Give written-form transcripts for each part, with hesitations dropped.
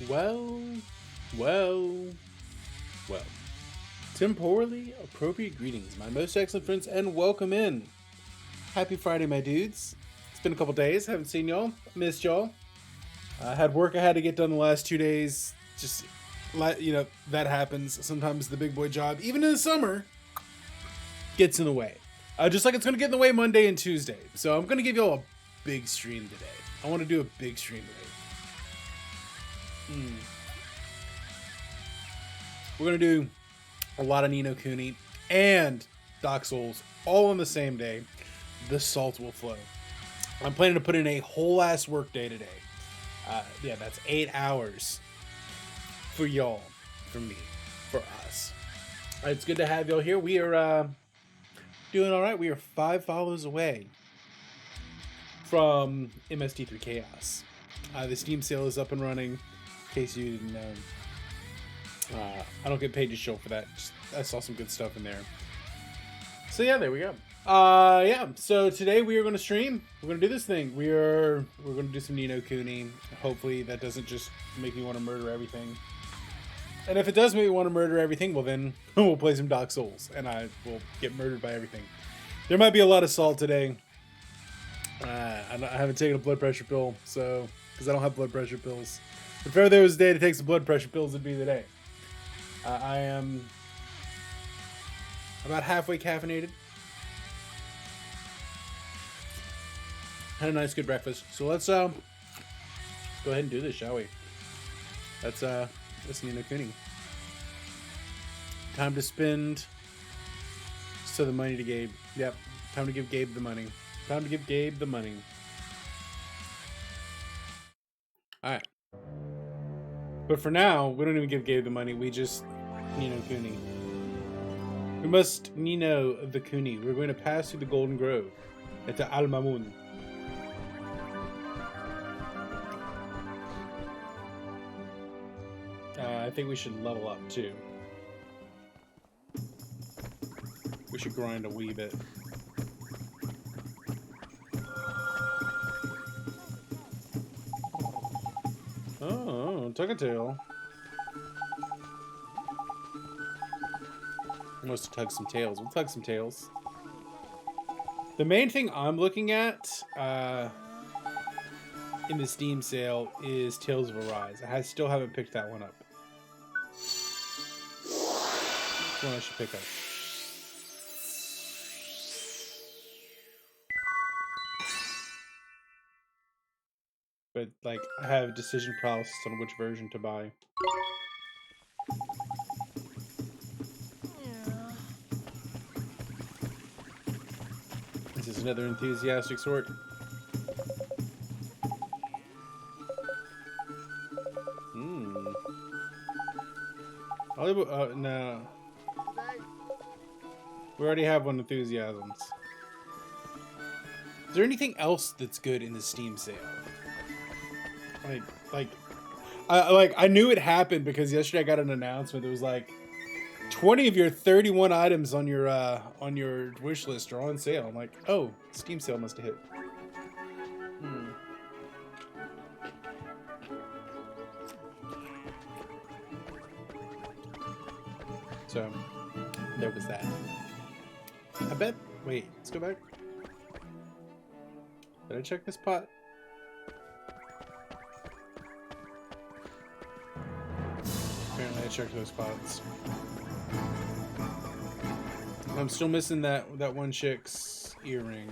Well, well, well. Temporally appropriate greetings, my most excellent friends, and welcome in. Happy Friday, my dudes. It's been a couple days. Haven't seen y'all. Missed y'all. I had work I had to get done the last 2 days. Just, that happens. Sometimes the big boy job, even in the summer, gets in the way. Just like it's going to get in the way Monday and Tuesday. So I'm going to give y'all a big stream today. I want to do a big stream today. We're going to do a lot of Nino Kuni and Dark Souls all on the same day. The salt will flow. I'm planning to put in a whole ass work day today. That's 8 hours for y'all, for me, for us. It's good to have y'all here. We are doing all right. We are 5 follows away from MST3 Chaos. The Steam sale is up and running. In case you didn't know. I don't get paid to show for that. I saw some good stuff in there. So yeah, there we go. So today we are going to stream. We're going to do this thing. We're going to do some Nino Kuni. Hopefully that doesn't just make me want to murder everything. And if it does make me want to murder everything, well then we'll play some Dark Souls and I will get murdered by everything. There might be a lot of salt today. I haven't taken a blood pressure pill, so because I don't have blood pressure pills. If ever there was a day to take some blood pressure pills, it'd be the day. I am about halfway caffeinated. Had a nice, good breakfast. So let's go ahead and do this, shall we? Let's Nino Kuni. Time to spend. So the money to Gabe. Yep. Time to give Gabe the money. Time to give Gabe the money. Alright. But for now, we don't even give Gabe the money. We just Nino Kuni. We must Nino the Kuni. We're going to pass through the Golden Grove at the Al Mamun. I think we should level up too. We should grind a wee bit. Oh, tuck a tail. Must have tugged some tails. We'll tug some tails. The main thing I'm looking at in the Steam sale is Tales of Arise. I still haven't picked that one up. Which one I should pick up? But, like, I have decision paralysis on which version to buy. This is another enthusiastic sort. No. We already have one enthusiasms. Is there anything else that's good in the Steam sale? I knew it happened because yesterday I got an announcement that was like 20 of your 31 items on your wish list are on sale. I'm like, oh, Steam sale must have hit. So there was that. I bet. Wait, let's go back. Did I check this pot? Apparently I checked those pots. I'm still missing that one chick's earring.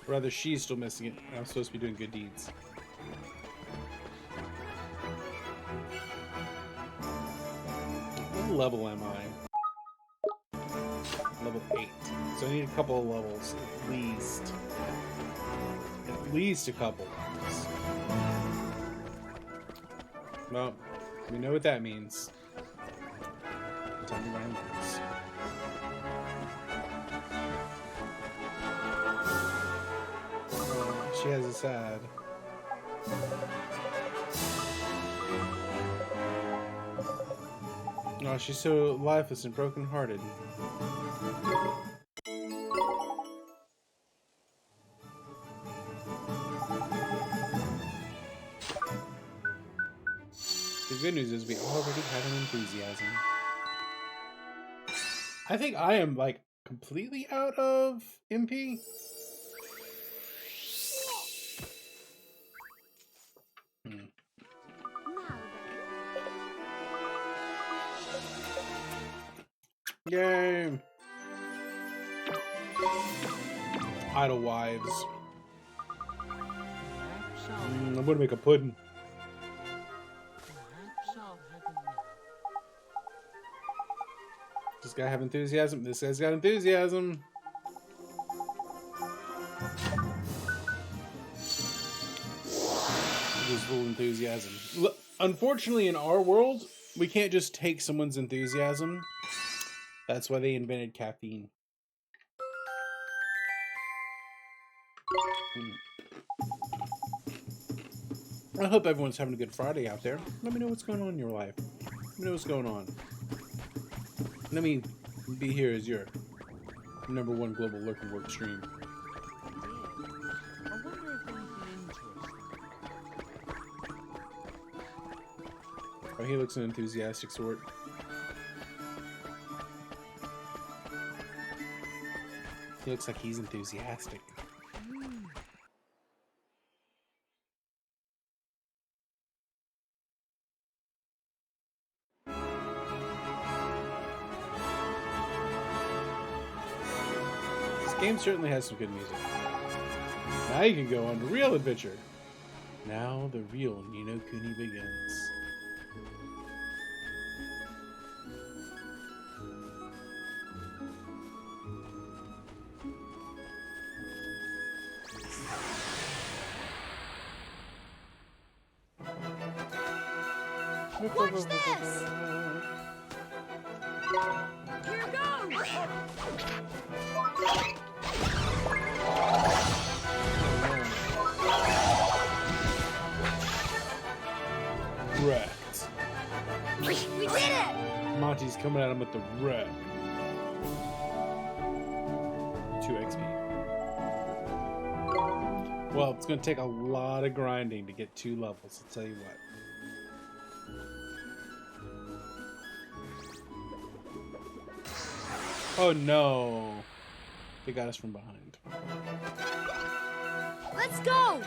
Rather, she's still missing it. I'm supposed to be doing good deeds. What level am I? Level 8. So I need a couple of levels, at least. At least a couple levels. Well, we know what that means. Tell me what means. Oh, she has a sad. Oh, she's so lifeless and broken-hearted. The good news is we already have an enthusiasm. I think I am like completely out of MP. Yay! Idle wives. I'm gonna make a pudding. This guy have enthusiasm. This guy's got enthusiasm. Just full enthusiasm. Unfortunately, in our world, we can't just take someone's enthusiasm. That's why they invented caffeine. I hope everyone's having a good Friday out there. Let me know what's going on in your life. Let me know what's going on. Let me be here as your #1 global lurk and work stream. Oh, he looks an enthusiastic sort. He looks like he's enthusiastic. This game certainly has some good music. Now you can go on to real adventure. Now the real Nino Kuni begins. Watch this! Here goes! Wrecked. We did it! Monty's coming at him with the wreck. 2 XP. Well, it's going to take a lot of grinding to get 2 levels, I'll tell you what. Oh no! They got us from behind. Let's go!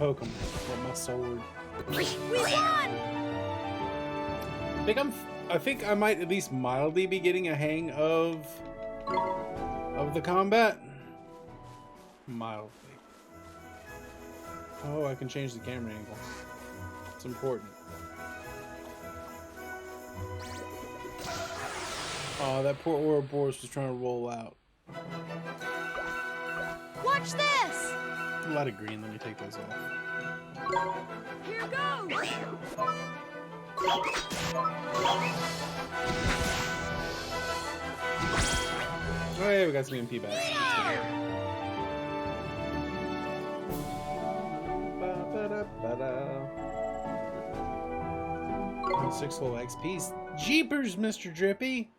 Poke him with my sword. We won! I think I might at least mildly be getting a hang of the combat. Mildly. Oh, I can change the camera angle. It's important. Oh, that poor Ouroboros was trying to roll out. Watch this! A lot of green. Let me take those off. Here goes! Oh yeah, we got some MP back. Ba-da-ba-da. 6 whole XPs. Jeepers, Mr. Drippy!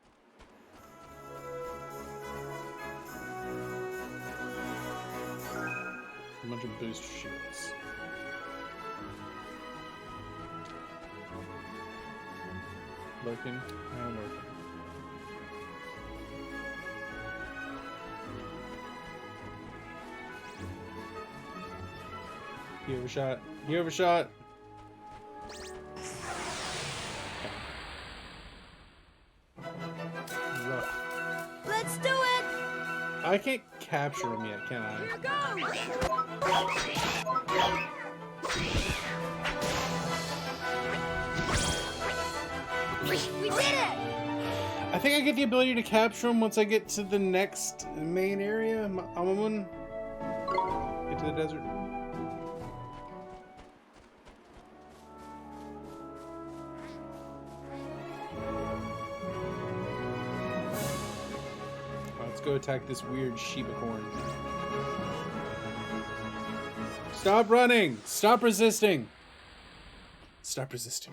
A bunch of booster shields. Lurking and working. You overshot. You overshot. Rough. Let's do it! I can't capture him yet, can I? Here goes! We did it! I think I get the ability to capture him once I get to the next main area. Amamun. Get to the desert. Let's go attack this weird Shibacorn. Stop running! Stop resisting! Stop resisting.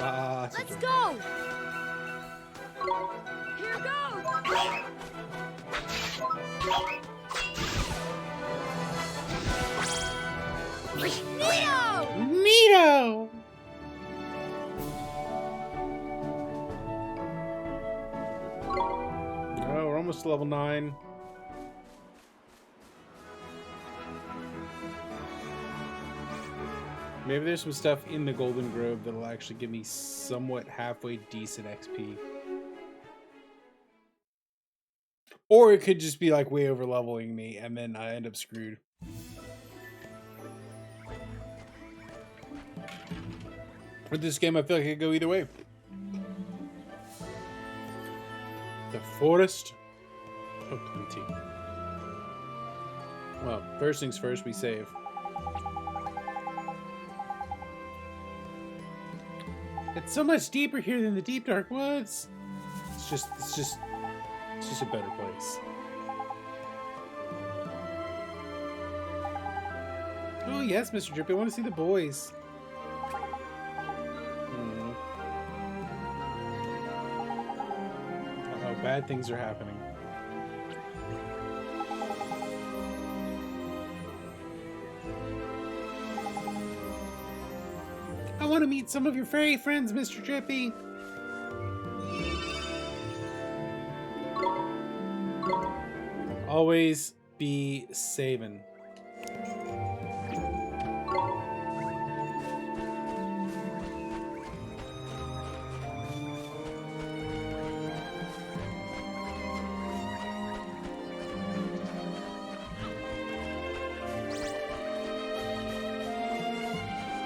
Let's go! Here goes! Neo! Neato! Oh, we're almost to level 9. Maybe there's some stuff in the Golden Grove that'll actually give me somewhat halfway decent XP. Or it could just be like way over leveling me and then I end up screwed. With this game, I feel like it could go either way. The forest of plenty. Well, first things first, we save. It's so much deeper here than the deep dark woods. It's just a better place. Oh yes, Mr. Drippy, I want to see the boys. Uh-oh, bad things are happening. I want to meet some of your fairy friends, Mr. Drippy. Always be saving.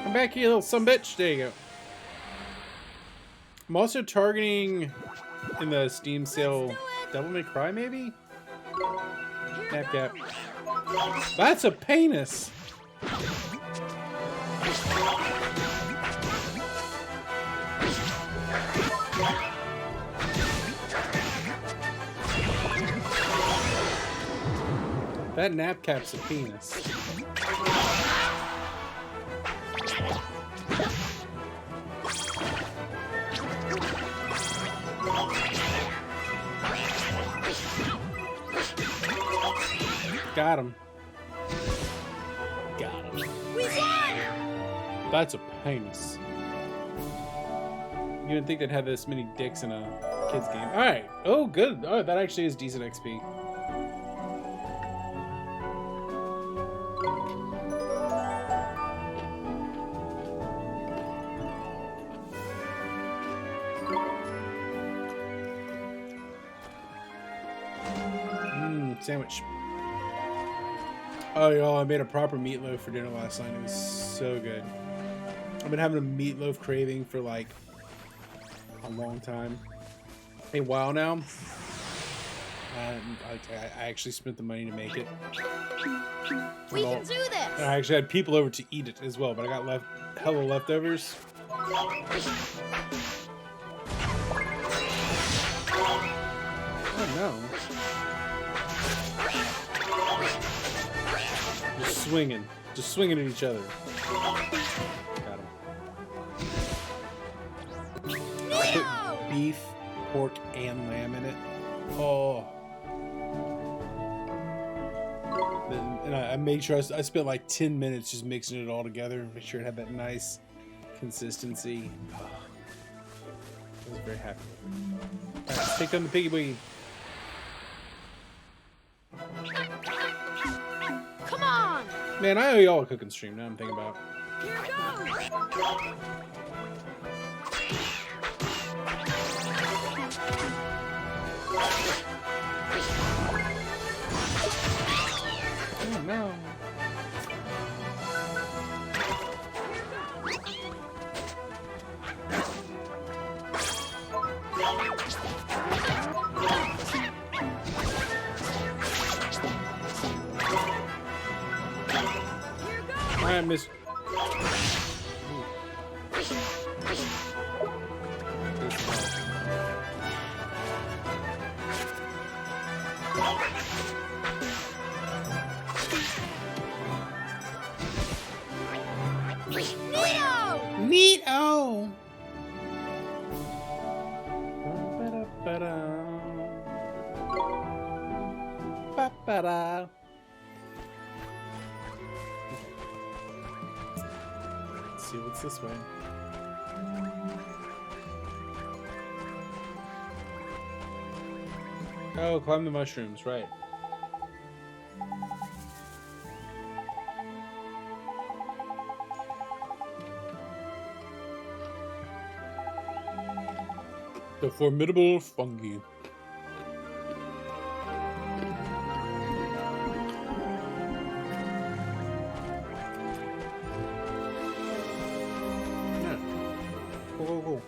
Come back here, you little sumbitch. There you go. I'm also targeting in the Steam sale Devil May Cry, maybe? Nap gap. That's a penis. That nap cap's a penis. Got him. Got him. We won! That's a penis. You didn't think they'd have this many dicks in a kid's game. Alright. Oh, good. Oh, that actually is decent XP. Sandwich. Oh, y'all, I made a proper meatloaf for dinner last night. It was so good. I've been having a meatloaf craving for like a long time. A while now. And I actually spent the money to make it. We can do this! And I actually had people over to eat it as well, but I got hella leftovers. Oh no. Just swinging at each other. Got him. I put beef, pork, and lamb in it. Oh. And I made sure I spent like 10 minutes just mixing it all together, make sure it had that nice consistency. Oh. I was very happy. All right, let's take down the piggy wiggy. Come on! Man, I owe y'all a cooking stream. Now I'm thinking about. Here goes! Oh no. I missed. Ta-da! Let's see what's this way. Oh, climb the mushrooms, right. The formidable fungi. Yeah. Go.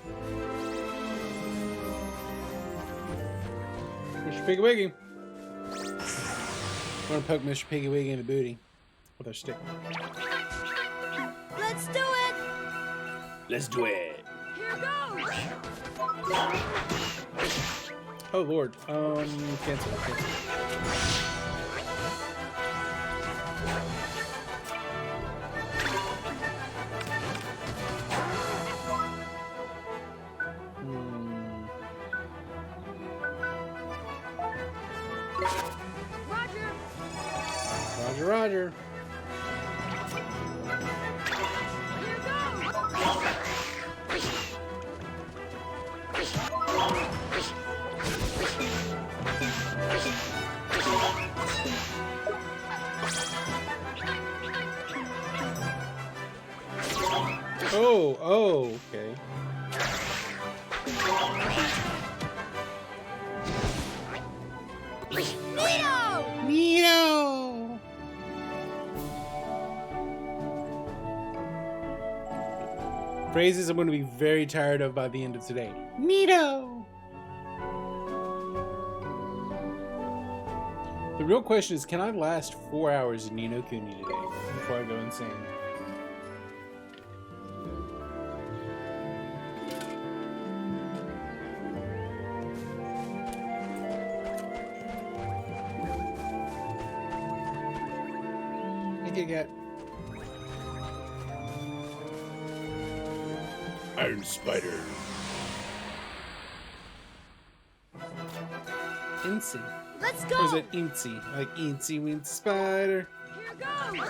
Mr. Piggy Wiggy. We're gonna poke Mr. Piggy Wiggy in the booty with our stick. Let's do it. Let's do it. Here goes. Oh Lord. Cancel. Roger. Roger. Here goes. Oh, okay. Neo! Phrases I'm going to be very tired of by the end of today. Neato! The real question is, can I last 4 hours in Ni no Kuni today before I go insane? Get Iron Spider. Incy. Let's go. Or is it Incy? Like Incy Wincy Spider. Here goes.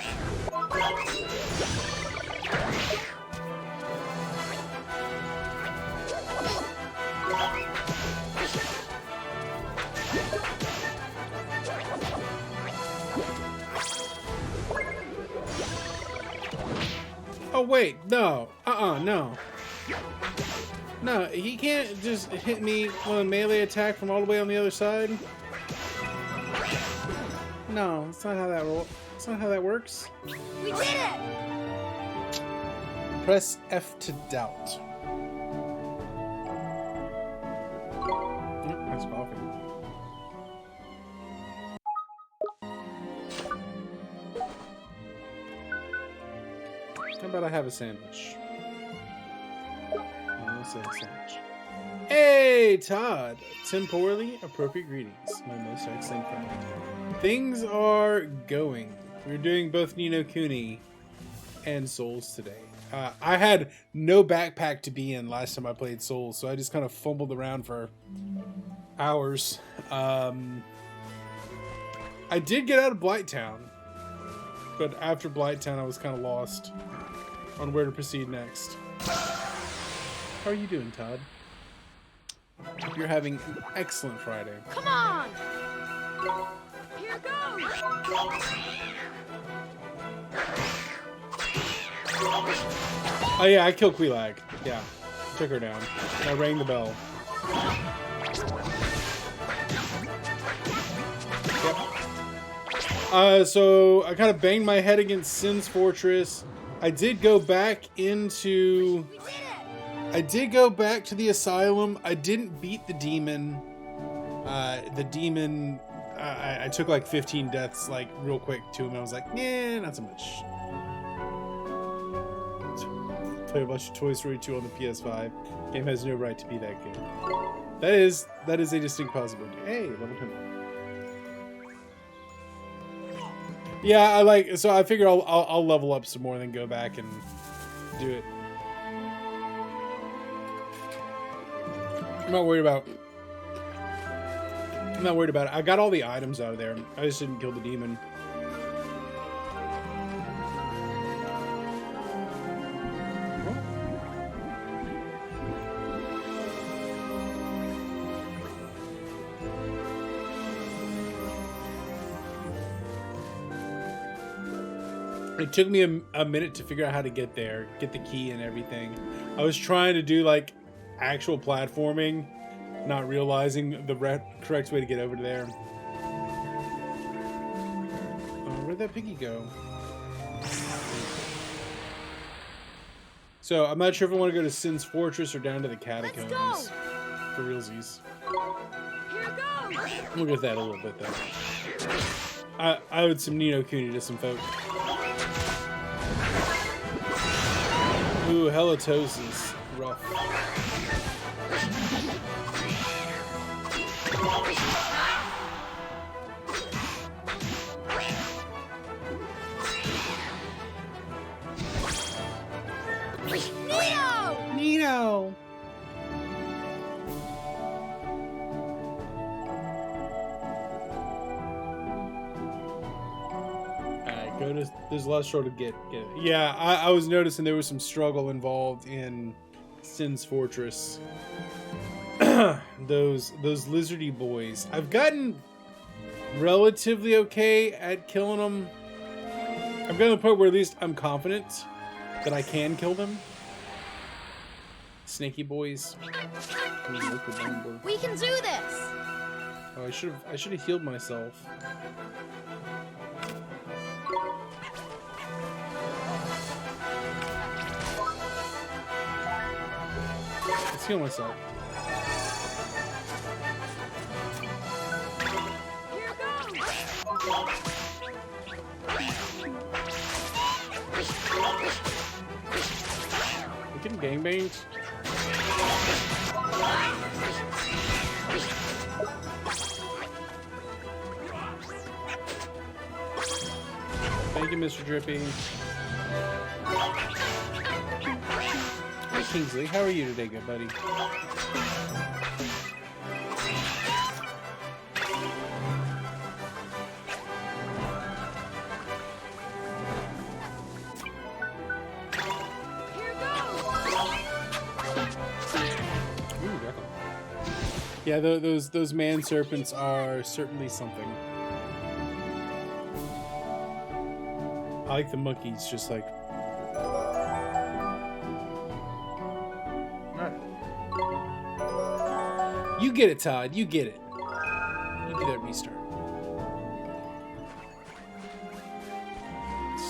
Oh wait, no. No. No, he can't just hit me on a melee attack from all the way on the other side. No, that's not how that That's not how that works. We did it. Press F to doubt. That's coffee. How about I have a sandwich? Let's have a sandwich. Hey, Todd! Temporally appropriate greetings, my most excellent friend. Things are going. We're doing both Ni no Kuni and Souls today. I had no backpack to be in last time I played Souls, so I just kind of fumbled around for hours. I did get out of Blighttown, but after Blighttown I was kind of lost on where to proceed next. How are you doing, Todd? Hope you're having an excellent Friday. Come on. Here goes. Oh yeah, I killed Queelag. Yeah, took her down. I rang the bell. Yep. So I kind of banged my head against Sin's Fortress. I did go back into... We did it. I did go back to the asylum. I didn't beat the demon. I took like 15 deaths like real quick to him. I was like, yeah, not so much. Play a bunch of Toy Story 2 on the PS5. Game has no right to be that good. That is a distinct possibility. Hey, level 10. Yeah, so I figure I'll level up some more and then go back and do it. I'm not worried about I'm not worried about it. I got all the items out of there. I just didn't kill the demon. It took me a minute to figure out how to get there, get the key and everything. I was trying to do like actual platforming, not realizing the correct way to get over to there. Where'd that piggy go? So I'm not sure if I want to go to Sin's Fortress or down to the catacombs. For realsies. Here goes. We'll get that a little bit though. I owed some Nino Kuni to some folk. Ooh, halitosis. Rough. Neo! Nino! There's a lot of struggle to get it. Yeah, I was noticing there was some struggle involved in Sin's Fortress. those lizardy boys. I've gotten relatively okay at killing them. I've gotten to the point where at least I'm confident that I can kill them. Snaky boys. We can do this. Oh, I should have healed myself. Let's heal myself. Here goes. We getting gangbangs? Thank you, Mr. Drippy. Hi, Kingsley. How are you today, good buddy? Here goes. Ooh, definitely. Yeah, those man serpents are certainly something. I like the monkeys, just like. Alright. You get it, Todd. You get it. You do that restart.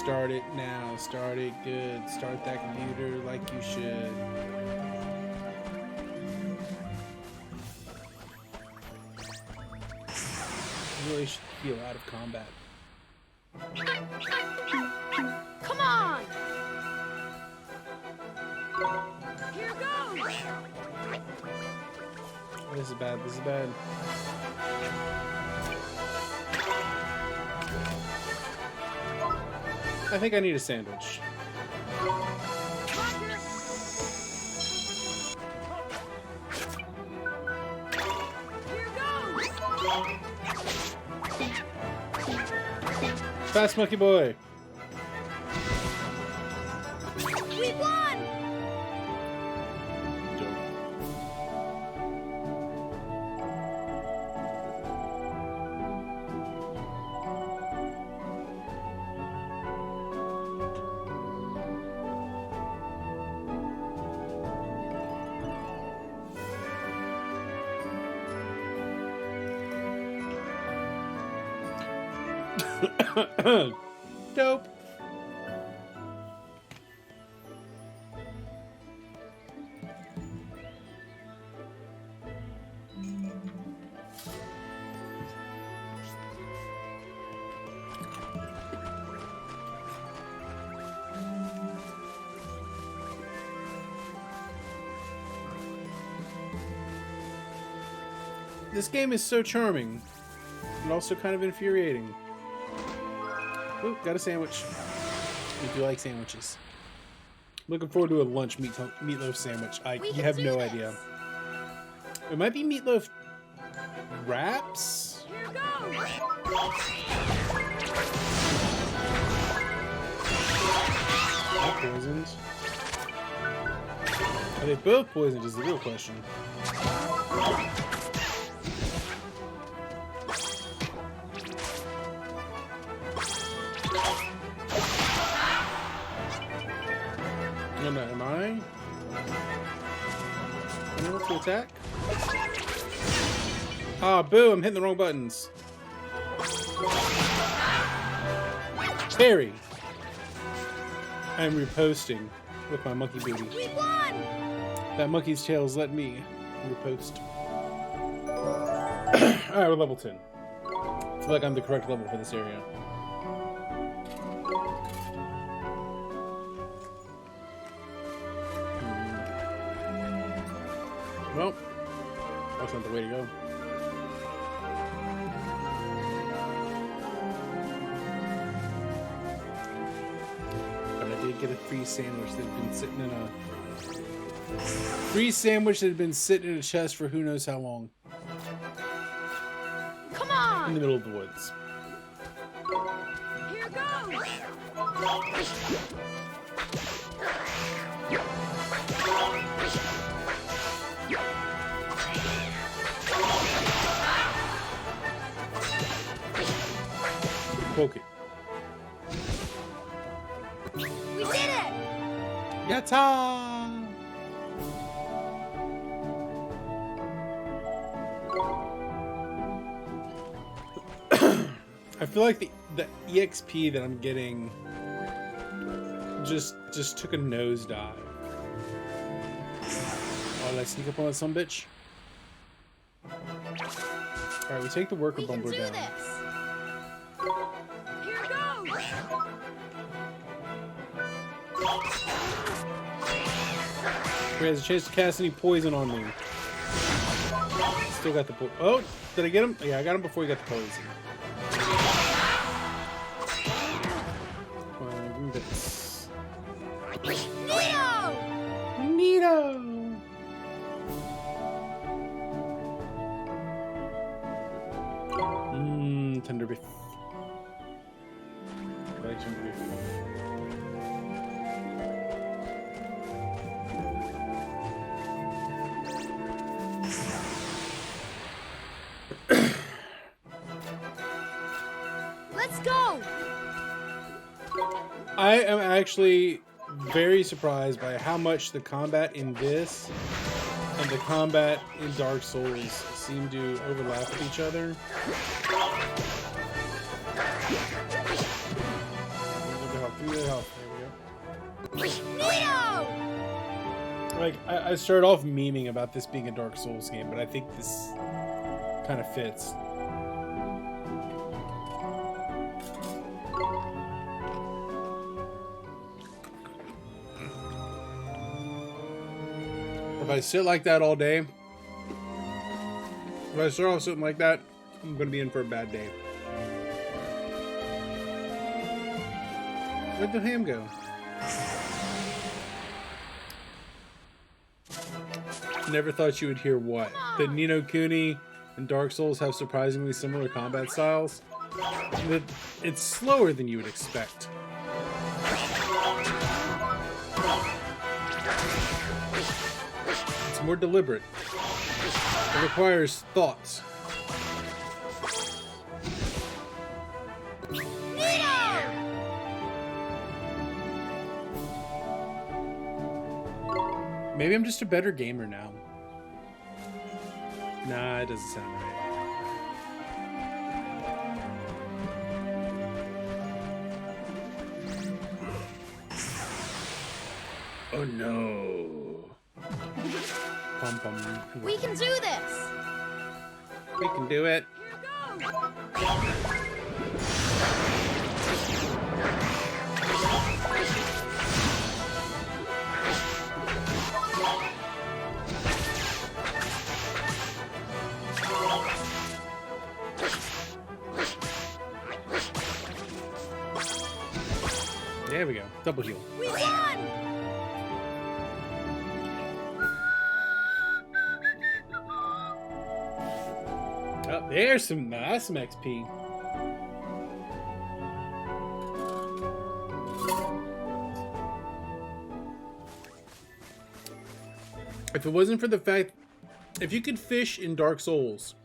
Start it now. Start it good. Start that computer like you should. You really should feel out of combat. Come on. Here goes. Oh, this is bad. This is bad. I think I need a sandwich. Here goes. Fast monkey boy. We won. Dope. This game is so charming and also kind of infuriating. Ooh, got a sandwich. If you like sandwiches. Looking forward to a lunch meatloaf sandwich. You have no idea. It might be meatloaf wraps? Here goes. Not poisoned. Are they both poisoned is the real question. Am I? Enough to attack? Ah, boo, I'm hitting the wrong buttons. Parry. I'm reposting with my monkey booty. We won. That monkey's tails let me repost. Alright, we're level 10. I feel like I'm the correct level for this area. Well, that's not the way to go. But I did get a free sandwich that had been sitting in a... Free sandwich that had been sitting in a chest for who knows how long. Come In on. the middle of the woods. Here goes. Poke it. We did it. Yatta! I feel like the EXP that I'm getting just took a nosedive. Oh, did I sneak up on that sumbitch? Alright, we take the worker We can bumper do down. this. Here goes. He has a chance to cast any poison on me. Still got the poison. Oh, did I get him? Yeah, I got him before he got the poison. 5 bits. Neo. Neato! Tender beef. I like tender beef. Let's go. I am actually very surprised by how much the combat in this and the combat in Dark Souls seem to overlap with each other. Give me the health. There we go. Neo. Like, I started off memeing about this being a Dark Souls game, but I think this kind of fits. If I sit like that all day, if I start off sitting like that, I'm going to be in for a bad day. Where'd the ham go? Never thought you would hear what? That Ni no Kuni and Dark Souls have surprisingly similar combat styles? That it's slower than you would expect. It's more deliberate. It requires thought. Maybe I'm just a better gamer now. Nah, it doesn't sound right. Oh no. Pum pum. We can do this. We can do it. Here goes. There we go. Double heal. We won. There's some, that's some XP. If it wasn't for the fact, if you could fish in Dark Souls,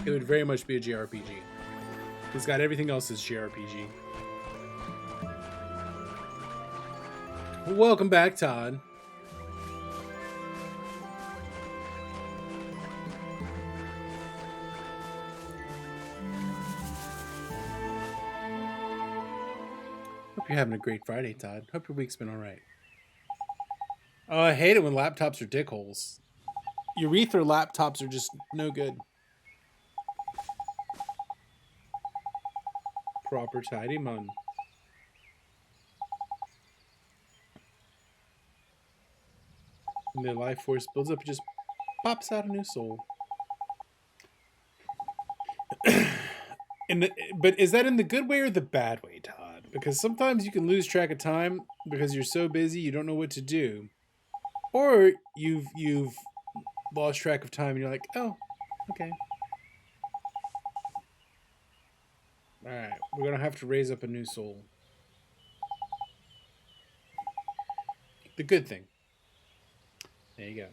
it would very much be a JRPG. It's got everything else as JRPG. Welcome back, Todd. Hope you're having a great Friday, Todd. Hope your week's been alright. Oh, I hate it when laptops are dickholes. Urethra laptops are just no good. Proper tidy man. When the life force builds up, it just pops out a new soul. But is that in the good way or the bad way, Todd? Because sometimes you can lose track of time because you're so busy you don't know what to do. Or you've lost track of time and you're like, oh, okay. Alright, we're gonna have to raise up a new soul. The good thing. There you go.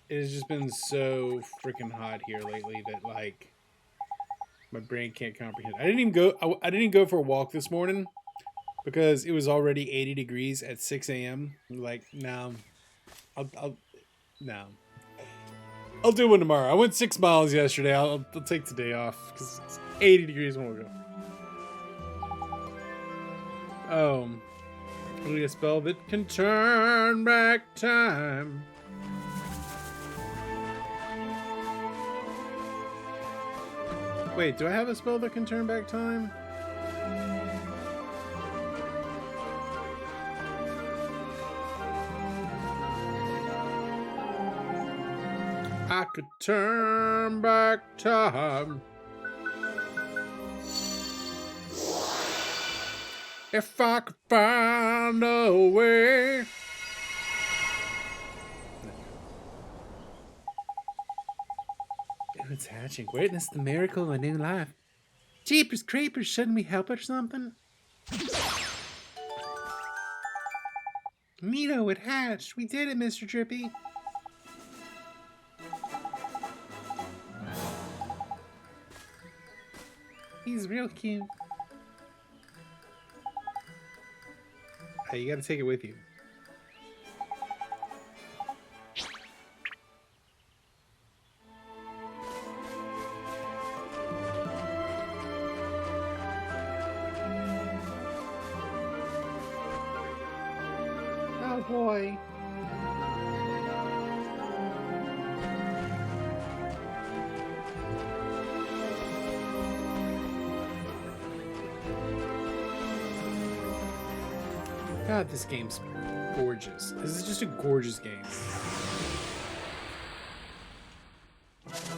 It has just been so freaking hot here lately that, like, my brain can't comprehend. I didn't even go for a walk this morning because it was already 80 degrees at 6 a.m. Like, no. No. I'll do one tomorrow. I went 6 miles yesterday. I'll take today off because it's 80 degrees when we go. Oh. I need a spell that can turn back time. Wait, do I have a spell that can turn back time? I could turn back time if I could find a way. It's hatching. Witness the miracle of a new life. Jeepers creepers, shouldn't we help or something? Neato, it hatched. We did it, Mr. Drippy. He's real cute. Hey, you gotta take it with you. Oh boy. God, this game's gorgeous. This is just a gorgeous game.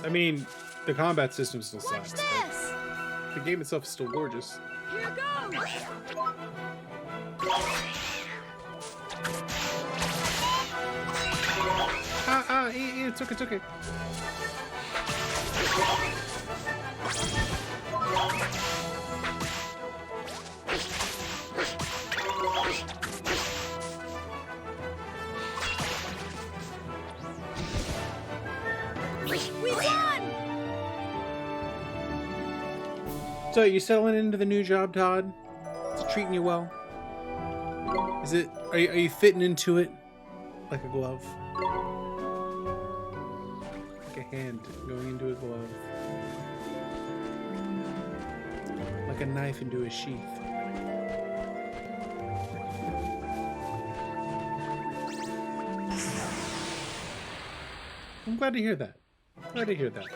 I mean, the combat system still sucks, but the game itself is still gorgeous. Here goes! It's okay, it's okay. We won! So, you settling into the new job, Todd? Is it treating you well? Is it? Are you fitting into it like a glove? Like a hand going into a glove. Like a knife into a sheath. I'm glad to hear that. Glad to hear that.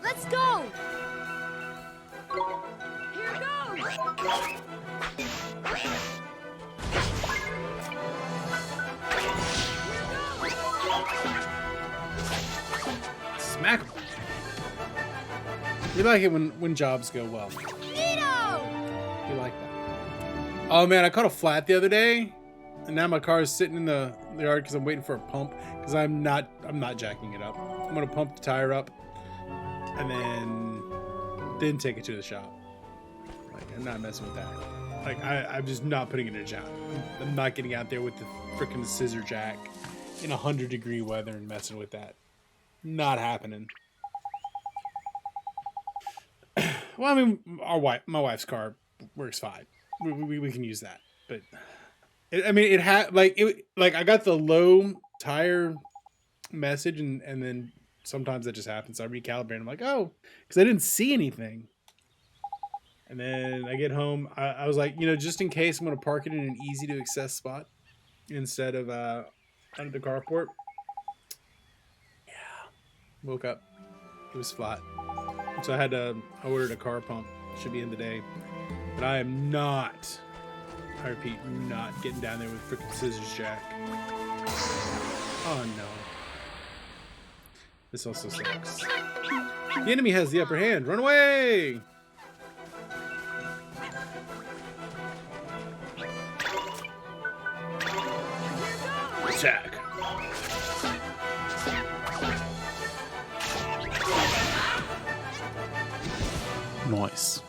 Let's go! Here goes! Smack 'em. You like it when jobs go well. Neato! You like that. Oh man, I caught a flat the other day. and now my car is sitting in the yard because I'm waiting for a pump. Because I'm not jacking it up. I'm gonna pump the tire up, and then take it to the shop. Like, I'm not messing with that. Like, I'm just not putting it in a job. I'm not getting out there with the freaking scissor jack in 100-degree weather and messing with that. Not happening. Well, I mean, my wife's car works fine. We can use that, but it had like I got the low tire message, and then sometimes that just happens. So I recalibrate. I'm like, oh, because I didn't see anything. And then I get home. I was like, just in case, I'm gonna park it in an easy to access spot instead of under the carport. Yeah. Woke up. It was flat. So I ordered a car pump. Should be in today. But I am not, I repeat, not getting down there with freaking scissors jack. Oh no. This also sucks. The enemy has the upper hand. Run away! Attack. Nice.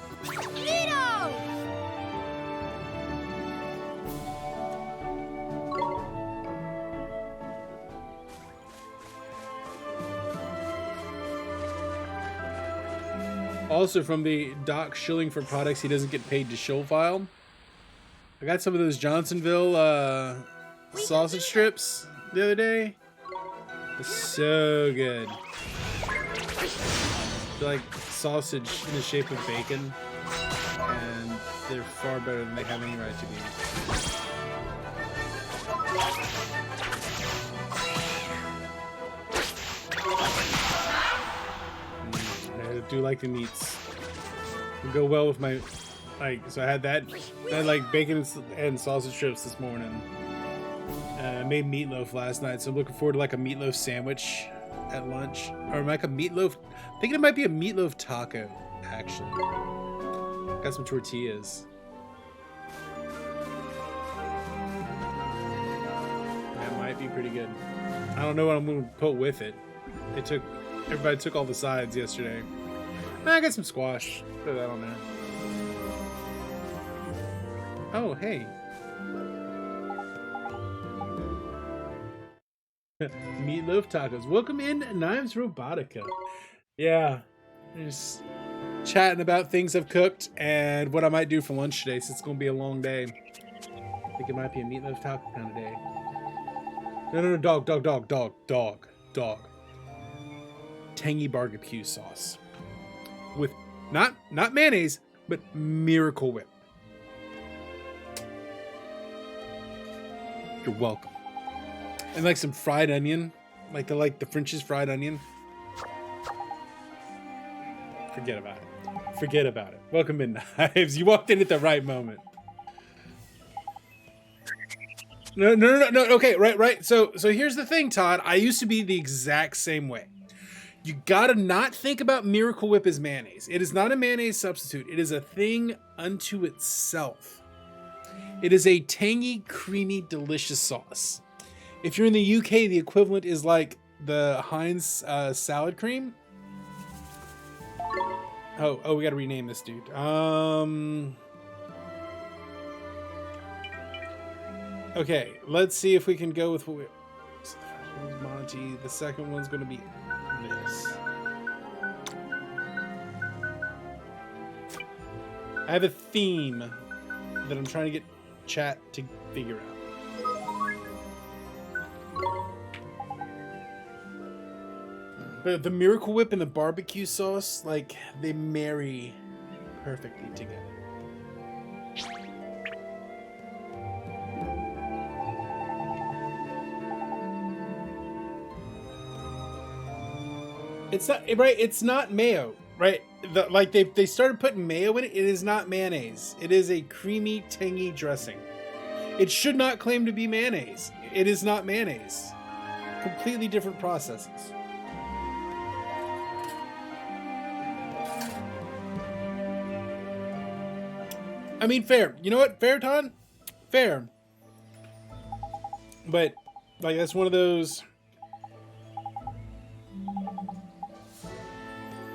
Also, from the Doc shilling for products he doesn't get paid to shill file, I got some of those Johnsonville sausage strips the other day. It's so good. They're like sausage in the shape of bacon, and they're far better than they have any right to be. I do like the meats. They go well with my, so I had that like bacon and sausage strips this morning. I made meatloaf last night, so I'm looking forward to like a meatloaf sandwich at lunch, or like a meatloaf. I'm thinking it might be a meatloaf taco, actually. Got some tortillas. That might be pretty good. I don't know what I'm going to put with it. Everybody took all the sides yesterday. I got some squash. Put that on there. Oh, hey. Meatloaf tacos. Welcome in, Knives Robotica. Yeah, just chatting about things I've cooked and what I might do for lunch today, since it's going to be a long day. I think it might be a meatloaf taco kind of day. No, dog. Tangy barbecue sauce with not mayonnaise, but Miracle Whip. You're welcome. And like some fried onion, like the French's fried onion. Forget about it. Welcome in, Knives. You walked in at the right moment. No. Okay, right. So here's the thing, Todd. I used to be the exact same way. You gotta not think about Miracle Whip as mayonnaise. It is not a mayonnaise substitute. It is a thing unto itself. It is a tangy, creamy, delicious sauce. If you're in the UK, the equivalent is like the Heinz salad cream. Oh, we gotta rename this dude. Okay, let's see if we can go with what we... So the first one's Monty. The second one's gonna be this. I have a theme that I'm trying to get chat to figure out. The Miracle Whip and the barbecue sauce, like, they marry perfectly together. It's not right. It's not mayo, right? Like they started putting mayo in it. It is not mayonnaise. It is a creamy, tangy dressing. It should not claim to be mayonnaise. It is not mayonnaise. Completely different processes. I mean, fair. You know what? Fair, Todd? Fair. But like that's one of those.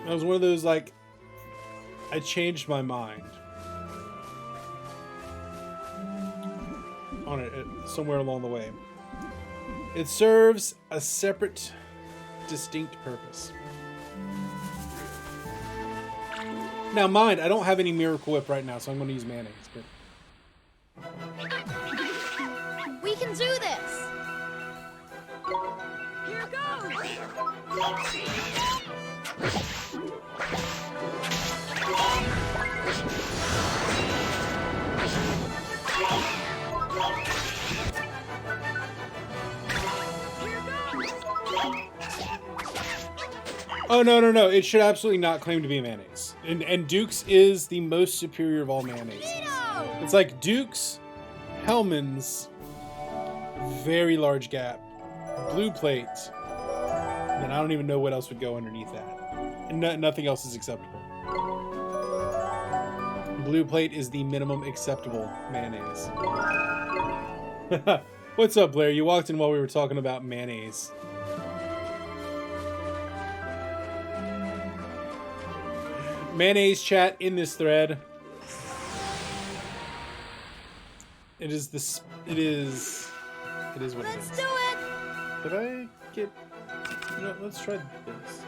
That was one of those like. I changed my mind on it somewhere along the way. It serves a separate, distinct purpose. Now, mind, I don't have any Miracle Whip right now, so I'm going to use mayonnaise. But We can do this. Here goes. oh no! It should absolutely not claim to be mayonnaise. And Duke's is the most superior of all mayonnaise. It's like Duke's, Hellman's, very large gap, Blue Plate, and I don't even know what else would go underneath that. And nothing else is acceptable. Blue Plate is the minimum acceptable mayonnaise. What's up, Blair? You walked in while we were talking about mayonnaise. Mayonnaise chat in this thread. It is this. It is what it is. Let's do it. Did I get? You know, let's try this.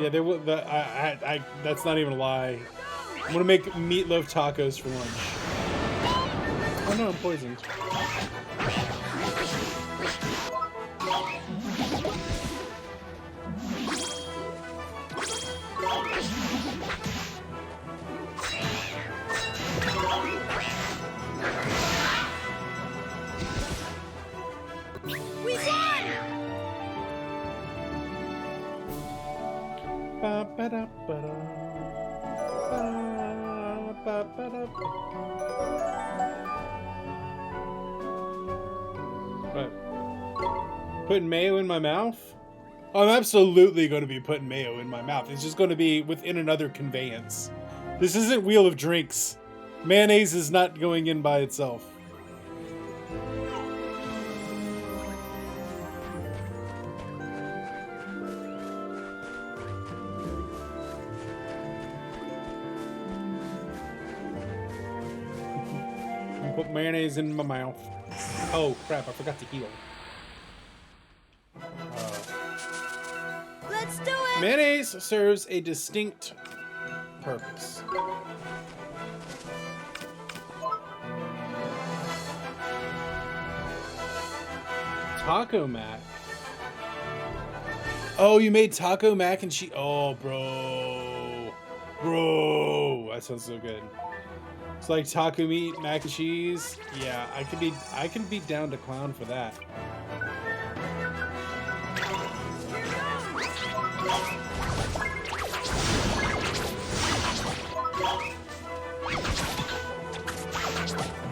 Yeah, there will. That's not even a lie. I'm gonna make meatloaf tacos for lunch. Oh no, I'm poisoned. We won. Ba-ba-da-ba-da. Ba-ba-da. What? Putting mayo in my mouth? Oh, I'm absolutely going to be putting mayo in my mouth. It's just going to be within another conveyance. This isn't Wheel of Drinks. Mayonnaise is not going in by itself. Put mayonnaise in my mouth. Oh crap, I forgot to heal. Let's do it. Mayonnaise serves a distinct purpose. Taco mac. Oh, you made taco mac and cheese. Oh, bro. That sounds so good. It's like taco meat, mac and cheese. Yeah, I can be down to clown for that.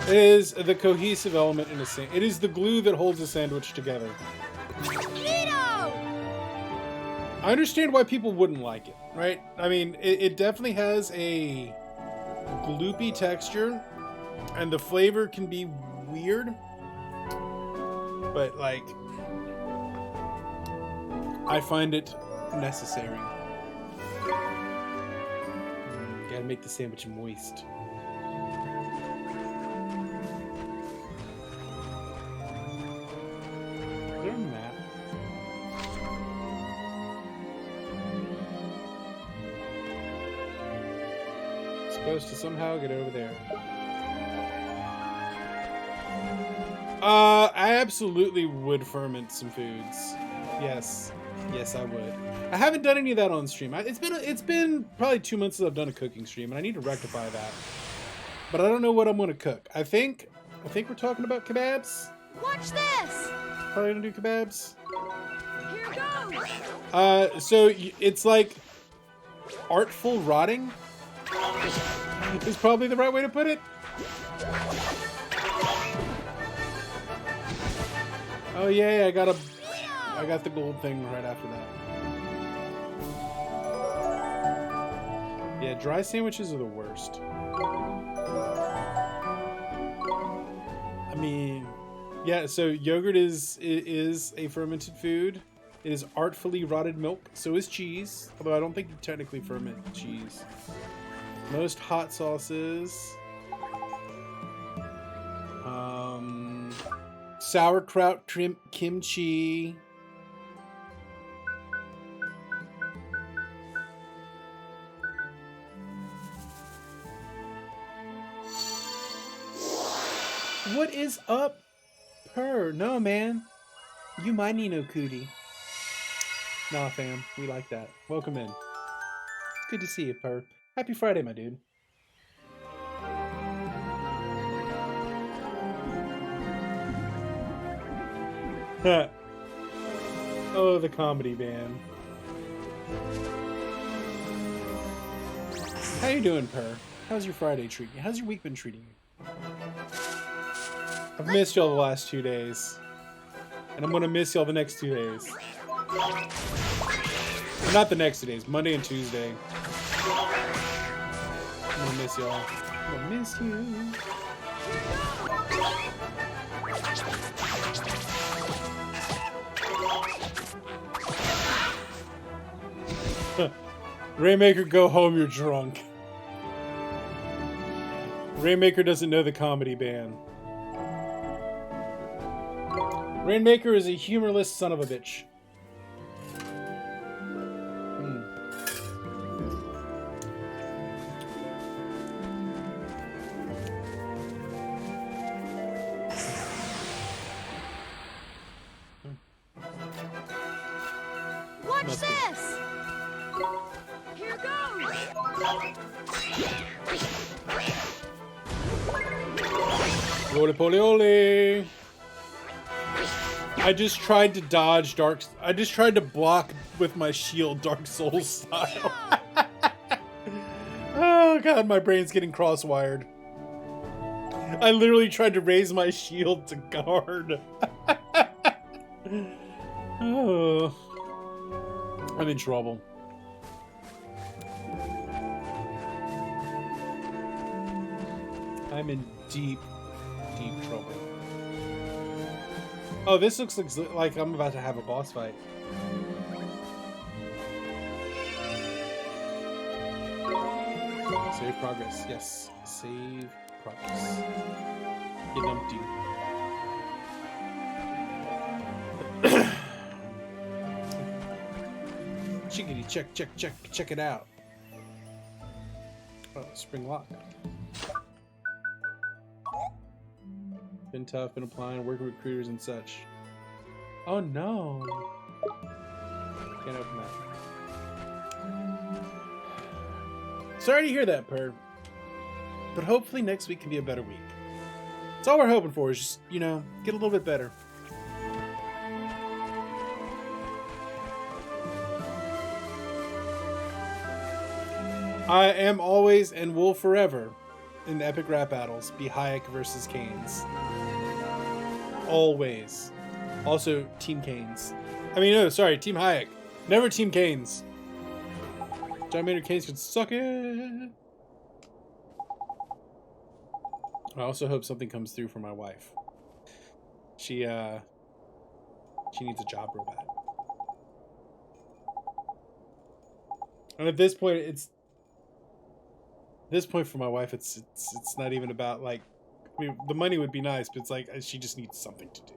It is the cohesive element in a sandwich. It is the glue that holds a sandwich together. Neato! I understand why people wouldn't like it, right? I mean, it definitely has a gloopy texture, and the flavor can be weird, but like, I find it necessary. Gotta make the sandwich moist. Is there a map? Supposed to somehow get over there. I absolutely would ferment some foods. Yes, I would. I haven't done any of that on stream. It's been probably 2 months since I've done a cooking stream, and I need to rectify that. But I don't know what I'm gonna cook. I think we're talking about kebabs. Watch this. Probably gonna do kebabs. Here goes. So it's like artful rotting is probably the right way to put it. Oh yeah, I got the gold thing right after that. Yeah, dry sandwiches are the worst. mean, yeah. So yogurt is a fermented food. It is artfully rotted milk. So is cheese, although I don't think you technically ferment cheese. Most hot sauces. Sauerkraut, kimchi. What is up, Per? No, man. You my Nino Cootie. Nah, fam. We like that. Welcome in. Good to see you, Per. Happy Friday, my dude. Oh, the comedy band. How you doing, Per? How's your Friday treating you? How's your week been treating you? I've missed y'all the last 2 days. And I'm gonna miss y'all the next 2 days. Well, not the next 2 days, Monday and Tuesday. I'm gonna miss y'all. I'm gonna miss you. Rainmaker, go home, you're drunk. Rainmaker doesn't know the comedy ban. Rainmaker is a humorless son of a bitch. Watch this! Here goes! Roly poly oly! I just tried to dodge I just tried to block with my shield Dark Souls style. Oh god, my brain's getting cross-wired. I literally tried to raise my shield to guard. Oh. I'm in trouble. I'm in deep, deep trouble. Oh, this looks like I'm about to have a boss fight. Save progress. Yes. Save progress. Get empty. Chickadee, check it out. Oh, spring lock. Been tough, been applying, working with recruiters and such. Oh no! Can't open that. Sorry to hear that, Per. But hopefully next week can be a better week. That's all we're hoping for, is just, you know, get a little bit better. I am always and will forever, in the epic rap battles, be Hayek versus Canes. Always. Also, Team Canes. I mean, no, sorry, Team Hayek. Never Team Canes. John Maynard Keynes can suck it. I also hope something comes through for my wife. She needs a job real bad. And at this point, for my wife, it's not even about, like, I mean, the money would be nice, but it's like she just needs something to do.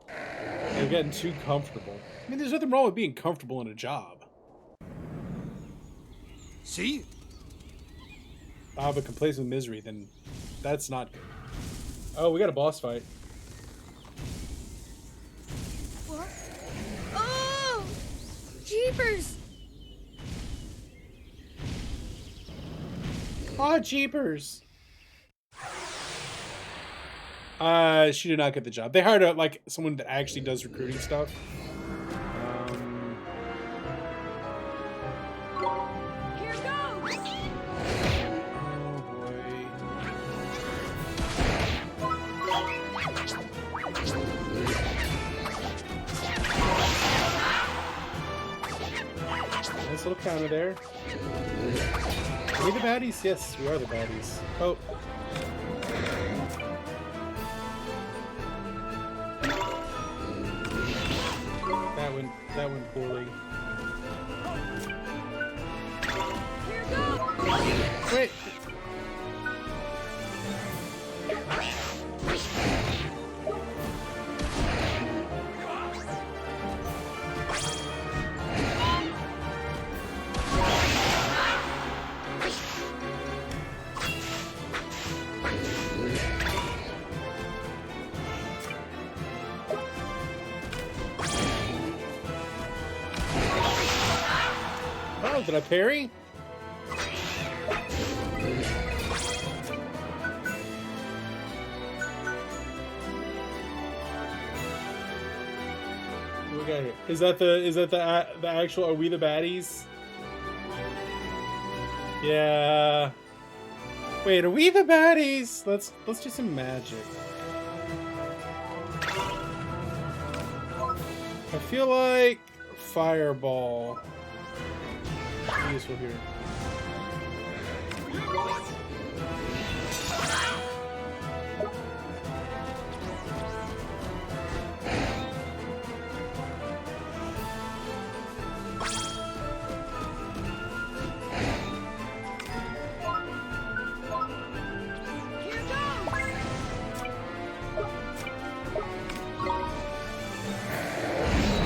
They're getting too comfortable. I mean, there's nothing wrong with being comfortable in a job. See? Ah, but complacent with misery, then that's not good. Oh, we got a boss fight. What? Oh! Jeepers! Ah, jeepers! She did not get the job. They hired like someone that actually does recruiting stuff. Here goes! Oh boy. Nice little counter there. Are we the baddies? Yes, we are the baddies. Oh. went poorly. Here goes! Wait. Oh, did I parry? What we got here? Is that the actual? Are we the baddies? Yeah. Wait, are we the baddies? Let's do some magic. I feel like fireball. Useful here. Here goes!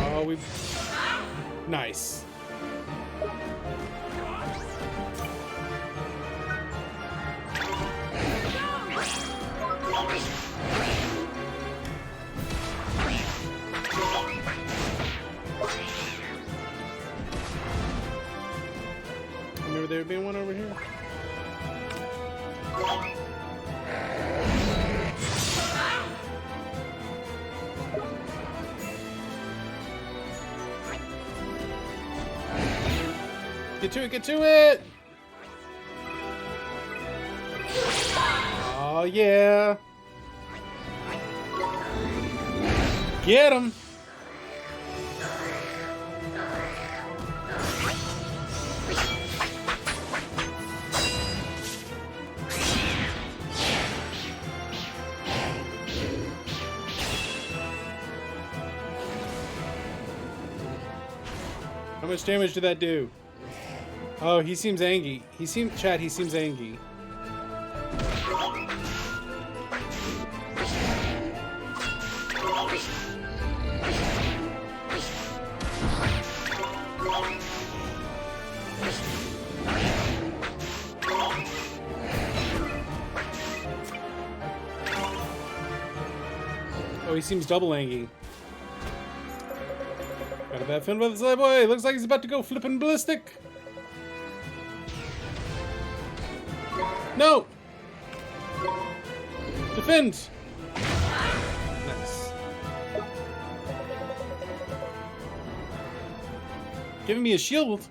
Oh, we nice. Remember there being one over here? Get to it, get to it! Oh yeah! Get him! How much damage did that do? Oh, he seems angry. He seems angry. Oh, he seems double angry. Got a bad feeling about this little boy. Looks like he's about to go flipping ballistic. No! Defend! Nice. Giving me a shield.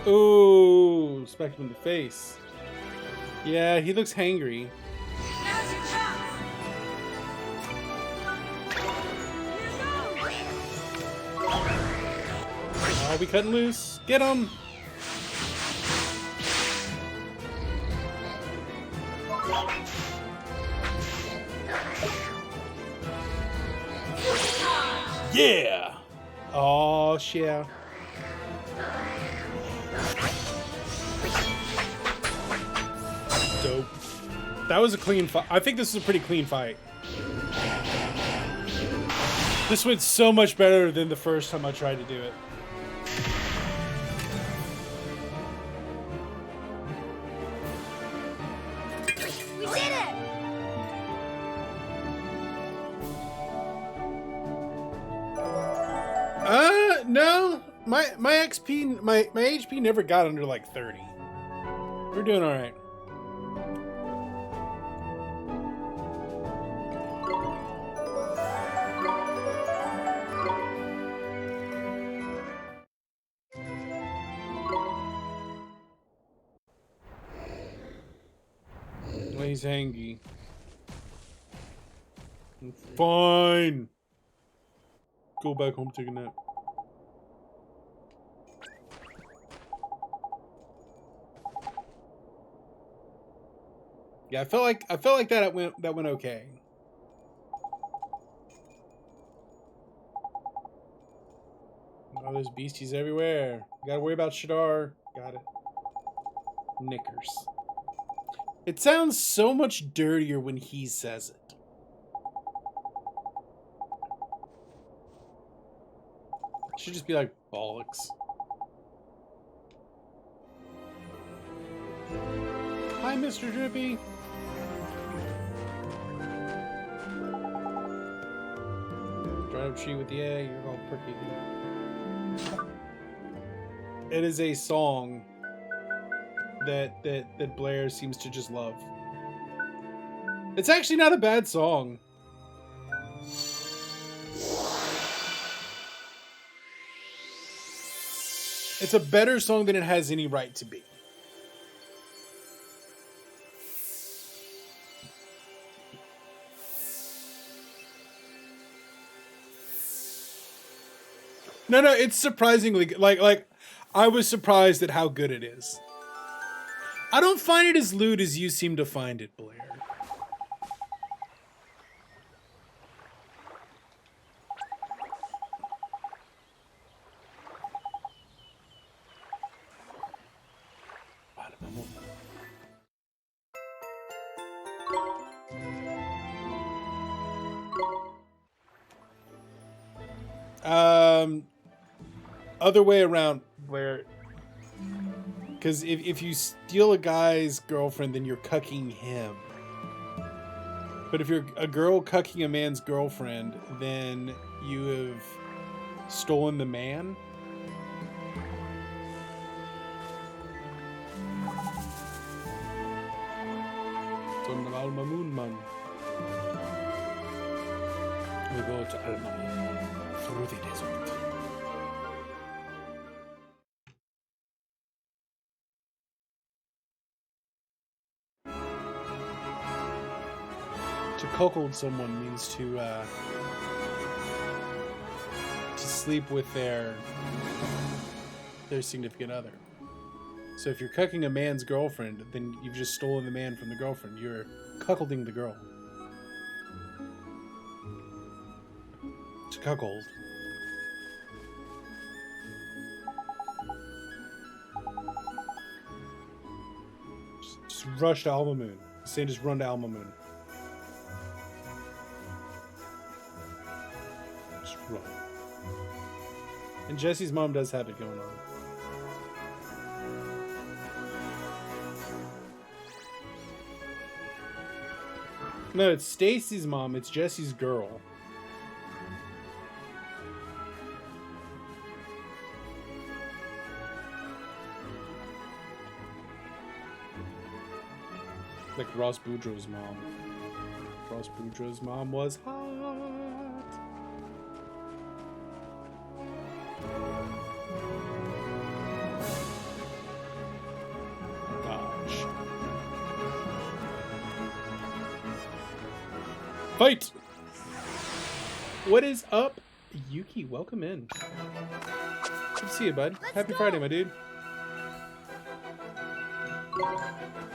Ooh, smacked him in the face. Yeah, he looks hangry. Now's your chance! Here goes! Oh, we cutting loose. Get him! Yeah! Oh, shit. Dope. That was a clean fight. I think this is a pretty clean fight. This went so much better than the first time I tried to do it. We did it! No. My XP, my HP never got under like 30. We're doing all right. Well, he's angry. Fine. Go back home, take a nap. Yeah, I felt like that went okay. Oh, there's beasties everywhere. Gotta worry about Shadar. Got it. Knickers. It sounds so much dirtier when he says it. It should just be like bollocks. Hi, Mr. Drippy. Dried up tree with the egg. You're all perky. It is a song that Blair seems to just love. It's actually not a bad song. It's a better song than it has any right to be. No, it's surprisingly good. Like I was surprised at how good it is. I don't find it as lewd as you seem to find it, Blair. Other way around, Blair. Because if you steal a guy's girlfriend, then you're cucking him. But if you're a girl cucking a man's girlfriend, then you have stolen the man. We go to Alma through the desert. To cuckold someone means to sleep with their significant other. So if you're cucking a man's girlfriend, then you've just stolen the man from the girlfriend. You're cuckolding the girl. To cuckold. Just rush to Alma Moon. Say just run to Alma Moon. Just run. And Jesse's mom does have it going on. No, it's Stacy's mom. It's Jesse's girl. Like Ross Boudreaux's mom. Ross Boudreaux's mom was hot. Dodge. Fight! What is up, Yuki? Welcome in. Good to see you, bud. Happy Friday, my dude.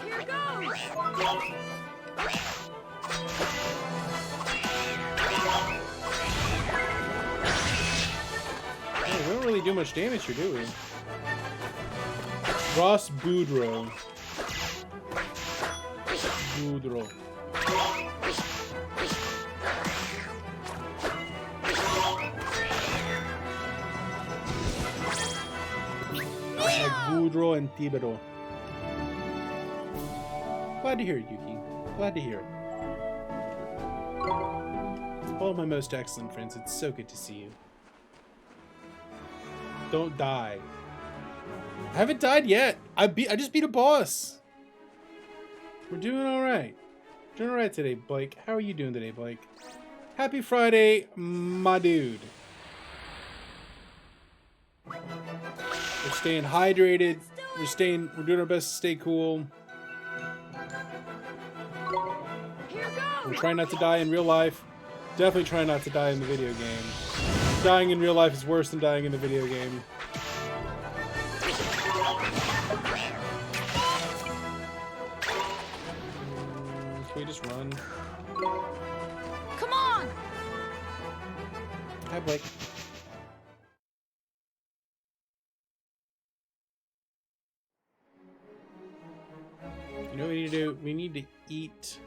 Here goes! Oh, we don't really do much damage here, do we? Ross Boudreaux. Boudreaux. Like Boudreaux and Thibodeau. Glad to hear it, Yuki. Glad to hear it. All of my most excellent friends, it's so good to see you. Don't die. I haven't died yet. I just beat a boss. We're doing alright. Doing alright today, Blake. How are you doing today, Blake? Happy Friday, my dude. We're staying hydrated. We're doing our best to stay cool. We're trying not to die in real life. Definitely trying not to die in the video game. Dying in real life is worse than dying in the video game. just run? Come on! Hi, Blake. You know what we need to do? We need to eat.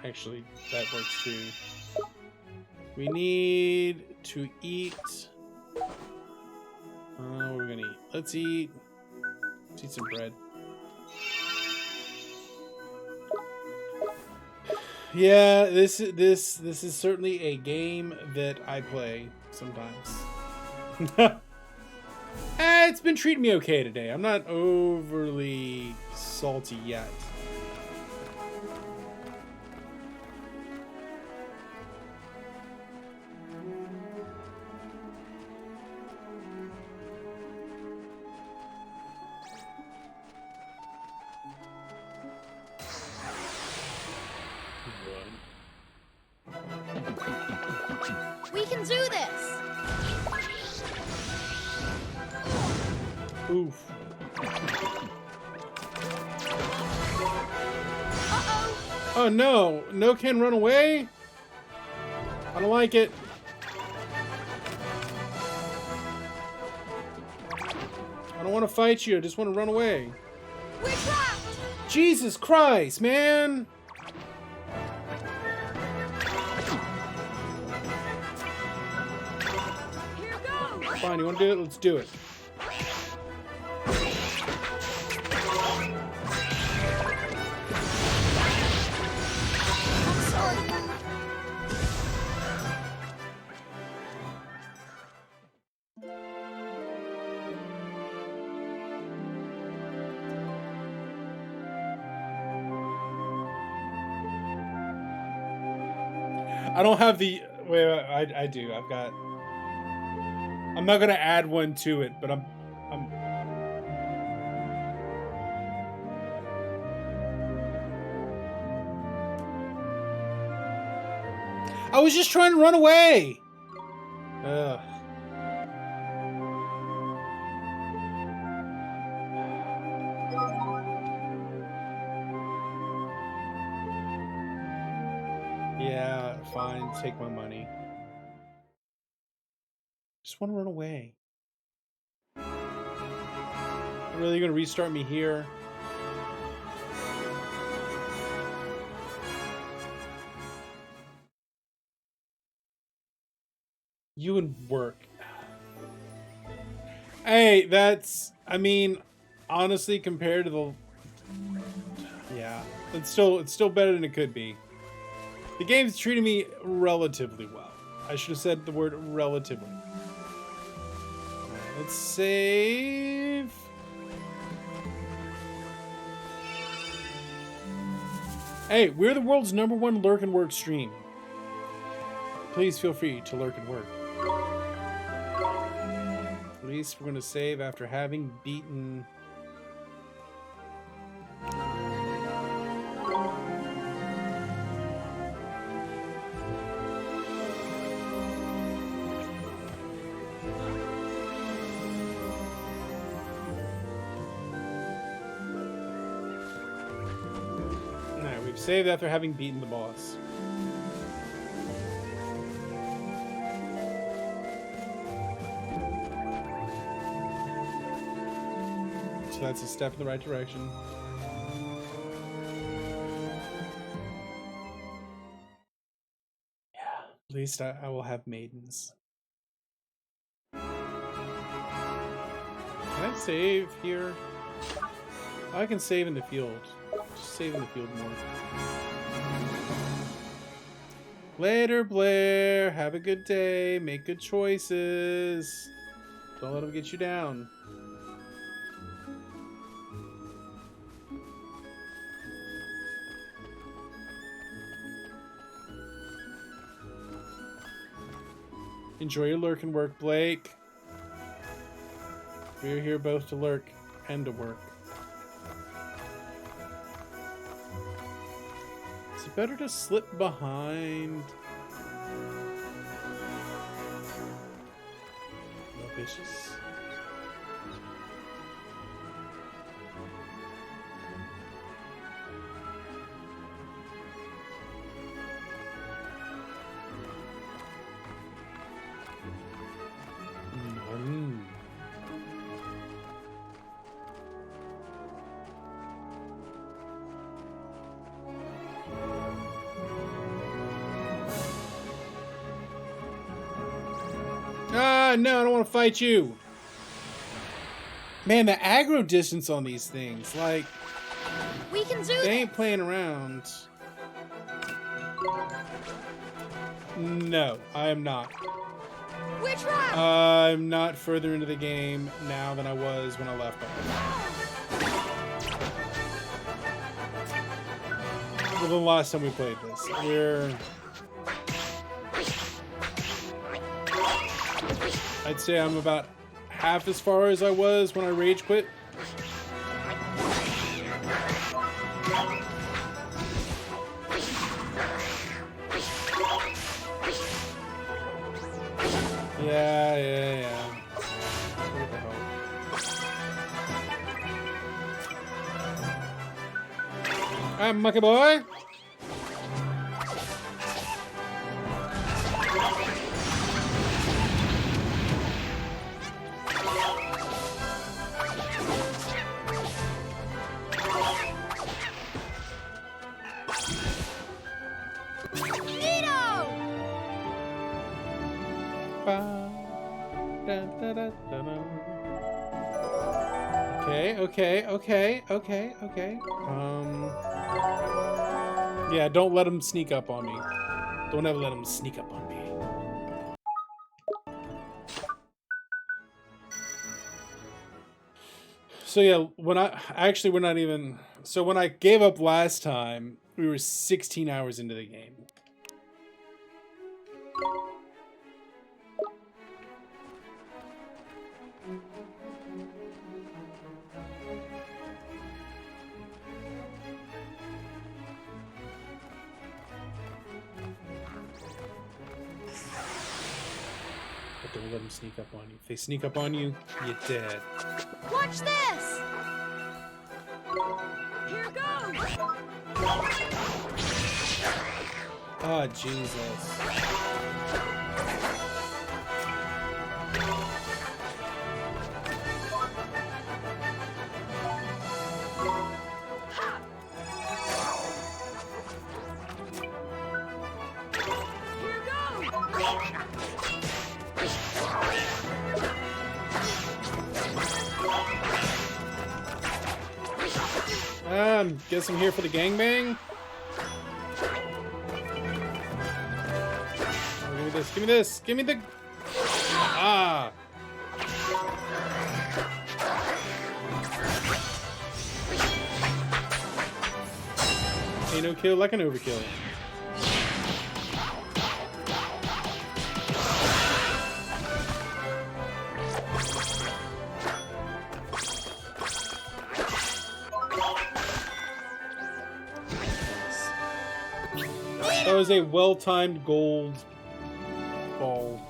Actually, that works too. We need to eat. What are we gonna eat? Let's eat some bread. Yeah, this is certainly a game that I play sometimes. It's been treating me okay today. I'm not overly salty yet. We can do this! Oof. Uh-oh! Oh no! No can run away? I don't like it. I don't want to fight you, I just want to run away. We're trapped! Jesus Christ, man! Here goes! Fine, you want to do it? Let's do it. I'm sorry. I don't have the... Wait, I do. I've got... I'm not gonna add one to it, but I'm... I was just trying to run away! Ugh. Yeah, fine. Take my money. Just want to run away. Really gonna restart me here? You and work. Hey, that's... I mean, honestly, compared to the... Yeah, it's still better than it could be. The game's treating me relatively well. I should have said the word relatively. Alright, let's save. Hey, we're the world's #1 lurk and work stream. Please feel free to lurk and work. At least we're going to save after having beaten... Alright, we've saved after having beaten the boss. So that's a step in the right direction. Yeah, at least I will have maidens. Can I save here? I can save in the field. Just save in the field more. Later, Blair. Have a good day. Make good choices. Don't let them get you down. Enjoy your lurk and work, Blake. We're here both to lurk and to work. Is it better to slip behind? No bitches. Ah, no, I don't want to fight you. Man, the aggro distance on these things, like, We can do they this. ain't playing around. No, I am not. We're trapped. I'm not further into the game now than I was when I left off. Well, the last time we played this, I'd say I'm about half as far as I was when I rage quit. Yeah. What the hell? I'm Monkey Boy. Neato. Okay. Yeah, don't let him sneak up on me. Don't ever let him sneak up on me. So yeah, when we're not even. So when I gave up last time, we were 16 hours into the game. But don't let them sneak up on you. If they sneak up on you, you're dead. Watch this. Here goes. Oh, Jesus. Guess I'm here for the gangbang. Oh, give me this. Give me this. Give me the. Ah. Ain't no kill like an overkill. That was a well-timed gold ball.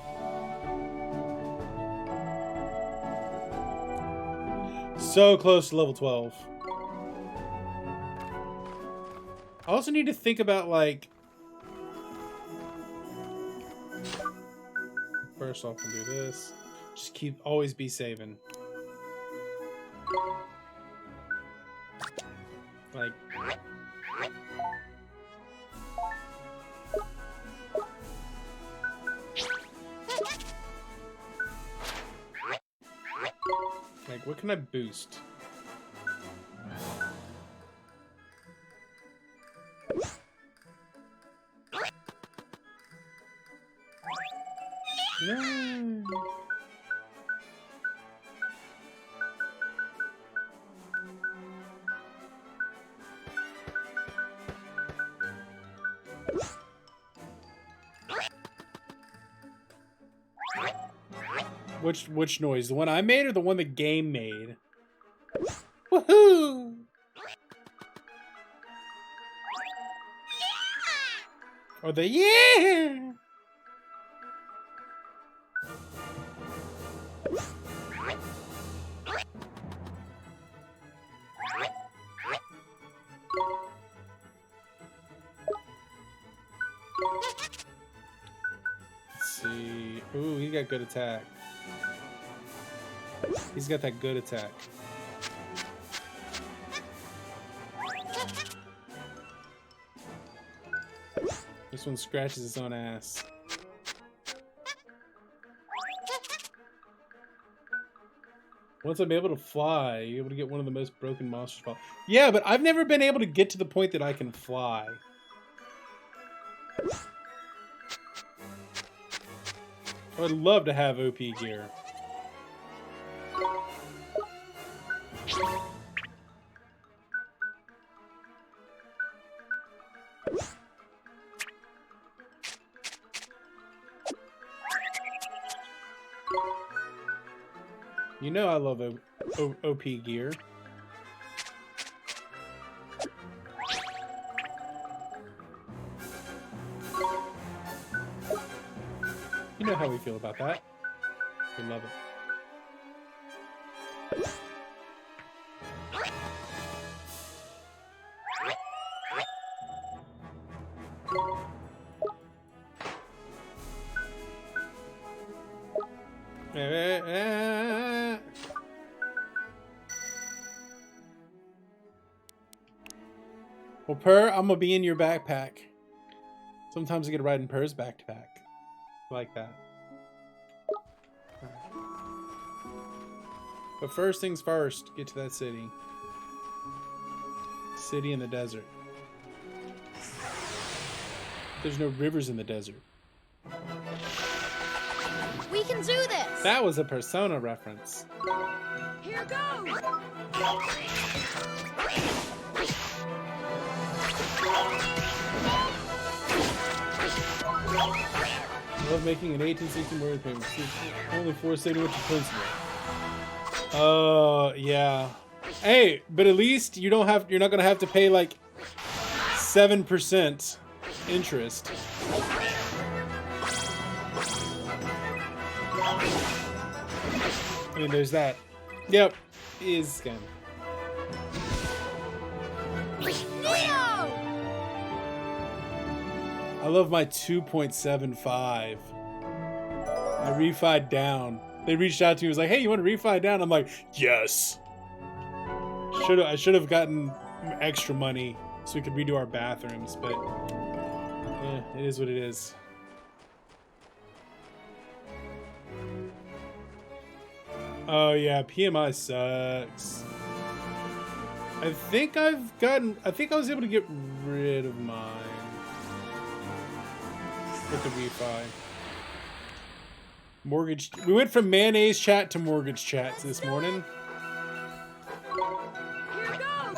So close to level 12. I also need to think about, like... First off, we'll do this. Just always be saving. Like... Like, what can I boost? No. Which noise? The one I made or the one the game made? Woohoo! Or the yeah! Let's see. Ooh, he got good attack. He's got that good attack. This one scratches his own ass. Once I'm able to fly, you're able to get one of the most broken monsters. Yeah, but I've never been able to get to the point that I can fly. I would love to have OP gear. You know I love OP gear. You know how we feel about that. We love it. Well, Per, I'm gonna be in your backpack. Sometimes I get to ride in Per's backpack. Like that. But first things first, get to that city. City in the desert. There's no rivers in the desert. We can do this! That was a Persona reference. Here goes! I love making an 1860 mortgage payment. Only $4.71 to principal. Yeah. Hey, but at least you're not gonna have to pay like 7% interest. I mean, there's that. Yep, is scam. I love my 2.75. I refied down. They reached out to me, was like, "Hey, you want to refi down?" I'm like, "Yes." I should have gotten extra money so we could redo our bathrooms, but it is what it is. Oh yeah, PMI sucks. I think I was able to get rid of mine with the refi. Mortgage. We went from mayonnaise chat to mortgage chats this morning. Here goes!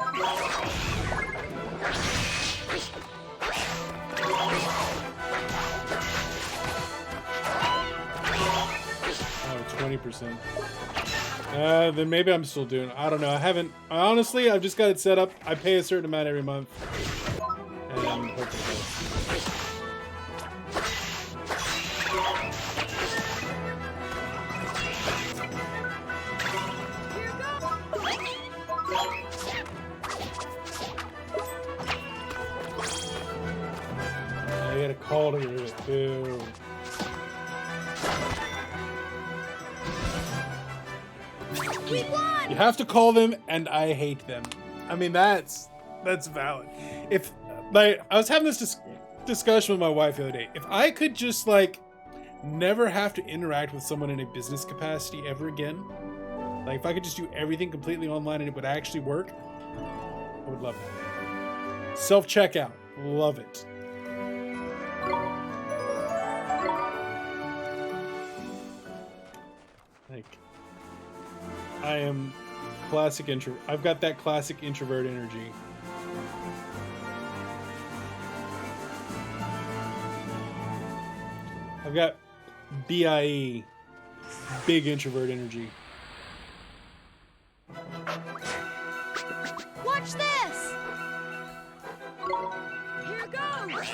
Oh, 20%. Then maybe I'm still doing. I don't know. Honestly, I've just got it set up. I pay a certain amount every month, and hopefully. I got a call to get rid of it too. We won! You have to call them, and I hate them. I mean, that's valid. If like I was having this discussion with my wife the other day, if I could just like never have to interact with someone in a business capacity ever again, like if I could just do everything completely online and it would actually work, I would love it. Self-checkout, love it. Like, I am classic introvert. I've got that classic introvert energy. I've got BIE, big introvert energy. Watch this! Here goes!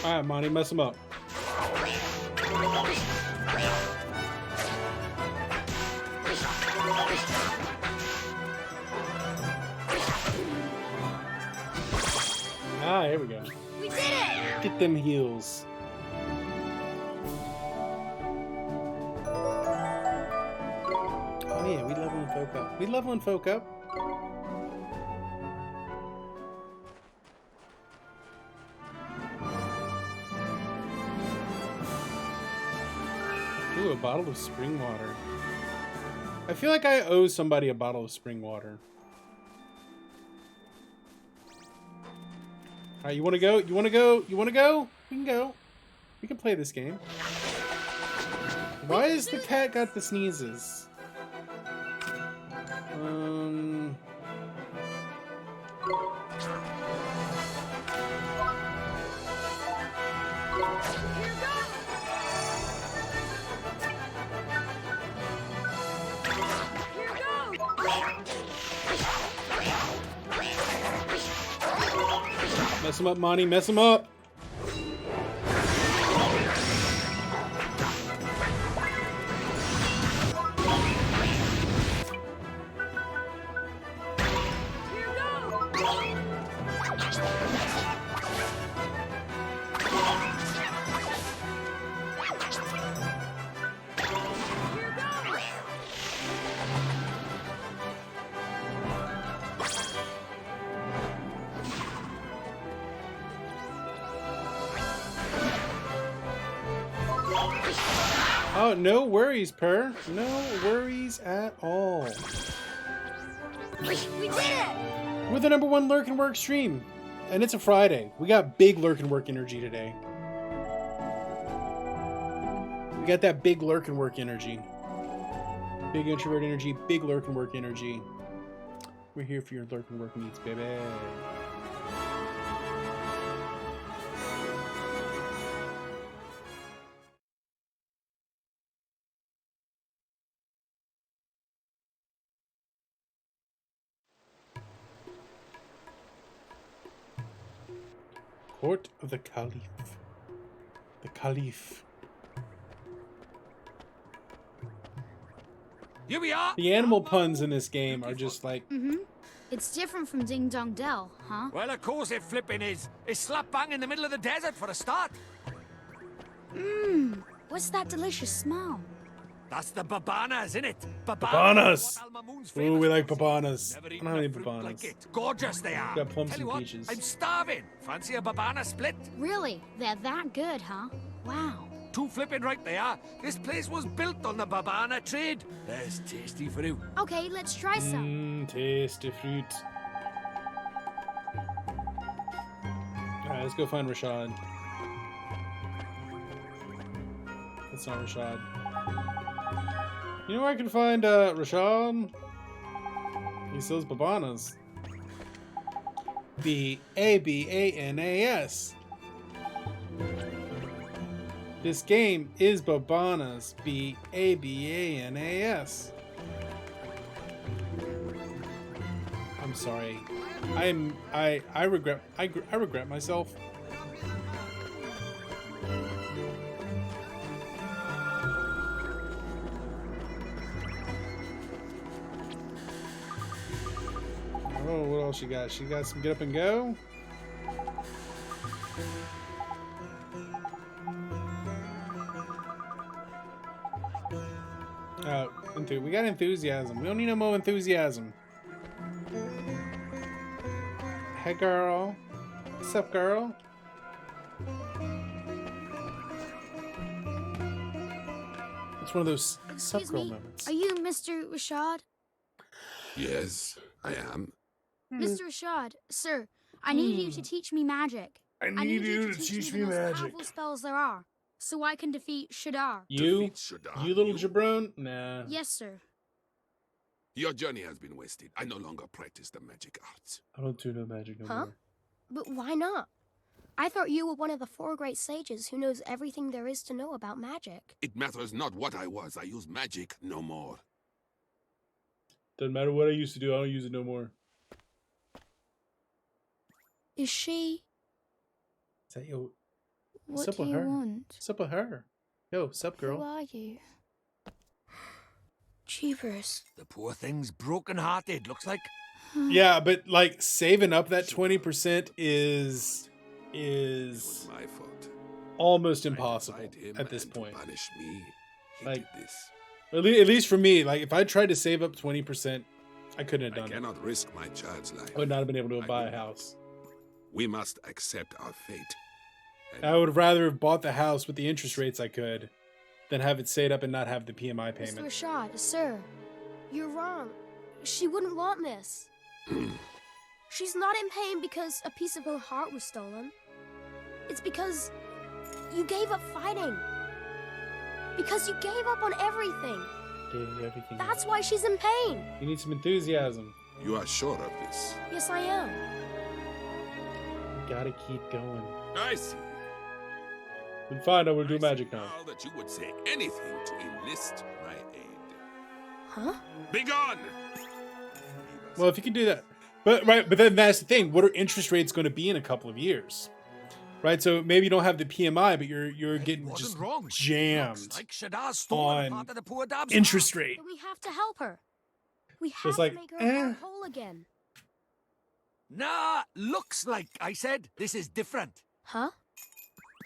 Alright, Monty, mess them up. Ah, here we go. We did it! Get them heels. Oh yeah, we leveling folk up. We leveling folk up. Ooh, a bottle of spring water. I feel like I owe somebody a bottle of spring water. Alright, you wanna go? You wanna go? You wanna go? We can go. We can play this game. Why has the cat got the sneezes? Here goes! Here goes! Mess him up, Monty. Mess him up. Here goes! Here goes! Oh, no worries, Per. No worries at all. We did it! We're the #1 Lurk and Work stream. And it's a Friday. We got big Lurk and Work energy today. We got that big Lurk and Work energy. Big introvert energy, big Lurk and Work energy. We're here for your Lurk and Work needs, baby. Court of the Caliph. The Caliph. Here we are. The animal puns in this game are just like, Mm-hmm. It's different from Ding Dong Dell, huh? Well, of course it flipping is. It's slap bang in the middle of the desert for a start. Mmm. What's that delicious smell? That's the babanas, innit? Babanas! What Al Mamoon's Ooh, famous we like for. babanas. Never I eaten don't have a any fruit babanas. like it. Gorgeous they are. Got plums Tell and you what, peaches. I'm starving. Fancy a babana split? Really? They're that good, huh? Wow. Too flipping right they are. This place was built on the babana trade. There's tasty fruit. Okay, let's try some. Tasty fruit. Alright, let's go find Rashad. That's not Rashad. You know where I can find Rashad? He sells babanas. Babanas. This game is babanas. Babanas. I'm sorry. I regret myself. Oh, what else she got? She got some get up and go. We got enthusiasm. We don't need no more enthusiasm. Hey, girl. What's up, girl? It's one of those sup Excuse girl me. moments. Are you Mr. Rashad? Yes, I am. Mr. Rashad, sir, I need you to teach me magic. I I need you to teach me the most powerful spells there are, so I can defeat Shadar. You? Defeat Shadar, You little you? jabron? Nah. Yes, sir. Your journey has been wasted. I no longer practice the magic arts. I don't do no magic no Huh? more. But why not? I thought you were one of the 4 great sages who knows everything there is to know about magic. It matters not what I was. I use magic no more. Doesn't matter what I used to do. I don't use it no more. Is she? Is that yo? What Sup do with you her? want? What's up with her? Yo, sup, Who girl? are you? Jeepers. The poor thing's broken-hearted, looks like. Yeah, but like saving up that 20% It was is my fault. almost I impossible defied him, at this and point. to punish me, he Like- did this. At least for me, like if I tried to save up 20%, I couldn't have I done it. cannot risk my child's life. I would not have been able to I buy a will not. house. We must accept our fate. And I would rather have bought the house with the interest rates I could than have it stayed up and not have the PMI Mr. payment. Rashad, sir, you're wrong. She wouldn't want this. She's not in pain because a piece of her heart was stolen. It's because you gave up fighting. Because you gave up on everything. Gave everything That's up. why she's in pain. You need some enthusiasm. You are sure of this? Yes, I am. You gotta keep going. I see. Then fine, I will do I see magic now. now that you would say anything to enlist my aid. Huh? Begone! Well, if you can do that. But then that's the thing. What are interest rates going to be in a couple of years? Right? So maybe you don't have the PMI, but you're getting Wasn't just wrong. jammed Looks like Shadda's stolen on part of the poor dab's interest heart. rate. Then we have to help her. We So have it's like, to make her heart whole again. Nah, looks like, I said. This is different. Huh?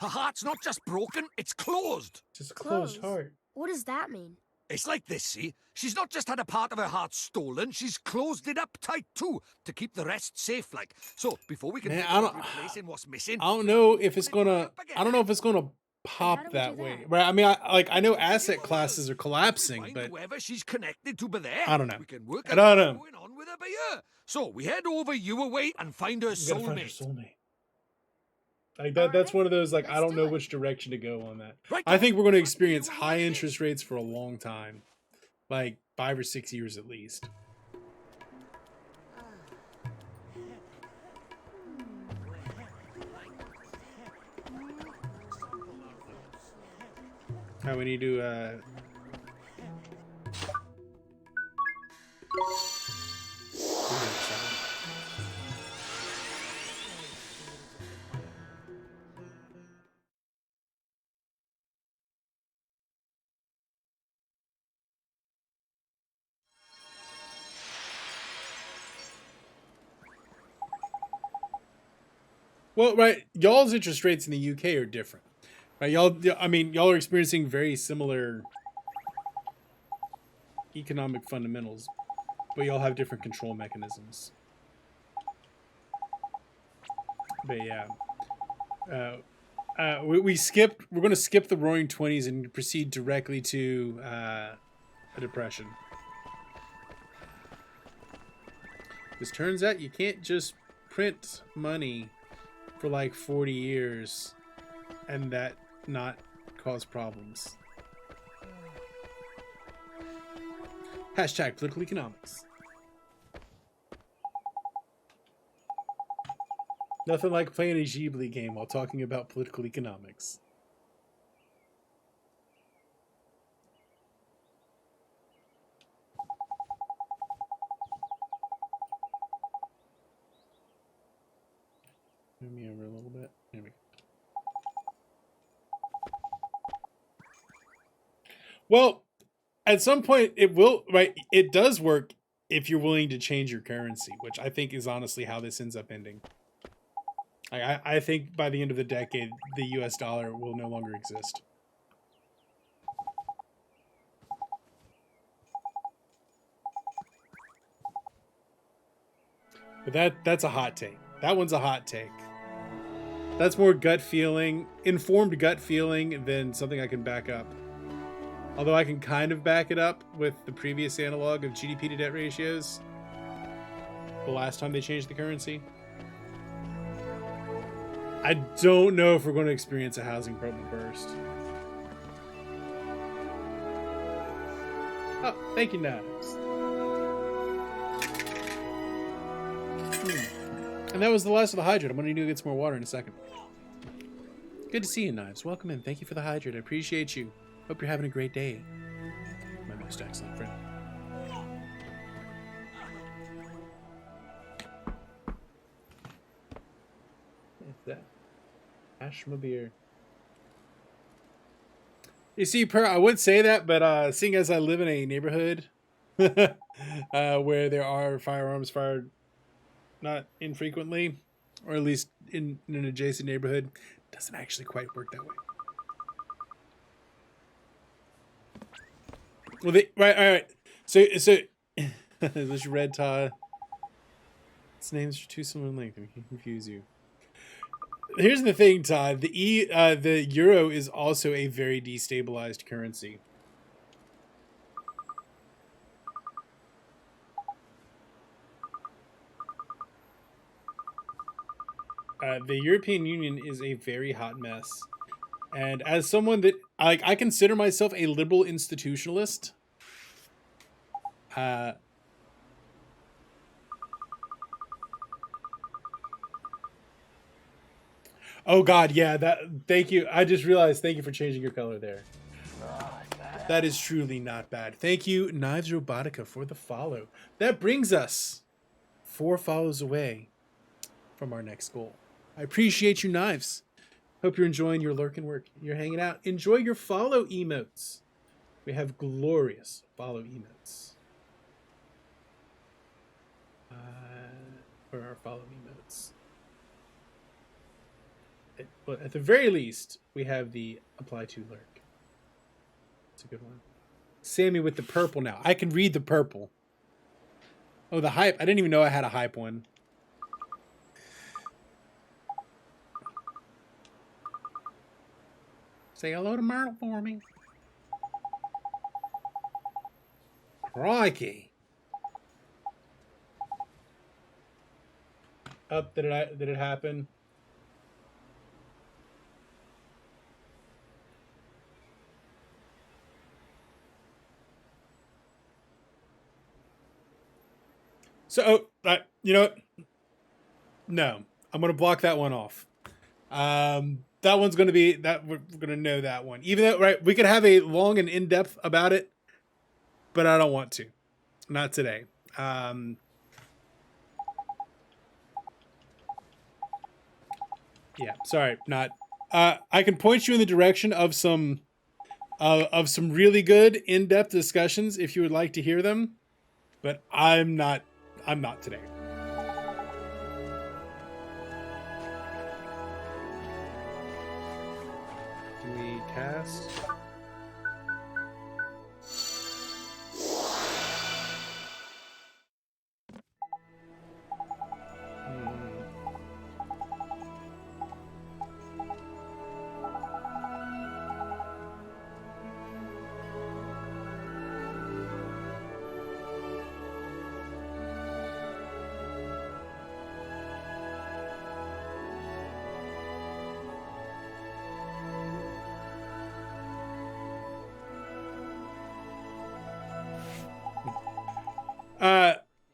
Her heart's not just broken, it's closed. Just a closed Closed. heart. What does that mean? It's like this, see? She's not just had a part of her heart stolen, she's closed it up tight too, to keep the rest safe, like. So, before we can Man, think I about don't- replacing what's missing, I don't know if it's gonna. I don't know if it's gonna How pop do we that do way. that? Right? I mean, I know asset classes are collapsing, find but whoever she's connected to by there. I don't know. We can work I out don't what's know. going on with her by here. So, we head over you away and find her you gotta find your soulmate. soulmate. Like that's Alright, one of those like I let's don't do know it. which direction to go on that. Right, I think we're going to I'll experience do high what it interest is. rates for a long time, like 5 or 6 years at least. Now we need to well, right, y'all's interest rates in the UK are different. Right, y'all are experiencing very similar economic fundamentals, but y'all have different control mechanisms. But yeah, we skipped. We're going to skip the Roaring Twenties and proceed directly to a depression. Because turns out you can't just print money for like 40 years and that not cause problems. Hashtag political economics. Nothing like playing a Ghibli game while talking about political economics. Move me over a little bit. There we go. Well, at some point it will, right? It does work if you're willing to change your currency, which I think is honestly how this ends up ending. I think by the end of the decade, the US dollar will no longer exist. But that's a hot take. That one's a hot take. That's more gut feeling, informed gut feeling than something I can back up. Although I can kind of back it up with the previous analog of GDP to debt ratios. The last time they changed the currency. I don't know if we're going to experience a housing bubble burst. Oh, thank you, Knives. And that was the last of the hydrate. I'm going to need to get some more water in a second. Good to see you, Knives. Welcome in. Thank you for the hydrate. I appreciate you. Hope you're having a great day. My most excellent friend. What's that? Ashma beer. You see, I would say that, but seeing as I live in a neighborhood where there are firearms fired not infrequently, or at least in an adjacent neighborhood, doesn't actually quite work that way. Well, right, all right. So, this red Todd. Its names are too similar in length and can confuse you. Here's the thing, Todd. The euro is also a very destabilized currency. The European Union is a very hot mess. And as someone that I consider myself a liberal institutionalist, oh God, yeah, thank you. I just realized, thank you for changing your color there. That is truly not bad. Thank you, Knives Robotica, for the follow. That brings us 4 follows away from our next goal. I appreciate you, Knives. Hope you're enjoying your lurk and work. You're hanging out. Enjoy your follow emotes. We have glorious follow emotes. Where are our follow emotes? But at the very least, we have the apply to lurk. It's a good one. Sammy with the purple now. I can read the purple. Oh, the hype. I didn't even know I had a hype one. Say hello to Myrtle for me. Crikey. Up, did it happen? So, you know what? No, I'm gonna block that one off. That one's gonna be that we're gonna know that one. Even though, right, we could have a long and in depth about it, but I don't want to. Not today. Yeah, sorry, not. I can point you in the direction of some really good in depth discussions if you would like to hear them, but I'm not today. Can we cast?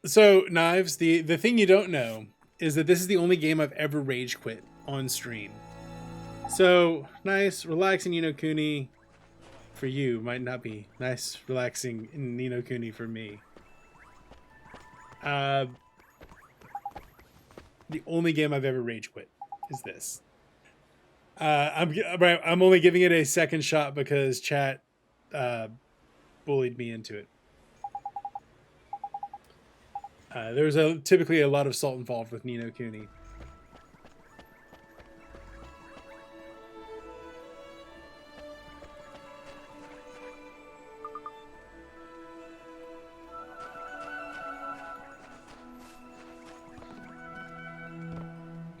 So Knives, the thing you don't know is that this is the only game I've ever rage quit on stream. So nice, relaxing Ni no Kuni for you might not be nice, relaxing in Ni no Kuni for me. The only game I've ever rage quit is this. I'm only giving it a second shot because chat bullied me into it. There's typically a lot of salt involved with Ni no Kuni.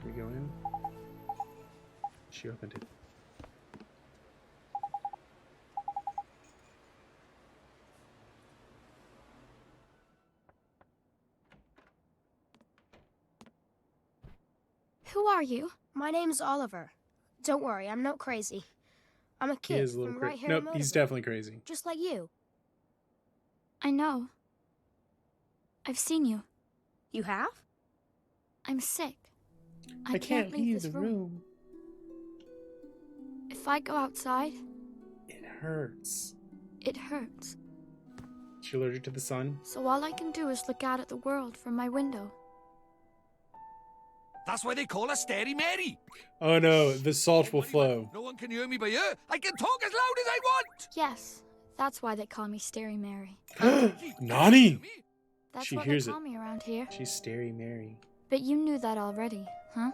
Can we go in? She opened it. Who are you? My name's Oliver. Don't worry, I'm not crazy. I'm a kid He is a little from crazy. right here. Nope, he's definitely crazy. Just like you. I know. I've seen you. You have? I'm sick. I can't leave the room. If I go outside, It hurts. it hurts. She allergic to the sun? So all I can do is look out at the world from my window. That's why they call her Stary Mary. Oh no, the salt will flow. No one can hear me by here. I can talk as loud as I want. Yes, That's why they call me Starry Mary. Nani! That's She what hears they call it. me around here. She's Starry Mary. But you knew that already, huh?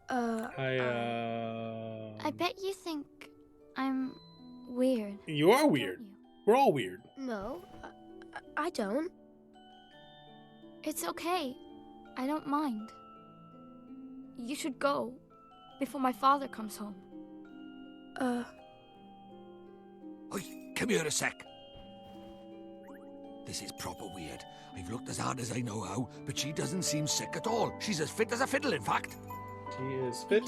I bet you think I'm weird. You are don't weird. you? We're all weird. No, I don't. It's okay. I don't mind. You should go before my father comes home. Oi, come here a sec. This is proper weird. I've looked as hard as I know how, but she doesn't seem sick at all. She's as fit as a fiddle, in fact. She is fit.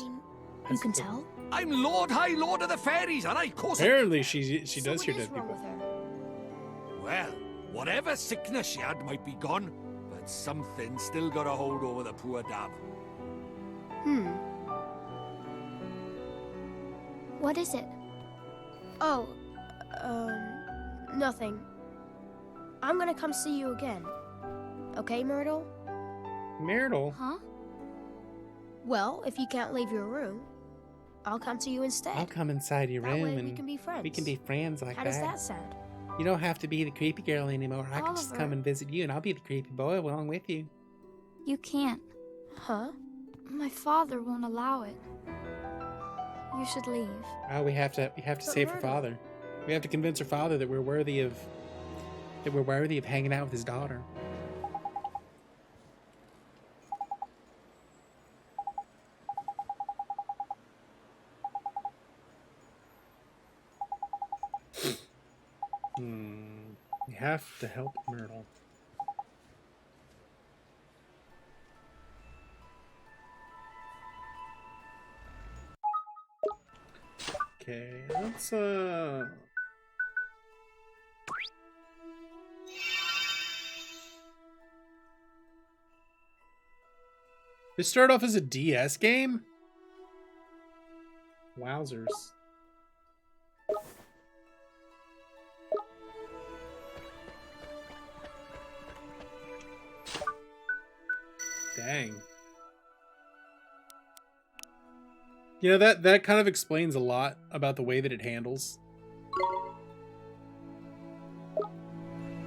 You can tell? I'm Lord High Lord of the Fairies, and I course it. Apparently, she So does hear what is dead wrong people. with her? Well, whatever sickness she had might be gone, but something still got a hold over the poor dab. What is it? Oh, nothing. I'm gonna come see you again. Okay, Myrtle? Myrtle. Huh? Well, if you can't leave your room, I'll come to you instead. I'll come inside your That room way we and can be friends. we can be friends like How does that sound? You don't have to be the creepy girl anymore. I can just Oliver. come and visit you, and I'll be the creepy boy along with you. You can't. Huh? My father won't allow it. You should leave. Oh, we have to save her Myrtle. father. We have to convince her father that we're worthy of hanging out with his daughter. We have to help Myrtle. Okay, let's This started off as a DS game? Wowzers. Dang. You know, that kind of explains a lot about the way that it handles.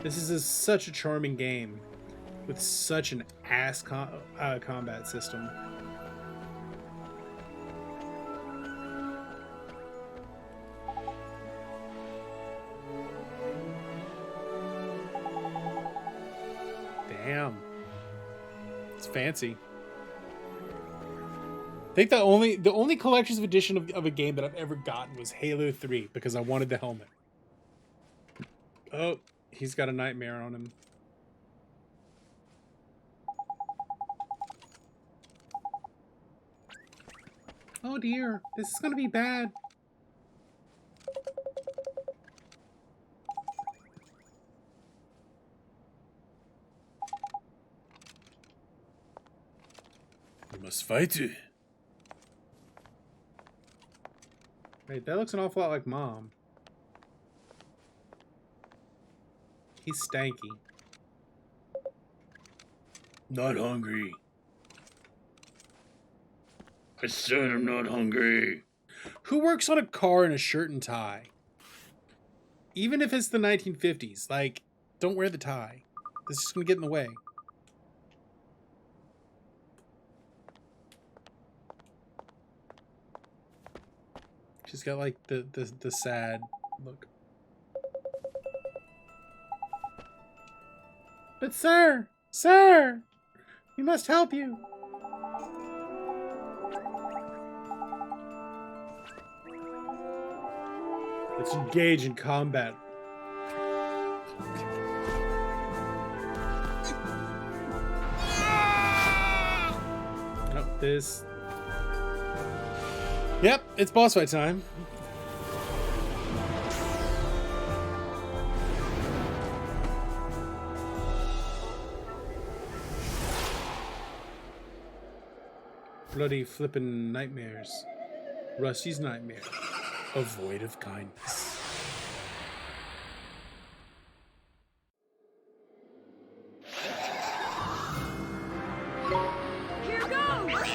This is such a charming game with such an ass combat system. Damn. It's fancy. I think the only collector's edition of a game that I've ever gotten was Halo 3 because I wanted the helmet. Oh, he's got a nightmare on him. Oh dear, this is gonna be bad. We must fight it. Wait, that looks an awful lot like Mom. He's stanky. Not hungry. I said I'm not hungry. Who works on a car in a shirt and tie? Even if it's the 1950s, like, don't wear the tie. This is gonna get in the way. She's got like the sad look. But sir, we must help you. Let's engage in combat. Oh, this. Yep, it's boss fight time. Bloody flippin' nightmares. Rusty's nightmare. A void of kindness. Here goes!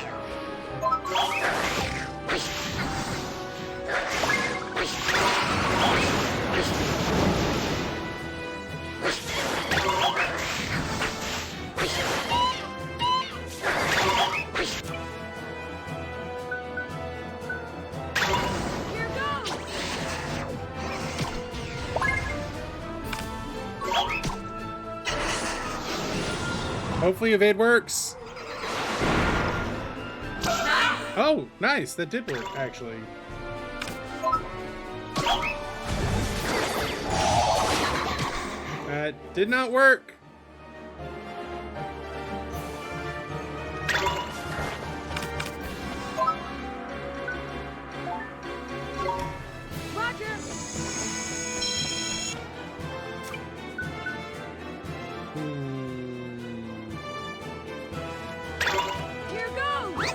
Hopefully evade works. Oh, nice. That did work, actually. That did not work. Roger. Here goes.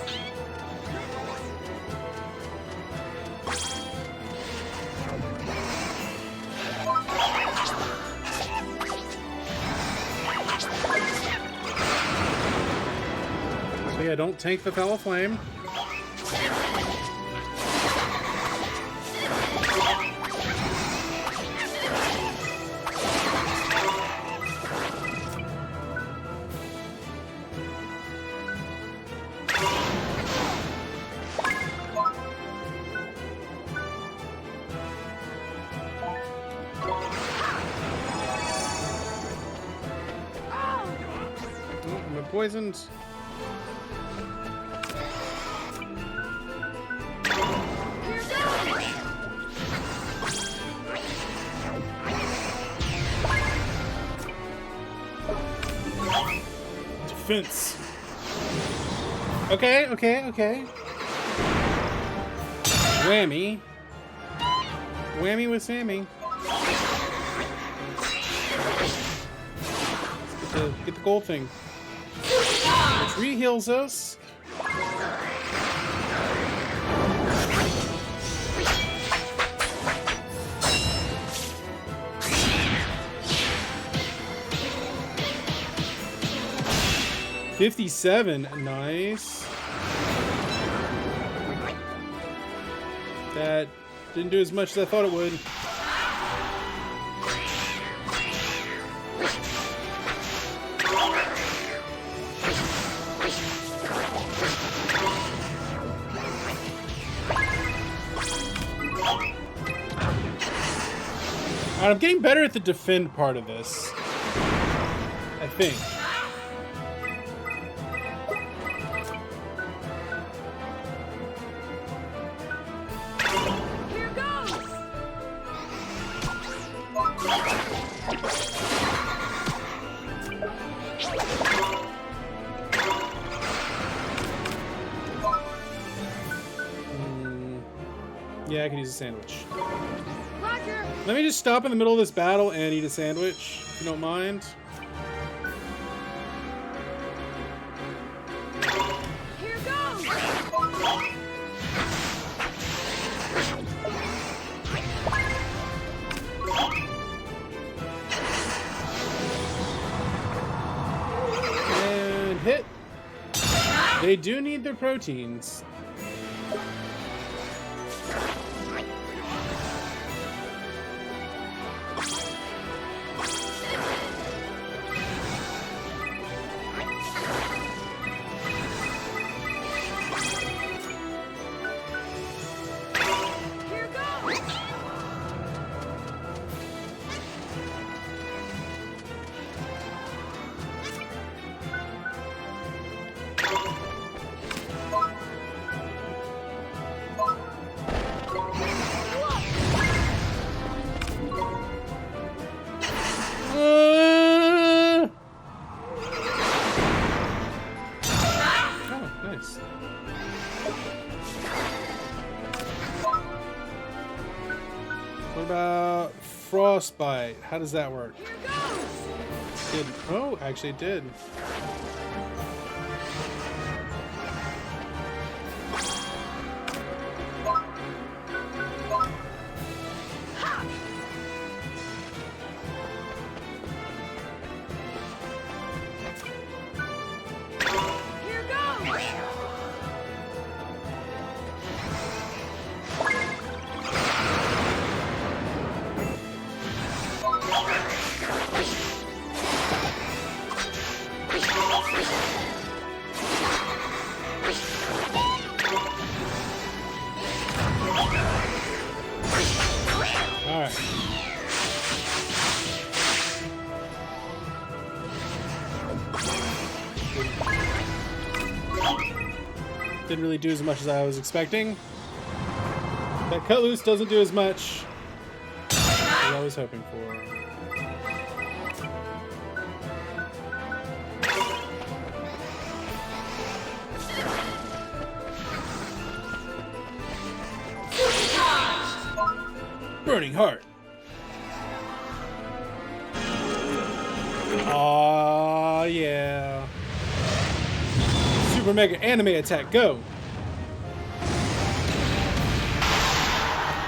So yeah, don't tank the Fell Flame. Oh, I'm poisoned. Defense. Okay, okay, okay. Whammy. Whammy with Sammy. Let's get the gold thing. Which re-heals us. $57, nice. That didn't do as much as I thought it would. Alright, I'm getting better at the defend part of this. I think. Yeah, I can use a sandwich. Roger. Let me just stop in the middle of this battle and eat a sandwich, if you don't mind. Here goes. And hit. They do need their proteins. Here goes. Oh, nice. What about frostbite? How does that work? Here goes. Did oh, actually it did. Here goes. All right. didn't really do as much as I was expecting. That cut loose doesn't do as much as I was hoping for. Burning Heart. Aw, yeah. Super Mega Anime Attack, go!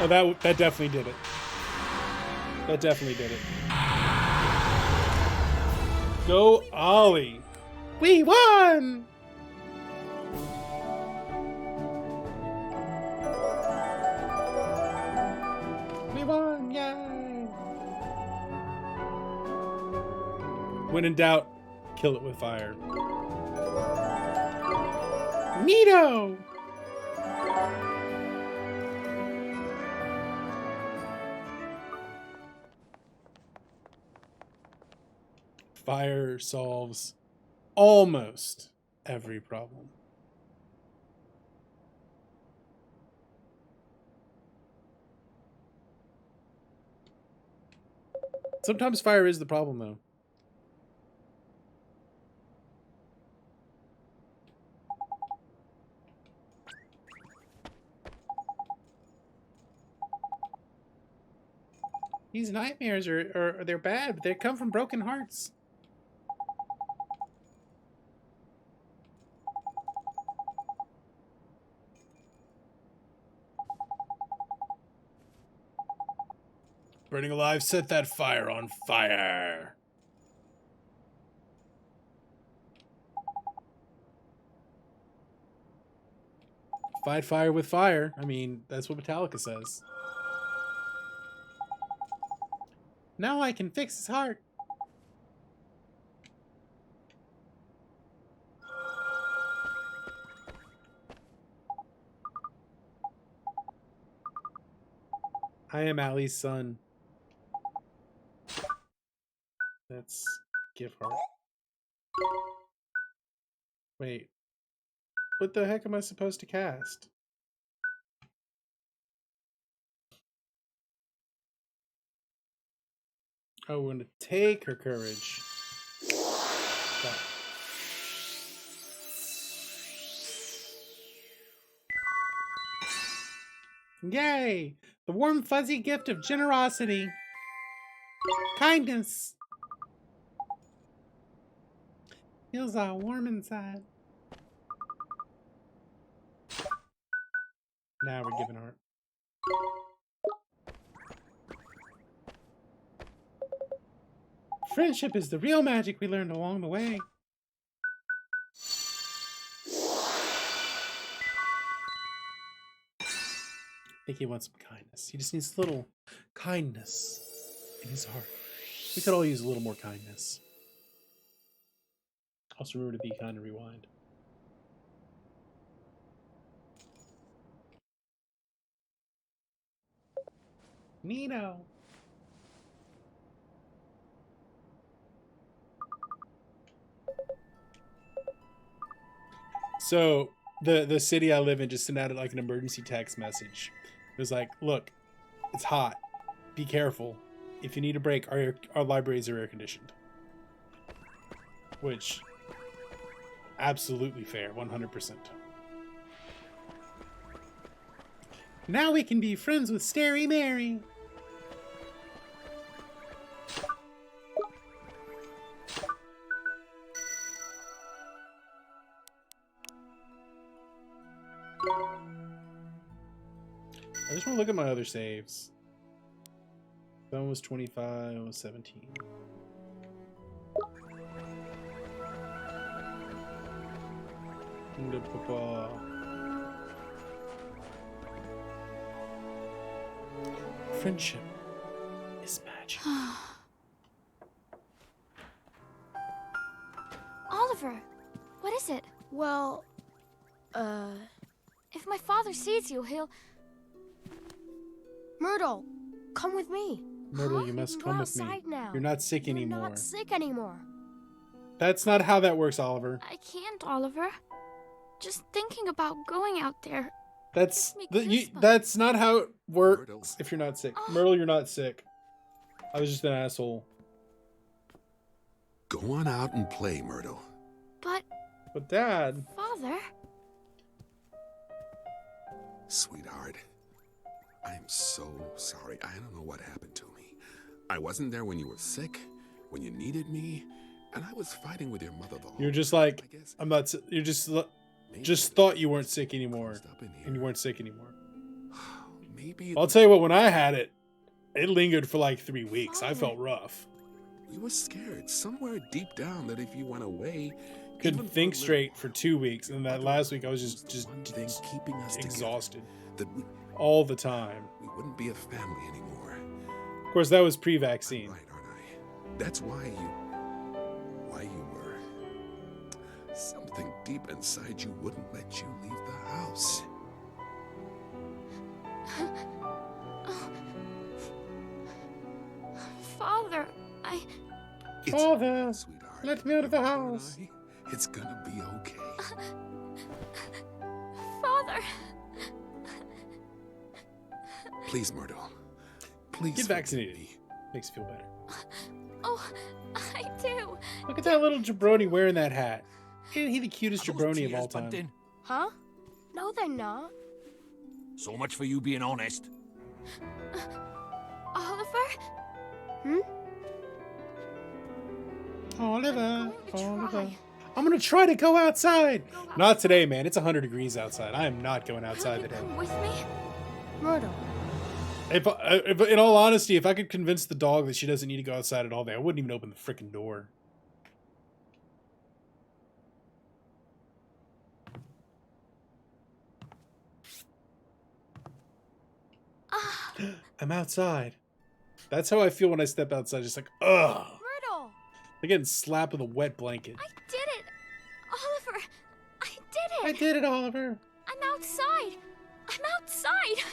Oh, that definitely did it. That definitely did it. Go, Ollie! We won! We won, yay! When in doubt, kill it with fire. Neato! Fire solves almost every problem. Sometimes fire is the problem, though. These nightmares are they're bad, but they come from broken hearts. Burning alive, set that fire on fire. Fight fire with fire. I mean, that's what Metallica says. Now I can fix his heart. I am Allie's son. That's give heart. Wait. What the heck am I supposed to cast? Oh, we're gonna take her courage. Stop. Yay! The warm fuzzy gift of generosity. Kindness. Feels all warm inside. Now we're giving heart. Friendship is the real magic we learned along the way. I think he wants some kindness. He just needs a little kindness in his heart. We could all use a little more kindness. Also remember to be kind and rewind. Nino. So the city I live in just sent out like an emergency text message. It was like, look, it's hot. Be careful. If you need a break, our libraries are air conditioned. Which, absolutely fair, 100%. Now we can be friends with Starry Mary. I just want to look at my other saves. That one was 25, one was 17. Friendship is magic. Oliver, what is it? Well, If my father sees you, he'll... Myrtle, come with me. Myrtle, you must We're come with me. outside now. You're not sick You're anymore. not sick anymore. That's not how that works, Oliver. I can't, Oliver. Just thinking about going out there. That's Makes me goosebumps. that's not how it works. Myrtle. If you're not sick, Oh. Myrtle, you're not sick. I was just an asshole. Go on out and play, Myrtle. But, But Dad, Father, Sweetheart, I am so sorry. I don't know what happened to me. I wasn't there when you were sick, when you needed me, and I was fighting with your mother the whole you're just time. like, I guess I'm not. You're just maybe thought you weren't sick anymore, closed up in here. and you weren't sick anymore. Maybe I'll tell you what. When I had it, it lingered for like 3 weeks. I felt rough. we were scared somewhere deep down that if you went away, Couldn't even for a think little straight for 2 weeks, and that last week I was was just the one thing keeping us together, exhausted that we all the time. wouldn't be a family anymore. Of course, that was I'm pre-vaccine. right, aren't I? That's why you were. Something deep inside you wouldn't let you leave the house. Father, It's Father, okay, sweetheart. let me out of the Mother and house. It's gonna be okay. Father. Please, Myrtle. Please Get forgive vaccinated. me. Makes you feel better. Oh, I do. Look at that little jabroni wearing that hat. Isn't he the cutest Are those jabroni of tears, all time? Bunting? Huh? No, they're not. So much for you being honest. Oliver? Oliver, I'm going to Oliver. try. I'm gonna try to go outside. Go Not outside. today, man. It's 100 degrees outside. I am not going Will outside you today. come with me? Myrtle. If, in all honesty, if I could convince the dog that she doesn't need to go outside at all day, I wouldn't even open the freaking door. I'm outside. That's how I feel when I step outside. Just like, ugh. Myrtle! Like getting slapped with a wet blanket. I did it! Oliver! I did I it! did it, Oliver. I'm outside! I'm outside!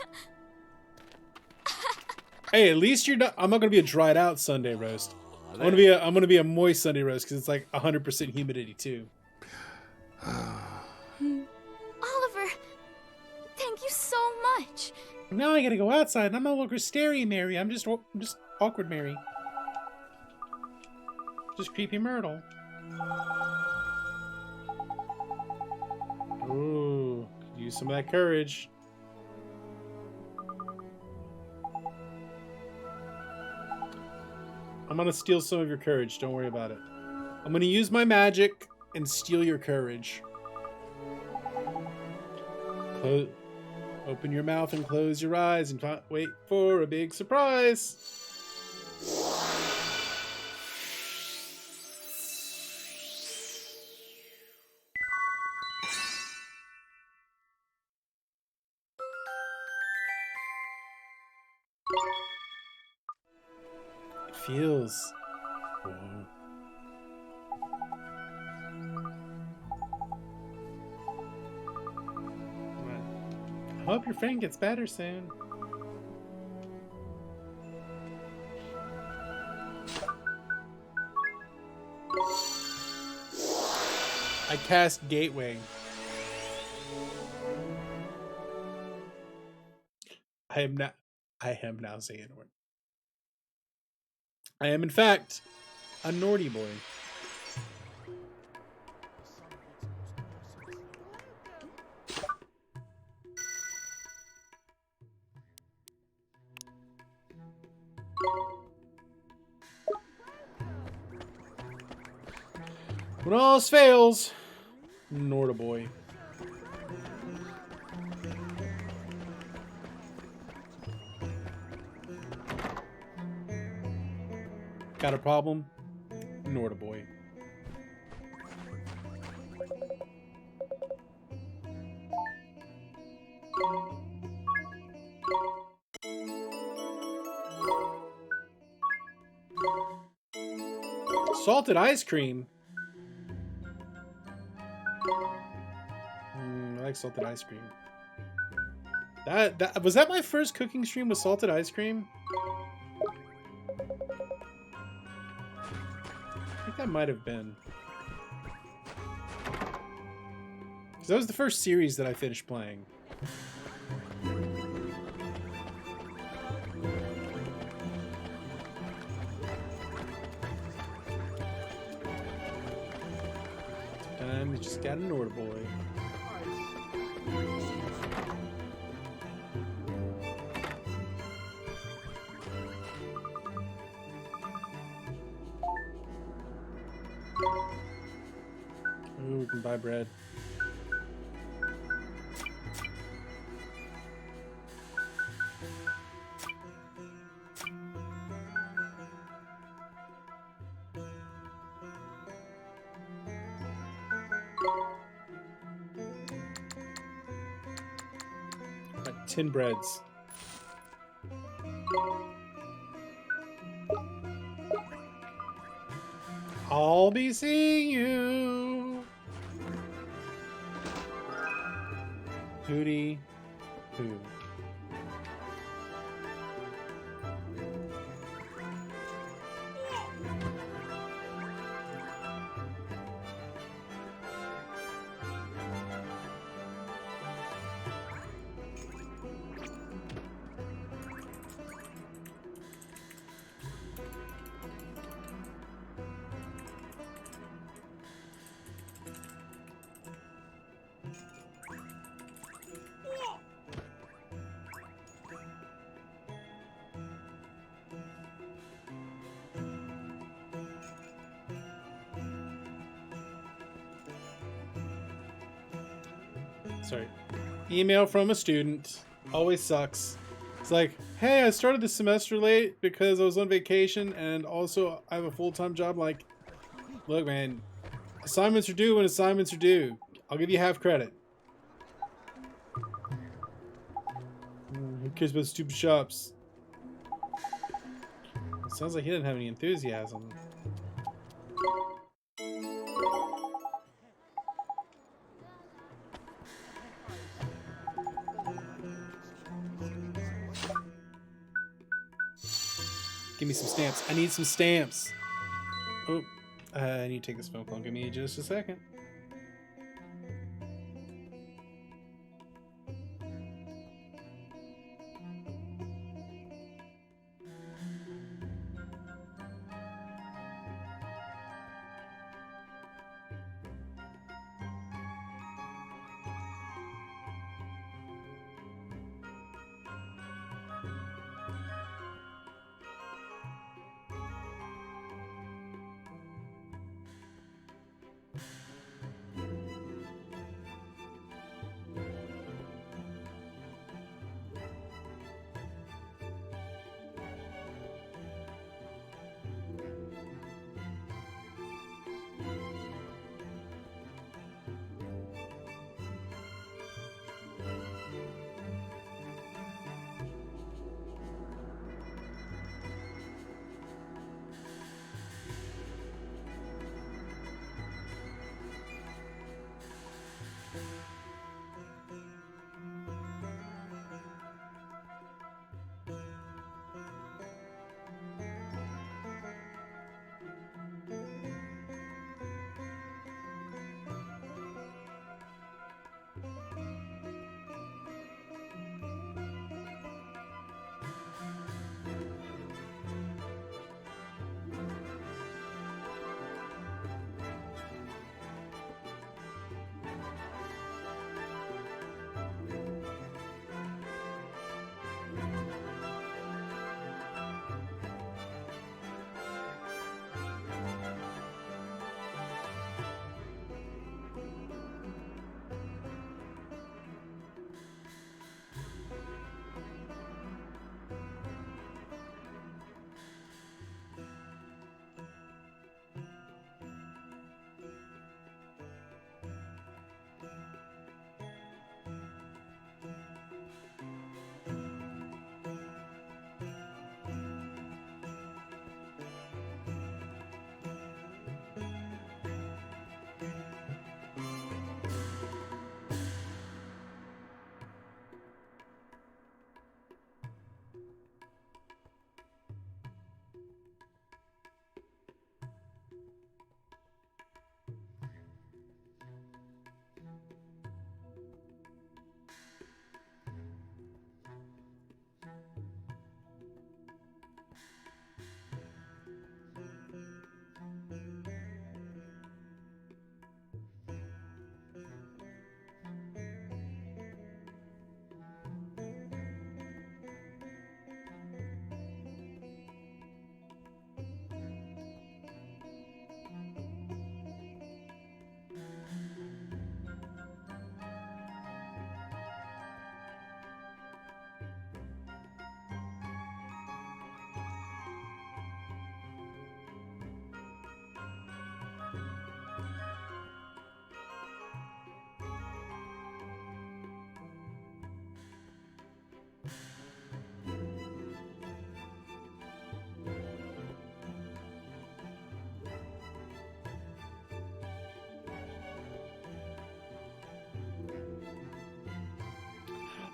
Hey, at least you're not. I'm not gonna be a dried out Sunday roast. I'm gonna be a moist Sunday roast because it's like 100% humidity too. Oliver! Thank you so much! Now I gotta go outside. And I'm no longer scary, Mary. I'm just awkward, Mary. Just creepy Myrtle. Ooh, could use some of that courage. I'm gonna steal some of your courage. Don't worry about it. I'm gonna use my magic and steal your courage. Open your mouth and close your eyes and wait for a big surprise. It feels. Whoa. I hope your friend gets better soon. I cast Gateway. I am now Xehanort. I am in fact a naughty boy. When all else fails, Norda boy. Got a problem? Norda boy. Salted ice cream. I like salted ice cream. That was that my first cooking stream with salted ice cream? I think that might have been. 'Cause that was the first series that I finished playing. Sometimes you just got an order boy. Ooh, we can buy bread. Like 10 breads. I'll be seeing you. Hootie. Hoo. Sorry. Email from a student. Always sucks. It's like, hey, I started the semester late because I was on vacation and also I have a full-time job. Like, look, man, assignments are due when assignments are due. I'll give you half credit. Who cares about stupid shops? Sounds like he didn't have any enthusiasm. Give me some stamps. I need some stamps. Oh, I need to take this phone call. Give me just a second.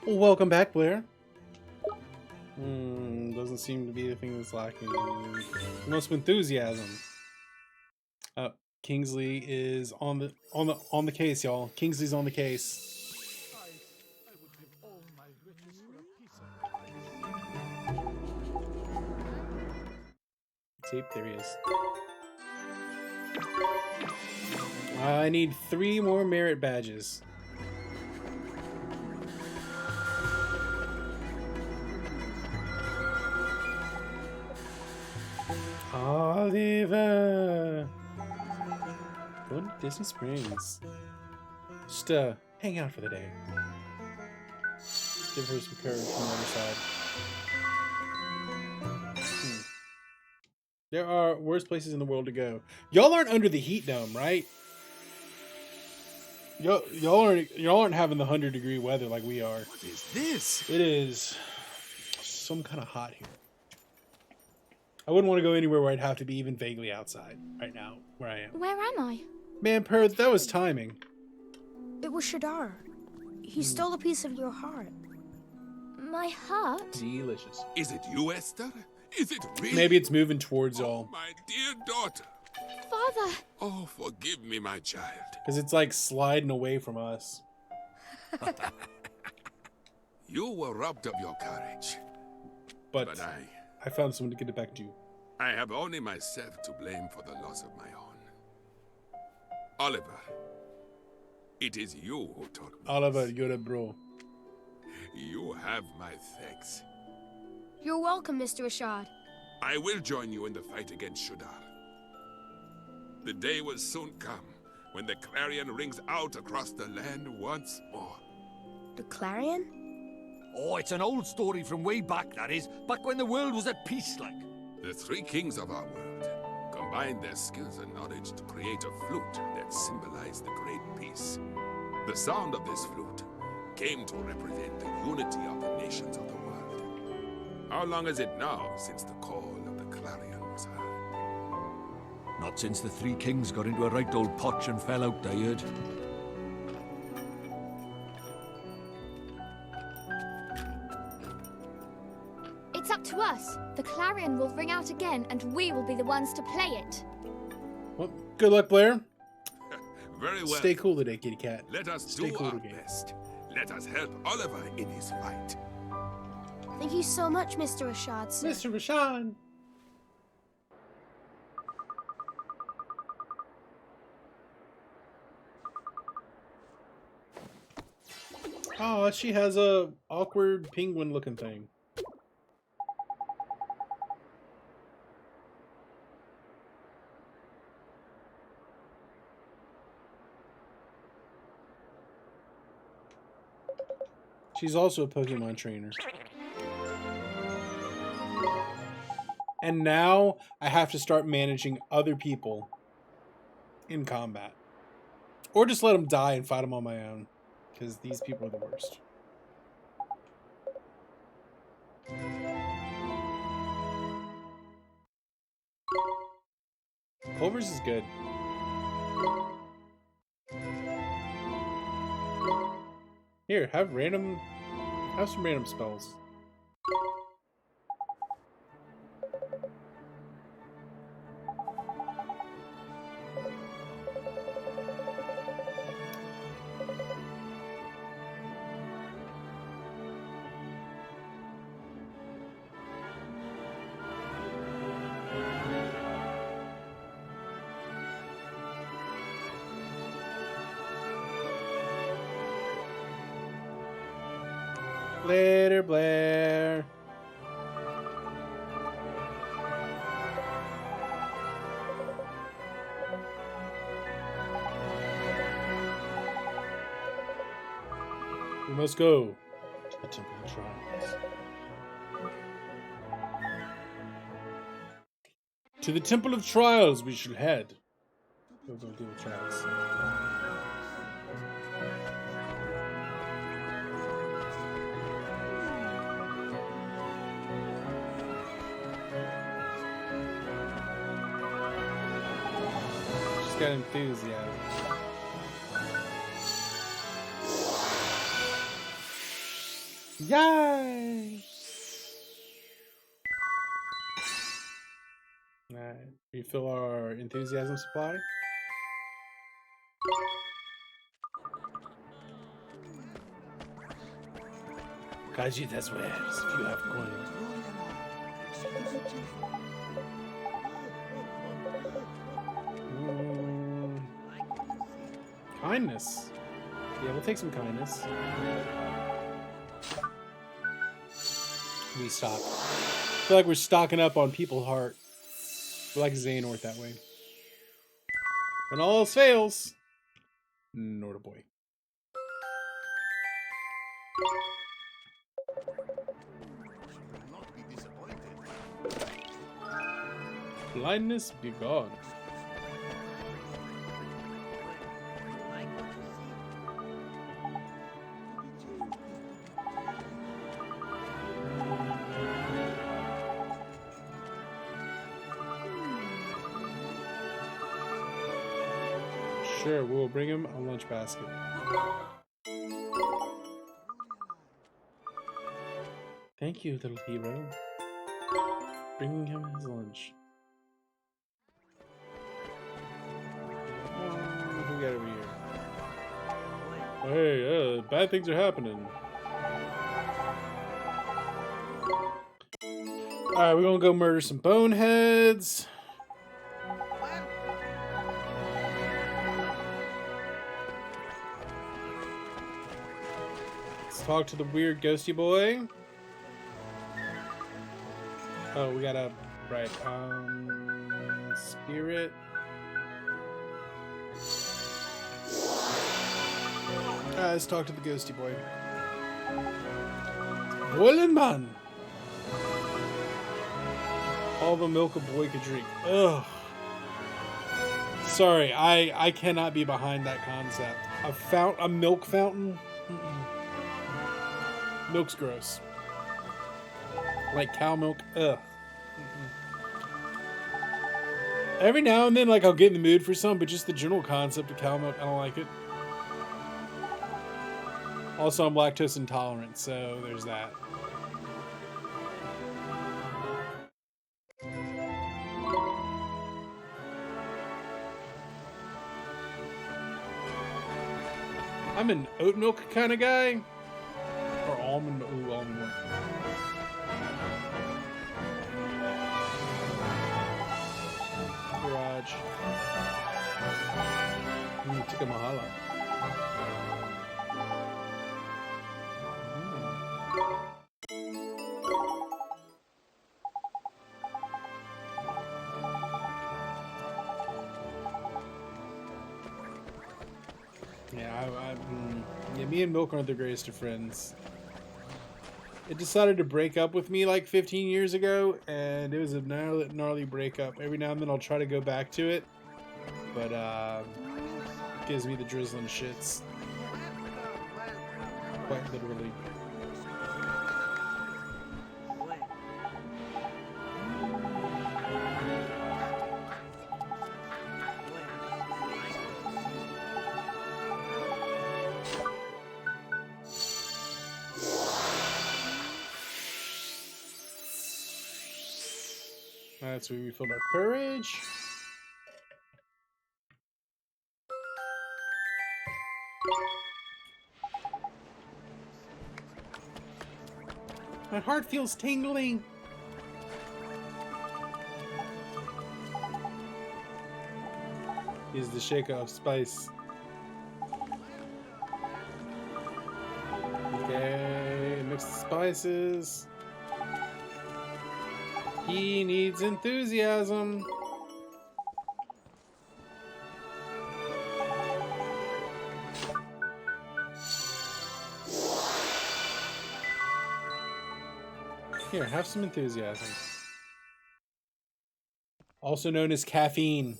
Welcome back, Blair. Doesn't seem to be the thing that's lacking. Most enthusiasm. Kingsley is on the case, y'all. Kingsley's on the case. See, there he is. I need 3 more merit badges. Oliver! Going to Disney Springs. Just hang out for the day. Let's give her some courage from the other side. There are worse places in the world to go. Y'all aren't under the heat dome, right? Y'all aren't having the 100-degree weather like we are. What is this? It is some kind of hot here. I wouldn't want to go anywhere where I'd have to be even vaguely outside right now, where I am. Where am I? Man, Per, that was timing. It was Shadar. He stole a piece of your heart. My heart? Delicious. Is it you, Esther? Is it really? Maybe it's moving towards y'all. Oh, my dear daughter. Father! Oh, forgive me, my child. Because it's like sliding away from us. You were robbed of your courage. But I found someone to get it back to you. I have only myself to blame for the loss of my own. Oliver, it is you who taught me. Oliver, this. you're a bro. You have my thanks. You're welcome, Mr. Rashad. I will join you in the fight against Shudar. The day will soon come when the clarion rings out across the land once more. The Clarion? Oh, it's an old story from way back, that is. Back when the world was at peace, like. The 3 kings of our world combined their skills and knowledge to create a flute that symbolized the great peace. The sound of this flute came to represent the unity of the nations of the world. How long is it now since the call of the clarion was heard? Not since the 3 kings got into a right old potch and fell out, I heard. It's up to us. The clarion will ring out again, and we will be the ones to play it. Well, good luck, Blair. Very well. Stay cool today, kitty cat. Let us Stay do cool our today. best. Let us help Oliver in his fight. Thank you so much, Mr. Rashad, sir. Mr. Rashawn. Oh, she has a awkward penguin looking thing. She's also a Pokemon trainer. And now I have to start managing other people in combat. Or just let them die and fight them on my own. Because these people are the worst. Culver's is good. Here, have some random spells. Later, Blair. We must go to the Temple of Trials. To the Temple of Trials we shall head. We'll go deal with trials. Got enthusiasm. Yay! Alright, refill our enthusiasm supply. Kaji, that's where if you have coins. Kindness. Yeah, we'll take some kindness. We stock. I feel like we're stocking up on people's heart. We're like Xehanort that way. When all else fails, Norda boy. Blindness be gone. Sure, we'll bring him a lunch basket. Thank you, little hero. Bringing him his lunch. Who we got over here? Hey, bad things are happening. Alright, we're gonna go murder some boneheads. Talk to the weird ghosty boy. Oh, we gotta, right, spirit. Let's talk to the ghosty boy. Boiling man. All the milk a boy could drink. Ugh. Sorry, I cannot be behind that concept. A milk fountain? Milk's gross. Like cow milk. Ugh. Every now and then, like, I'll get in the mood for some, but just the general concept of cow milk, I don't like it. Also, I'm lactose intolerant, so there's that. I'm an oat milk kind of guy. Or almond, ooh, almond milk. Garage. Tikka Mahala. Yeah, me and Milk aren't the greatest of friends. It decided to break up with me like 15 years ago, and it was a gnarly breakup. Every now and then I'll try to go back to it, but it gives me the drizzling shits. Quite literally. That's where we refilled our courage. My heart feels tingling. Here's the shaker of spice. Okay, mix the spices. He needs enthusiasm. Here, have some enthusiasm. Also known as caffeine.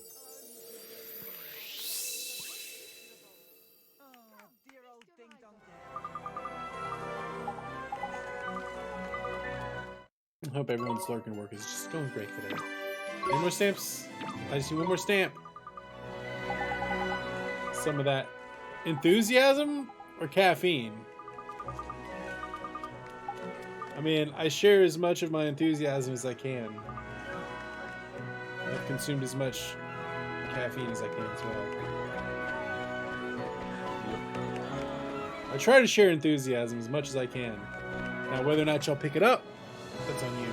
I hope everyone's lurking work is just going great today. Any more stamps? I just need one more stamp. Some of that enthusiasm or caffeine? I mean, I share as much of my enthusiasm as I can. I've consumed as much caffeine as I can as well. I try to share enthusiasm as much as I can. Now, whether or not y'all pick it up, that's on you.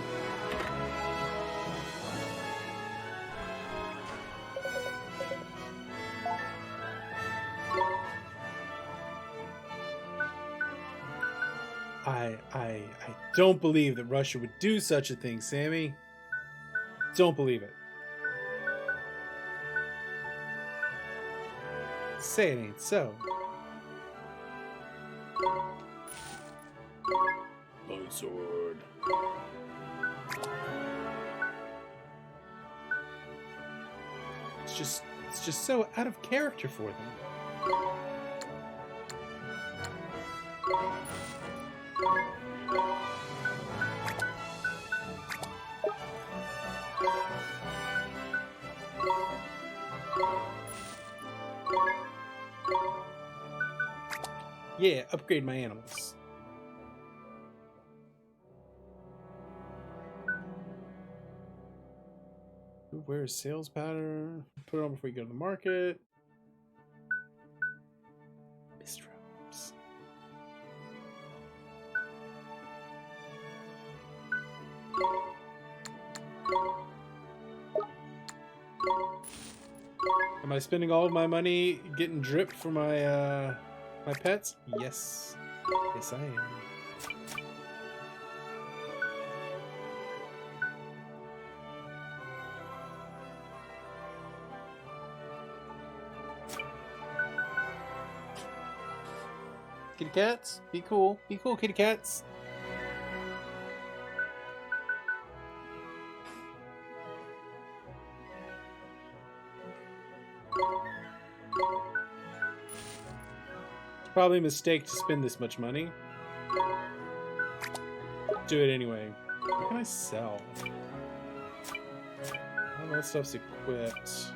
I don't believe that Russia would do such a thing, Sammy. Don't believe it. Say it ain't so. Bone sword. It's just so out of character for them. Yeah, upgrade my animals. Where's sales powder? Put it on before you go to the market. Mistrobes. Am I spending all of my money getting dripped for my my pets? Yes. Yes, I am. Kitty cats, be cool. Be cool, kitty cats. Probably a mistake to spend this much money. Do it anyway. What can I sell? All that stuff's equipped.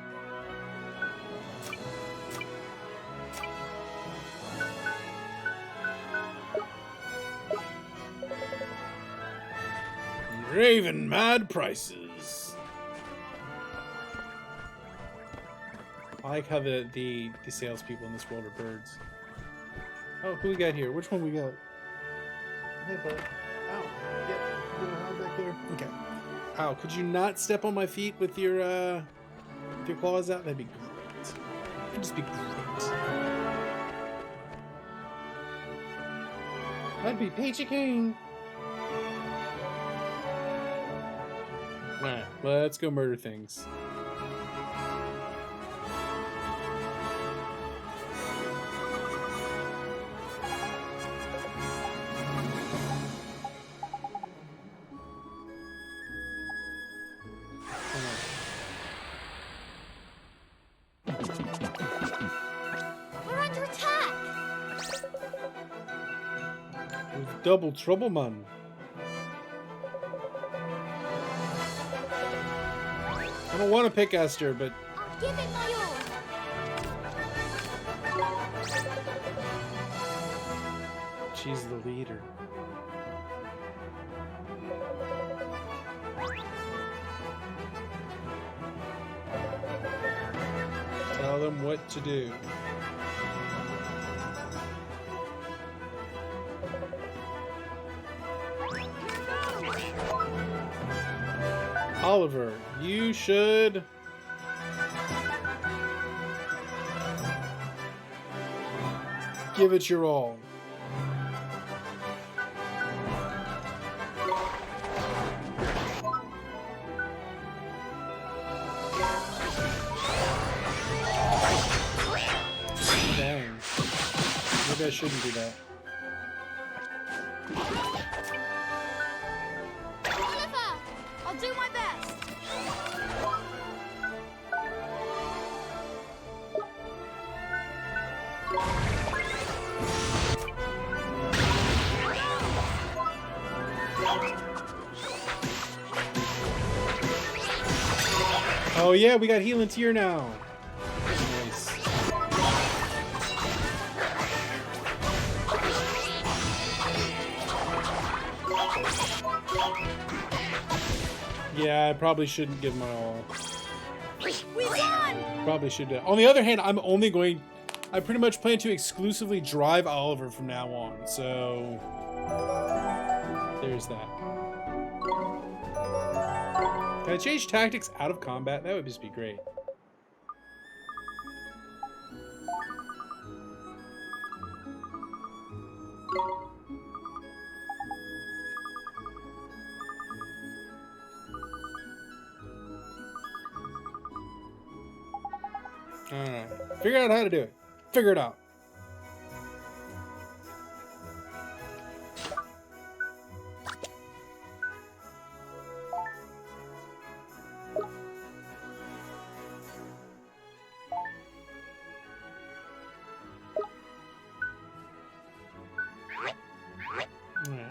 Raven mad prices. I like how the salespeople in this world are birds. Oh, who we got here? Which one we got? Hey, bud. Ow. Yep. How's back there? Okay. Ow, could you not step on my feet with your claws out? That'd be great. That'd just be great. That'd be peachy keen. Alright, let's go murder things. Double trouble, man. I don't want to pick Esther, but I'll give it my all. she's the leader. Tell them what to do. Oliver, you should give it your all. Dang. Maybe I shouldn't do that. I'll do my best. Oh yeah, we got healing tier now. Nice. Yeah, I probably shouldn't give my all. We won! Probably should. On the other hand, I pretty much plan to exclusively drive Oliver from now on. So there's that. Can I change tactics out of combat? That would just be great. I don't know. Figure out how to do it. Figure it out. Alright.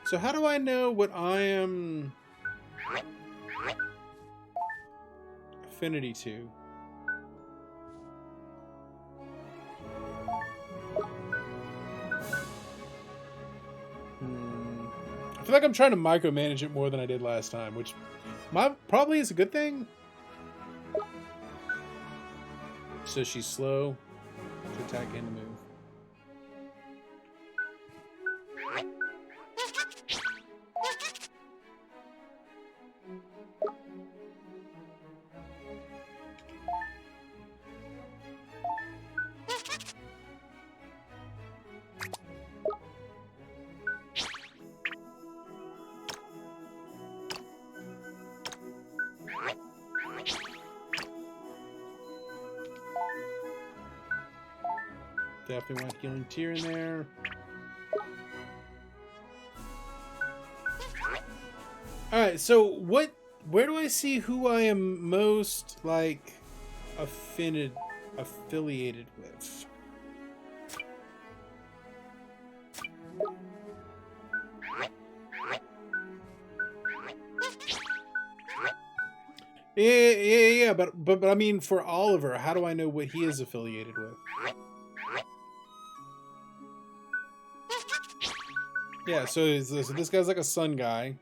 So how do I know what I am affinity to? I feel like I'm trying to micromanage it more than I did last time, which probably is a good thing. So she's slow to attack and to move. Definitely want healing tear in there. Alright, so where do I see who I am most like affiliated with? Yeah, but I mean for Oliver, how do I know what he is affiliated with? Yeah, so this guy's like a sun guy.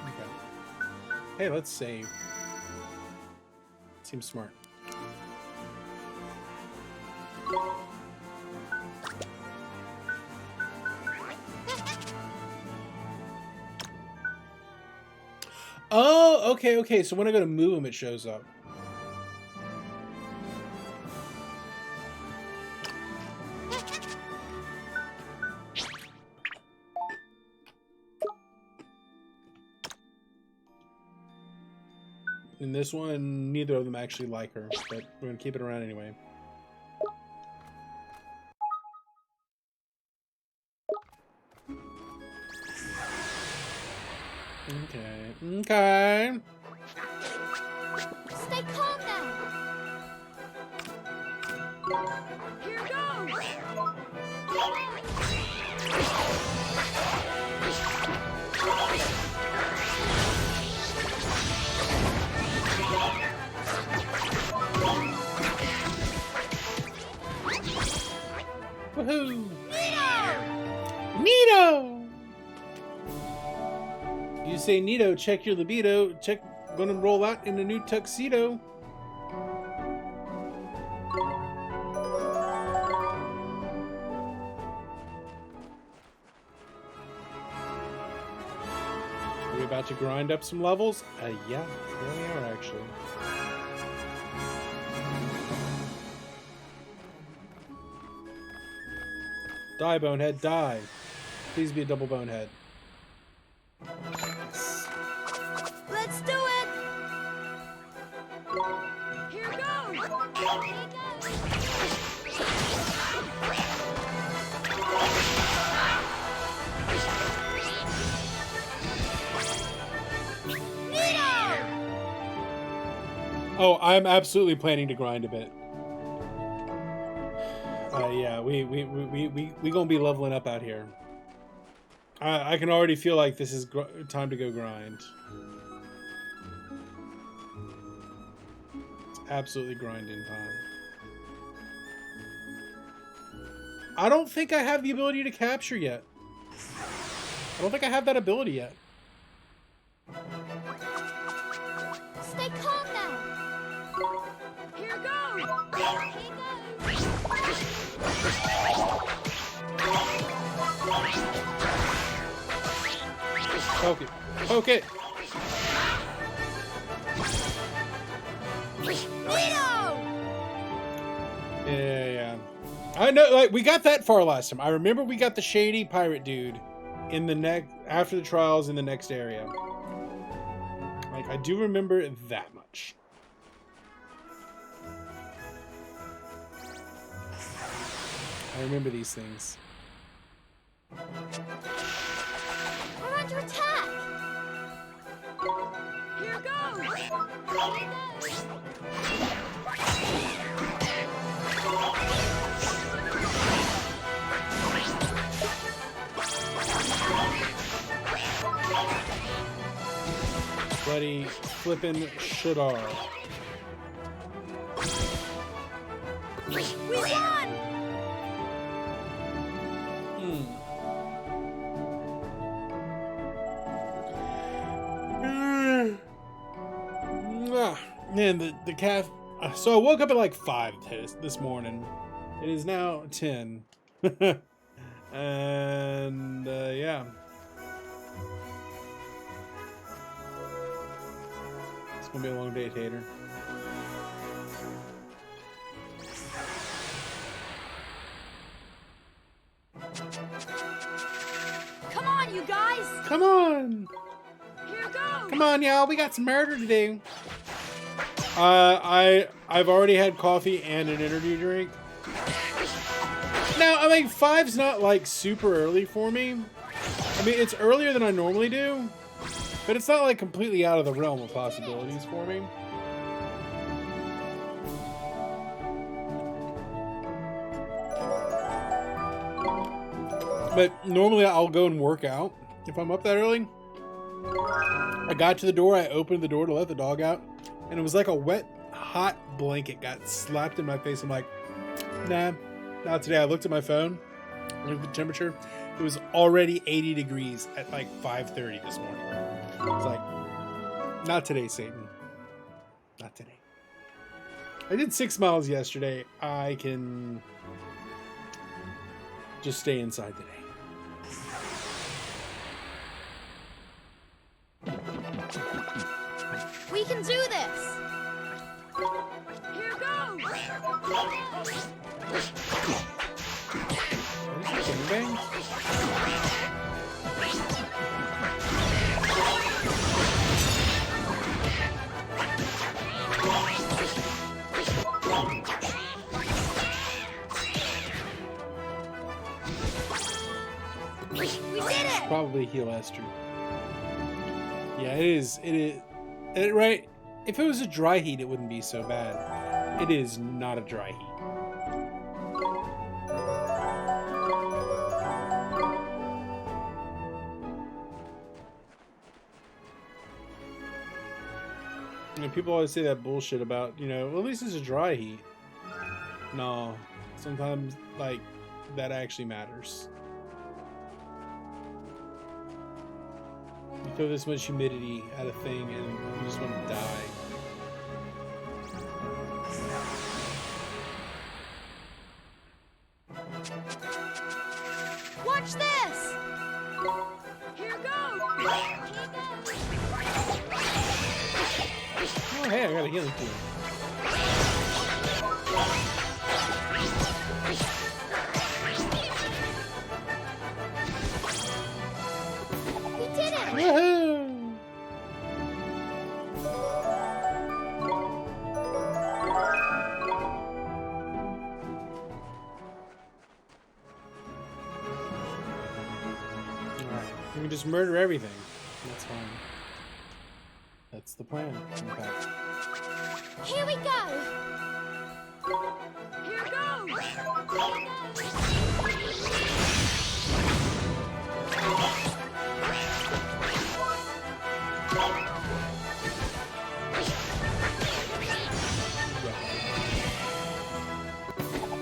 Okay. Hey, let's save. Seems smart. Oh, okay. So when I go to move him, it shows up. In this one, neither of them actually like her, but we're gonna keep it around anyway. Okay. Stay calm now. Here goes. Woohoo! Neato! You say Neato, check your libido. Check, gonna roll out in a new tuxedo. Are we about to grind up some levels? Yeah, we are actually. Die, bonehead, die. Please be a double bonehead. Let's do it. Here goes. Oh, I'm absolutely planning to grind a bit. Yeah, we gonna be leveling up out here. I can already feel like this is time to go grind. It's absolutely grinding time. I don't think I have the ability to capture yet. I don't think I have that ability yet. Stay calm now. Here goes! Poke it. Poke it. Yeah. I know, like, we got that far last time. I remember we got the shady pirate dude in the next, after the trials in the next area. Like, I do remember that much. I remember these things. We're under attack. Here goes! Bloody flippin' Shadar. We won! Man, the calf. So I woke up at like 5 this morning. It is now 10. And yeah. It's gonna be a long day, Tater. Come on, you guys! Come on! Here goes! Come on, y'all. We got some murder to do. I've already had coffee and an energy drink. Now, I mean, 5's not like super early for me. I mean, it's earlier than I normally do, but it's not like completely out of the realm of possibilities for me. But normally I'll go and work out if I'm up that early. I got to the door, I opened the door to let the dog out, and it was like a wet, hot blanket got slapped in my face. I'm like, nah, not today. I looked at my phone, looked at the temperature. It was already 80 degrees at like 5:30 this morning. It's like, not today, Satan. Not today. I did 6 miles yesterday. I can just stay inside today. We can do this! Here goes! Gangbang? We did it! Probably heal Esther. Yeah, it is. Right? If it was a dry heat, it wouldn't be so bad. It is not a dry heat. You know, people always say that bullshit about, you know, well, at least it's a dry heat. No, sometimes, like, that actually matters. You throw this much humidity at a thing and you just want to die. Watch this! Here goes! Oh, hey, I got a healing tool. We did it! Woohoo! Alright, we can just murder everything. That's fine. That's the plan. In fact. Here we go! Here goes!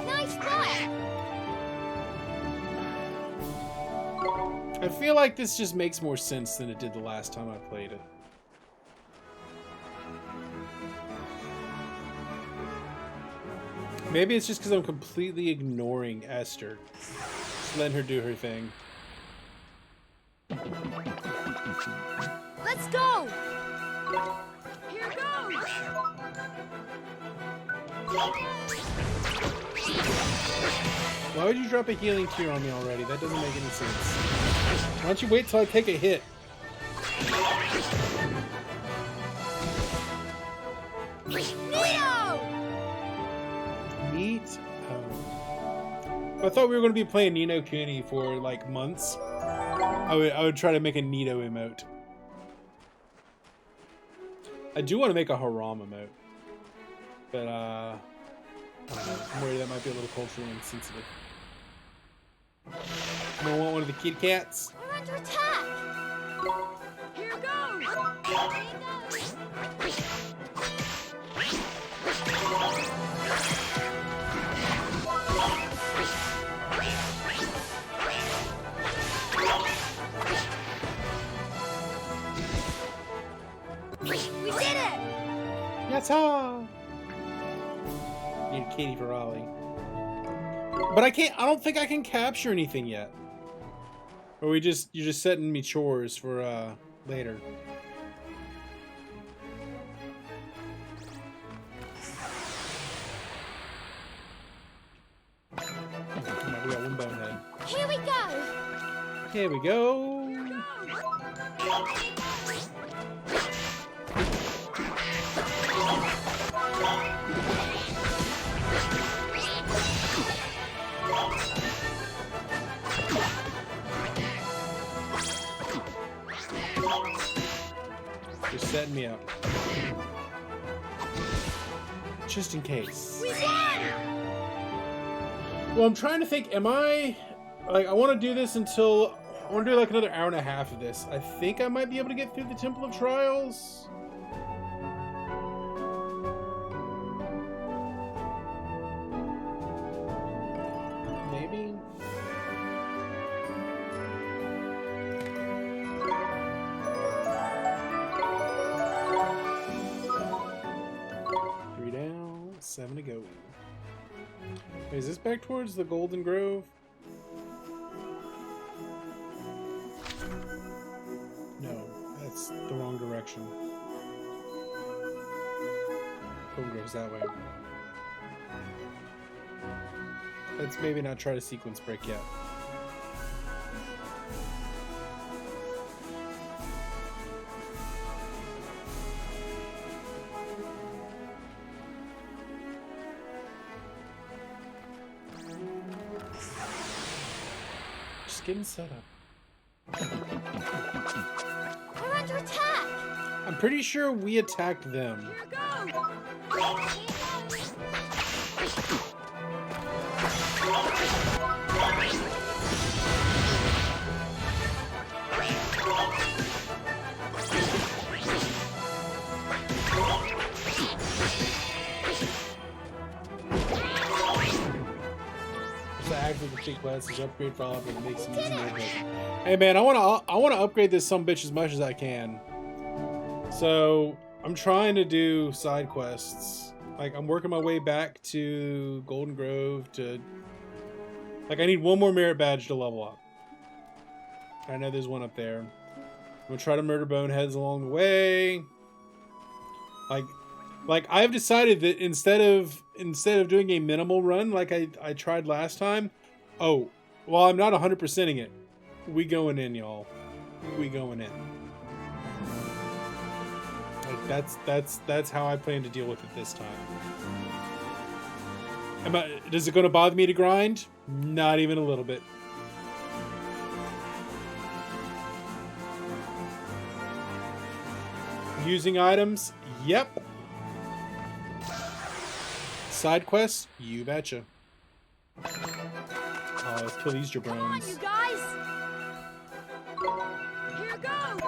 Nice fight! I feel like this just makes more sense than it did the last time I played it. Maybe it's just because I'm completely ignoring Esther. Just letting her do her thing. Let's go! Here goes! Why would you drop a healing tear on me already? That doesn't make any sense. Why don't you wait till I take a hit? Neo! Neat. I thought we were going to be playing Nino Kuni for like months. I would try to make a Nito emote. I do want to make a Haram emote. But I don't know. I'm worried that might be a little culturally insensitive. You don't want one of the Kit Kats? We're under attack! Here goes! We did it! Yatta! Need Katie for Ollie. But I don't think I can capture anything yet. Or you're just setting me chores for later. Oh, we got one bonehead. Here we go! Here we go. Just setting me up. Just in case. We won! Well, I'm trying to think, am I... Like, I want to do this until... I want to do like another hour and a half of this. I think I might be able to get through the Temple of Trials. Maybe. Three down, 7 to go. Wait, is this back towards the Golden Grove? No, that's the wrong direction. Golden Grove's that way. Let's maybe not try to sequence break yet. Just getting set up. We're under attack! I'm pretty sure we attacked them. Here goes! Active the big classes upgrade for all of it makes it easier. Hey man, I wanna upgrade this sumbitch as much as I can. So I'm trying to do side quests. Like I'm working my way back to Golden Grove to like I need one more merit badge to level up. I know there's one up there. I'm gonna try to murder boneheads along the way. Like I've decided that instead of doing a minimal run like I tried last time, oh, well I'm not 100%ing it. We going in, y'all. We going in. Like that's how I plan to deal with it this time. Is it going to bother me to grind? Not even a little bit. Using items? Yep. Side quests? You betcha. Oh, let's kill these Come on, you jabrones. guys! Here goes!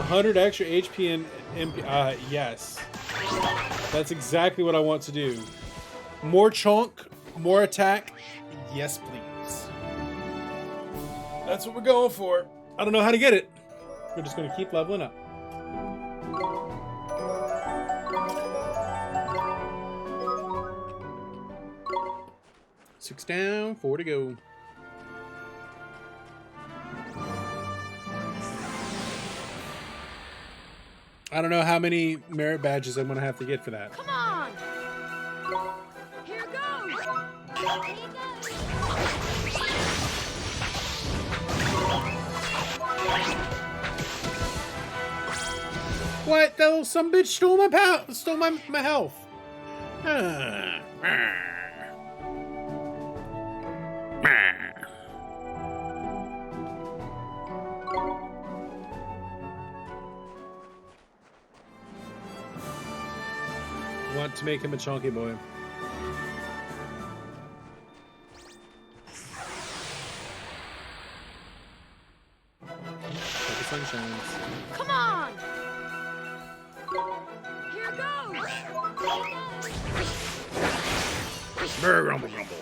100 extra HP and MP. Yes. That's exactly what I want to do. More chunk, more attack. Yes, please. That's what we're going for. I don't know how to get it. We're just going to keep leveling up. Six down, 4 to go. I don't know how many merit badges I'm going to have to get for that. Come on! Here goes! What? That little some bitch stole my health. Want to make him a chunky boy. The sun shines. Come on! Here goes! Brr, grumble, grumble.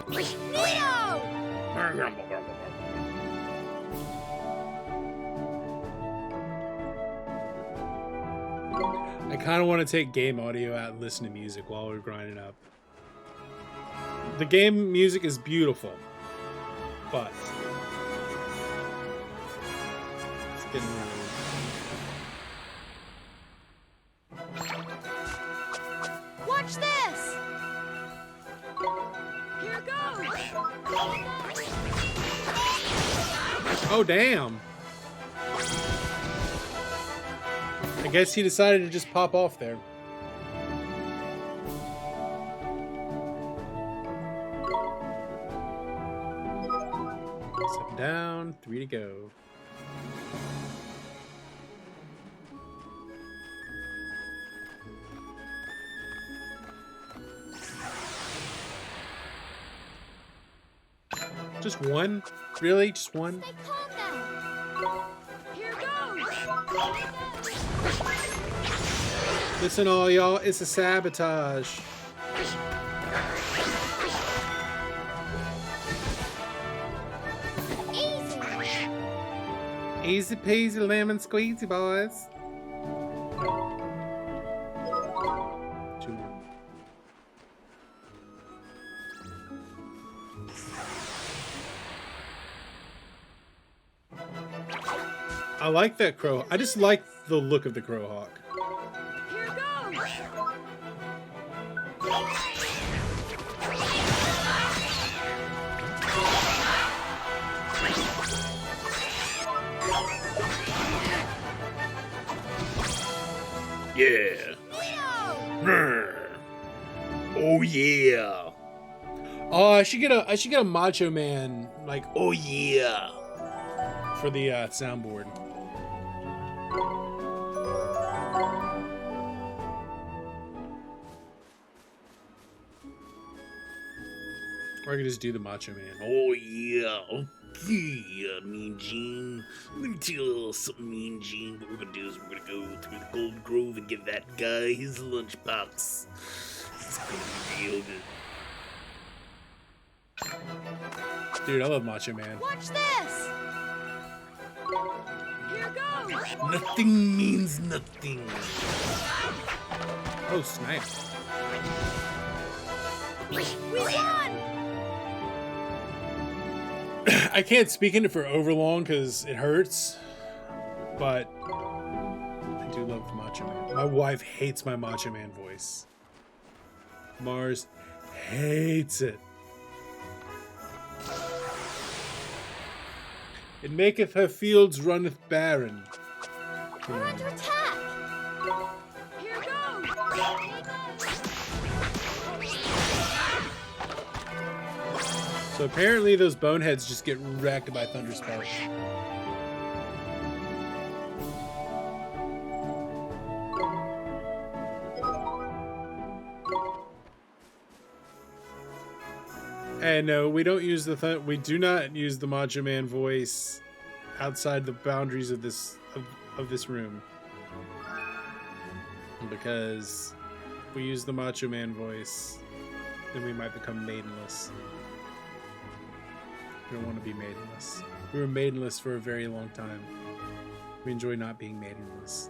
Neo! Brr, grumble, grumble, grumble. I kind of want to take game audio out and listen to music while we're grinding up. The game music is beautiful, but it's getting Watch this! Here goes! Oh, damn. I guess he decided to just pop off there. Seven down, 3 to go. Just one? Really? Just one? Stay calm now! Here goes! Listen, all y'all, it's a sabotage. Easy! Easy peasy lemon squeezy, boys. Two more. I like that crow. I just like the look of the crow hawk. Here goes! Yeah. Neo! Oh yeah. Oh, I should get a Macho Man like oh yeah for the soundboard. Or I could just do the Macho Man. Oh yeah, okay, Mean Gene. Let me tell you something, Mean Gene. What we're gonna do is we're gonna go through the Gold Grove and give that guy his lunchbox. It's gonna be real good. Dude, I love Macho Man. Watch this! Here goes! Nothing means nothing. Oh, snap. We won! I can't speak in it for over long because it hurts, but I do love Macho Man. My wife hates my Macho Man voice. Mars hates it. It maketh her fields runneth barren. We're under attack! Here goes! So apparently those boneheads just get wrecked by Thunderspell. And no, we don't use we do not use the Macho Man voice outside the boundaries of this room, because if we use the Macho Man voice, then we might become maidenless. We don't want to be maidenless. We were maidenless for a very long time. We enjoy not being maidenless.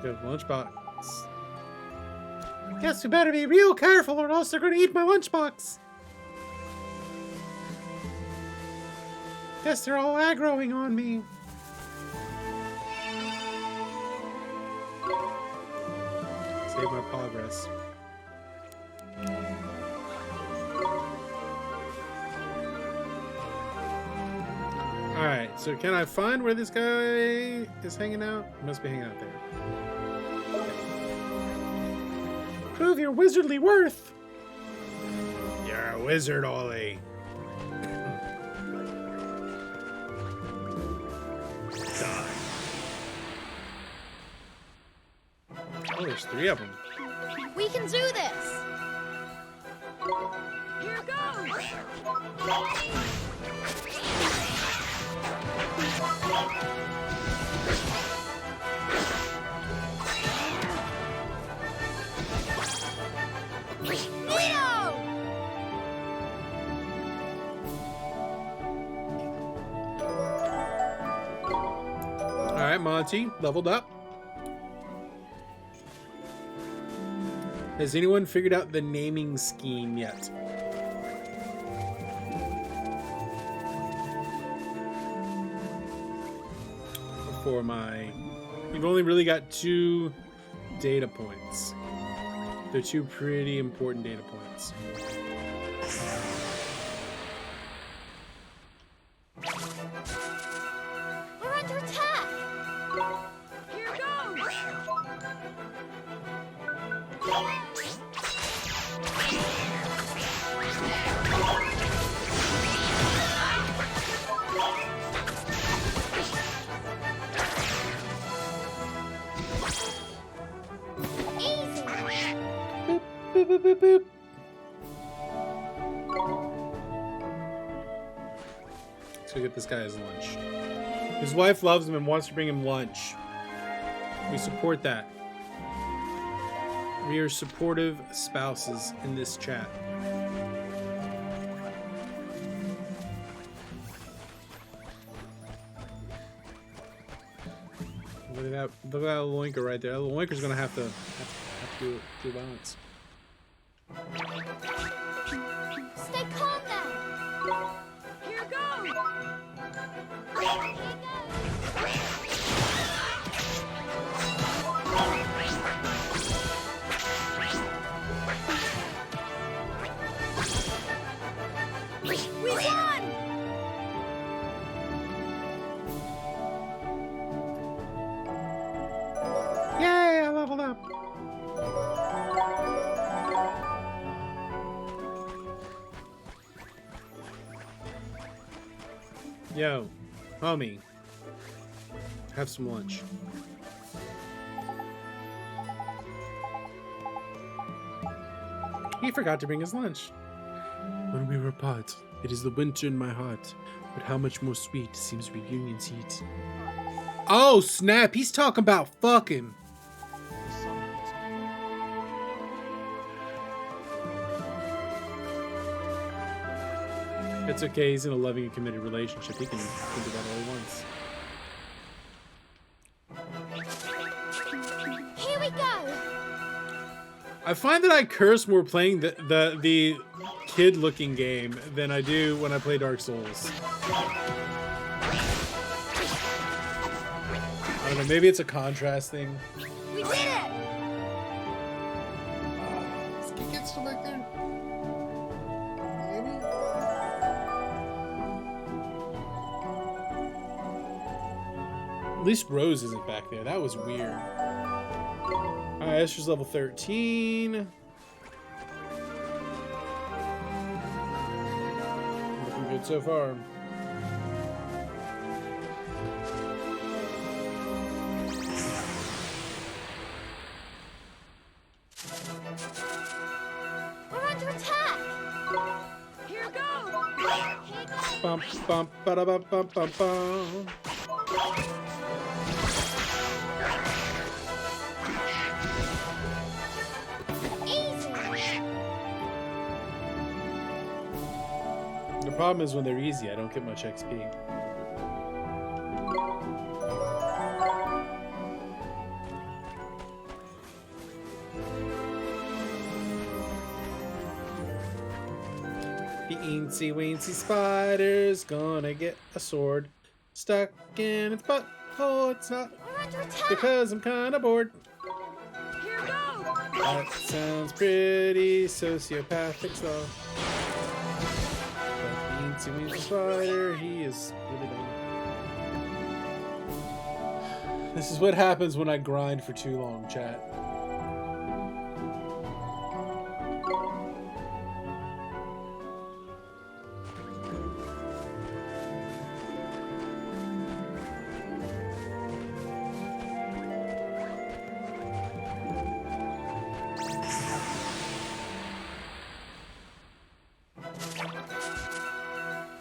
The lunchbox. Guess we better be real careful or else they're gonna eat my lunchbox. Guess they're all aggroing on me. Save my progress. Alright, so can I find where this guy is hanging out? He must be hanging out there. Prove your wizardly worth! You're a wizard, Ollie. Die. Oh, there's 3 of them. We can do this! Here goes! Leo! Alright, Monty, leveled up. Has anyone figured out the naming scheme yet? For my... You've only really got 2 data points. They're 2 pretty important data points. We're under attack! Here goes! Easy! Boop, boop, boop, boop, boop. Let's go get this guy his lunch. His wife loves him and wants to bring him lunch. We support that. We are supportive spouses in this chat. Look at that! Look at that little Loinker right there. That little Loinker's gonna have to do balance. Stay calm now! Here goes! We won! Yay! I leveled up. Yo, homie, have some lunch. He forgot to bring his lunch. When we were apart, it is the winter in my heart, but how much more sweet seems reunion's heat. Oh snap! He's talking about fucking. It's okay. He's in a loving and committed relationship. He can think about it all at once. Here we go! I find that I curse more playing the kid-looking game than I do when I play Dark Souls. I don't know. Maybe it's a contrast thing. We did it! Let's get still back there. Maybe. At least Rose isn't back there. That was weird. Alright, Esther's level 13. Good so far. We're under attack! Here goes! Bum bum ba da bum bum bum bum. Easy! The problem is when they're easy, I don't get much XP. The eensy weensy spider's gonna get a sword stuck in its butt. Oh, it's not We're under attack! because I'm kinda bored. Here goes! That sounds pretty sociopathic stuff. That eensy weensy spider, he is really dumb. This is what happens when I grind for too long, chat.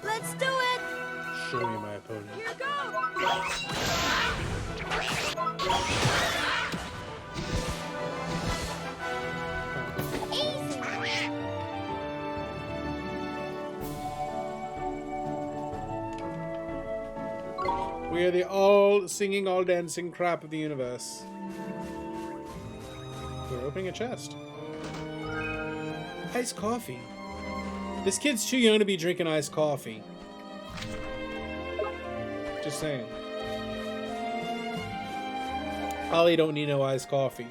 Let's do it! Show me my opponent. Here goes! Easy! We are the all singing, all dancing crap of the universe. We're opening a chest. Iced coffee. This kid's too young to be drinking iced coffee. Just saying. Ollie don't need no iced coffee.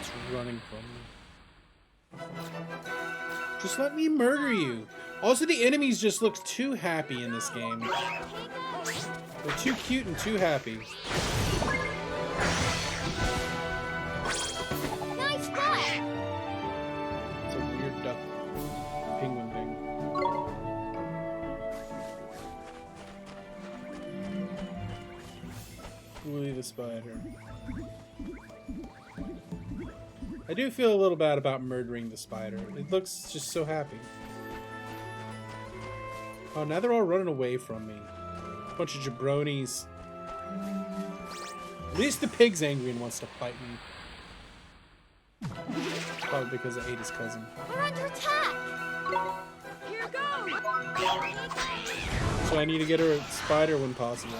It's running from me. Just let me murder you. Also, the enemies just look too happy in this game. They're too cute and too happy. Nice fly! It's a weird duck penguin thing. Kuni the spider. I do feel a little bad about murdering the spider. It looks just so happy. Oh, now they're all running away from me. Bunch of jabronis. At least the pig's angry and wants to fight me. Probably because I ate his cousin. We're under attack! Here goes! So I need to get her a spider when possible.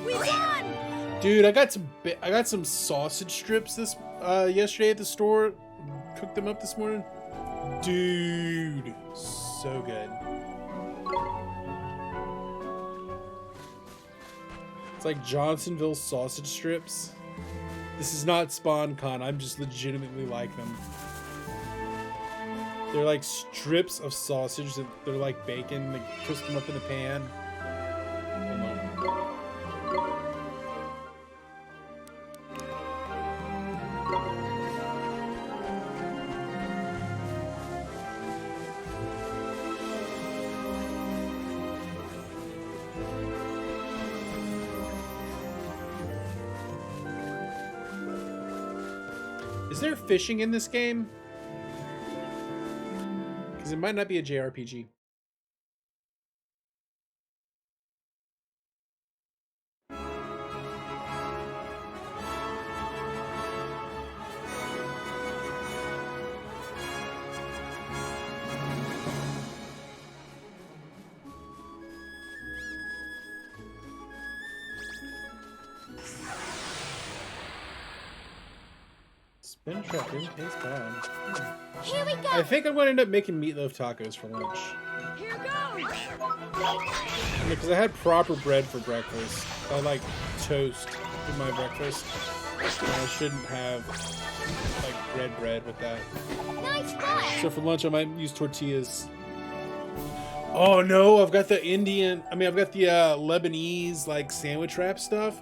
We won! Dude, I got some sausage strips yesterday at the store. Cooked them up this morning. Dude, so good. It's like Johnsonville sausage strips. This is not SpawnCon. I'm just legitimately like them. They're like strips of sausage that they're like bacon. They crisp them up in the pan. Is there fishing in this game? Because it might not be a JRPG. Spin trap didn't taste bad. Here we go! I think I'm going to end up making meatloaf tacos for lunch. Here goes! Because I had proper bread for breakfast. I like toast for my breakfast. And I shouldn't have like bread with that. Nice fly! So for lunch I might use tortillas. Oh no, I've got the Indian. I mean, I've got the Lebanese like sandwich wrap stuff.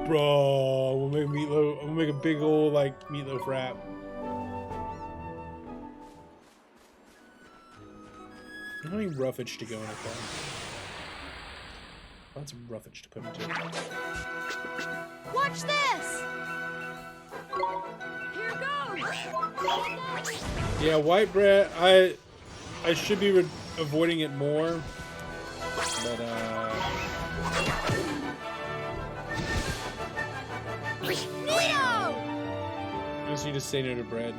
Bro, we'll make meatloaf. I'm gonna make a big old like meatloaf wrap. How many roughage to go in it though? Lots of roughage to put into it. Watch this! Here goes! Yeah, white bread. I should be avoiding it more, but Neo! I just need to say no to bread.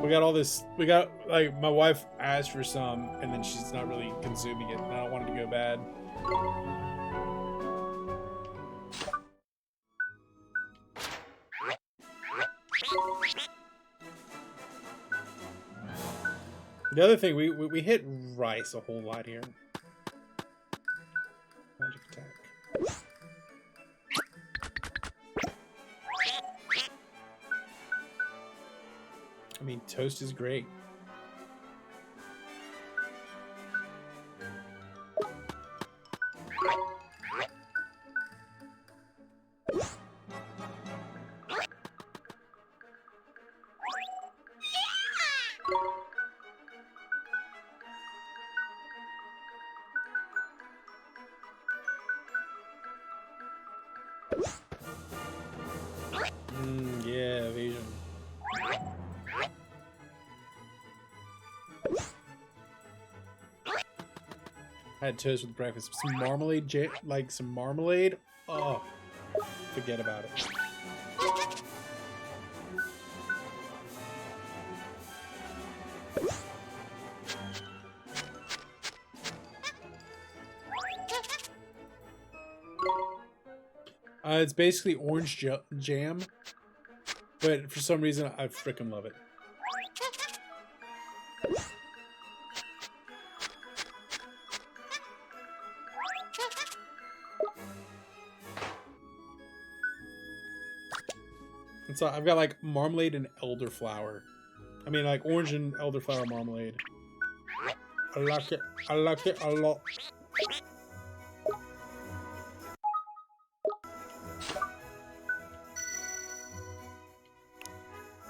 We got all this. We got like my wife asked for some, and then she's not really consuming it. And I don't want it to go bad. The other thing, we hit rice a whole lot here. Magic attack. I mean, toast is great. Yeah, evasion. I had toast with breakfast. Some marmalade, like some marmalade. Oh, forget about it. It's basically orange jam, but for some reason I freaking love it. And so I've got like marmalade and elderflower. I mean, like orange and elderflower marmalade. I like it. I like it a lot.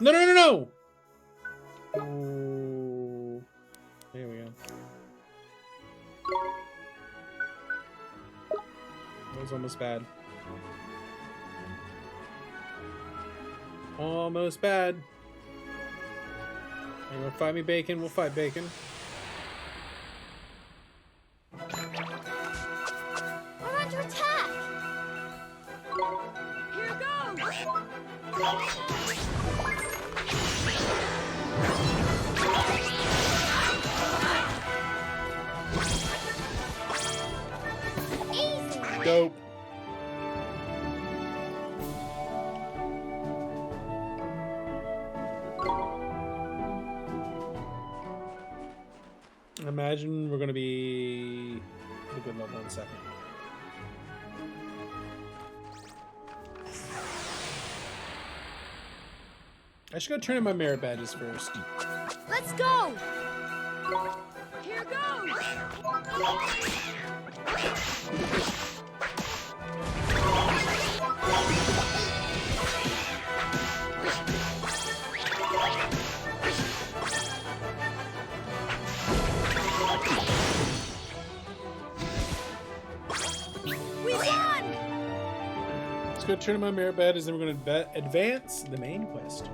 No, no, no, no! Oh, there we go. That was almost bad. Almost bad. You wanna fight me, Bacon? We'll fight, Bacon. We're under attack! Here goes! Easy! Dope. Imagine we're gonna be at a good level in a second. I should go turn in my merit badges first. Let's go! Here goes! We won! Let's go turn in my merit badges, and we're gonna advance the main quest.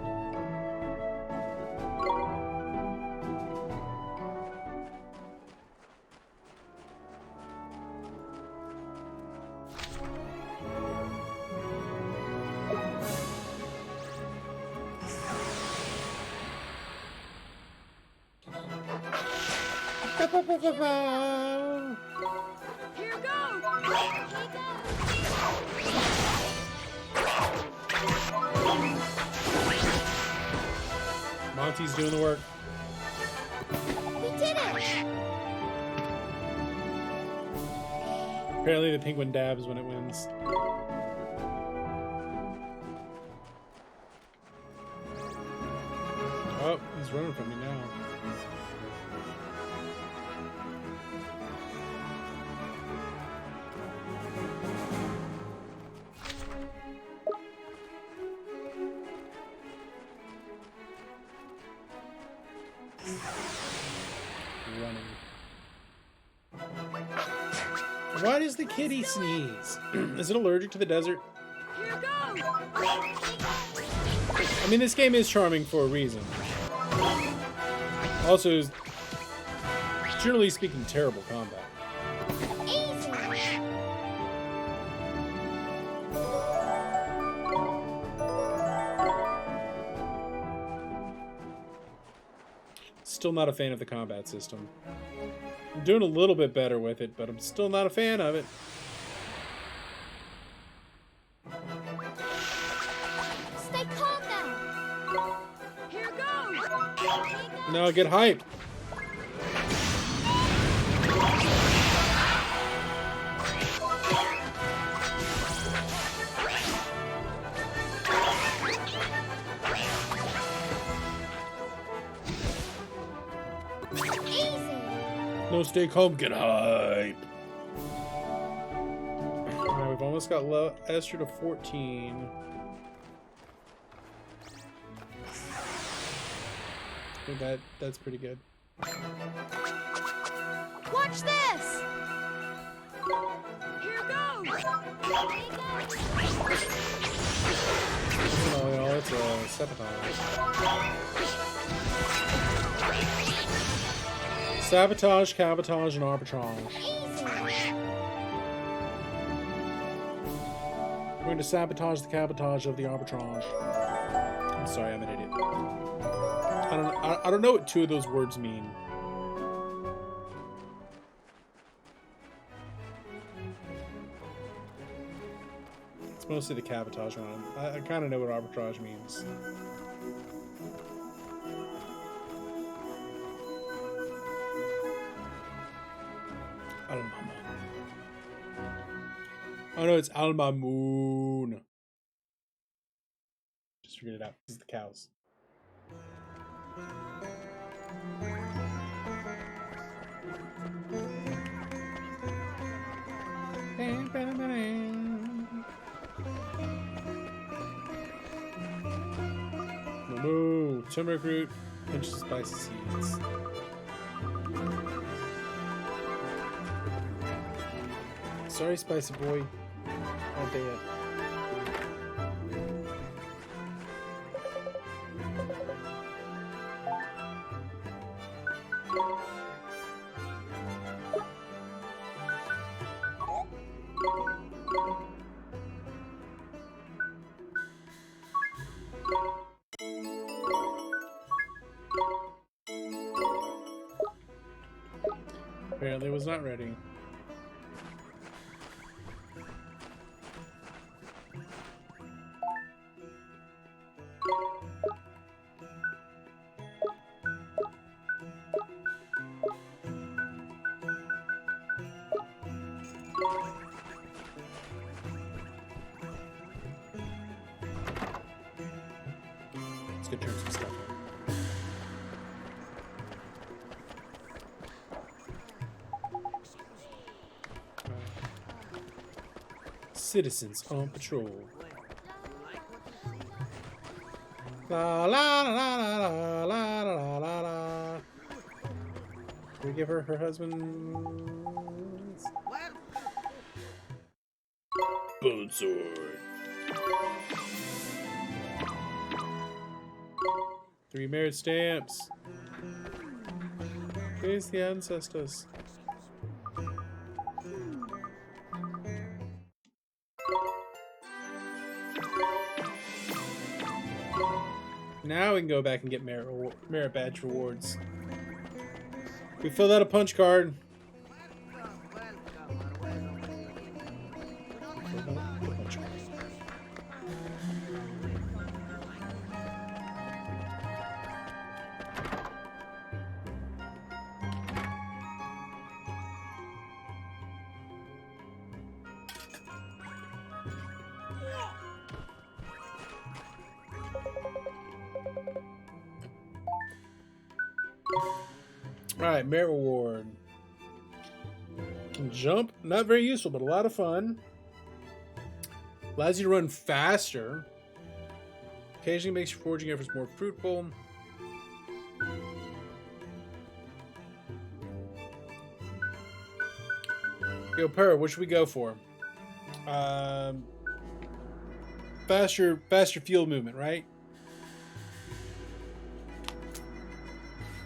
Here goes! Monty's doing the work. We did it! Apparently the penguin dabs when it wins. Oh, he's running from me now. Why does the kitty sneeze? Is it allergic to the desert? Here goes! I mean, this game is charming for a reason. Also, generally speaking, terrible combat. Easy. Still not a fan of the combat system. I'm doing a little bit better with it, but I'm still not a fan of it. Stay calm now. Here goes! No, get hype. Easy. No, stay calm, get hype. Alright, we've almost got Esther to 14. I think that's pretty good. Watch this. Here goes! Oh, no, it's a sabotage. Sabotage, cabotage, and arbitrage. Easy. We're going to sabotage the cabotage of the arbitrage. I'm sorry, I'm an idiot. I don't know what two of those words mean. It's mostly the cabotage one. I kind of know what arbitrage means. Alma. Oh no, it's Alma Moon. Just figured it out. This is the cows. Moo, turmeric root, pinch of spicy seeds. Sorry, spicy boy. Not there yet. Apparently was not ready. Let's go turn some stuff in. Citizens on patrol. La la la la la la la la la. Can we give her her husband's bone sword? 3 merit stamps. Praise the ancestors. Now we can go back and get merit badge rewards. We filled out a punch card. Alright, merit reward. Can jump, not very useful, but a lot of fun. Allows you to run faster. Occasionally makes your foraging efforts more fruitful. Yo, Per, what should we go for? Faster field movement, right?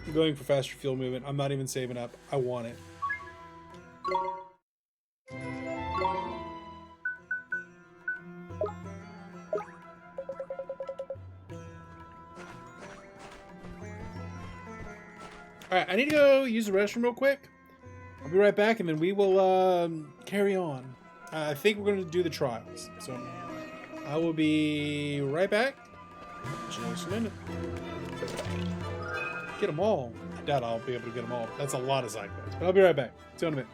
I'm going for faster field movement. I'm not even saving up. I want it. Alright, I need to go use the restroom real quick. I'll be right back, and then we will carry on. I think we're going to do the trials. So I will be right back. Just a minute. Get them all. I doubt I'll be able to get them all. That's a lot of side quests. But I'll be right back. See you in a minute.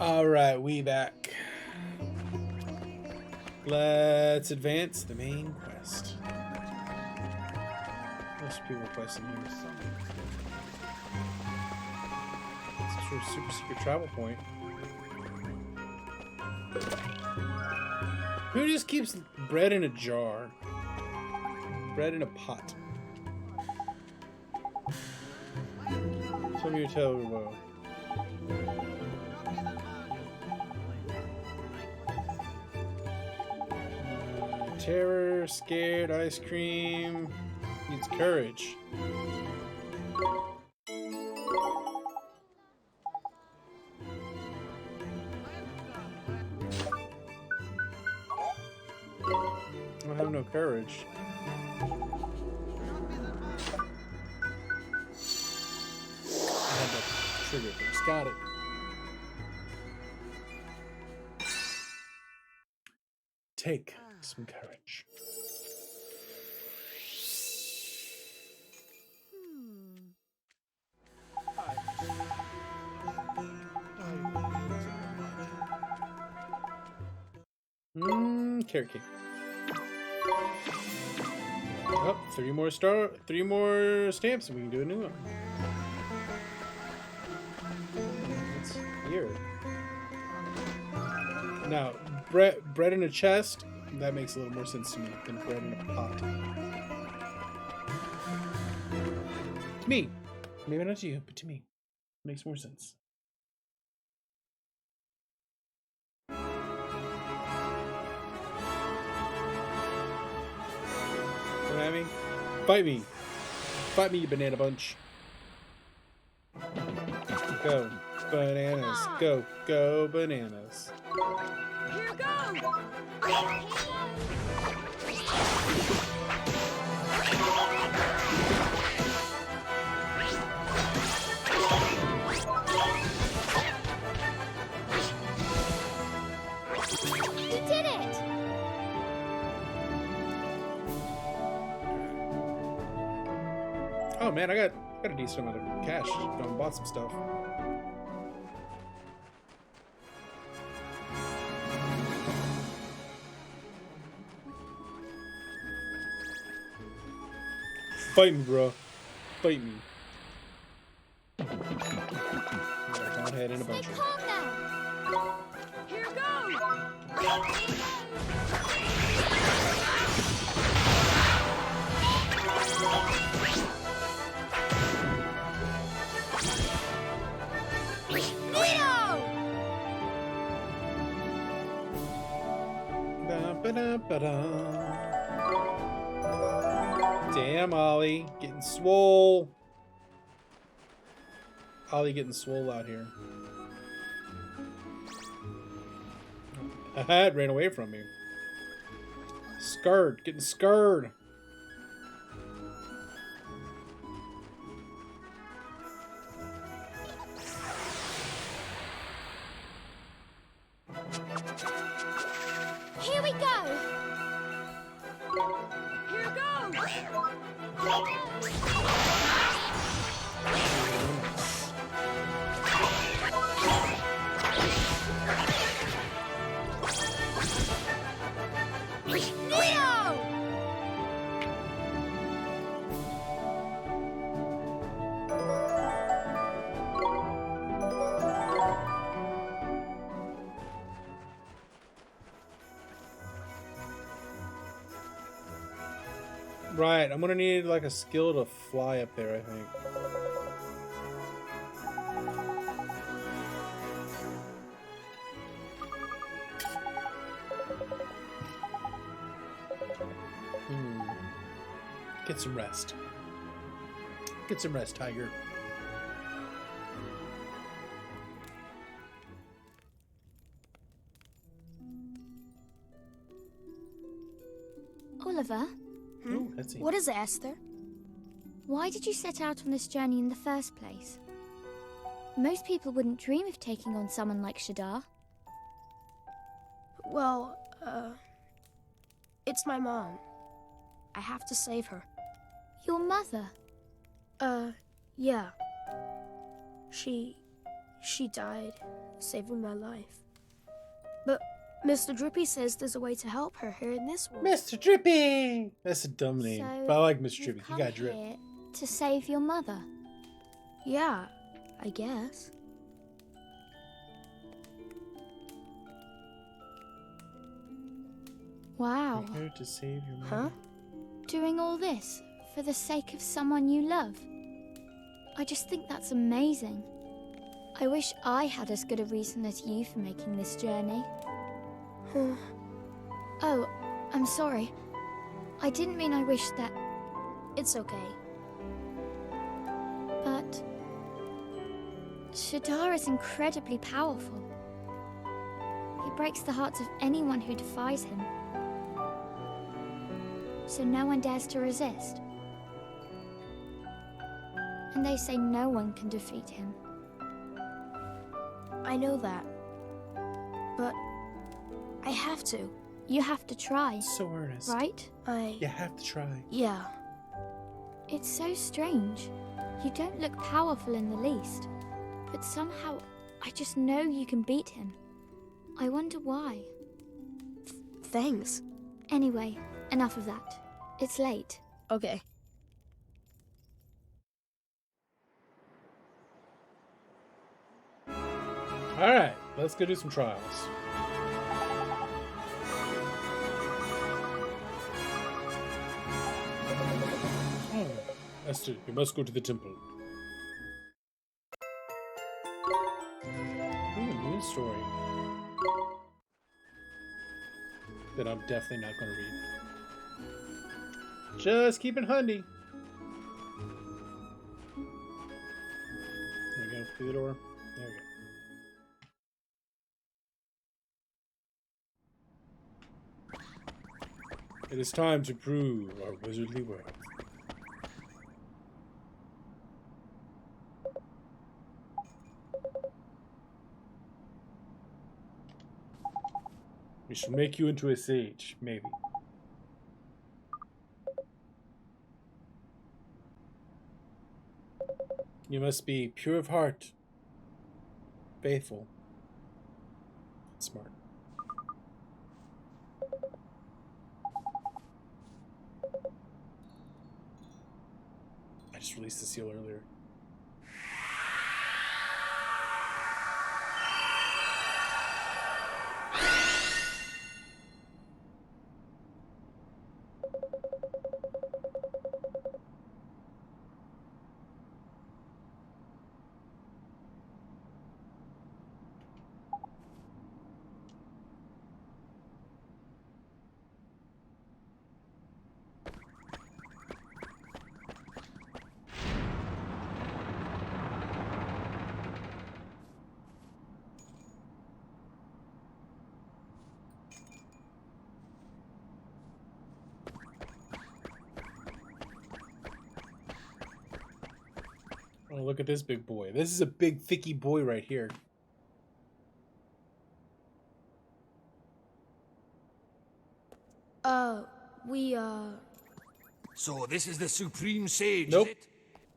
Alright, we back. Let's advance the main quest. Most people questing here. It's a super secret travel point. Who just keeps bread in a jar? Bread in a pot. Tell me your tale of woe. Terror, scared, ice cream, needs courage. I don't have no courage. I had the trigger first. Got it. Take some courage. Carrot cake. Oh, three more stamps and we can do a new one. It's weird. Now, bread in a chest, that makes a little more sense to me than bread in a pot. To me. Maybe not to you, but to me. It makes more sense. Come at me. Fight me. Fight me, you banana bunch. Go. Bananas. Go. Go bananas. Here goes! We did it! Oh man, I got a decent amount of cash. Gone and bought some stuff. Fight me, bro. Fight me. Go ahead in a bunch Stay of calm now. Here goes! Damn, Ollie. Getting swole. Ollie getting swole out here. It ran away from me. Scared. Getting scared. Here we go. Here goes! Right, I'm gonna need like a skill to fly up there, I think. Get some rest. Get some rest, Tiger. Oliver, Oh, that's it. What is it, Esther? why did you set out on this journey in the first place? Most people wouldn't dream of taking on someone like Shadar. Well, it's my mom. I have to save her. Your mother? Yeah. She died saving my life. But Mr. Drippy says there's a way to help her here in this world. Mr. Drippy! That's a dumb name. So But I like Mr. you've Drippy. He come got drip. here to save your mother. Yeah, I guess. Wow. You're here to save your Huh? mother. Doing all this for the sake of someone you love. I just think that's amazing. I wish I had as good a reason as you for making this journey. Oh, I'm sorry. I didn't mean I wish that, It's okay. but Shadar is incredibly powerful. He breaks the hearts of anyone who defies him. So no one dares to resist. And they say no one can defeat him. I know that. But I have to. You have to try, So earnest. right? You have to try. Yeah. It's so strange. You don't look powerful in the least. But somehow, I just know you can beat him. I wonder why. Thanks. Anyway, enough of that. It's late. Okay. Alright, let's go do some trials. Oh, Esther, you must go to the temple. Ooh, new story. That I'm definitely not going to read. Just keep it handy. There we go, through the door. There we go. It is time to prove our wizardly worth. We shall make you into a sage, maybe. You must be pure of heart, faithful, smart. I just released the seal earlier. Oh, look at this big boy. This is a big, thicky boy right here. We, So this is the Supreme Sage, Nope. is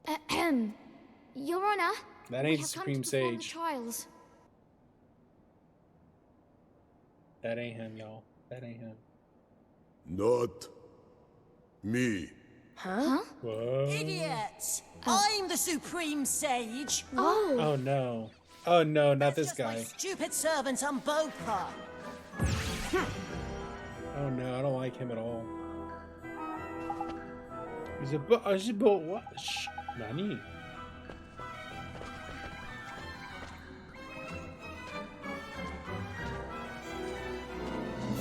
it? Ahem. Your Honor, That we ain't have Supreme come to perform the Sage. trials. That ain't him, y'all. That ain't him. Not me. huh? Whoa. Idiots! I'm the Supreme Sage. Oh, Oh no. Oh no, not this Just my guy. stupid servant Umbopa. Oh no, I don't like him at all. He's a what? Shh. Nani?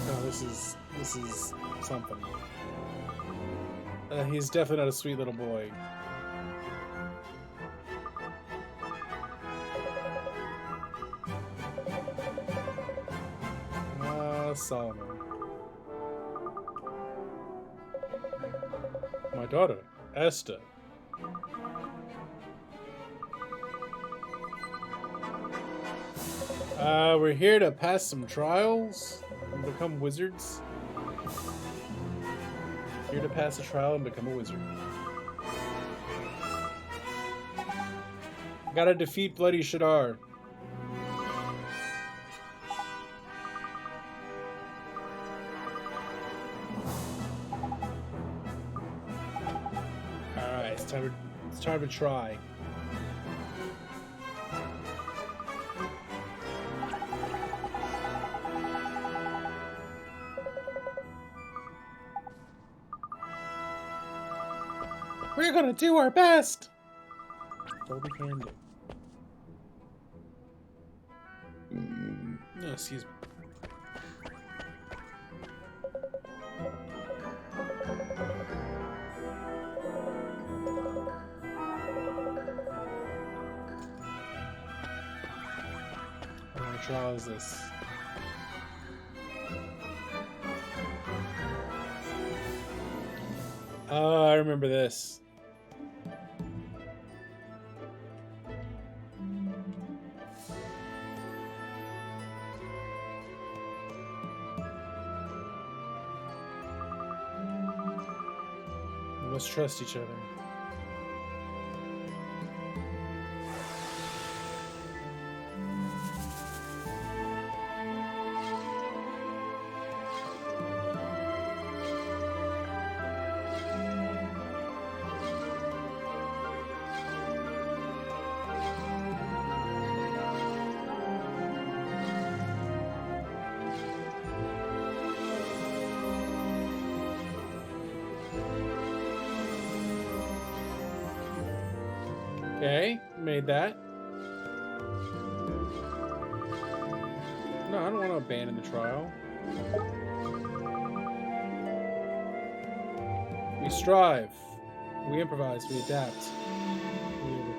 Oh, this is something. He's definitely not a sweet little boy. Solomon. My daughter, Esther. We're here to pass some trials and become wizards. Here to pass a trial and become a wizard. Gotta defeat Bloody Shadar. It's time to try. We're gonna do our best. That's all we can do. No, excuse me. What trial is this? Oh, I remember this. We must trust each other. Okay, made that. No, I don't want to abandon the trial. We strive. We improvise. We adapt. We overcome.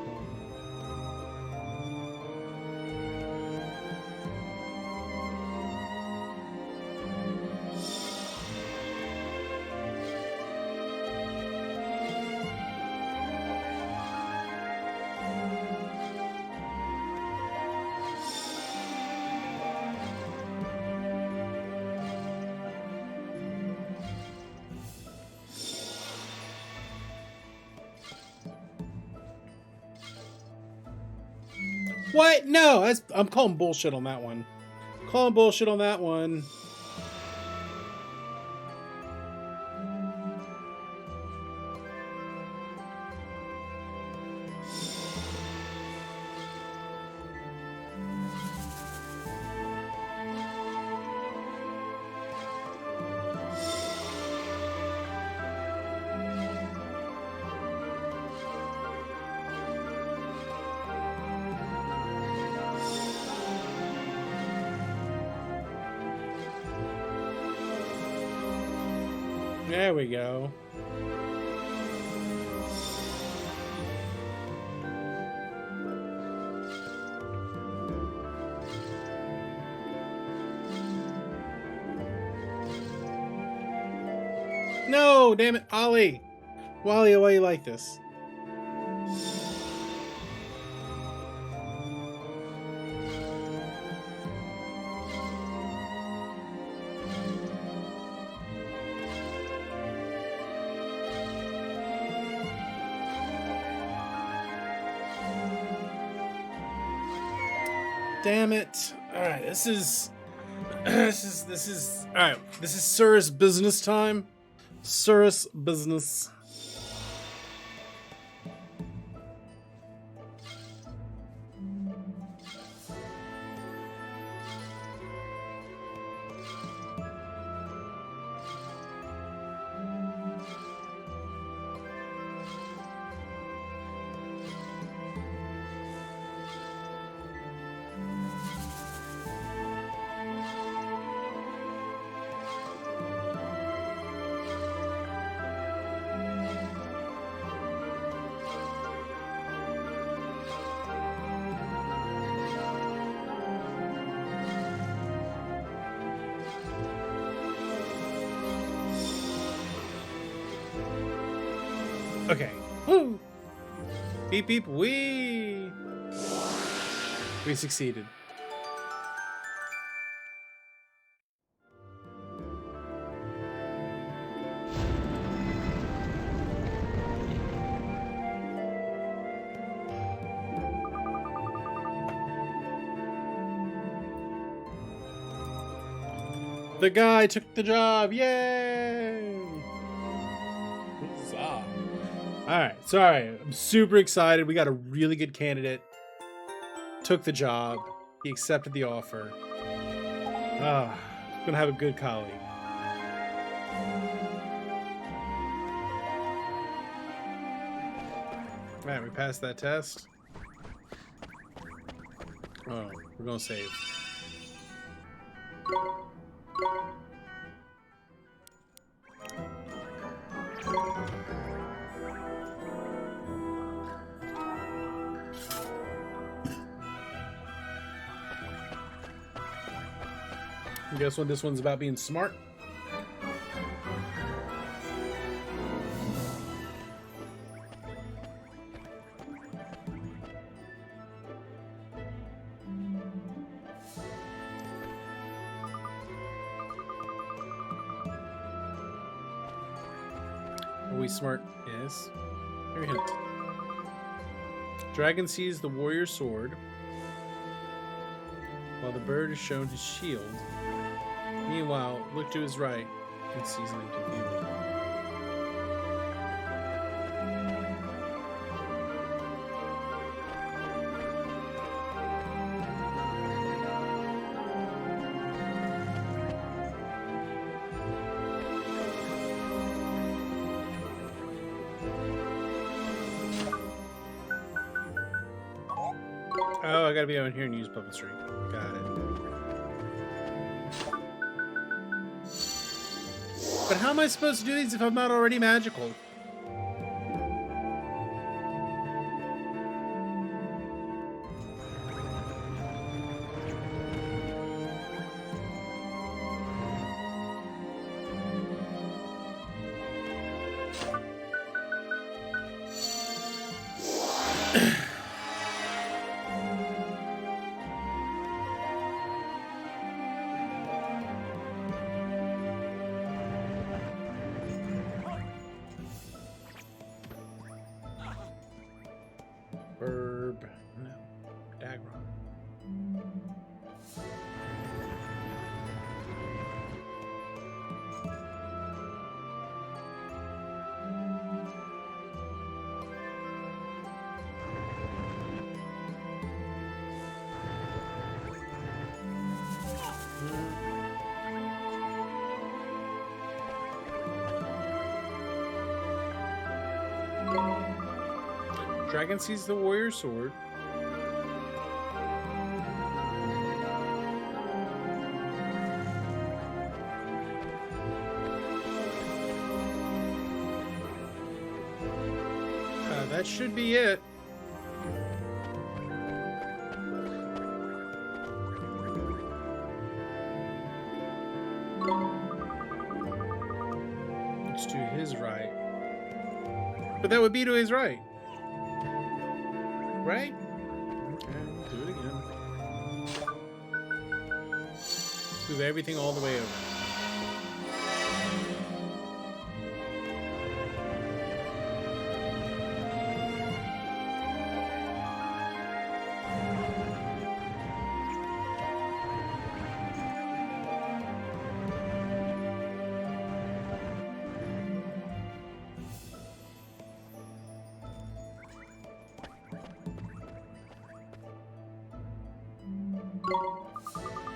What? No, I'm calling bullshit on that one. Calling bullshit on that one. There we go. No, damn it, Ollie. Wally, why you like this? Damn it. Alright, this is alright. This is Sir's business time. Sir's business. Okay. Woo! Beep beep wee! We succeeded. The guy took the job! Yay! Huzzah. All right, sorry. I'm super excited. We got a really good candidate. Took the job. He accepted the offer. Ah, gonna have a good colleague. All right, we passed that test. Oh, we're gonna save. And guess what? This one's about being smart. Are we smart? Yes. Here, hint. Dragon sees the warrior's sword, while the bird is shown his shield. Meanwhile, look to his right and sees an empty field. Oh, I gotta be out here and use puppetry. Got it. But how am I supposed to do these if I'm not already magical? Burb. No. Dagron. Dragon sees the warrior's sword. That should be it. It's to his right. But that would be to his right. Right? Okay, do it again. Move everything all the way over.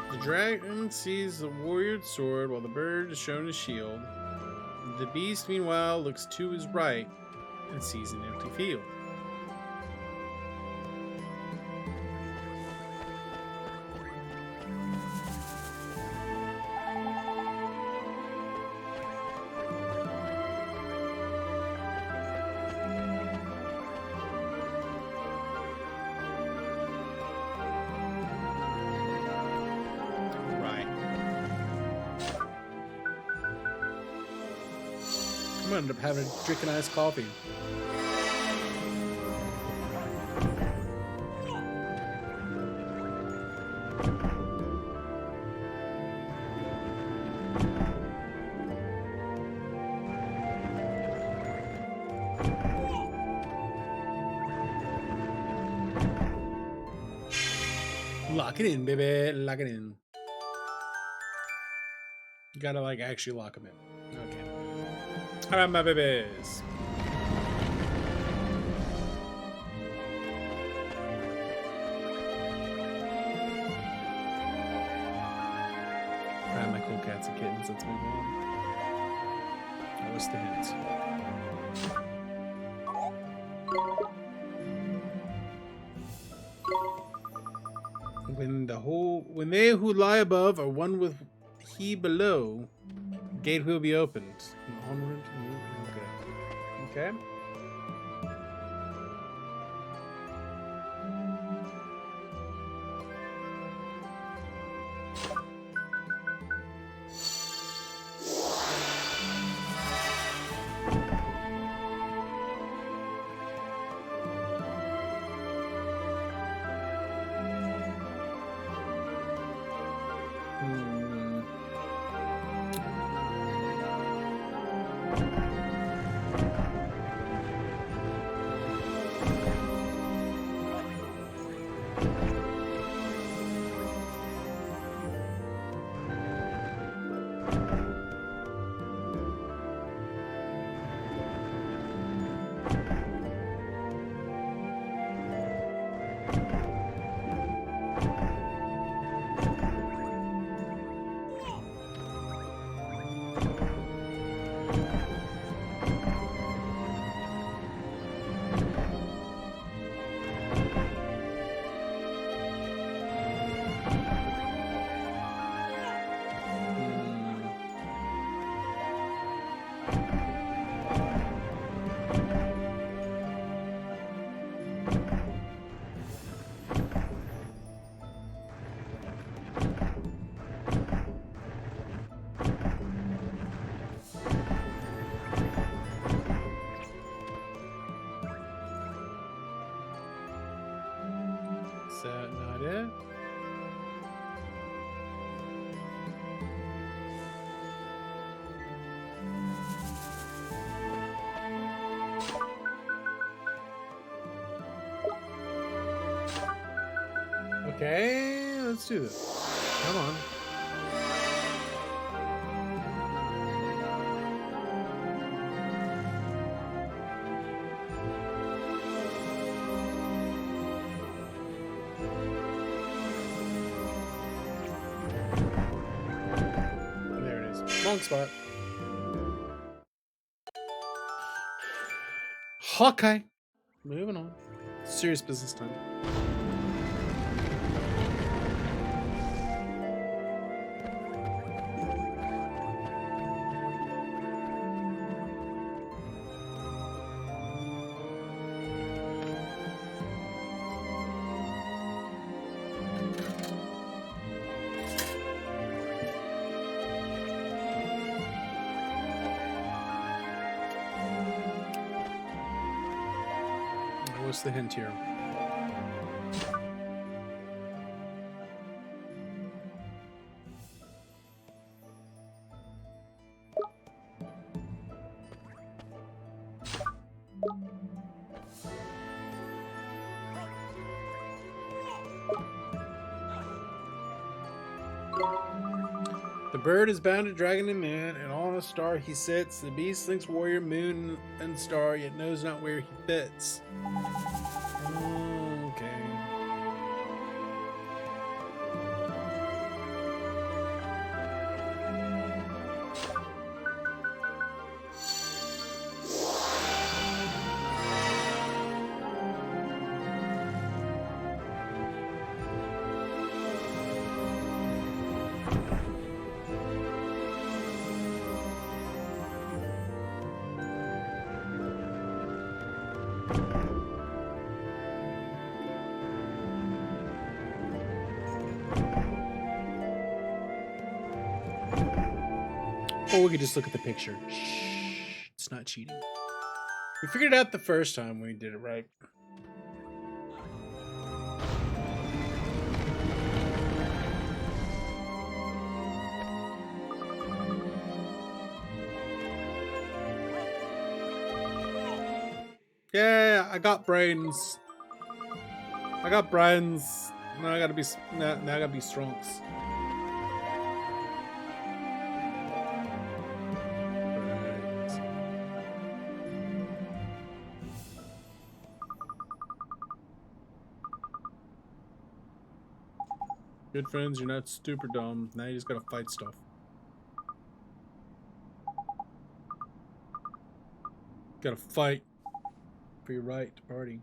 The dragon sees the warrior's sword while the bird is shown his shield. The beast, meanwhile, looks to his right and sees an empty field. I'm gonna end up having to drink an iced coffee. Lock it in, baby. Lock it in. You gotta, like, actually lock them in. Okay. Alright, my babies. cool cats and kittens. Let's move on. That was the hint. When they who lie above are one with he below, the gate will be opened. Onward. Okay. Okay. Is that not it? Okay, let's do this. Come on. There it is. Wrong spot. Hawkeye. Moving on. Serious business time. What's the hint here? The bird is bound to dragon and man, and on a star he sits. The beast links warrior, moon, and star, yet knows not where he fits. Okay. Or we could just look at the picture. Shh, it's not cheating. We figured it out the first time we did it right. Yeah, I got brains. I got brains. Now I gotta be. Now I gotta be strongs. Good friends, you're not super dumb. Now you just gotta fight stuff. Gotta fight for your right to party.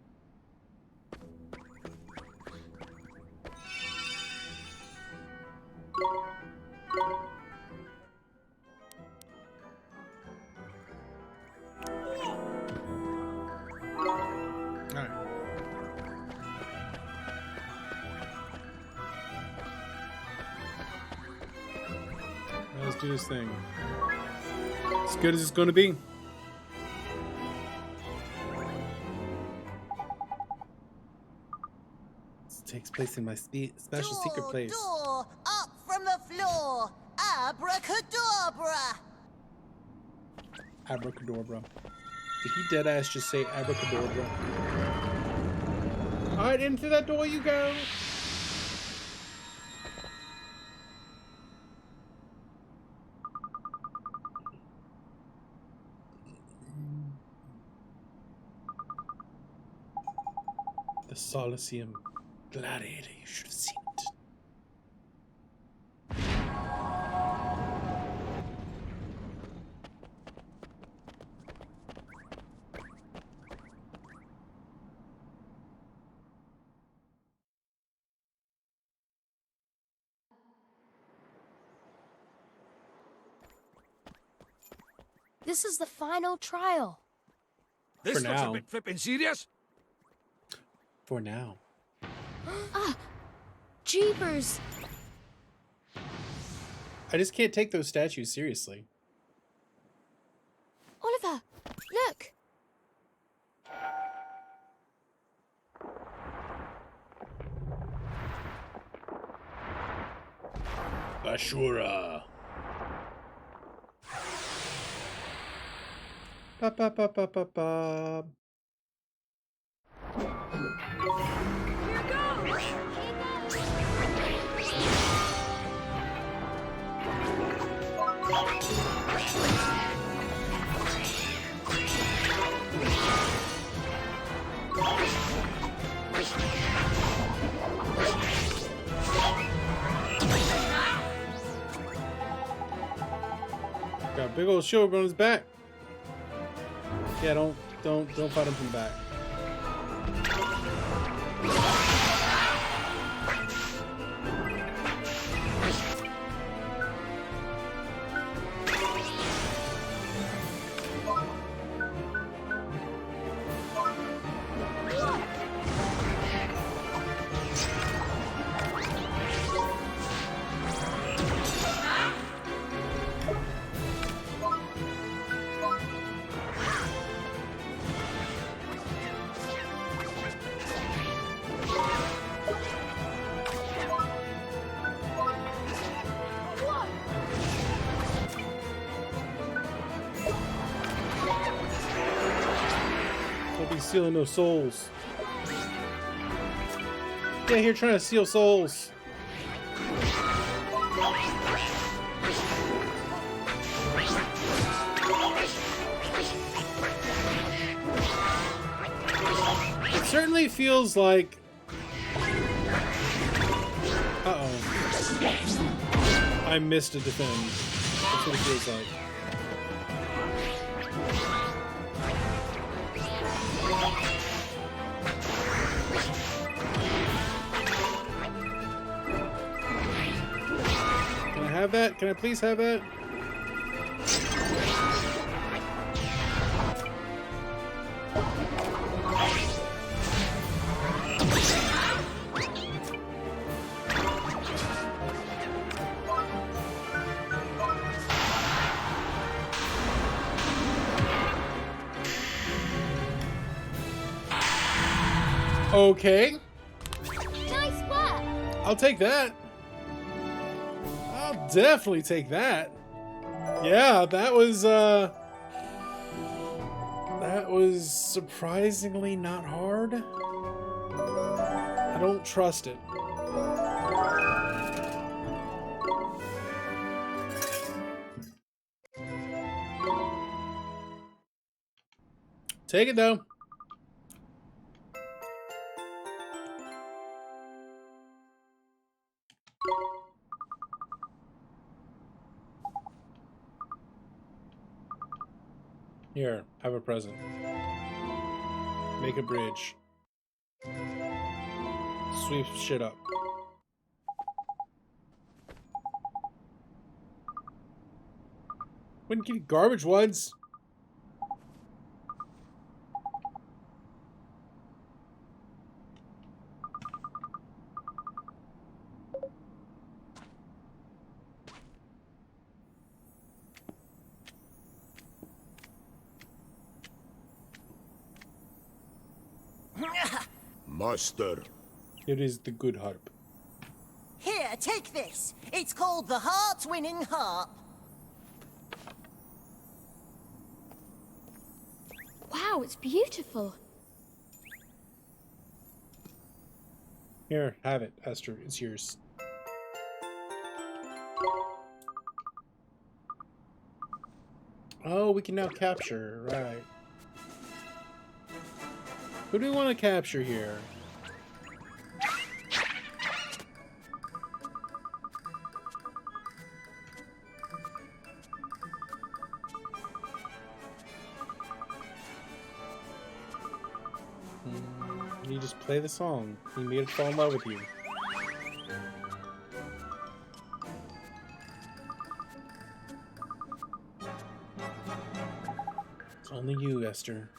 Alright. Let's do this thing. As good as it's gonna be. This takes place in my special secret place. Door, up from the floor. Abracadabra. Abracadabra. Did he deadass just say abracadabra? Alright, into that door you go! The Solaceum Gladiator, you should have seen it. This is the final trial. This For looks a now. bit flippin' serious. For now. Jeepers! I just can't take those statues seriously. Oliver, look! Ashura. Ba ba ba ba ba ba. Here goes! Got a big old shield on his back. Yeah, don't fight him from the back. Don't be stealing no souls. Yeah, here trying to steal souls. It certainly feels like... Uh-oh. I missed a defend. That's what it feels like. Can I have that? Can I please have that? Okay, Nice work! I'll take that. I'll definitely take that. Yeah, that was surprisingly not hard. I don't trust it. Take it though. Here, have a present. Make a bridge. Sweep shit up. Wouldn't give you garbage ones. Master. It is the good harp. Here, take this. It's called the Heart-Winning Harp. Wow, it's beautiful. Here, have it, Esther. It's yours. Oh, we can now capture, right. Who do we want to capture here? You just play the song. You made it fall in love with you. It's only you, Esther.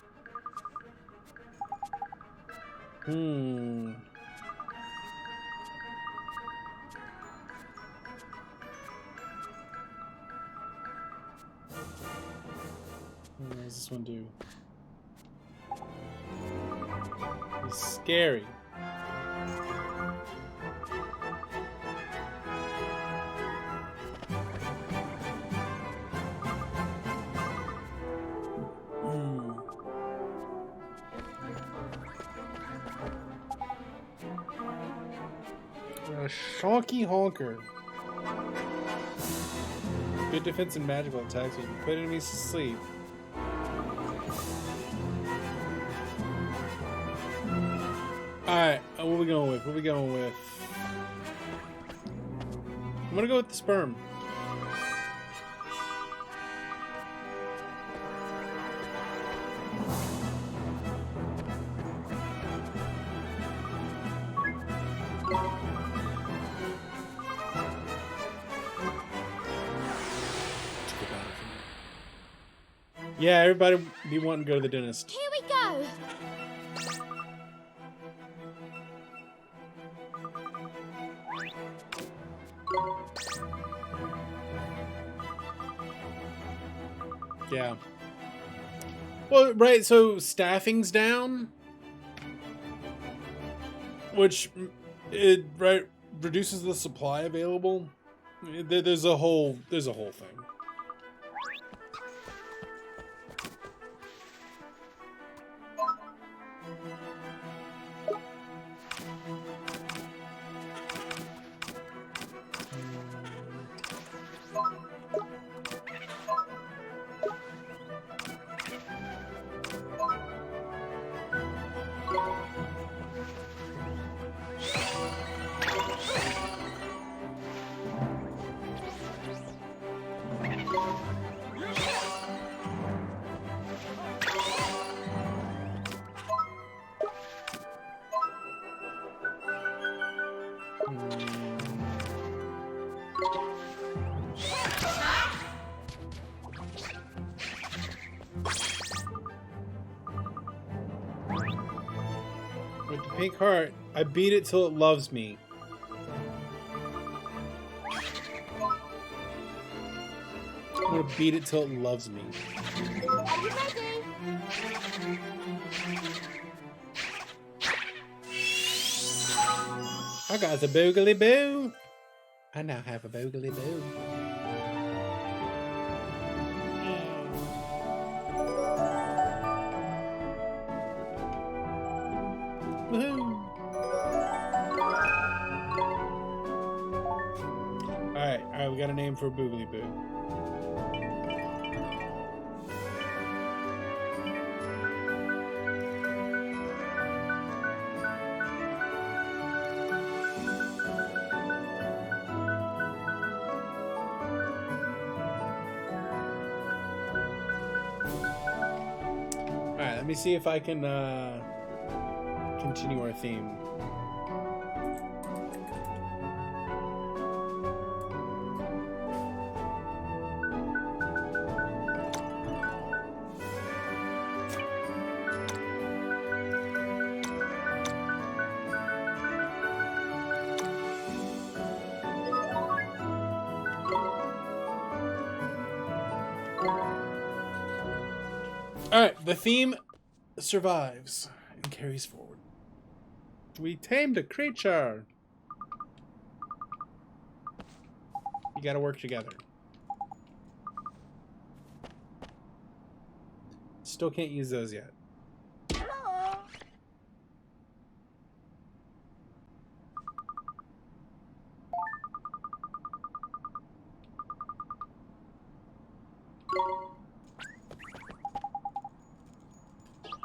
What does this one do? It's scary. A shonky honker. Good defense and magical attacks. You can put enemies to sleep. Alright, what are we going with? What are we going with? I'm gonna go with the sperm. Yeah, everybody be wanting to go to the dentist. Here we go. Yeah. Well, right, so staffing's down, which it reduces the supply available. There's a whole thing. With the pink heart, I beat it till it loves me. I'm gonna beat it till it loves me. Are you ready? I got the boogly boo. I now have a boogly boo. Woohoo! Alright, we got a name for Boogly Boo. let me see if I can continue our theme. Alright, the theme survives and carries forward. We tamed a creature. You gotta work together. Still can't use those yet.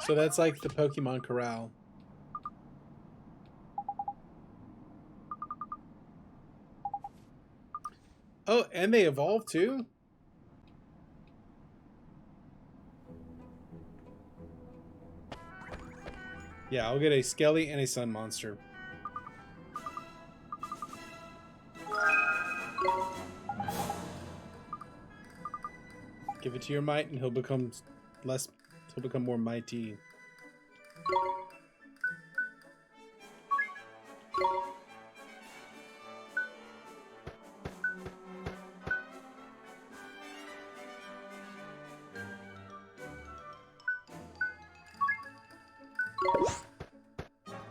So that's like the Pokemon Corral. Oh, and they evolve too? Yeah, I'll get a Skelly and a Sun Monster. Give it to your might and he'll become more mighty.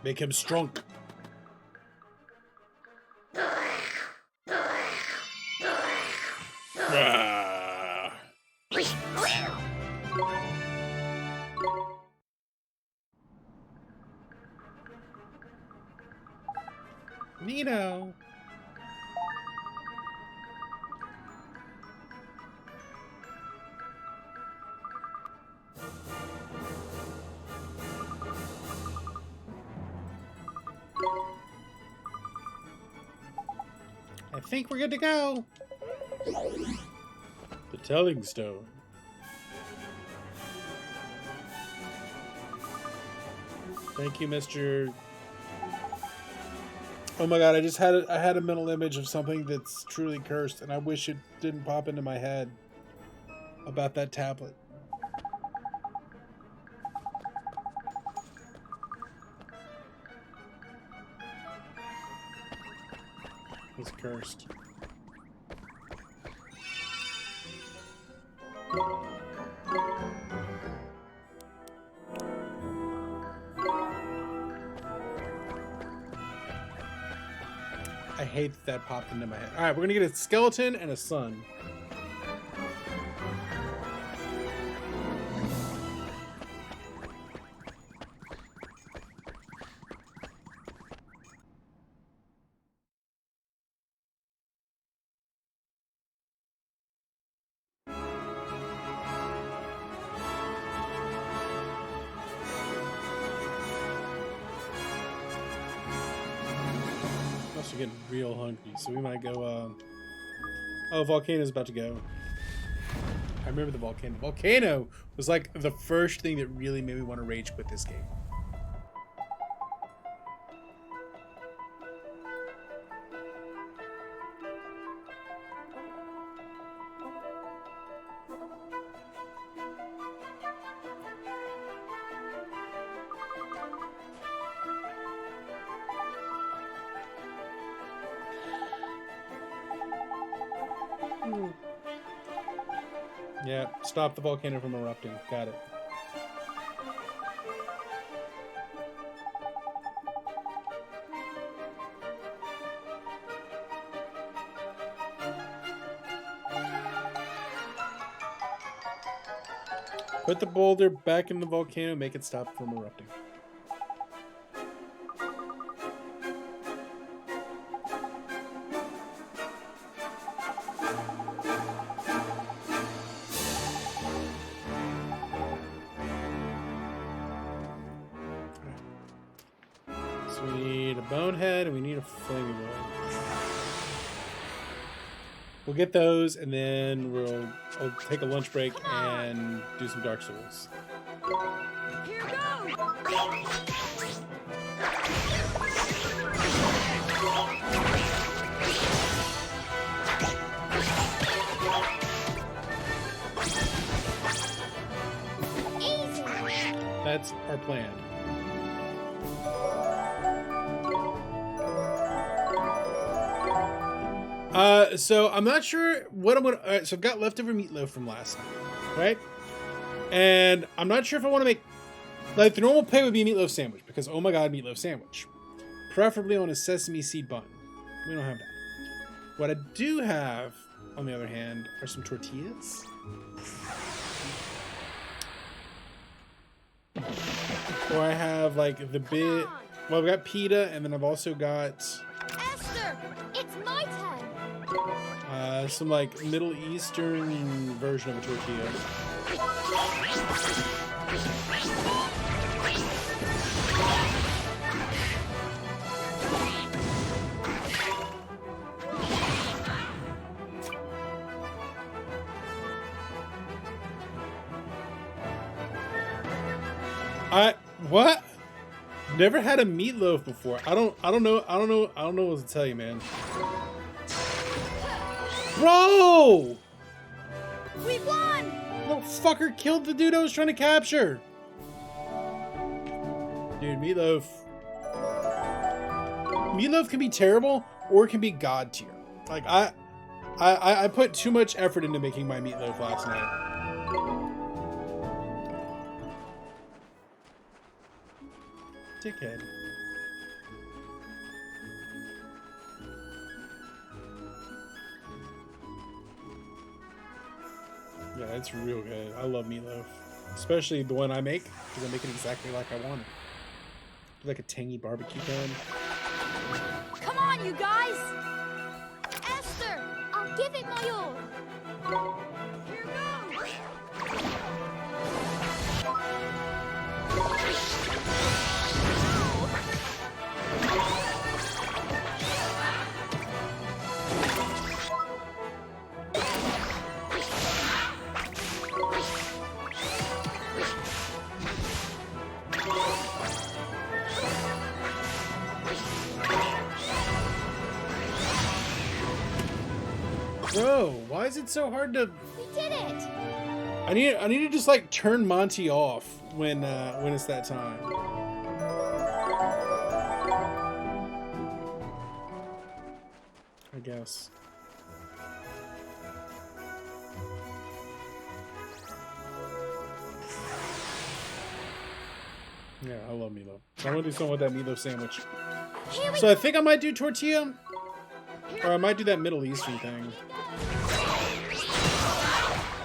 Make him strong. Neato. I think we're good to go. The Telling Stone. Thank you, Mr. Oh my god, I had a mental image of something that's truly cursed, and I wish it didn't pop into my head about that tablet. It's cursed. I hate that popped into my head. Alright, we're gonna get a skeleton and a sun. Getting real hungry, so we might go oh, Volcano's about to go. I remember the volcano. Volcano was like the first thing that really made me want to rage quit this game. Yeah, stop the volcano from erupting. Got it. Put the boulder back in the volcano, make it stop from erupting. So we need a bonehead and we need a flaming wood. We'll get those and then I'll take a lunch break and do some Dark Souls. Easy. That's our plan. So I'm not sure what I'm gonna. So I've got leftover meatloaf from last night, right? And I'm not sure if I want to make like the normal pay would be a meatloaf sandwich because oh my god, meatloaf sandwich, preferably on a sesame seed bun. We don't have that. What I do have, on the other hand, are some tortillas. Or I have like the bit. Well, I've got pita, and then I've also got Esther, it's my turn. some like Middle Eastern version of a tortilla. What? Never had a meatloaf before. I don't know what to tell you, man. Bro! We won! No fucker killed the dude I was trying to capture. Dude, meatloaf. Meatloaf can be terrible or it can be god tier. Like I put too much effort into making my meatloaf last night. Dickhead. Yeah, it's real good. I love meatloaf. Especially the one I make, because I make it exactly like I want it. Like a tangy barbecue bun. Come on, you guys! Esther, I'll give it my all. Here goes! Bro, why is it so hard to... We did it! I need to just like turn Monty off when it's that time. I guess. Yeah, I love meatloaf. So I'm gonna do something with that meatloaf sandwich. Here we So I think I might do tortilla, or I might do that Middle Eastern thing.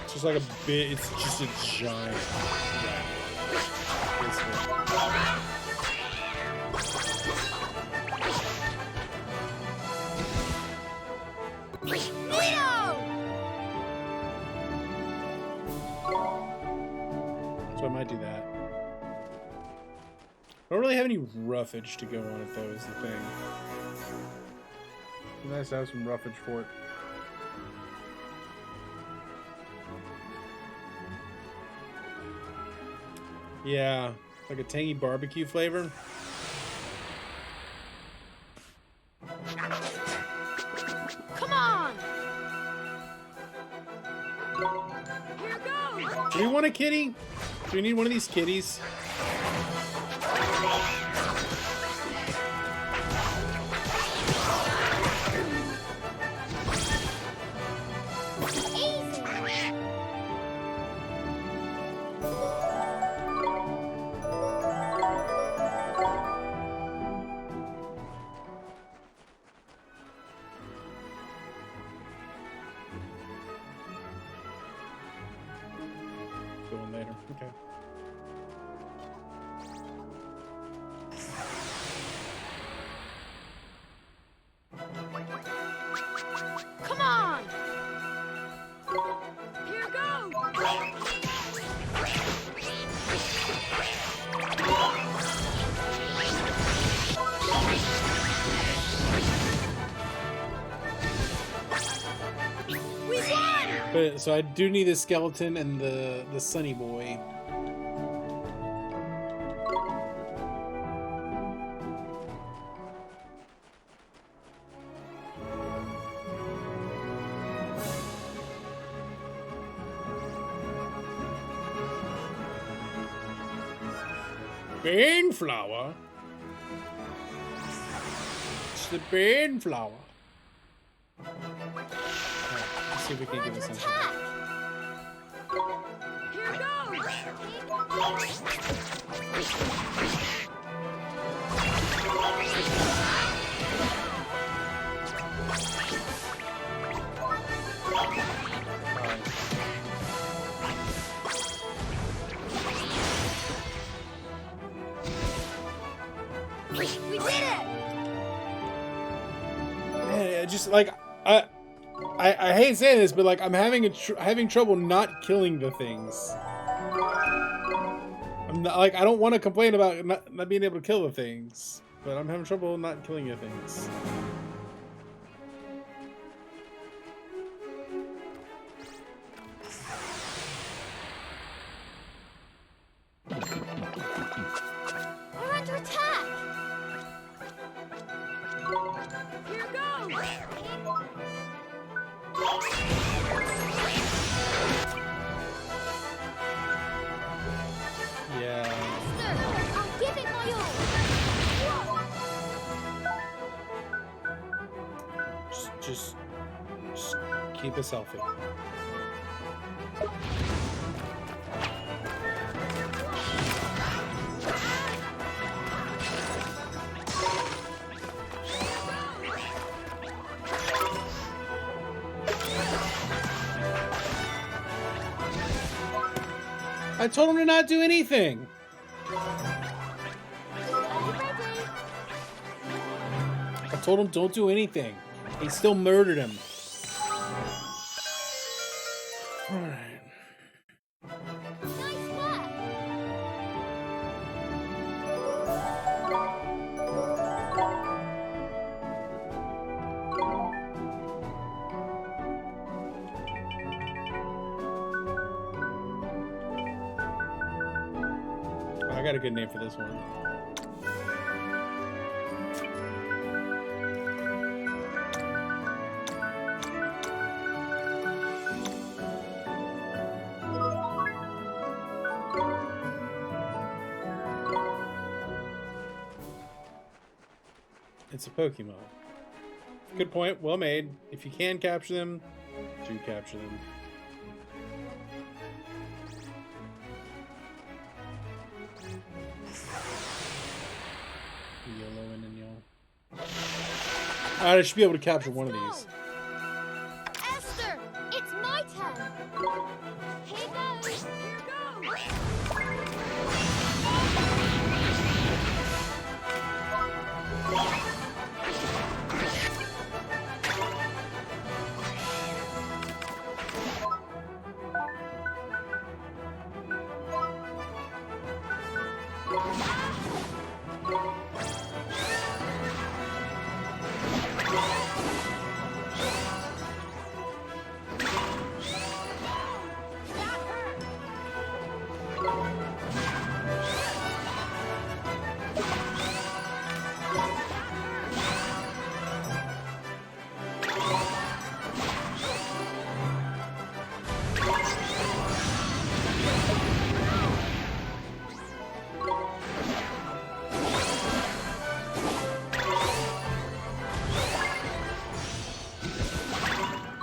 It's just like a bit. It's just a giant. Neo! So I might do that. I don't really have any roughage to go on it, though, is the thing. It'd be nice to have some roughage for it. Yeah, like a tangy barbecue flavor. Come on! Here goes! Do we want a kitty? Do we need one of these kitties? Going later. Okay. Come on! Here goes! We won! But so I do need the skeleton and the sunny boy. Bean flower. It's the bean flower. Alright, let's see if we can get this something. Here We did it! Man, I just like I hate saying this, but like I'm having trouble not killing the things. I'm not, like I don't want to complain about not being able to kill the things, but I'm having trouble not killing the things. We're under attack! Yeah. I'll give it my all! Just keep us healthy. I told him to not do anything. I told him don't do anything. He still murdered him. Alright. Nice work! I got a good name for this one. It's a Pokemon. Good point. Well made. If you can capture them, do capture them. Yellow and yellow. Alright, I should be able to capture one of these. Esther! It's my turn! Here goes!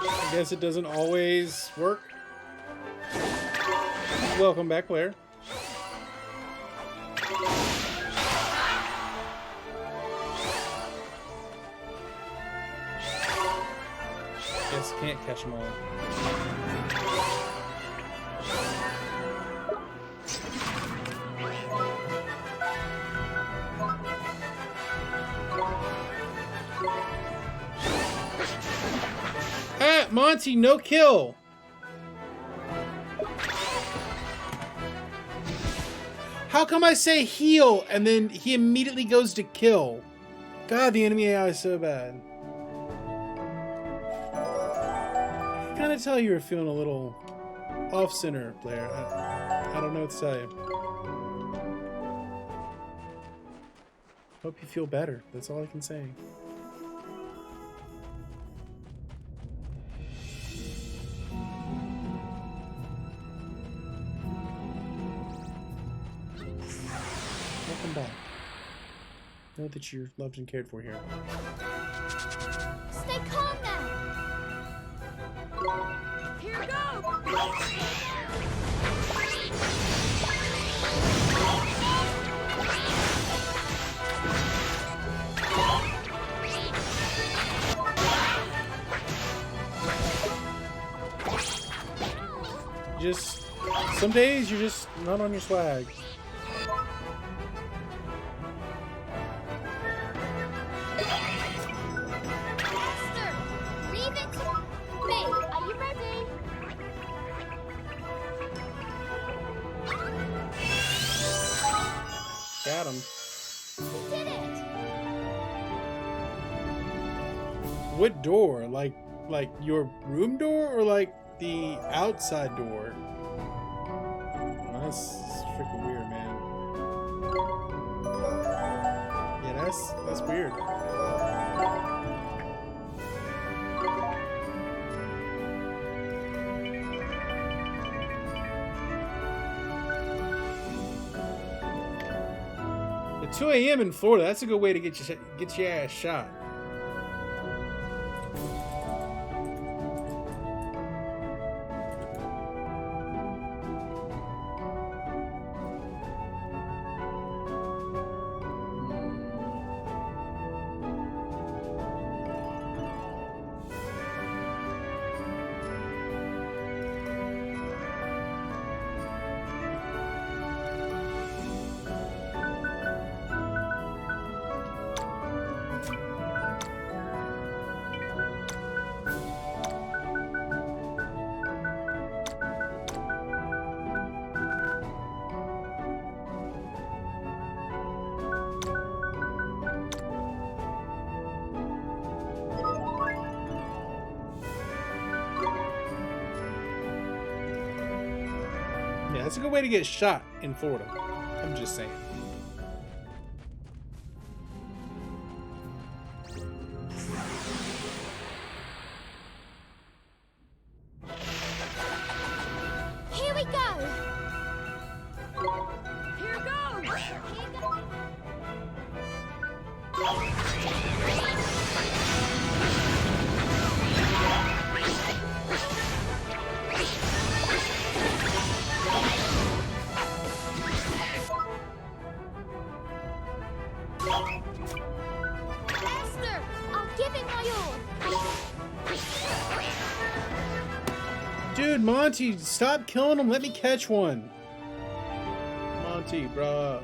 I guess it doesn't always work. Welcome back, Blair. Guess can't catch them all. Ah, Monty, no kill. How come I say heal and then he immediately goes to kill? God, the enemy AI is so bad. I kind of tell you were feeling a little off center, Blair. I don't know what to tell you. Hope you feel better. That's all I can say. come back. Know that you're loved and cared for here. Stay calm now. Here goes! Just some days you're just not on your swag. Esther, leave it to me. Are you ready? Got him. You did it. What door? Like your room door or like the outside door? Well, that's freaking weird, man. Yeah, that's weird. At 2 a.m. in Florida, that's a good way to get your ass shot. Yeah, that's a good way to get shot in Florida. I'm just saying. Here we go. Here goes! Esther, I'll give it my all. Dude, Monty, stop killing him. Let me catch one. Monty, bruh.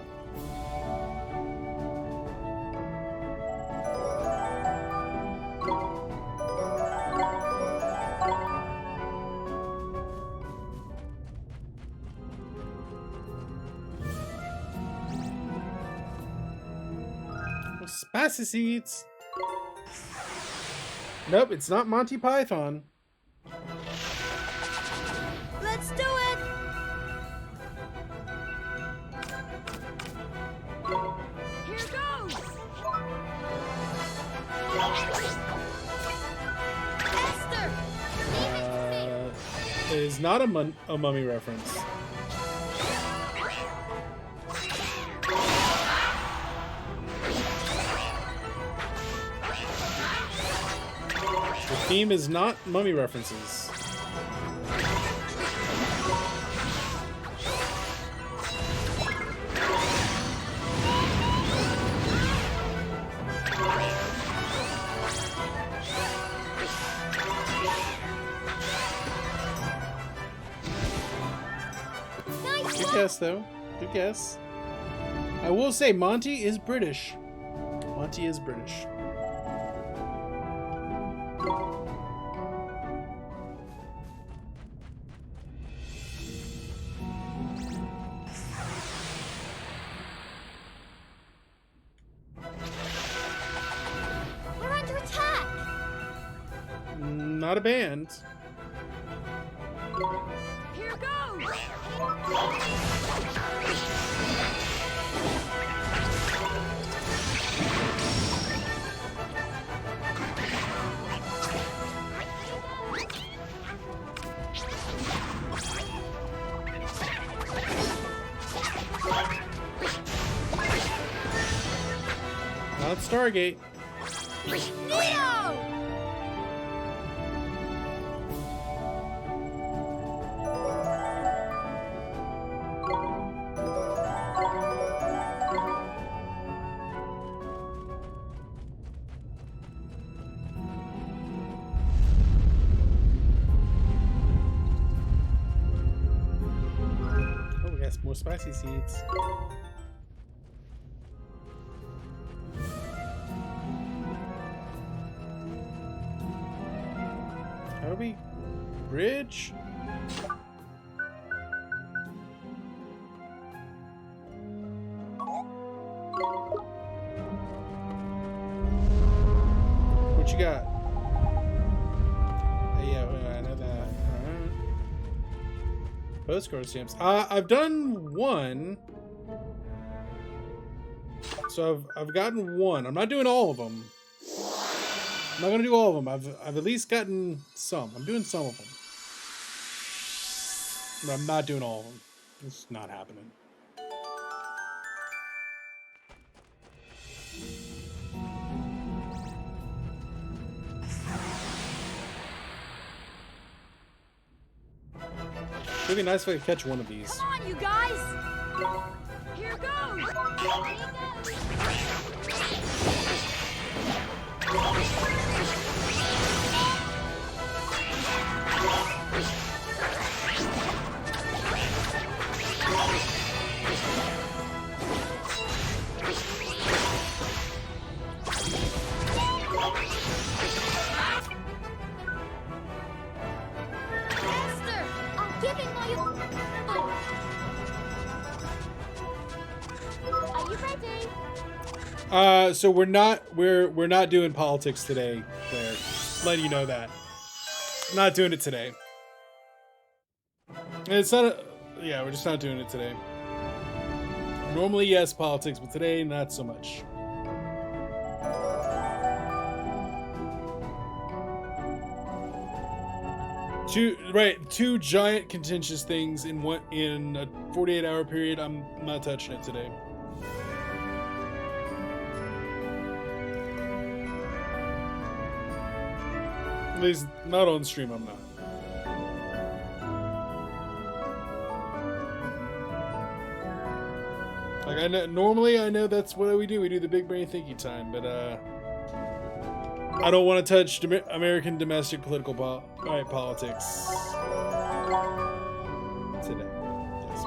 Spicy seeds. Nope, it's not Monty Python. Let's do it! Here goes! Esther, leave it to me. It is not a mummy reference. The theme is not mummy references. Nice Good one. guess, though. Good guess. I will say Monty is British. Monty is British. We're under attack. Not a band. Here goes! Stargate. Neo! Oh, we got some more spicy seeds. How do we bridge? What you got? Yeah, I know that. Postcard stamps. I've done one. So I've gotten one. I'm not doing all of them. I'm not gonna do all of them. I've at least gotten some. I'm doing some of them. But I'm not doing all of them. It's not happening. It'd be nice if I could catch one of these. Come on, you guys! Here goes! Esther, I'll give it my all. Are you ready? So we're not doing politics today, Claire. Just letting you know that. Not doing it today. It's not yeah, we're just not doing it today. Normally, yes, politics, but today, not so much. Two giant contentious things in a 48-hour period. I'm not touching it today. At least not on stream. I'm not. Like normally I know that's what we do. We do the big brain thinking time, but I don't want to touch American domestic political politics today. Yes,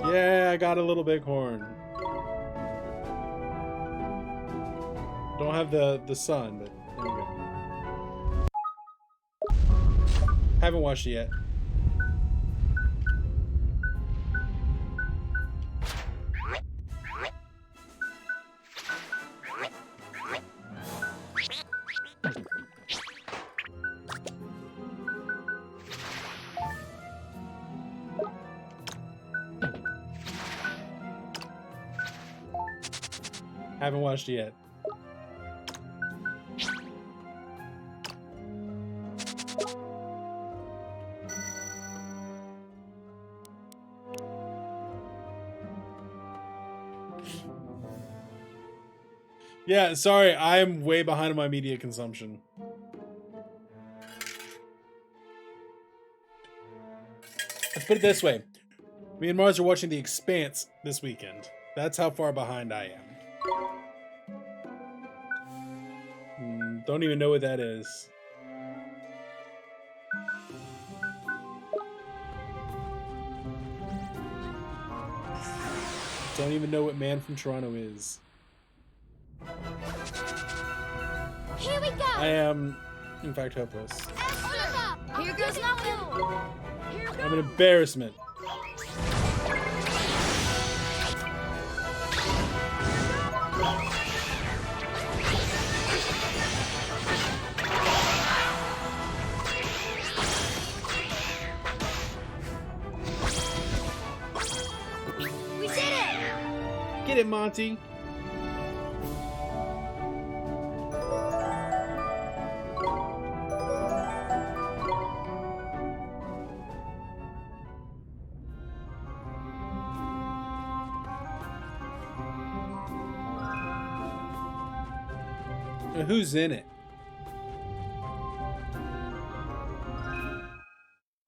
Yeah, I got a little bighorn. Don't have the sun, but there we go. Haven't watched it yet. Haven't watched it yet. Yeah, sorry, I am way behind on my media consumption. Let's put it this way. Me and Mars are watching The Expanse this weekend. That's how far behind I am. Don't even know what that is. Don't even know what Man from Toronto is. Here we go! I am, in fact, hopeless. Oliver, here goes nothing. Here goes. I'm an embarrassment. We did it. Get it, Monty. Who's in it?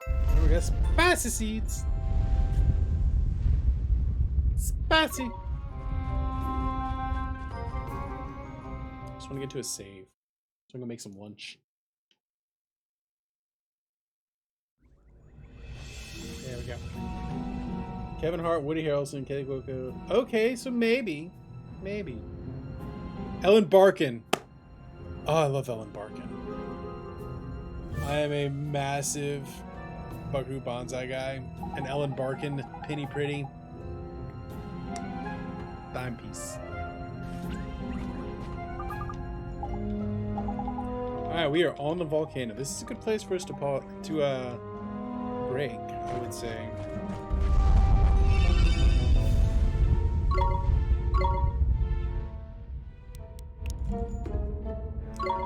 Oh, we got spicy seeds. Spicy. Just want to get to a save. So I'm gonna make some lunch. There we go. Kevin Hart, Woody Harrelson, Kelly Cuoco. Okay, so maybe. Ellen Barkin. Oh, I love Ellen Barkin. I am a massive Buckaroo Banzai guy. And Ellen Barkin, Penny Pretty. Dime piece. Alright, we are on the volcano. This is a good place for us to break, I would say.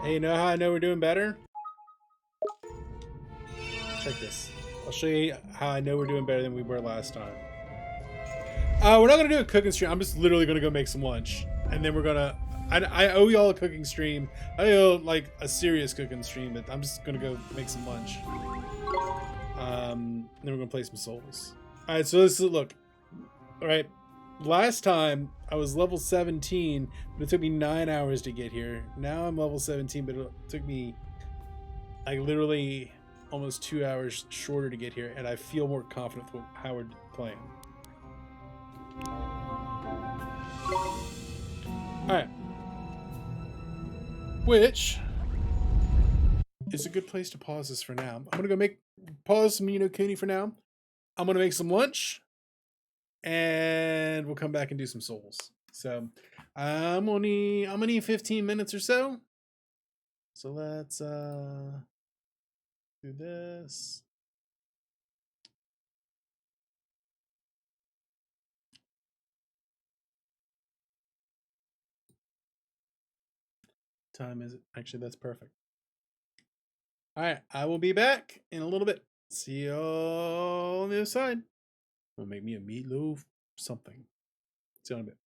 Hey, you know how I know we're doing better? Check this. I'll show you how I know we're doing better than we were last time. We're not gonna do a cooking stream. I'm just literally gonna go make some lunch, and then we're gonna. I owe y'all a cooking stream. I owe like a serious cooking stream, but I'm just gonna go make some lunch. Then we're gonna play some Souls. All right, so let's look. All right, last time I was level 17, but it took me 9 hours to get here. Now I'm level 17, but it took me like literally almost 2 hours shorter to get here, and I feel more confident with how we're playing. Alright. Which is a good place to pause this for now. I'm gonna go pause some Kuni for now. I'm gonna make some lunch, and we'll come back and do some Souls. So I'm gonna need 15 minutes or so. So let's do this. Time is it? Actually, that's perfect. All right, I will be back in a little bit. See you all on the other side. I'll make me a meatloaf something. See you in a bit.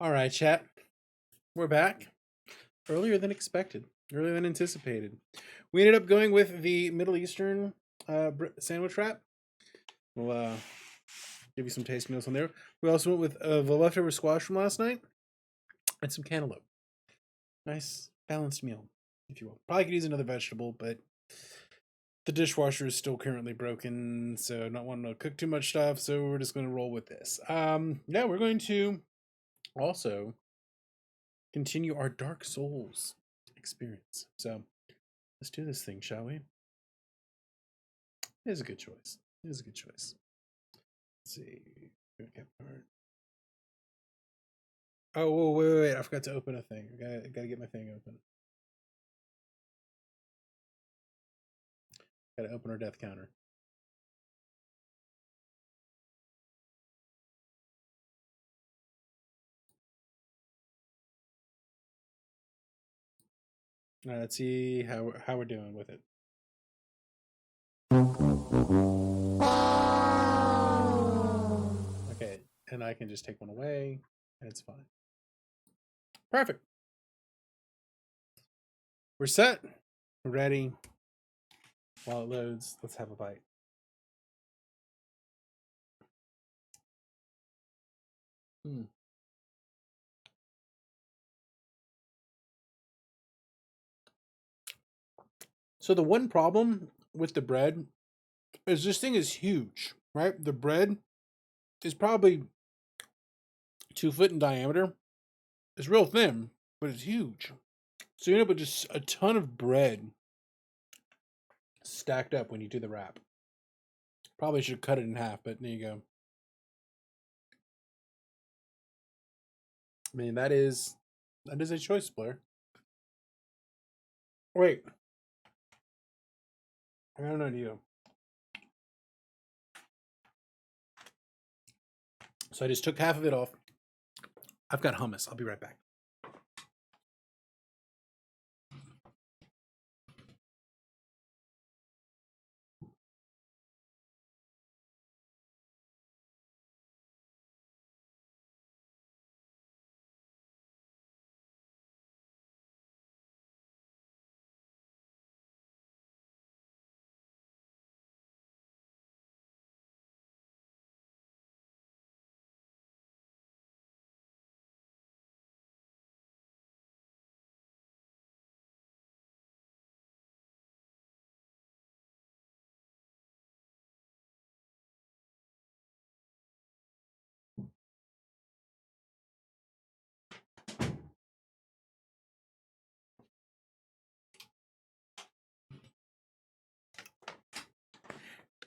All right, chat. We're back. Earlier than expected. Earlier than anticipated. We ended up going with the Middle Eastern sandwich wrap. We'll give you some taste notes on there. We also went with the leftover squash from last night and some cantaloupe. Nice balanced meal, if you will. Probably could use another vegetable, but the dishwasher is still currently broken, so not wanting to cook too much stuff, so we're just going to roll with this. Yeah, we're going to also continue our Dark Souls experience. So let's do this thing, shall we? It is a good choice. It is a good choice. Let's see. Okay. Oh, wait. I forgot to open a thing. I gotta get my thing open. Gotta open our death counter. All right, let's see how we're doing with it. Okay, and I can just take one away, and it's fine. Perfect. We're set. We're ready. While it loads, let's have a bite. So the one problem with the bread is this thing is huge, right? The bread is probably 2 foot in diameter. It's real thin, but it's huge. So you end up with just a ton of bread stacked up when you do the wrap. Probably should cut it in half, but there you go. I mean, that is a choice, Blair. Wait. I got an idea. So I just took half of it off. I've got hummus. I'll be right back.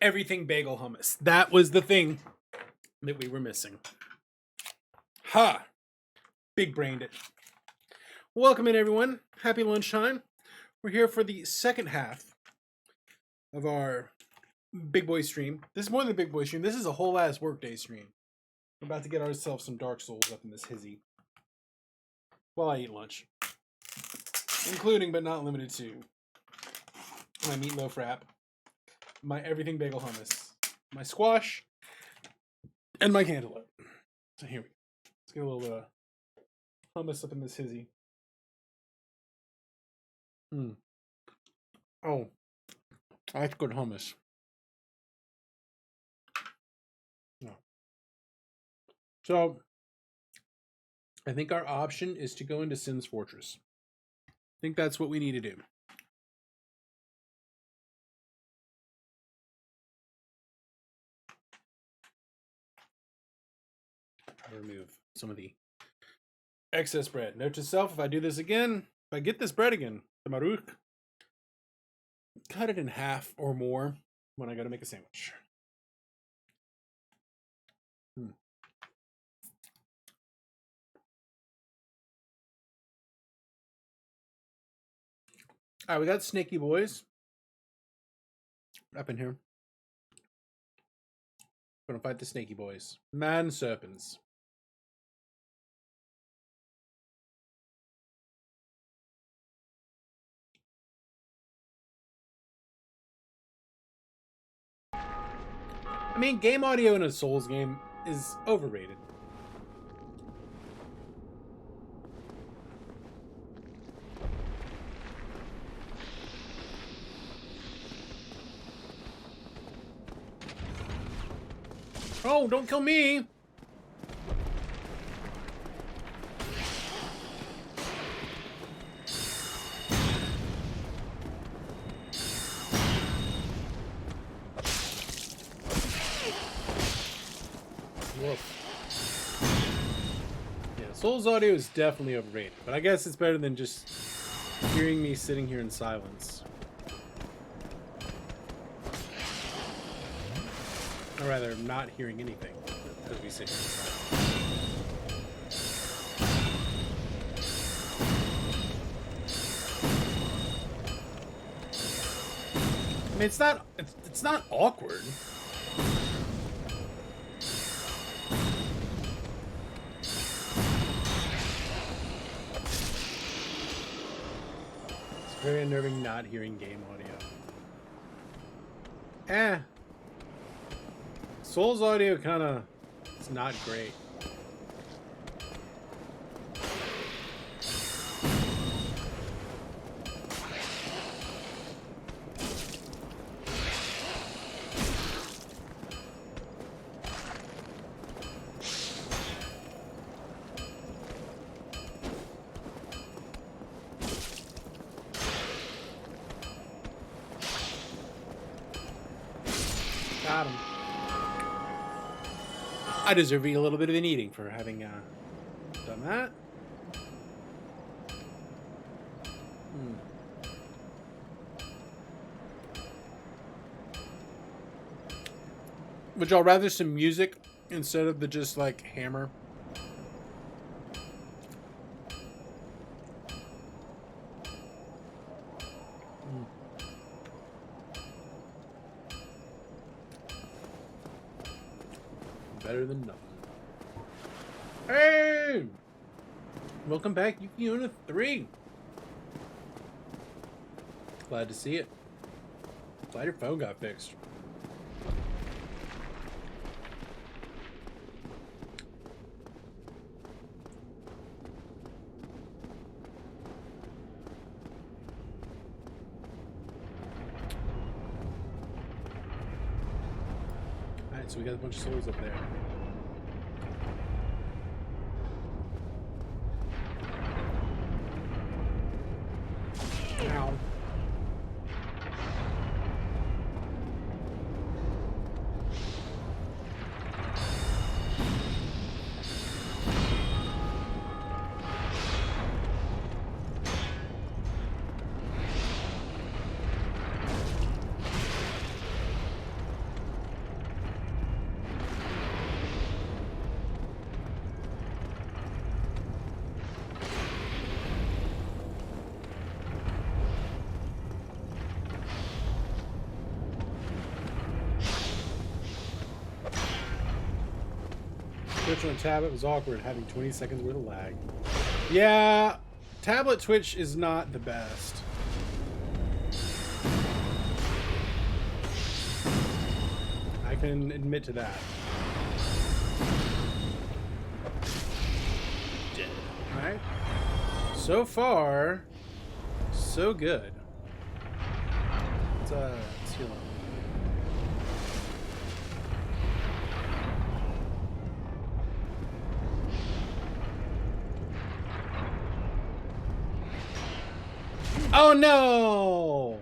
Everything bagel hummus. That was the thing that we were missing. Ha! Big brained it. Welcome in, everyone. Happy lunchtime. We're here for the second half of our big boy stream. This is more than a big boy stream. This is a whole ass workday stream. We're about to get ourselves some Dark Souls up in this hizzy while I eat lunch, including but not limited to my meatloaf wrap, my everything bagel hummus, my squash, and my cantaloupe. So here we go. Let's get a little hummus up in this hizzy. Oh, that's good hummus. No. So, I think our option is to go into Sin's Fortress. I think that's what we need to do. I'll remove some of the excess bread. Note to self, if I do this again, if I get this bread again, the Maruk, cut it in half or more when I go to make a sandwich. All right, we got snaky boys up in here. Gonna fight the snaky boys. Man serpents. I mean, game audio in a Souls game is overrated. Oh, don't kill me! Woof. Yeah, Soul's audio is definitely overrated, but I guess it's better than just hearing me sitting here in silence. Or rather, not hearing anything as we sit here in silence. I mean, it's not awkward. It's very unnerving not hearing game audio. Soul's audio it's not great. Got him. I deserve a little bit of an eating for having done that. Would y'all rather some music instead of the just like hammer? Better than nothing. Hey! Welcome back, Yuki 3. Glad to see it. Glad your phone got fixed. Alright, so we got a bunch of souls up there. Ow. Twitch on a tablet was awkward, having 20 seconds worth of lag. Yeah, tablet Twitch is not the best. I can admit to that. Alright. So far, so good. Let's heal up. Oh no!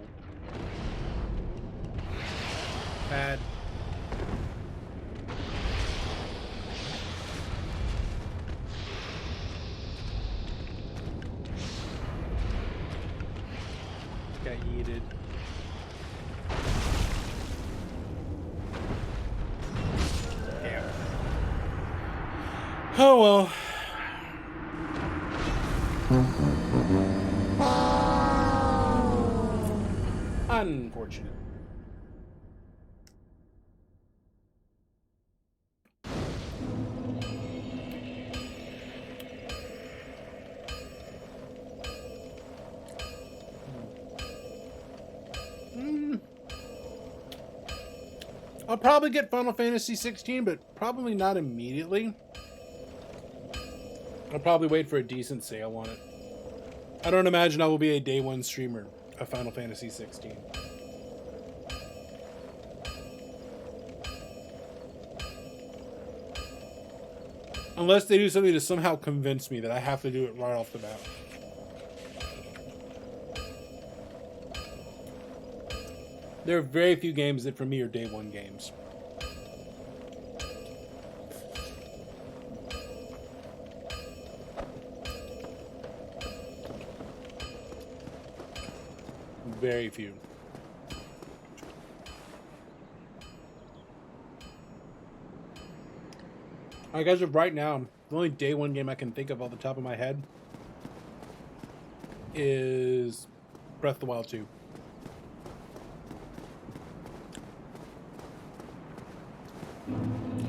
Bad. Got yeeted. Damn. Oh well. Unfortunate. I'll probably get Final Fantasy 16, but probably not immediately. I'll probably wait for a decent sale on it. I don't imagine I will be a day one streamer of Final Fantasy 16. Unless they do something to somehow convince me that I have to do it right off the bat. There are very few games that for me are day one games. Very few. Alright, guys, right now, the only day one game I can think of off the top of my head is Breath of the Wild 2.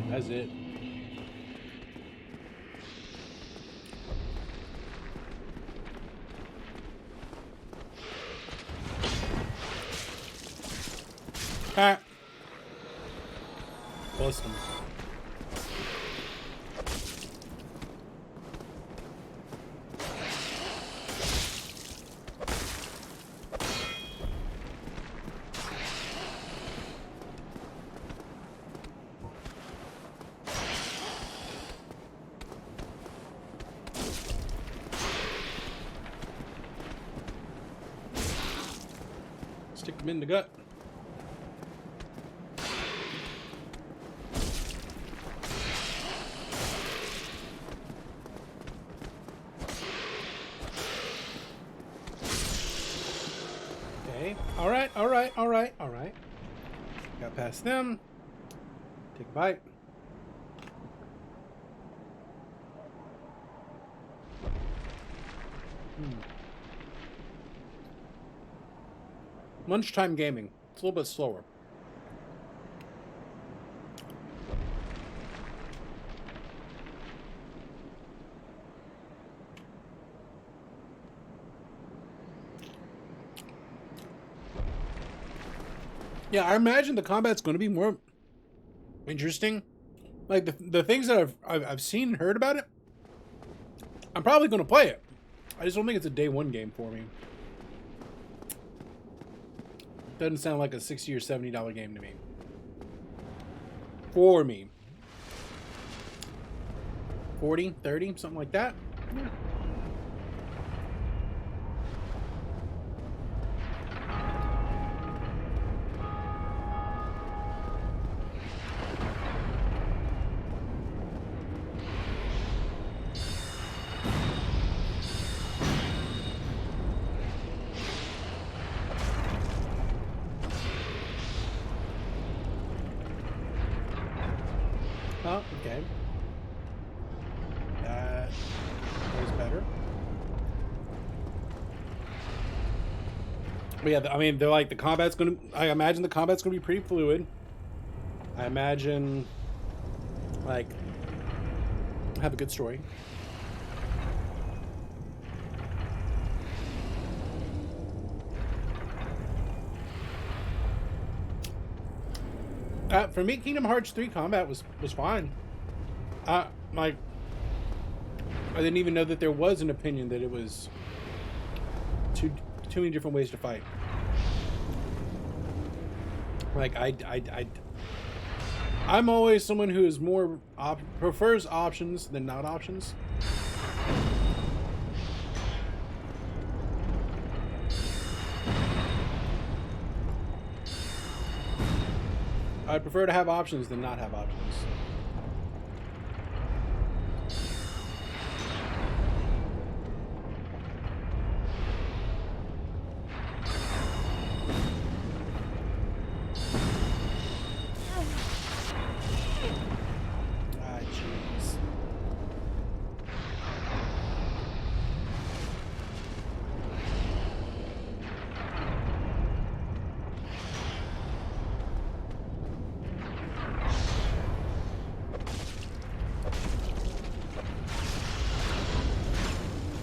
That's it. Ah. Bust him. Stick them in the gut. Okay. All right. All right. All right. All right. Got past them. Take a bite. Lunchtime gaming. It's a little bit slower. Yeah, I imagine the combat's going to be more interesting. Like the things that I've seen and heard about it, I'm probably going to play it. I just don't think it's a day one game for me. Doesn't sound like a $60 or $70 game to me. For me. 40, 30, something like that. Yeah. Oh, okay. That was better. But yeah, I mean, they're like, the combat's gonna, I imagine the combat's gonna be pretty fluid. I imagine, like, have a good story. For me, Kingdom Hearts 3 combat was fine. Like, I didn't even know that there was an opinion that it was too many different ways to fight. Like, I'm always someone who is more prefers options than not options. I prefer to have options than not have options. Ah, jeez.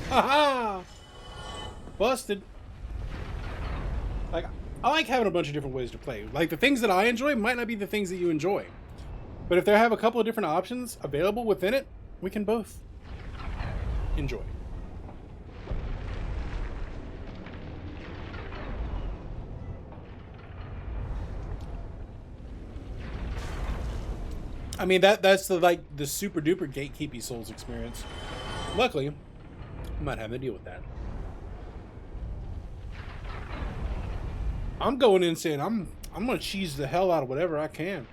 Haha! Busted. Like, I like having a bunch of different ways to play. Like, the things that I enjoy might not be the things that you enjoy. But if they have a couple of different options available within it, we can both enjoy. I mean, that's the like the super duper gatekeepy Souls experience. Luckily, I'm not having to deal with that. I'm going in saying I'm gonna cheese the hell out of whatever I can.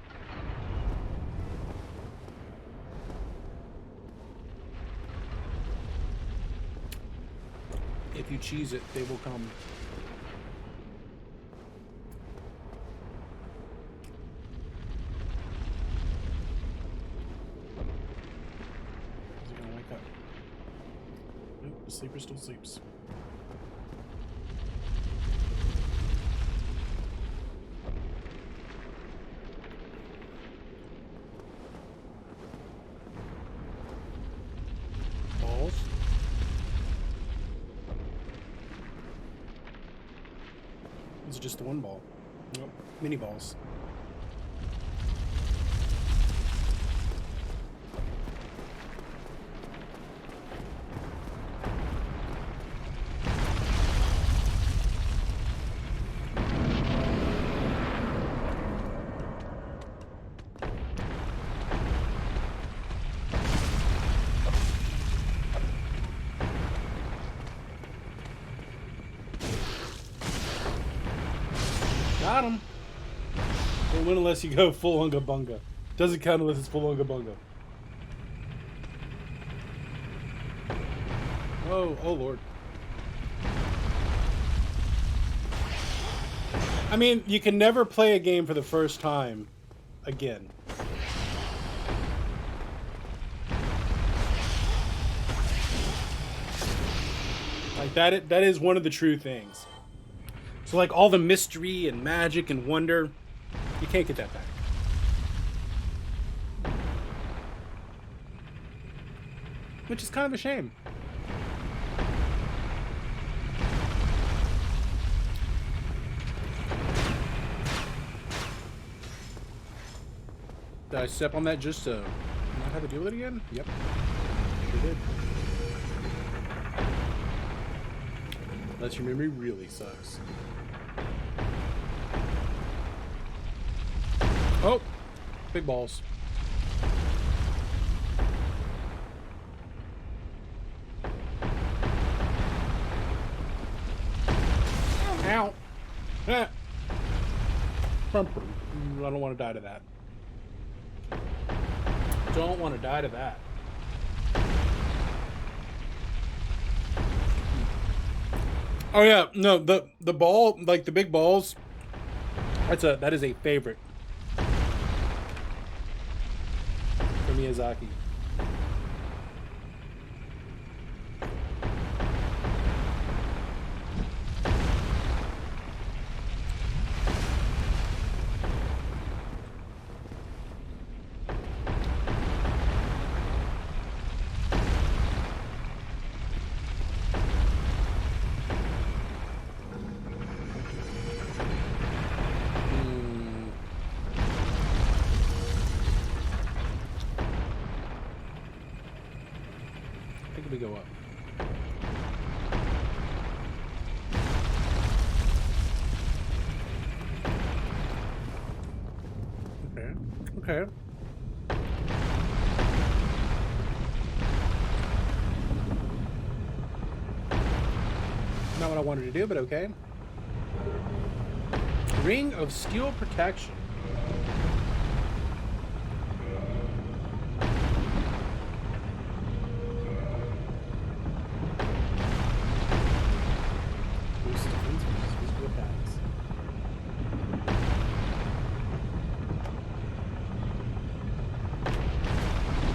If you cheese it, they will come. Is he gonna wake up? Nope, the sleeper still sleeps. Balls. It's just the one ball. Nope. Mini balls. Got him. Won't win unless you go full Unga Bunga. Doesn't count unless it's full Unga Bunga. Oh, oh Lord. I mean, you can never play a game for the first time again. Like that is one of the true things. So like all the mystery and magic and wonder, you can't get that back. Which is kind of a shame. Did I step on that just to not have to deal with it again? Yep. Sure did. Unless your memory really sucks. Oh! Big balls. Ow! Ah. I don't want to die to that. Don't want to die to that. Oh yeah, no, the ball, like the big balls, that is a favorite for Miyazaki. We go up. Okay. Okay. Not what I wanted to do, but okay. Ring of Steel Protection.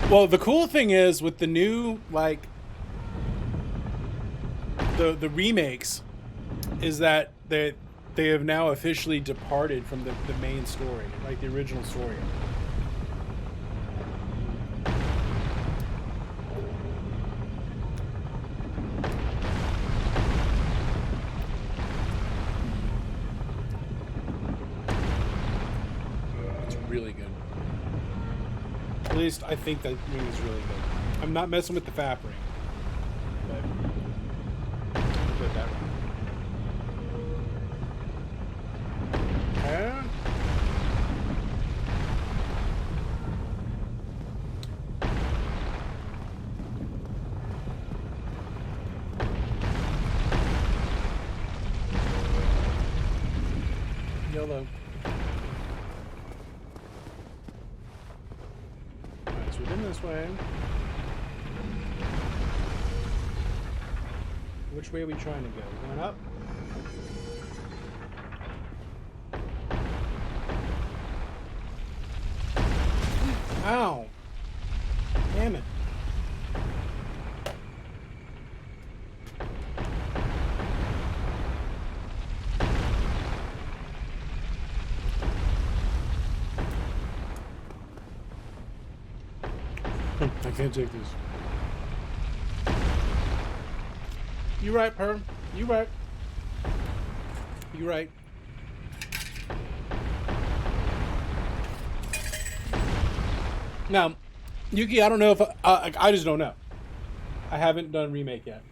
Well, the cool thing is with the new, like, the remakes, is that they have now officially departed from the main story, like the original story. It's really good. At least I think that ring is really good. I'm not messing with the FAP ring, but I'll put that ring. Okay. YOLO. Alright, so we've been this way. Which way are we trying to go? We're going up? Ow! Damn it. I can't take this. You right, Perm. You right. You right. Now, Yuki, I don't know if I just don't know. I haven't done remake yet.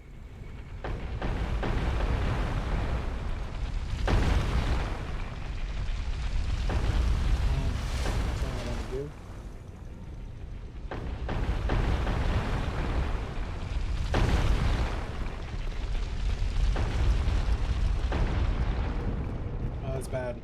Oh, that's bad.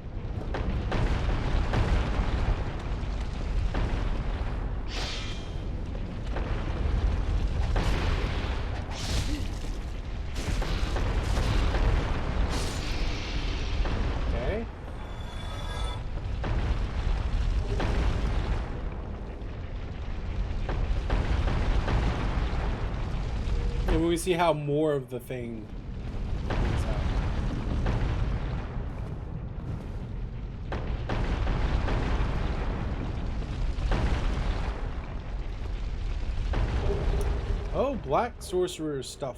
Okay. And when we see how more of the thing comes out. Oh, black sorcerer stuff.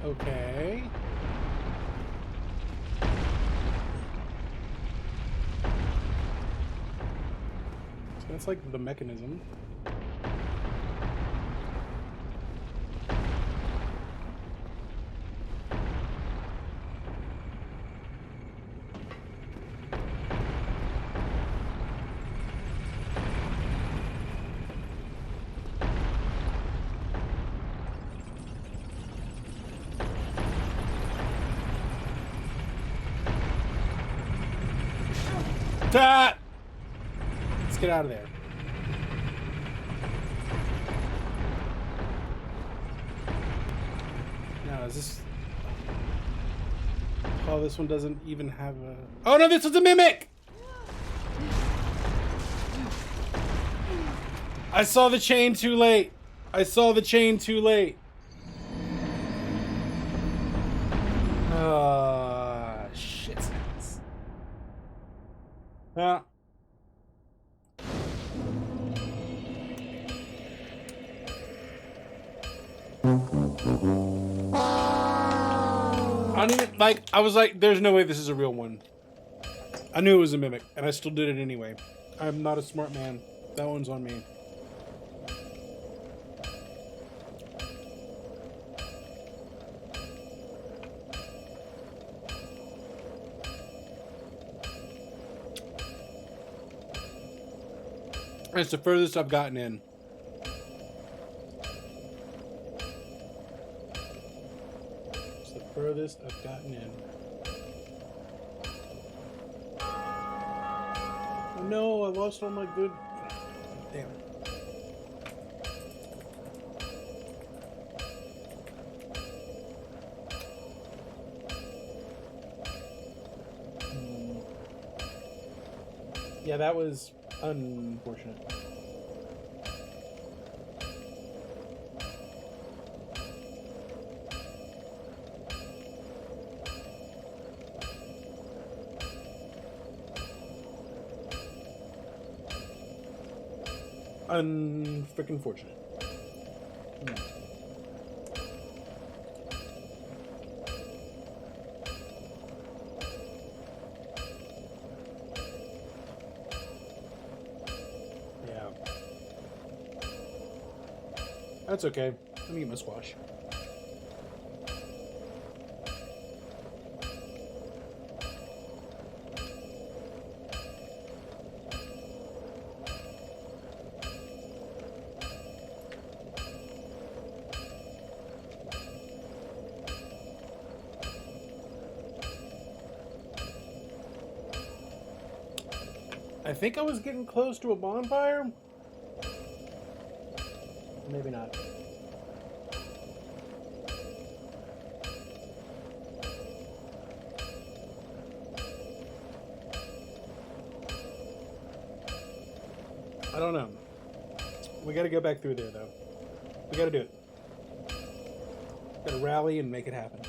Okay. So that's like the mechanism. Ah! Let's get out of there. Now, is this... Oh, this one doesn't even have a... Oh no, this was a mimic! I saw the chain too late. I saw the chain too late. Shit sounds. Yeah. I don't even, like, I was like, there's no way this is a real one. I knew it was a mimic, and I still did it anyway. I'm not a smart man. That one's on me. That's the furthest I've gotten in. It's the furthest I've gotten in. Oh no, I lost all my good... Damn. Yeah, that was unfortunate. Unfreaking fortunate. Yeah. That's okay. Let me get my squash. I think I was getting close to a bonfire. Maybe not. I don't know. We gotta go back through there, though. We gotta do it. Gotta rally and make it happen.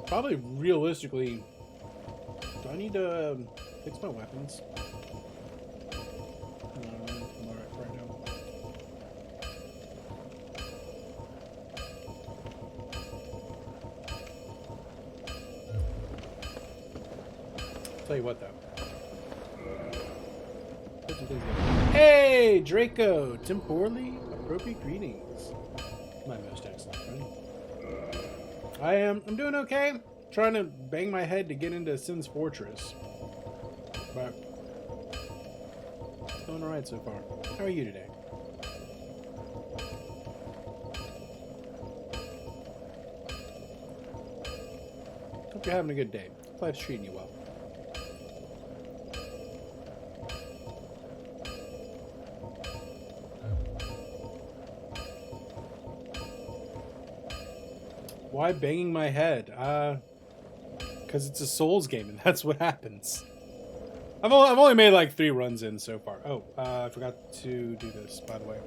Probably realistically, do I need to fix my weapons? I'm alright right now. Tell you what, though. Put some things in. Hey, Draco! Temporally appropriate greetings. My most excellent friend. I'm doing okay. Trying to bang my head to get into Sin's Fortress. But it's going alright so far. How are you today? Hope you're having a good day. Life's treating you well. Why banging my head? Because it's a Souls game, and that's what happens. I've only made like 3 runs in so far. Oh, I forgot to do this, by the way.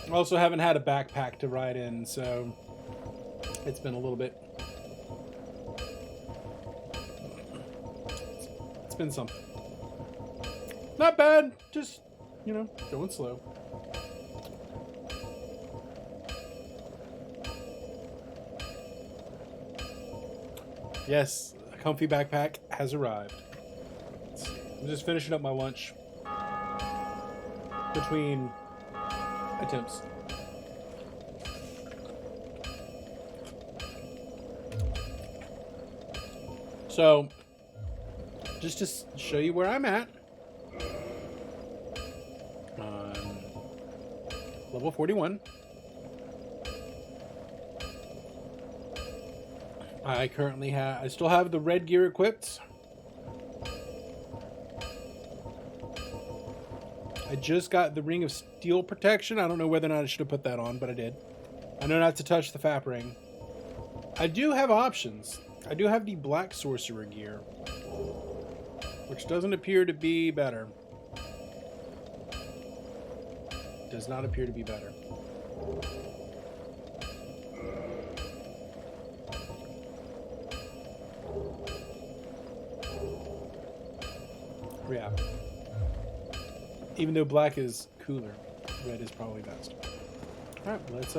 I also haven't had a backpack to ride in, so it's been a little bit. It's been something. Not bad, just, you know, going slow. Yes, a comfy backpack has arrived. I'm just finishing up my lunch between attempts. So, just to show you where I'm at. Level 41. I still have the red gear equipped. I just got the Ring of Steel protection. I don't know whether or not I should have put that on, but I did. I know not to touch the FAP ring. I do have options. I do have the Black Sorcerer gear, which doesn't appear to be better. Does not appear to be better. Yeah. Even though black is cooler, red is probably best. All right, let's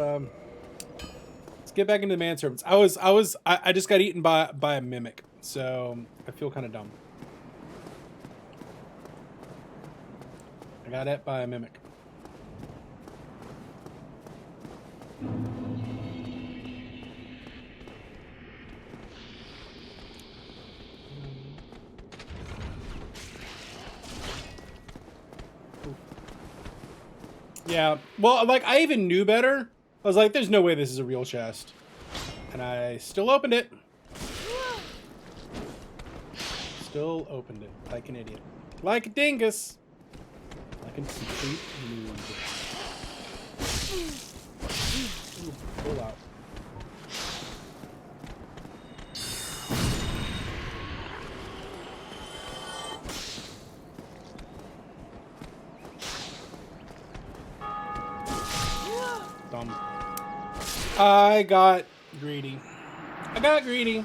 get back into the manservants. I just got eaten by a mimic, so I feel kind of dumb. I got ate by a mimic. Yeah, well, like, I even knew better. I was like, there's no way this is a real chest. And I still opened it. Still opened it, like an idiot. Like a dingus. Like a complete noob. Pull out. Dumb. I got greedy. I got greedy.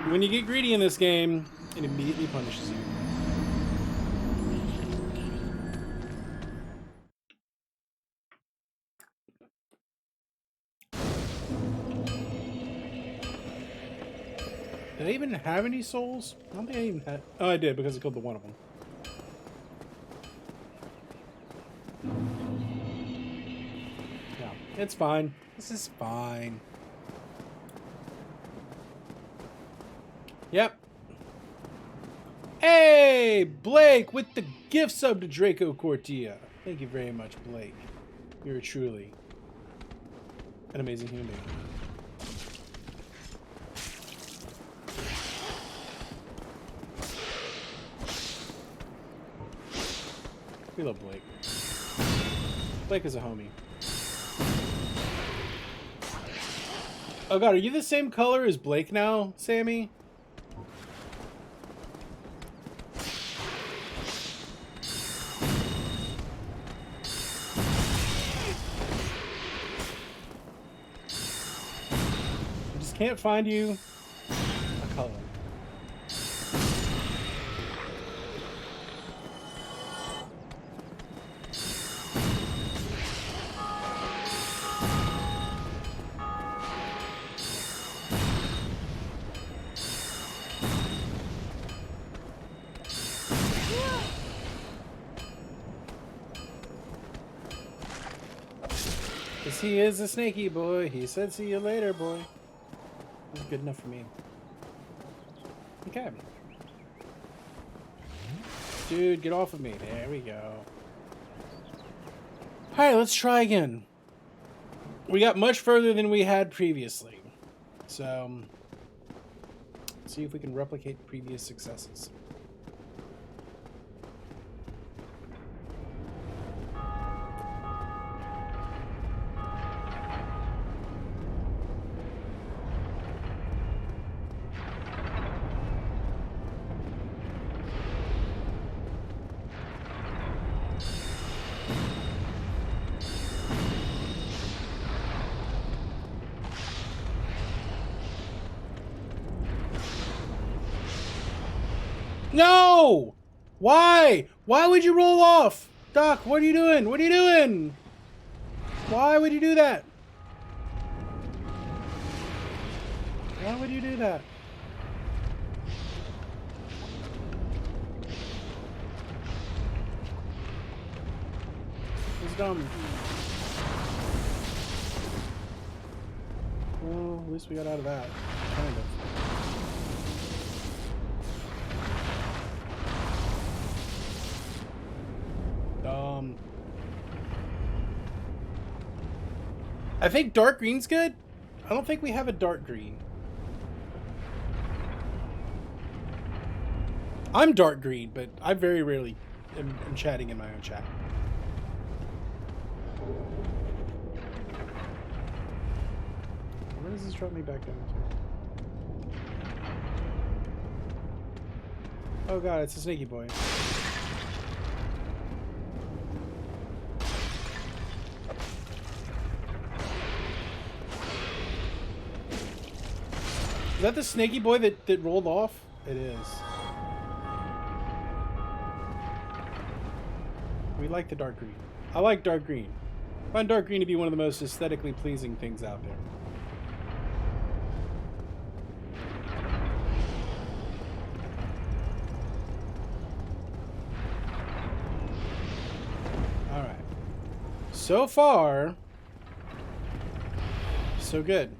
When you get greedy in this game, it immediately punishes you. Did I even have any souls? I don't think I even had. Oh, I did because I killed the one of them. Yeah, it's fine. This is fine. Yep. Hey, Blake with the gift sub to Draco Cortia. Thank you very much, Blake. You're truly an amazing human being. We love Blake. Blake is a homie. Oh god, are you the same color as Blake now, Sammy? I just can't find you a color. Cause he is a snaky boy. He said, "See you later, boy." That's good enough for me. Okay. Dude, get off of me. There we go. Alright, let's try again. We got much further than we had previously. So, see if we can replicate previous successes. No! Why? Why would you roll off? Doc, what are you doing? What are you doing? Why would you do that? Why would you do that? It's dumb. Well, at least we got out of that. Kind of. I think dark green's good. I don't think we have a dark green. I'm dark green, but I very rarely am chatting in my own chat. Where does this drop me back down to? Oh god, it's a snaky boy. Is that the snaky boy that rolled off? It is. We like the dark green. I like dark green. I find dark green to be one of the most aesthetically pleasing things out there. Alright. So far, so good.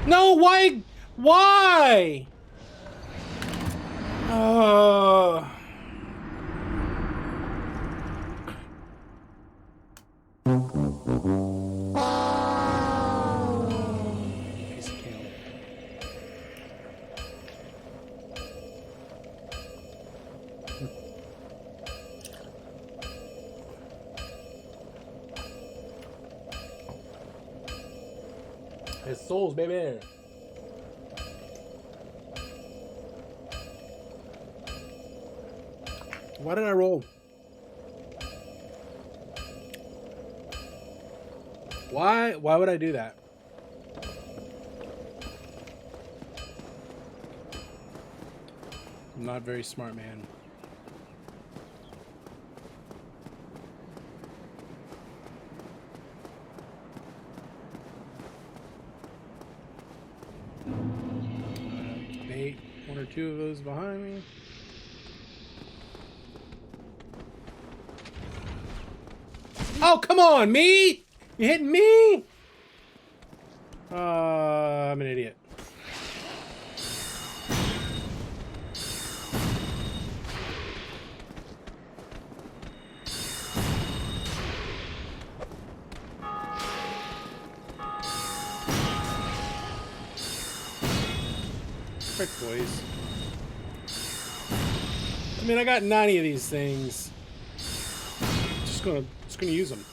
No, why? Why? Piece of candle. His souls, baby. Why did I roll? Why would I do that? I'm not a very smart man. 2 of those behind me. Oh, come on, me! You hitting me? I'm an idiot. Frick, boys. I mean, I got 90 of these things. Just gonna use them.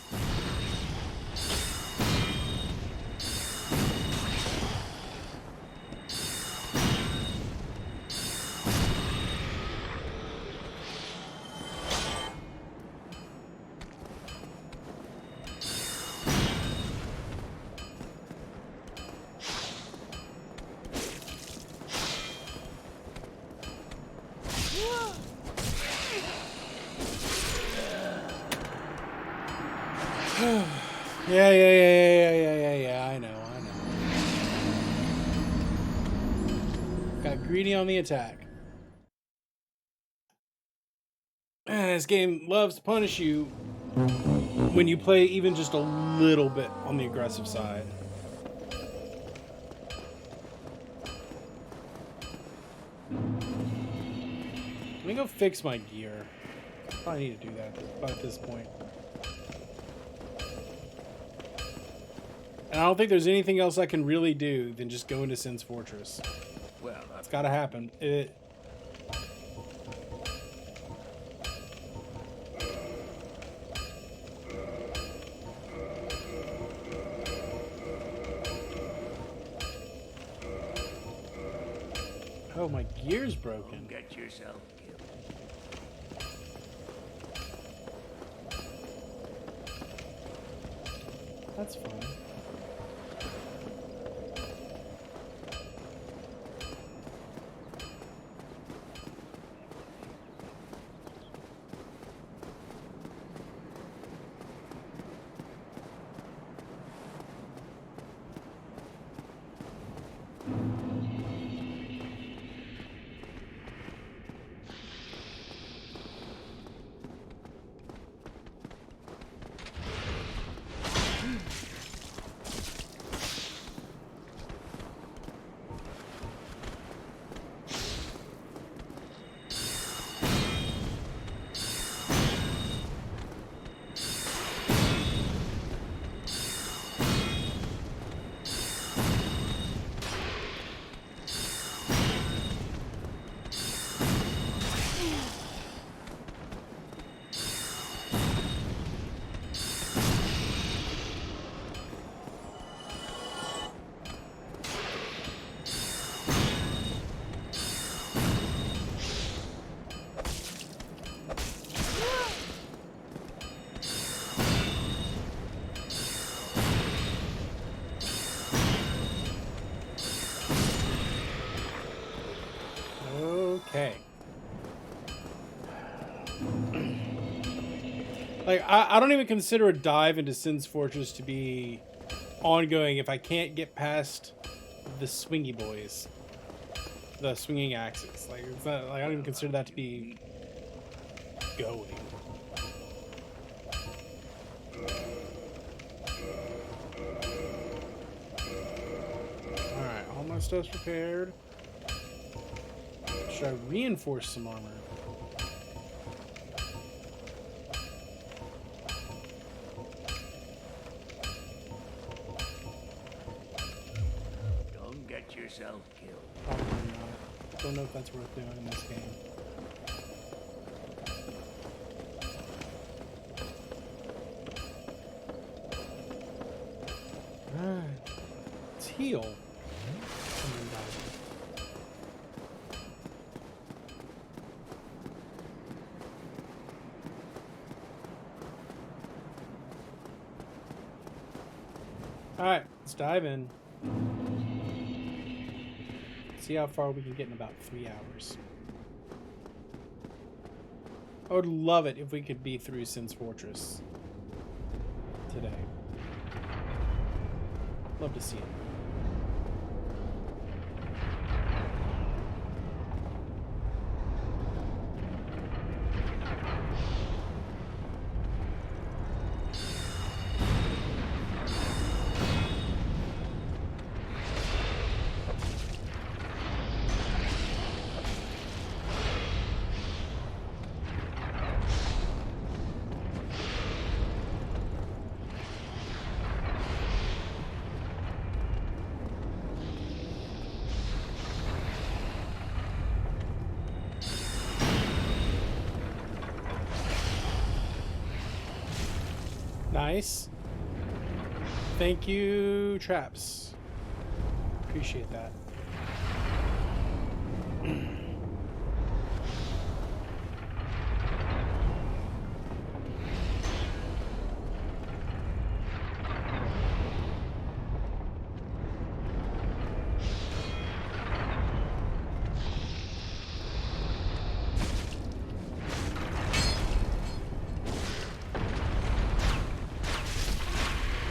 Yeah. I know. Got greedy on the attack. And this game loves to punish you when you play even just a little bit on the aggressive side. Let me go fix my gear. Probably need to do that at this point. And I don't think there's anything else I can really do than just go into Sin's Fortress. Well, It's gotta happen. Oh, my gear's broken. get yourself killed. That's fine. Okay. Like, I don't even consider a dive into Sin's Fortress to be ongoing if I can't get past the swingy boys. The swinging axes. Like, it's not, like, I don't even consider that to be going. Alright, all my stuff's repaired. Should I reinforce some armor? Don't get yourself killed. Probably not. Don't know if that's worth doing in this game. Alright. Let's heal. And then dive. Alright, let's dive in. See how far we can get in about 3 hours. I would love it if we could be through Sin's Fortress today. Love to see it. Nice. Thank you, Traps. Appreciate that.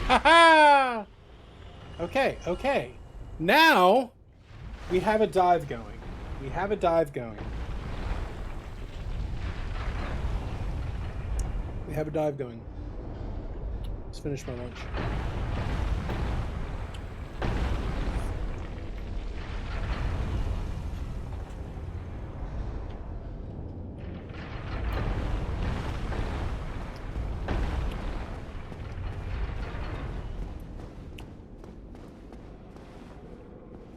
Ha-ha! Okay, okay. Now we have a dive going. We have a dive going. We have a dive going. Let's finish my lunch.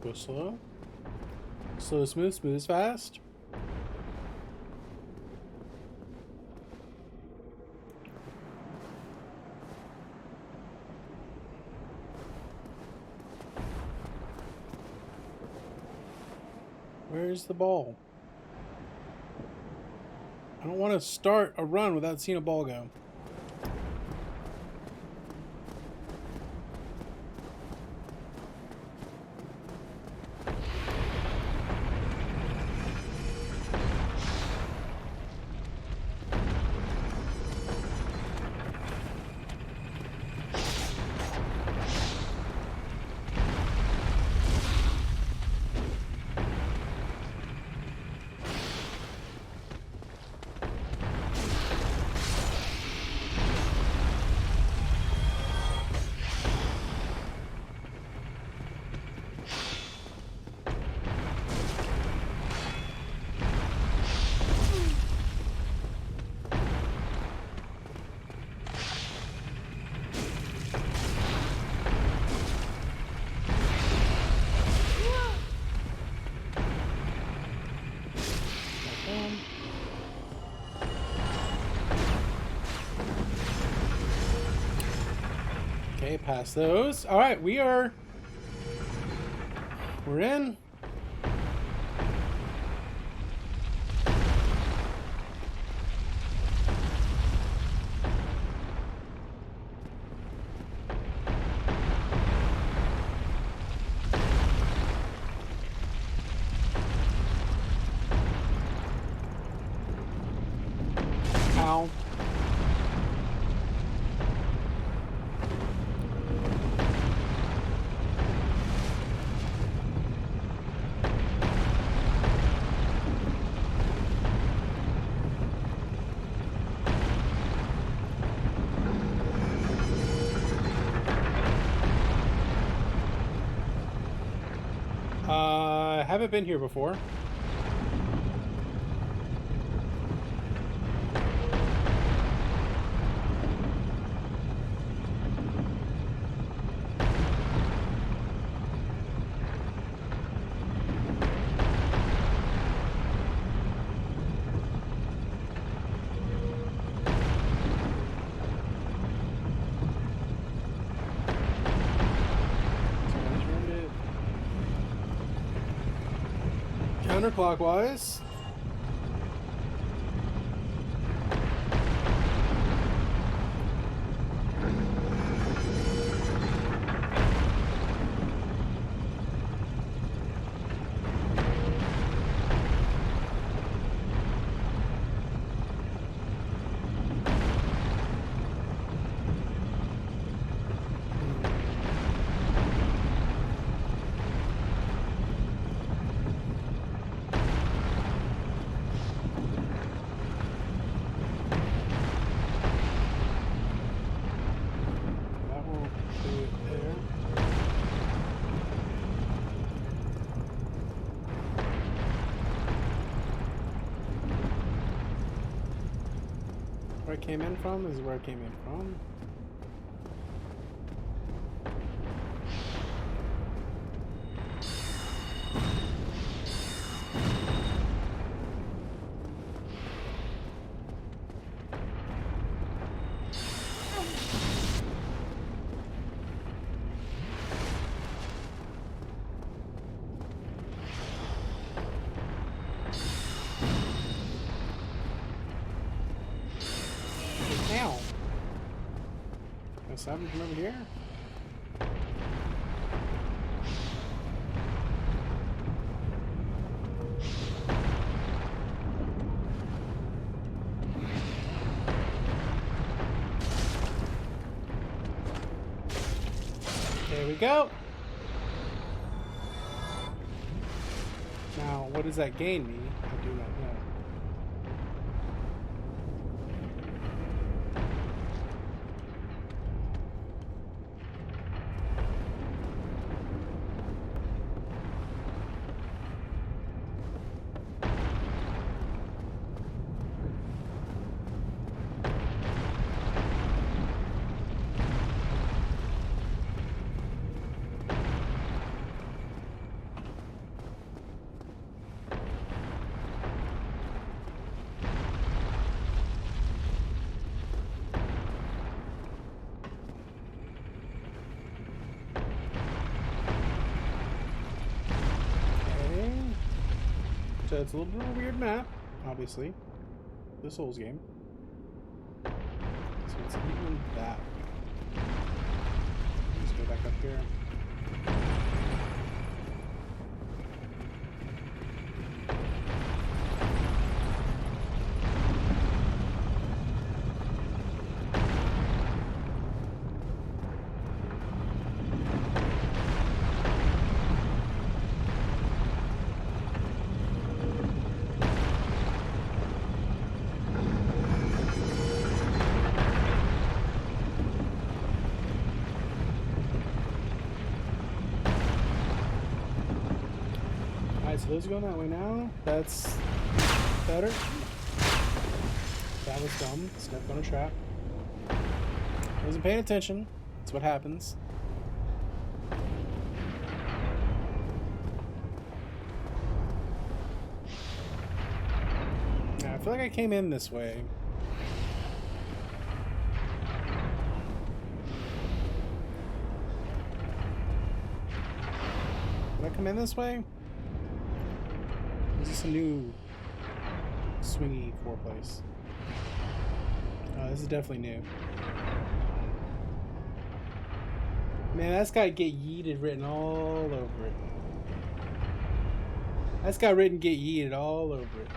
Go slow. Slow, smooth, smooth, fast. Where's the ball? I don't want to start a run without seeing a ball go. Okay, past those. All right, we're in. Ow. I haven't been here before. Counterclockwise. That won't do it there. Where I came in from is where I came in from. Salvage from over here? There we go. Now, what does that gain me? I do not know. So it's a little bit of a weird map, obviously. The Souls game. So it's even that way. Let's go back up here. So those are going that way now. That's better. That was dumb. Stepped on a trap. Wasn't paying attention. That's what happens. Yeah, I feel like I came in this way. Did I come in this way? Is this a new swingy four-place? This is definitely new. Man, that's got "get yeeted" written all over it. That's got written "get yeeted" all over it.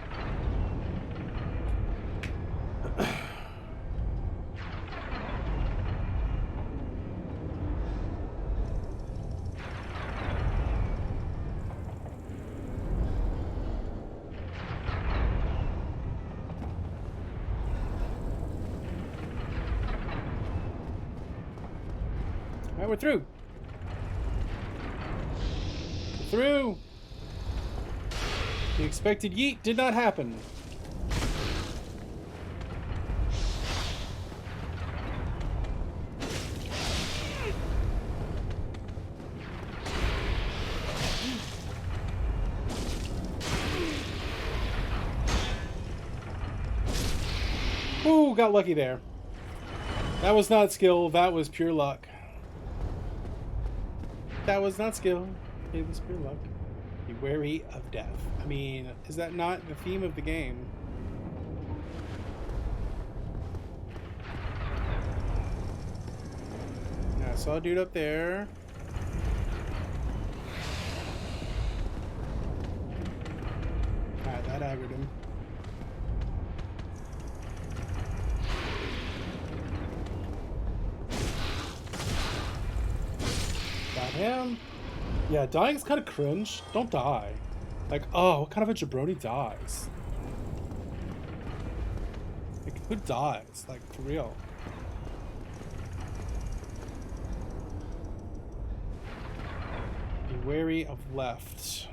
Alright, we're through. We're through. The expected yeet did not happen. Ooh, got lucky there. That was not skill, that was pure luck. That was not skill, it was pure luck. Be wary of death. I mean, is that not the theme of the game? Yeah, I saw a dude up there. Alright, that aggroed him. Him. Yeah, dying's kind of cringe. Don't die. Like, oh, what kind of a jabroni dies? Like, who dies? Like, for real. Be wary of left.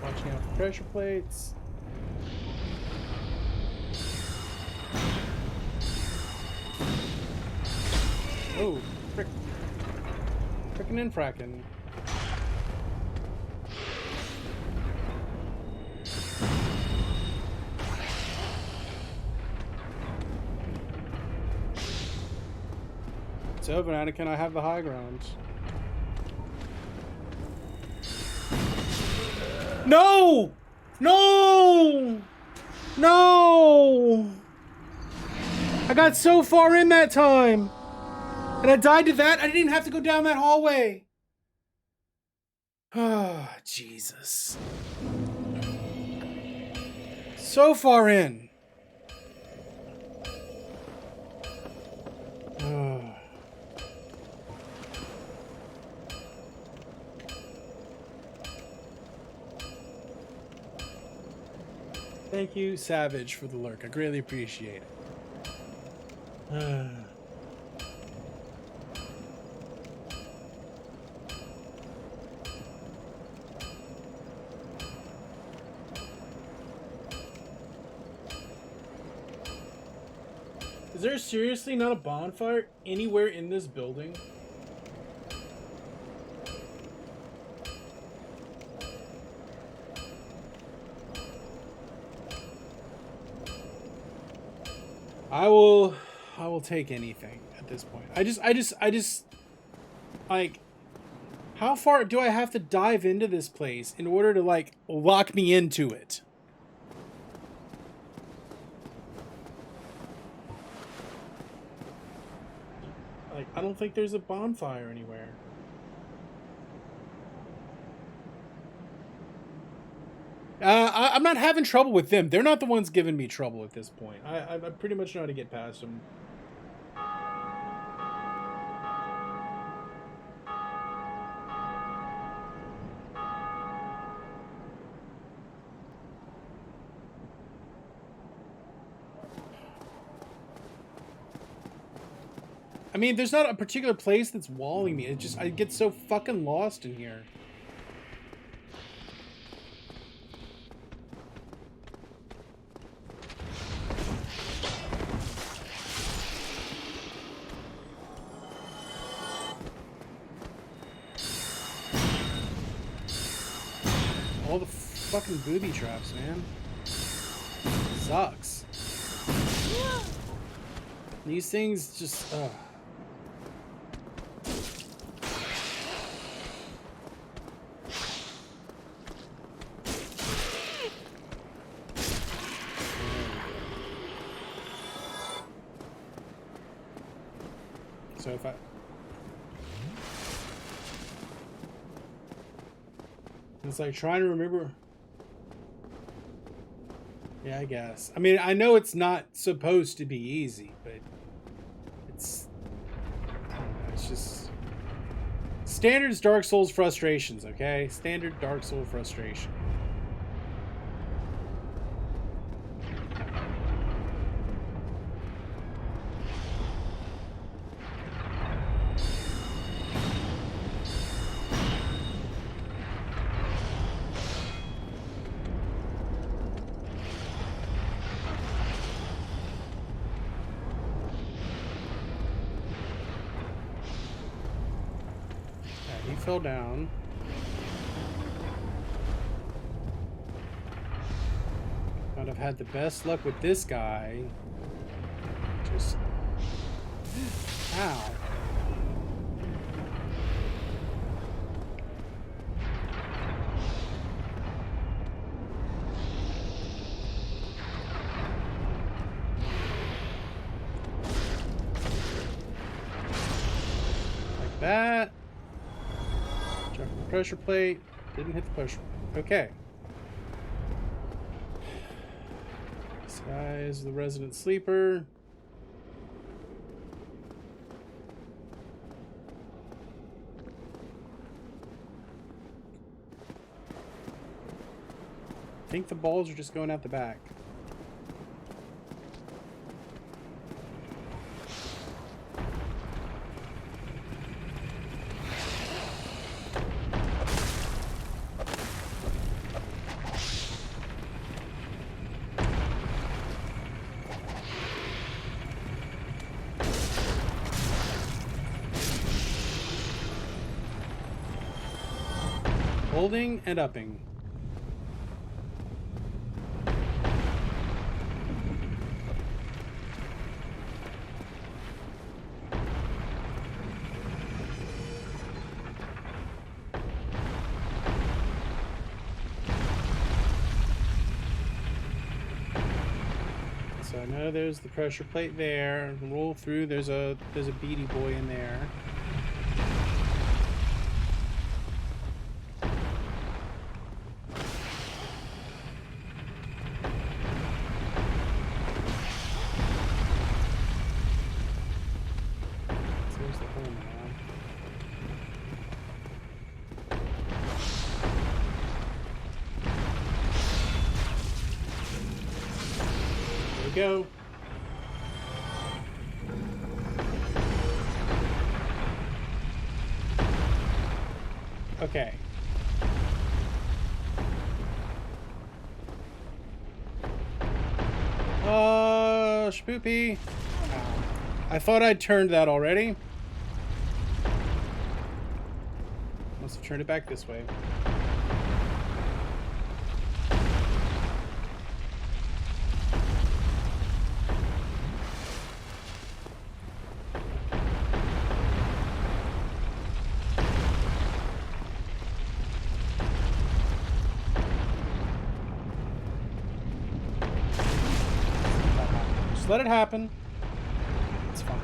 Watching out for pressure plates. Oh, frick. Frickin' and frackin'. so, but Anakin, I have the high ground. No! No! No! I got so far in that time. And I died to that. I didn't even have to go down that hallway. Oh, Jesus. So far in. Oh. Thank you, Savage, for the lurk. I greatly appreciate it. Is there seriously not a bonfire anywhere in this building? I will take anything at this point. I just like, how far do I have to dive into this place in order to like lock me into it? Like, I don't think there's a bonfire anywhere. I'm not having trouble with them. They're not the ones giving me trouble at this point. I pretty much know how to get past them. I mean, there's not a particular place that's walling me. It's just, I get so fucking lost in here. All the fucking booby traps, man. Sucks. These things just, So if I... It's like trying to remember... Yeah, I guess. I mean, I know it's not supposed to be easy, but... It's... I don't know, it's just... Standard Dark Souls frustrations, okay? Standard Dark Souls frustration. Fell down. But I've had the best luck with this guy. Just... Ow. Like that. Pressure plate. Didn't hit the pressure plate. Okay. This guy is the resident sleeper. I think the balls are just going out the back. Holding and upping. So I know there's the pressure plate there. Roll through. There's a beady boy in there. So there's the hole now. There we go. Okay. Spoopy. I thought I'd turned that already. Must have turned it back this way. Just let it happen. It's fine.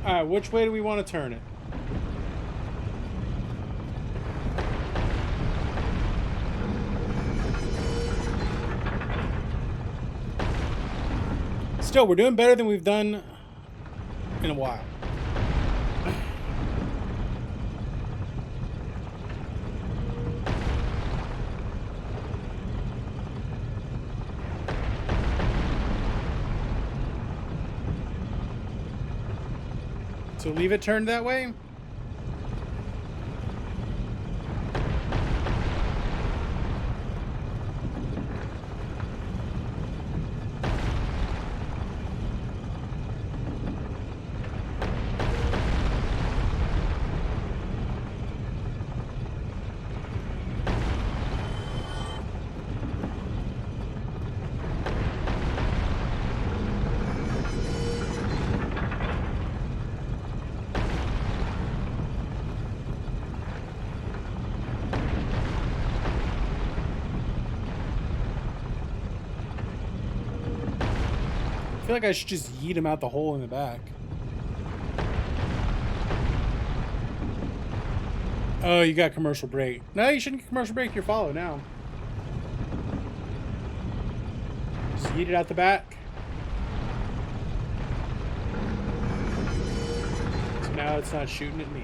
Alright, which way do we want to turn it? Still, we're doing better than we've done in a while. So leave it turned that way? I feel like I should just yeet him out the hole in the back. Oh, you got commercial break. No, you shouldn't get commercial break. You're follow now. Just yeet it out the back. So now it's not shooting at me.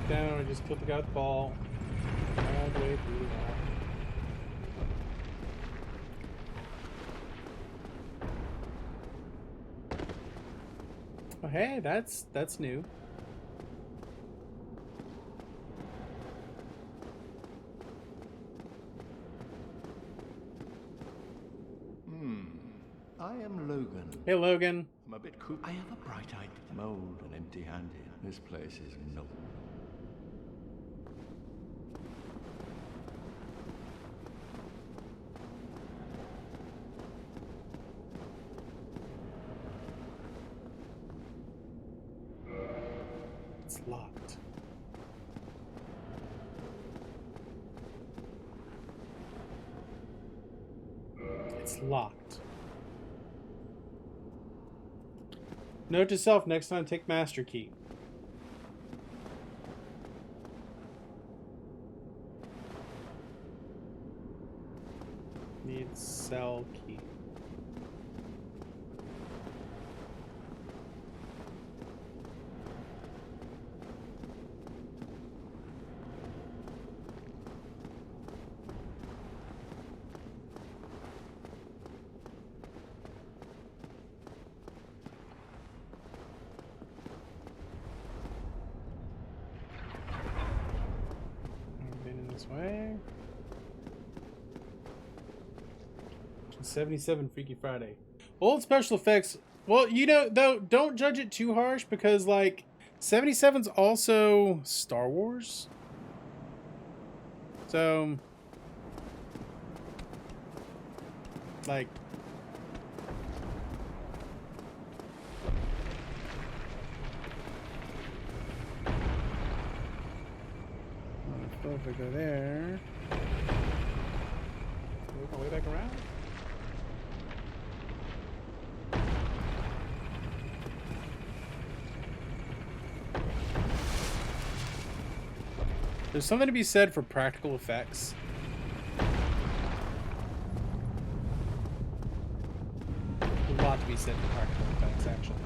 Down, I just killed the guy with the ball. All the way through the wall. Oh, hey, that's new. I am Logan. Hey, Logan. I'm a bit cool. I have a bright-eyed mold and empty-handed. This place is no. It's locked. It's locked. Note to self, next time take master key. Need cell key. way. 77 Freaky Friday. Old special effects. Well, you know, though, don't judge it too harsh because, like, 77's also Star Wars. So, like, if I go there, work my way back around. There's something to be said for practical effects. A lot to be said for practical effects, actually.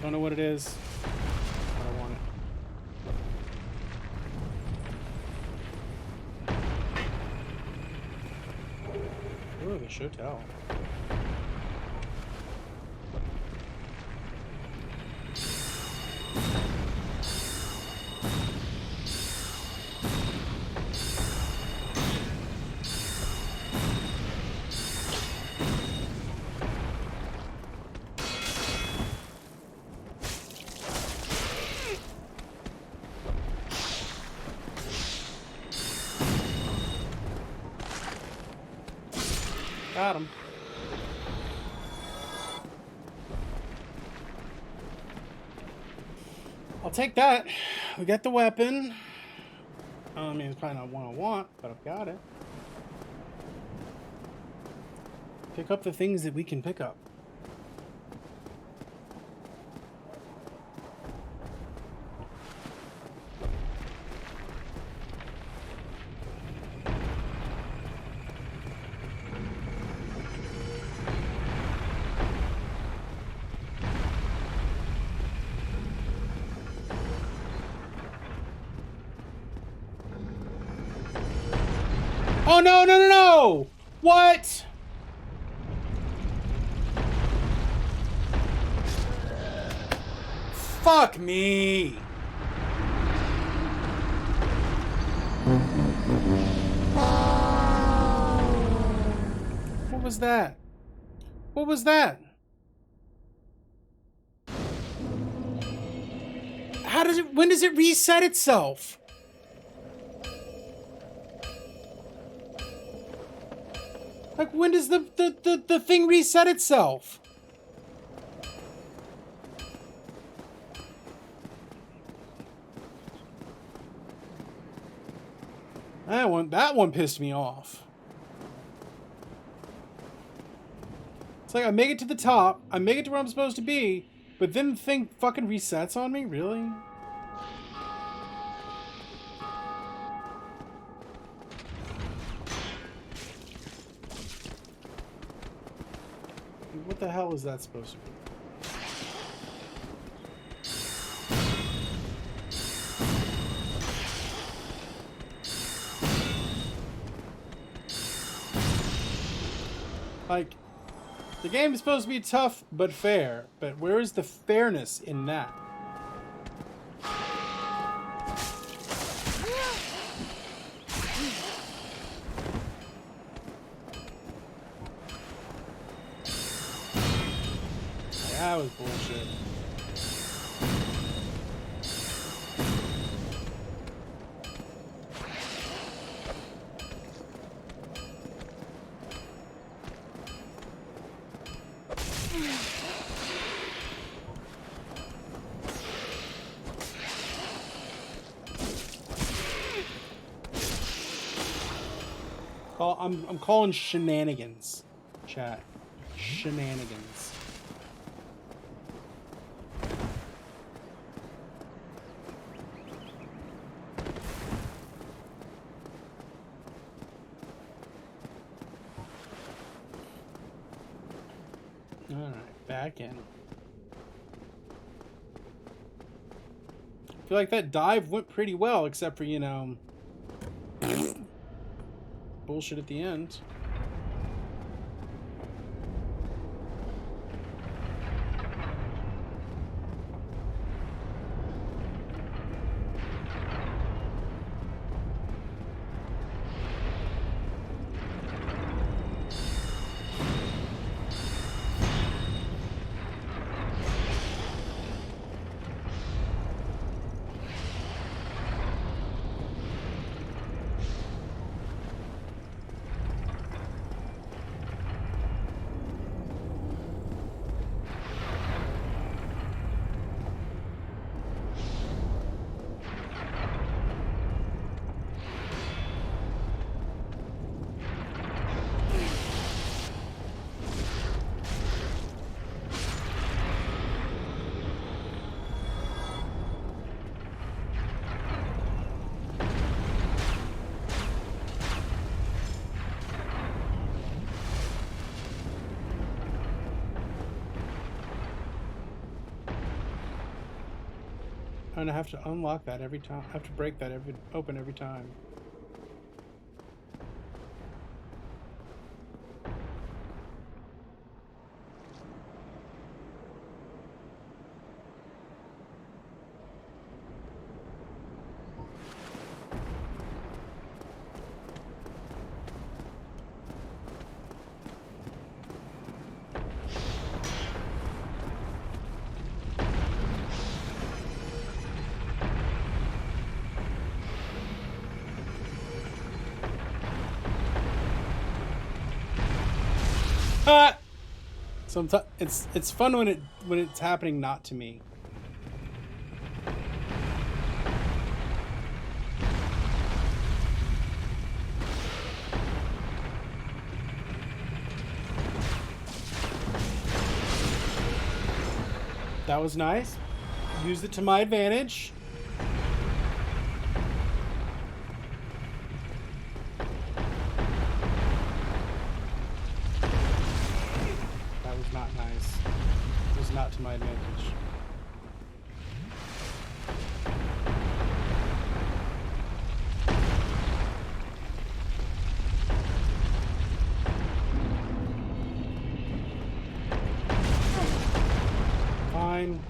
Don't know what it is. I don't want it. Ooh, the Shotel. Got him. I'll take that. We got the weapon. I mean, it's probably not what I want, but I've got it. Pick up the things that we can pick up. Oh, no, no, no, no! What? Fuck me! What was that? What was that? How does it, when does it reset itself? Like, when does the thing reset itself? That one pissed me off. It's like I make it to the top, I make it to where I'm supposed to be, but then the thing fucking resets on me? Really? What the hell is that supposed to be? Like, the game is supposed to be tough but fair, but where is the fairness in that? That was bullshit. I'm calling shenanigans. Chat. Shenanigans. Alright, back in. I feel like that dive went pretty well, except for, you know, bullshit at the end. And I have to unlock that every time. I have to break that open every time. Sometimes it's fun when it's happening not to me. That was nice. Used it to my advantage. Not nice. It was not to my advantage. Fine.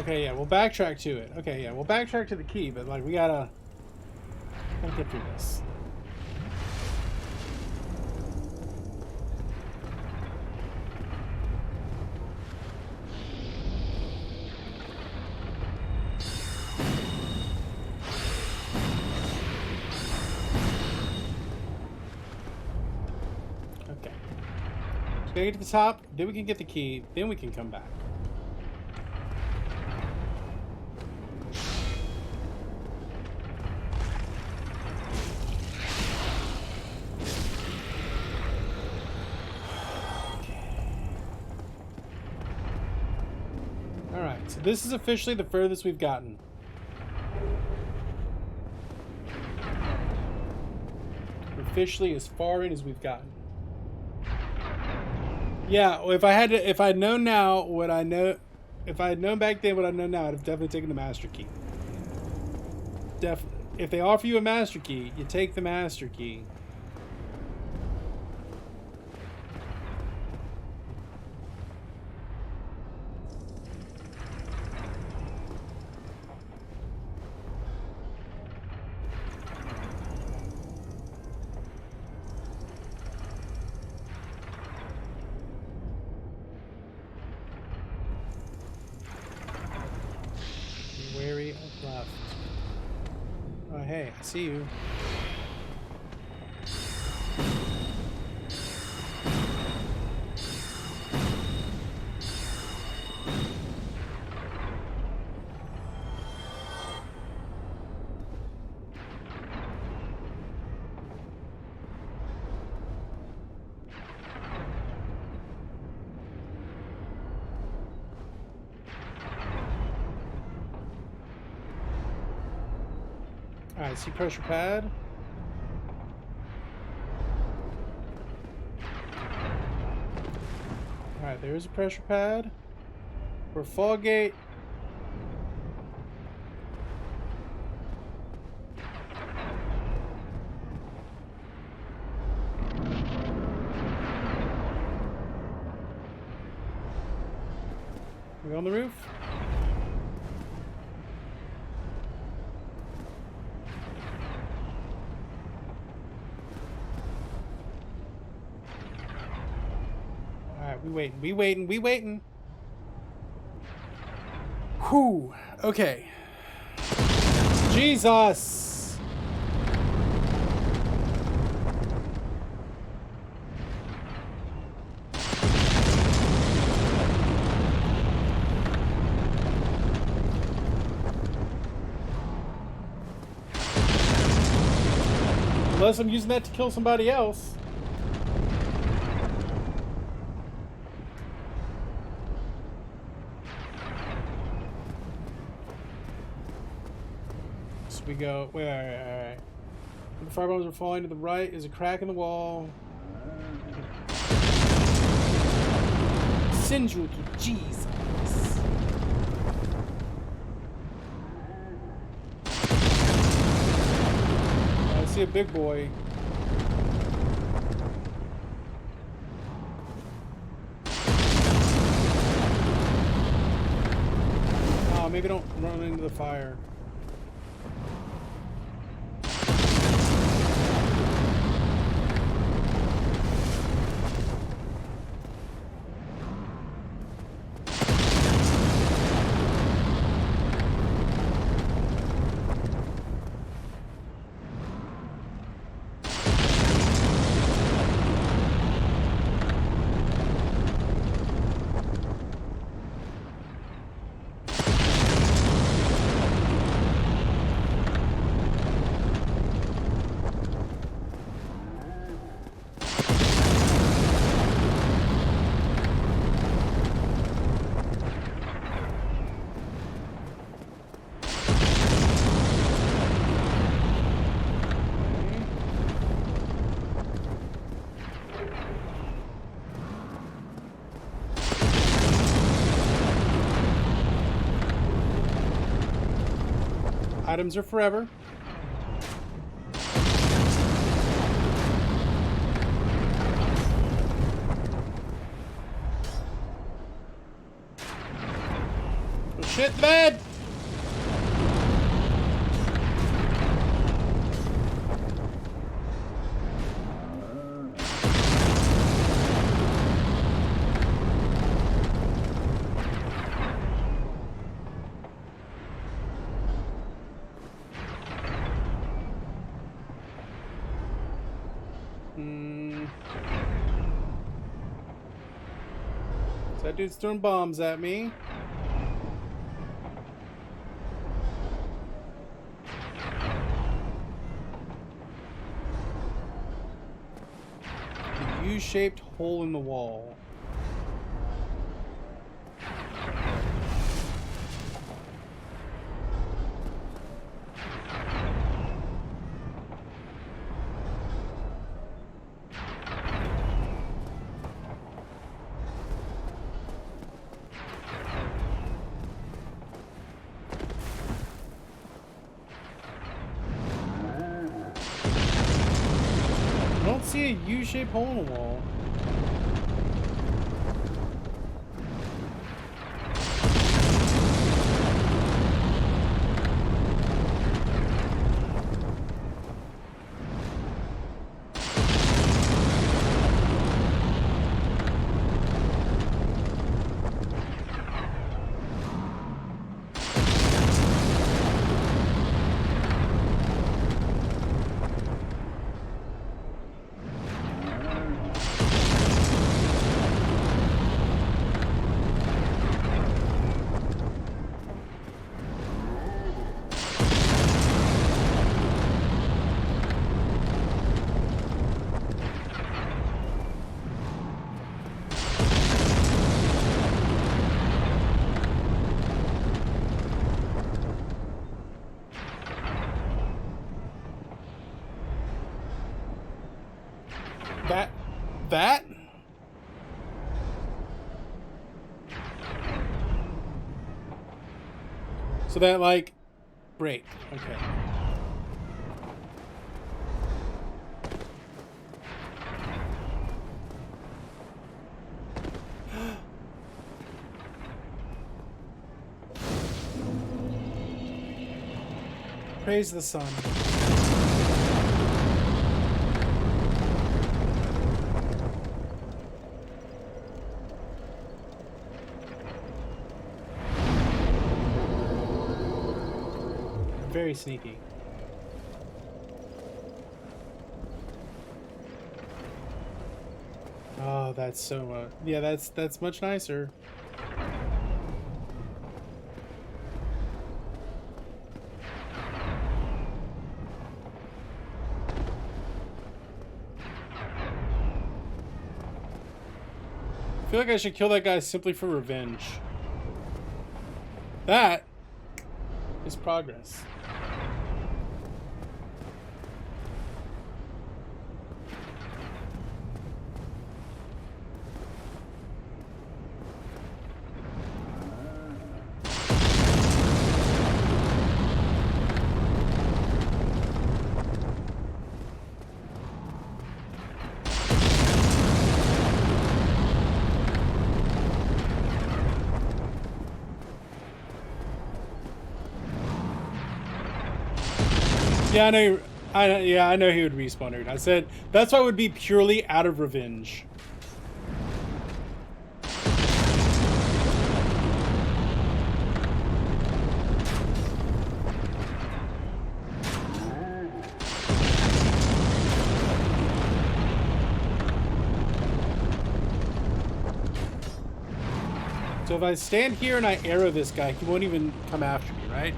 Okay, yeah, we'll backtrack to it. Okay, yeah, we'll backtrack to the key, but like we gotta get through this. Okay. So we gotta get to the top, then we can get the key, then we can come back. Alright, so this is officially the furthest we've gotten. Officially as far in as we've gotten. Yeah, well, if I'd known now what I know, if I had known back then what I know now, I'd have definitely taken the master key. Definitely. If they offer you a master key, you take the master key. Wary of left. Oh, hey, I see you. Alright, see pressure pad. Alright, there's a pressure pad. For fall gate. We on the roof? We waiting. Whew. Okay. Jesus. Unless I'm using that to kill somebody else. We go. Wait, alright. The fire bombs are falling to the right. Is a crack in the wall. Senjuki, Jesus. I see a big boy. Oh, maybe don't run into the fire. Items are forever. Oh shit. Get the bed! So that dude's throwing bombs at me. The U-shaped hole in the wall. I don't see a U-shaped hole in the wall. That? So that, like, break. Okay. Praise the sun. Very sneaky. Oh, that's so much. Yeah, that's much nicer. I feel like I should kill that guy simply for revenge. That is progress. Yeah, I know he would respawn her. I said that's why it would be purely out of revenge. So if I stand here and I arrow this guy, he won't even come after me, right?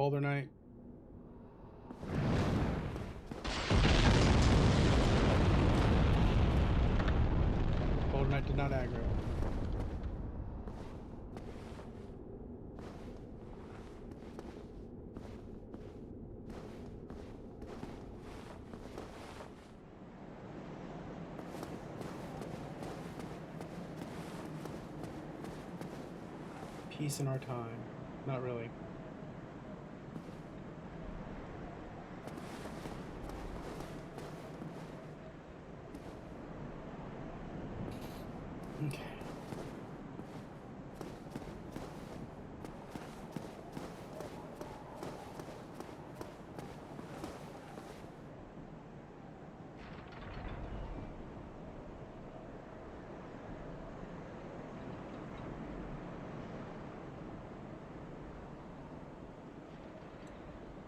Boulder Knight. Boulder Knight did not aggro. Peace in our time. Not really. Okay.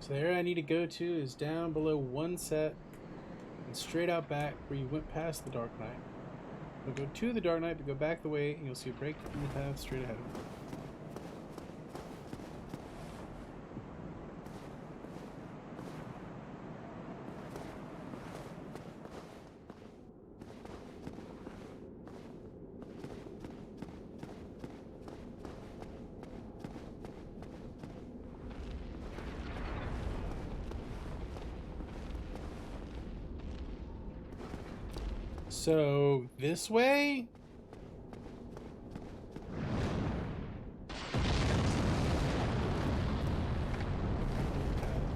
So the area I need to go to is down below one set and straight out back where you went past the Dark Knight. We'll go to the Dark Knight, but go back the way and you'll see a break in the path straight ahead of you. So, this way?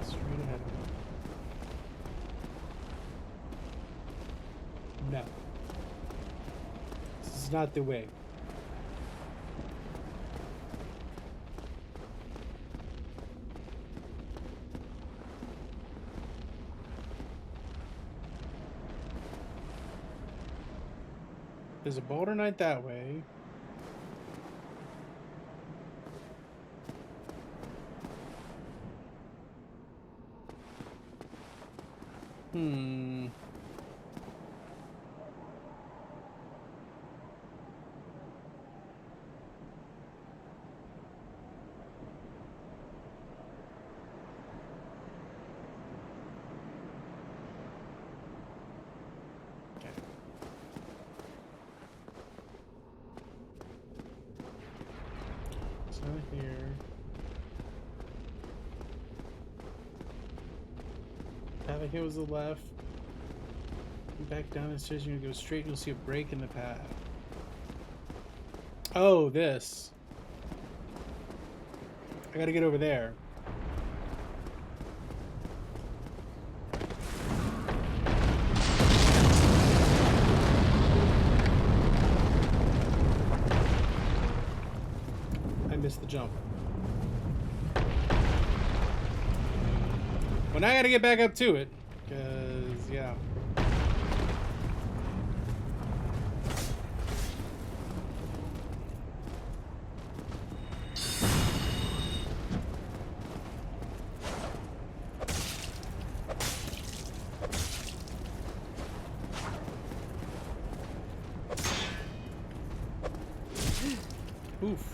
Straight ahead of me. No. This is not the way. There's a Boulder Knight that way. Here. Path ahead was the left. Back down the stairs, you're gonna go straight and you'll see a break in the path. Oh, this. I gotta get over there. Missed the jump. Well, now I gotta get back up to it, because, yeah. Oof.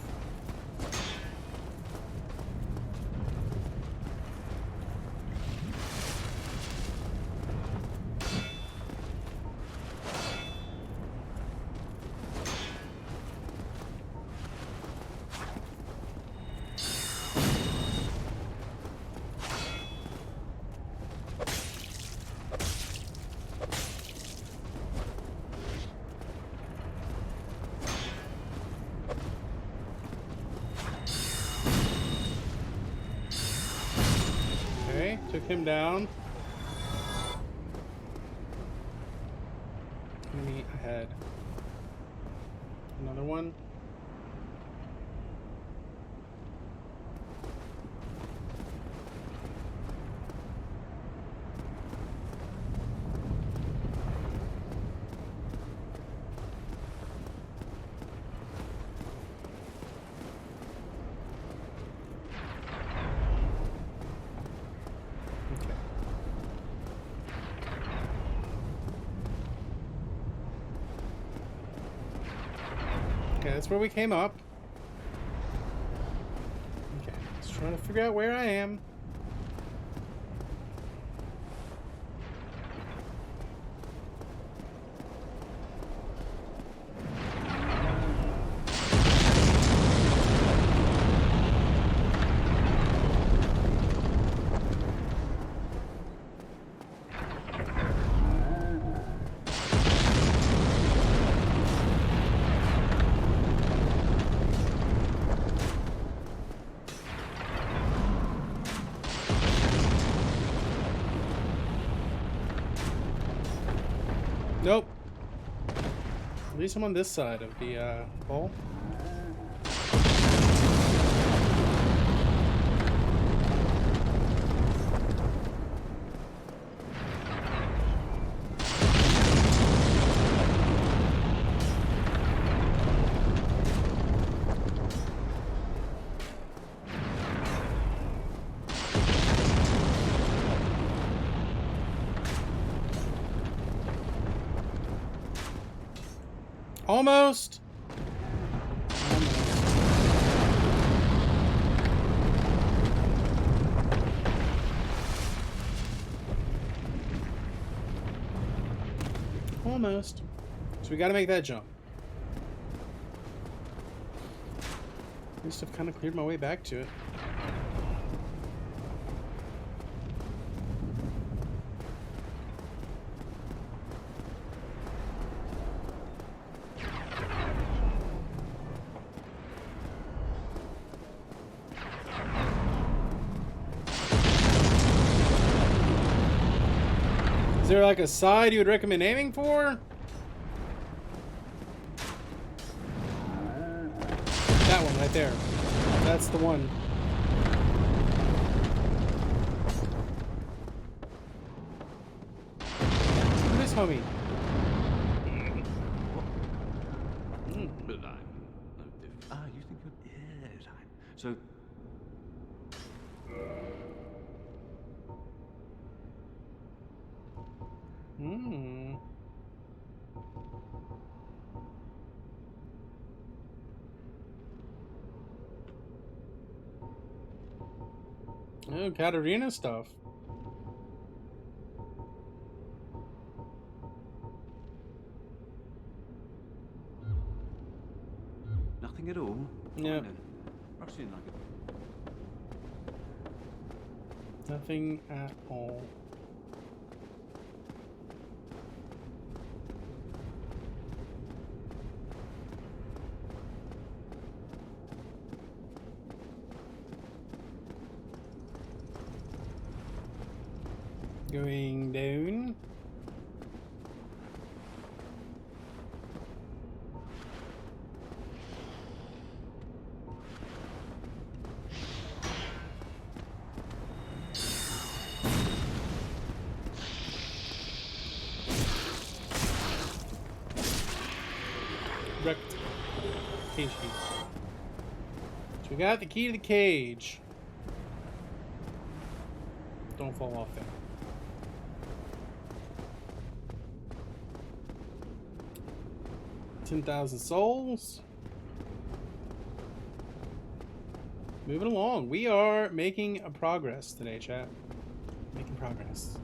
Took him down. Enemy ahead. Another one. Okay, that's where we came up. Okay, just trying to figure out where I am. Nope. At least I'm on this side of the hole. Almost. Almost. So we got to make that jump. At least I've kind of cleared my way back to it. Is there like a side you would recommend aiming for? That one right there. That's the one. Who is homie? But I'm no different. Ah, you think you're... Yes, I'm... So... Hmm. Oh, Katarina stuff. Nothing at all? Yeah. Fine then. Rush in like a... Nothing at all. Going down. Wrecked cage key. So we got the key to the cage. Don't fall off there. $10,000 souls. Moving along. We are making a progress today, chat. Making progress.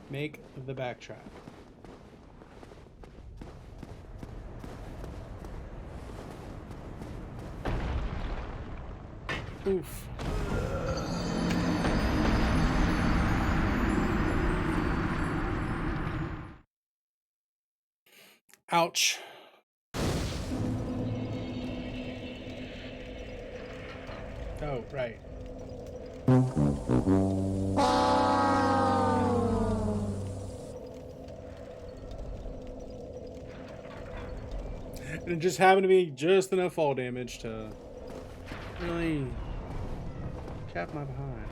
Make the backtrack. Oof. Ouch. Oh, right. And it just happened to be just enough fall damage to really cap my behind.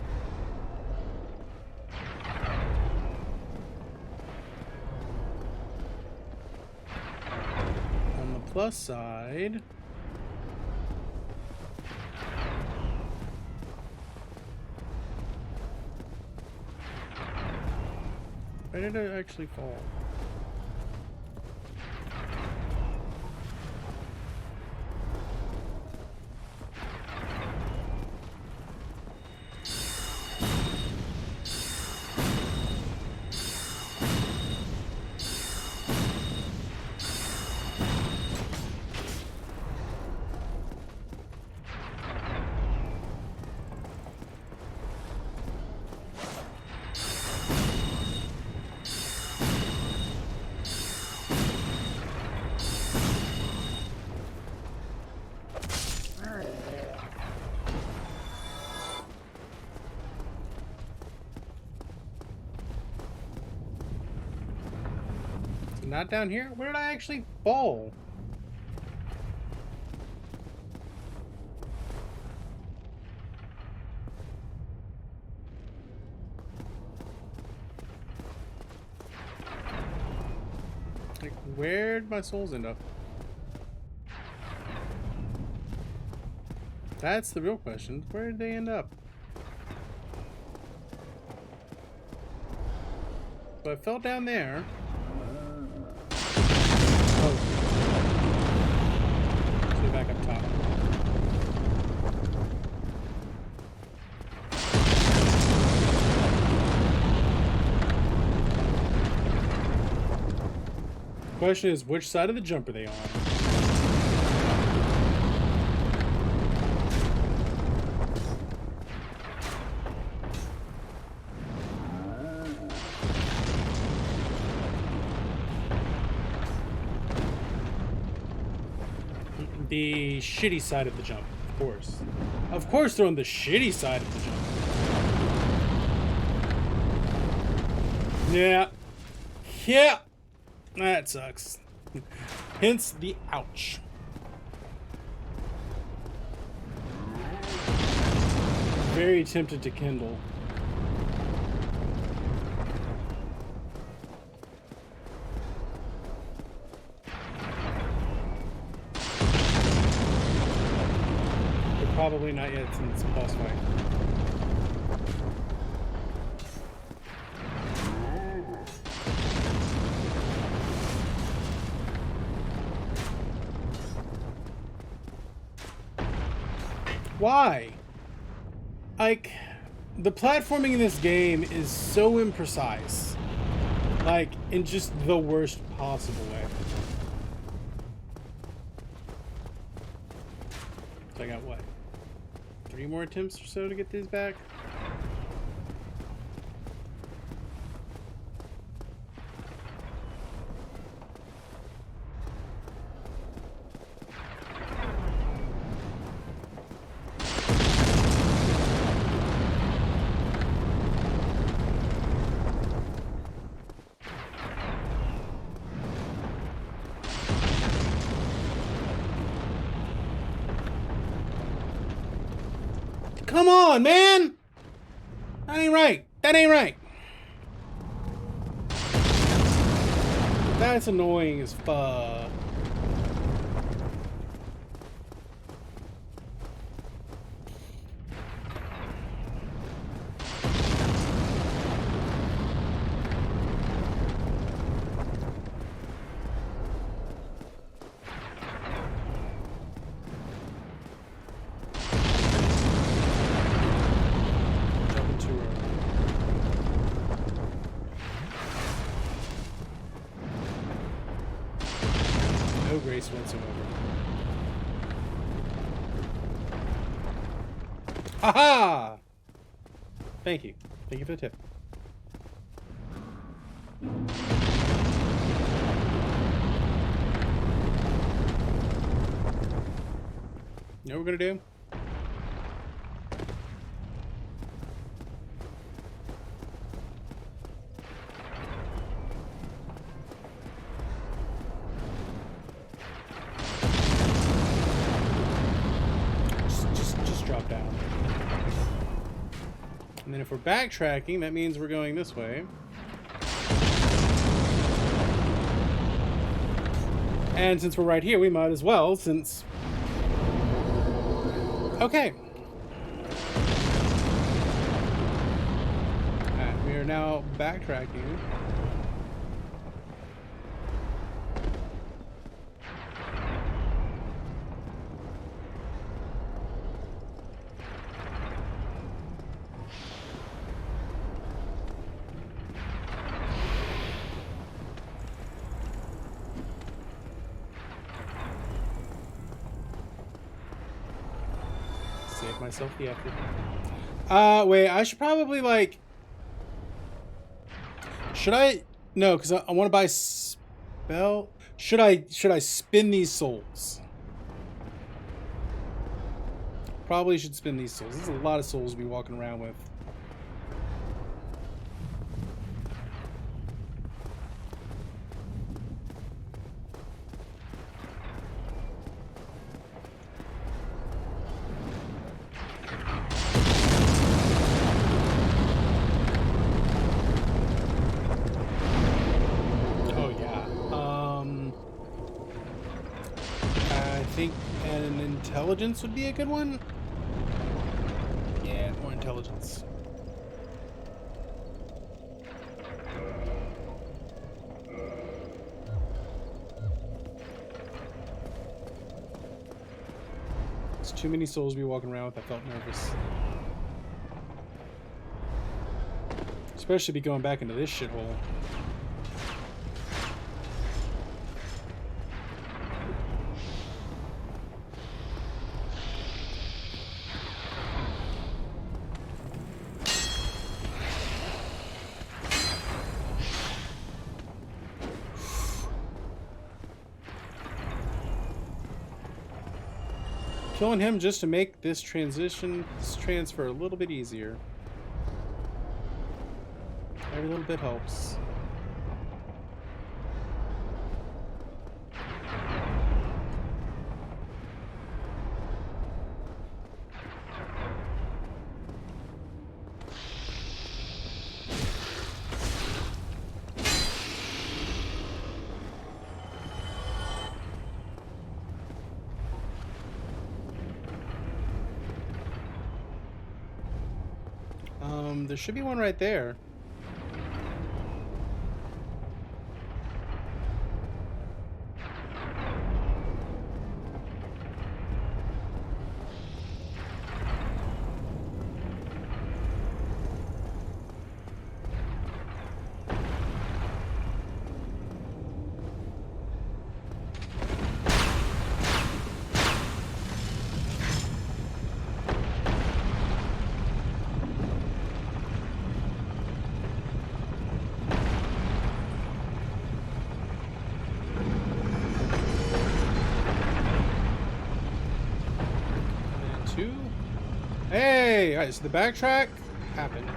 On the plus side, where did it actually fall? Not down here? Where did I actually fall? Like, where'd my souls end up? That's the real question. Where did they end up? So I fell down there. Oh. Stay back up top. Question is, which side of the jump are they on? The shitty side of the jump, of course. Of course they're on the shitty side of the jump. Yeah. Yeah. That sucks. Hence the ouch. Very tempted to kindle. But probably not yet since it's a boss fight. Why? Like, the platforming in this game is so imprecise. Like, in just the worst possible way. So I got what? 3 more attempts or so to get these back? Come on, man! That ain't right. That ain't right. That's annoying as fuck. No grace whatsoever. Haha! Thank you. Thank you for the tip. You know what we're gonna do? Just drop down. And then if we're backtracking, that means we're going this way. And since we're right here, we might as well, since... Okay. Alright, we are now backtracking. Save myself the effort. Wait, I should probably, like... Should I... No, because I want to buy spell... Should I spin these souls? Probably should spin these souls. There's a lot of souls to be walking around with. then intelligence would be a good one. Yeah, more intelligence. It's too many souls to be walking around with. I felt nervous. Especially be going back into this shithole. Killing him just to make this transfer a little bit easier. Every little bit helps. There should be one right there. Hey! Alright, so the backtrack happened.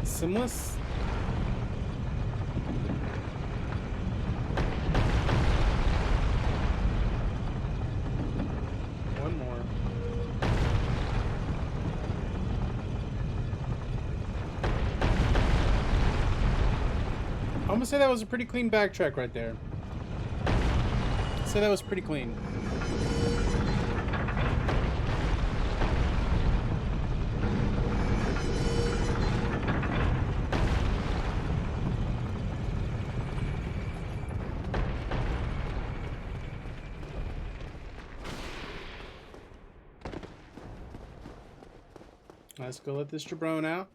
Simless? One more. I'm gonna say that was a pretty clean backtrack right there. I'd say that was pretty clean. Let's go let this jabron out.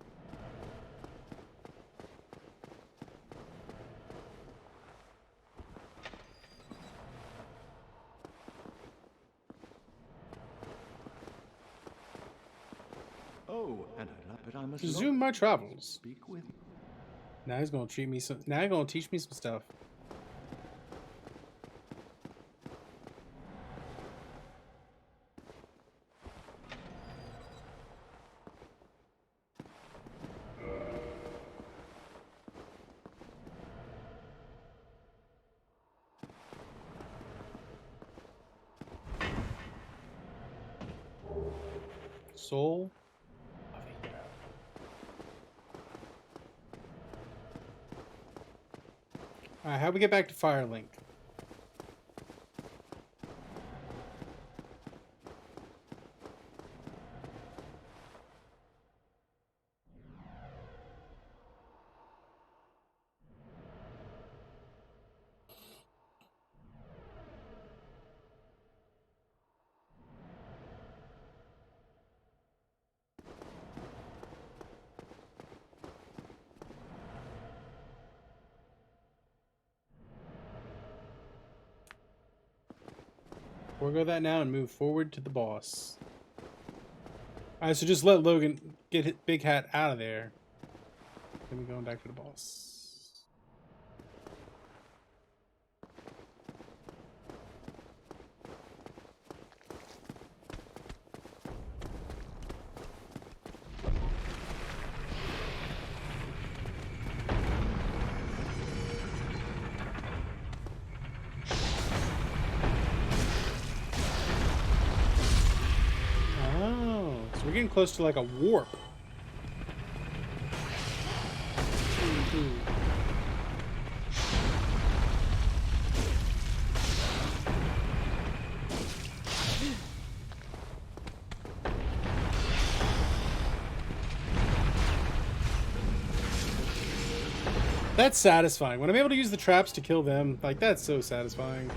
Oh, and I must Resume my travels. speak with. Now he's gonna treat me some. Now he's gonna teach me some stuff. Soul. Alright, how do we get back to Firelink? Forgo that now and move forward to the boss. Alright, so just let Logan get Big Hat out of there. Then we're going back to the boss. we're getting close to like a warp. Ooh. That's satisfying. When I'm able to use the traps to kill them, like, that's so satisfying.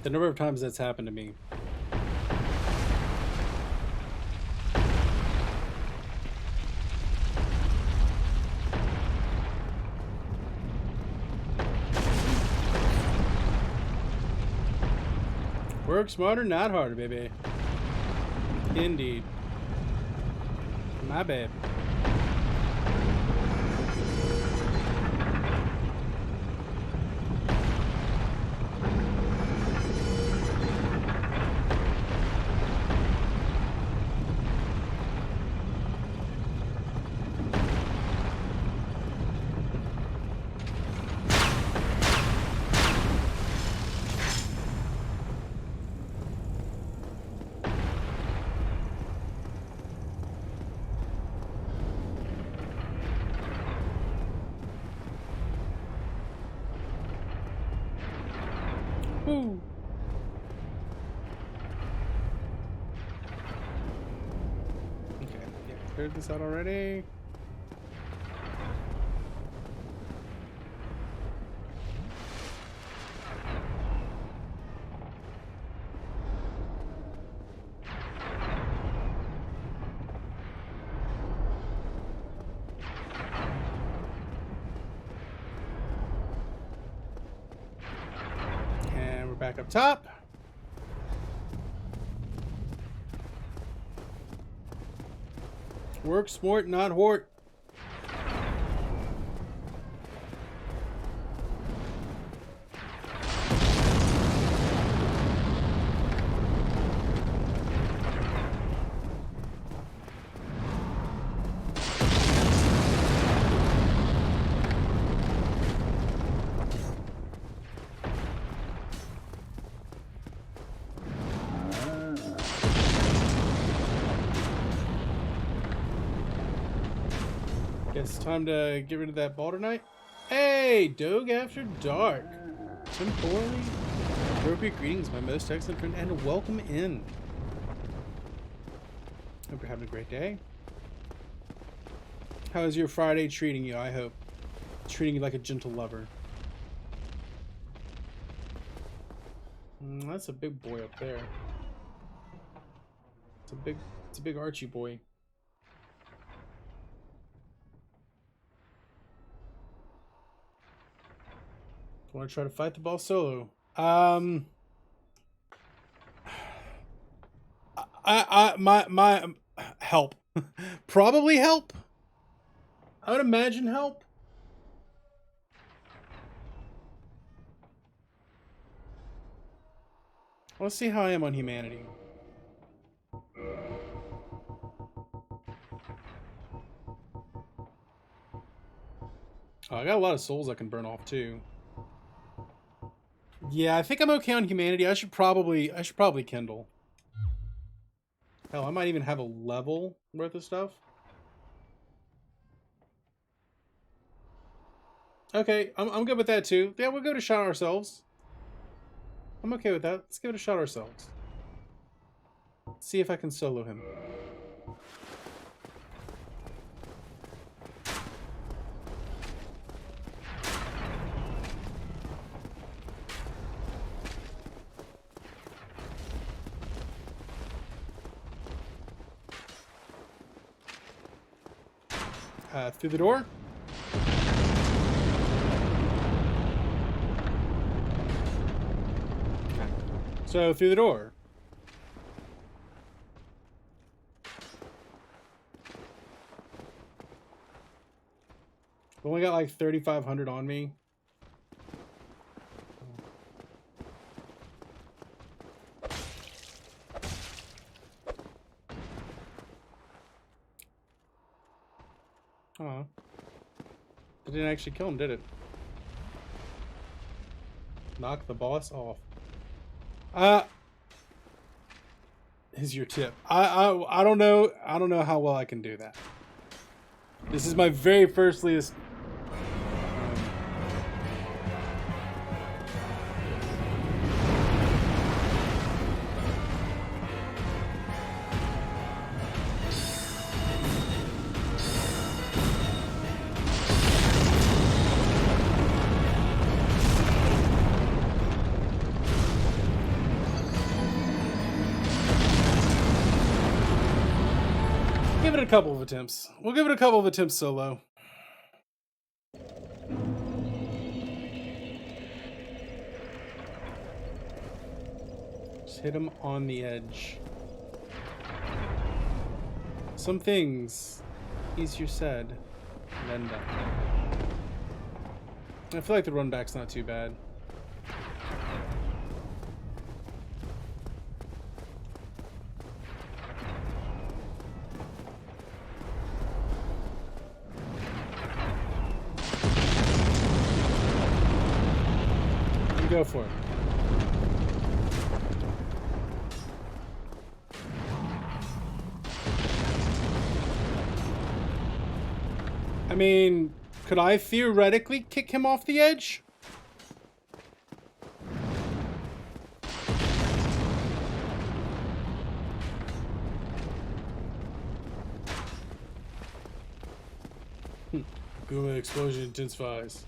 The number of times that's happened to me. Work smarter, not harder, baby. Indeed. My bad. Woo. Okay, yeah, cleared this out already. And we're back up top. Work smart, not hort. Guess it's time to get rid of that Balder Knight. Hey, Doge After Dark. Temporally appropriate greetings, my most excellent friend, and welcome in. Hope you're having a great day. How is your Friday treating you, I hope? Treating you like a gentle lover. That's a big boy up there. It's a big Archie boy. Want to try to fight the ball solo? My help. Probably help. I would imagine help. Let's see how I am on humanity. Oh, I got a lot of souls I can burn off too. Yeah, I think I'm okay on humanity. I should probably kindle. Hell, I might even have a level worth of stuff. Okay, I'm good with that too. Yeah, we'll go to shot ourselves. I'm okay with that. Let's give it a shot ourselves. See if I can solo him. Through the door. So through the door. I've only got like 3,500 on me. Oh. It didn't actually kill him, did it? Knock the boss off. Is your tip. I don't know. I don't know how well I can do that. This is my very first list. Give it a couple of attempts. We'll give it a couple of attempts solo. Just hit him on the edge. Some things easier said than done. I feel like the run back's not too bad. Go for it. I mean, could I theoretically kick him off the edge? Boom, explosion intensifies.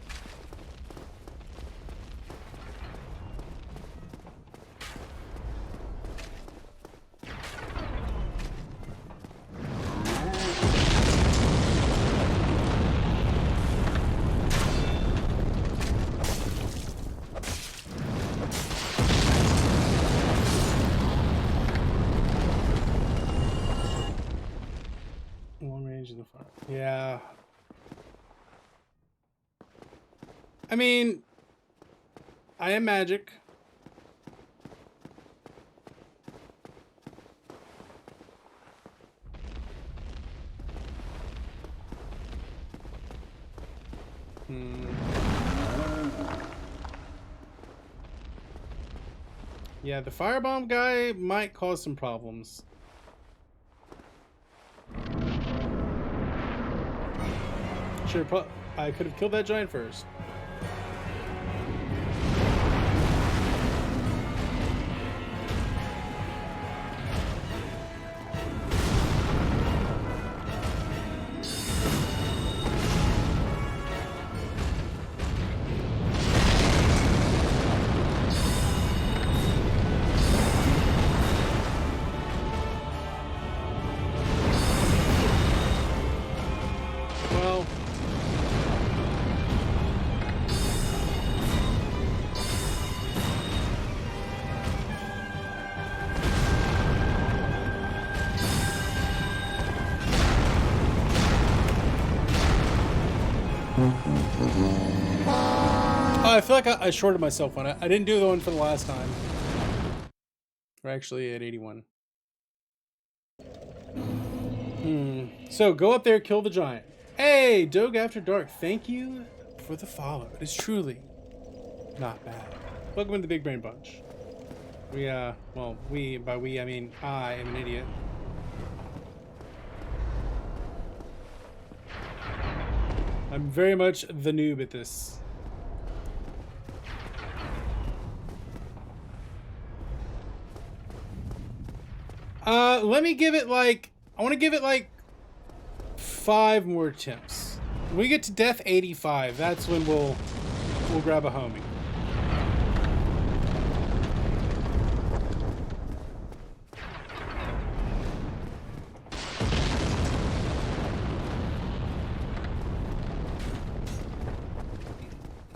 Yeah. I mean, I am magic. Yeah, the firebomb guy might cause some problems. I could have killed that giant first. I feel like I shorted myself on it. I didn't do the one for the last time. We're actually at 81. So go up there, kill the giant. Hey, Doge After Dark, thank you for the follow. It is truly not bad. Welcome to the Big Brain Bunch. By we, I mean I am an idiot. I'm very much the noob at this. Let me give it like, I want to give it like 5 more attempts. When we get to death 85, that's when we'll grab a homie.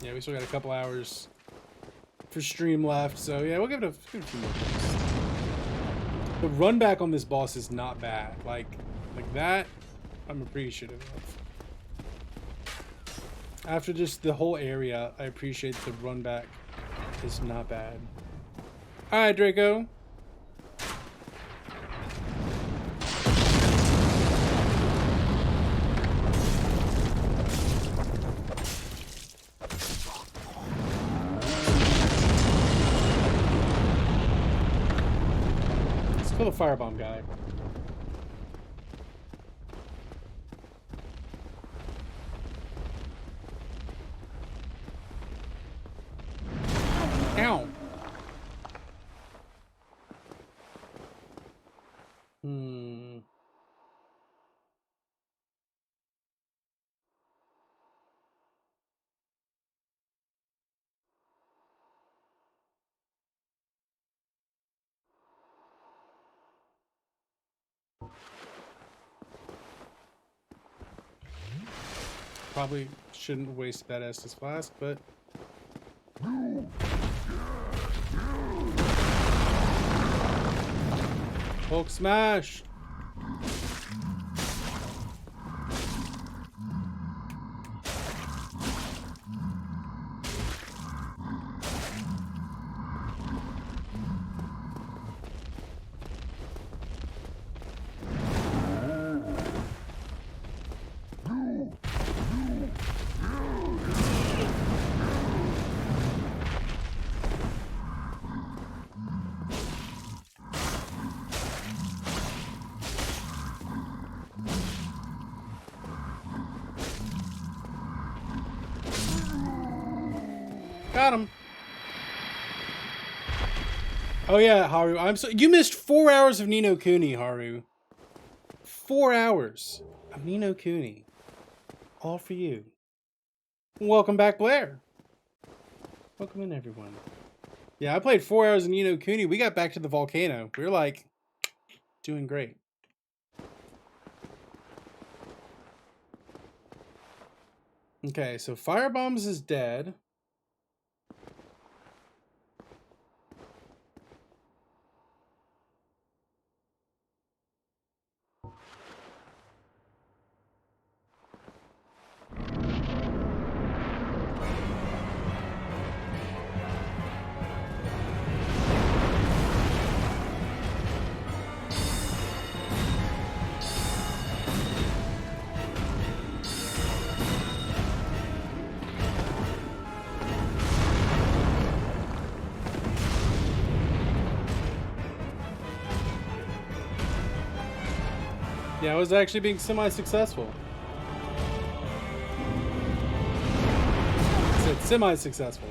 Yeah, we still got a couple hours for stream left, so yeah, we'll give it a few more attempts. The run back on this boss is not bad. Like that, I'm appreciative of. After just the whole area, I appreciate the run back is not bad. All right, Draco. kill the firebomb guy. Ow. Probably shouldn't waste that Estus flask, but Hulk smash! Got him. Oh yeah, Haru. You missed 4 hours of Ni no Kuni, Haru. 4 hours of Ni no Kuni. All for you. Welcome back, Blair. Welcome in, everyone. Yeah, I played 4 hours of Ni no Kuni. We got back to the volcano. We were like, doing great. Okay, so Firebombs is dead. Yeah, I was actually being semi-successful. I said semi-successful.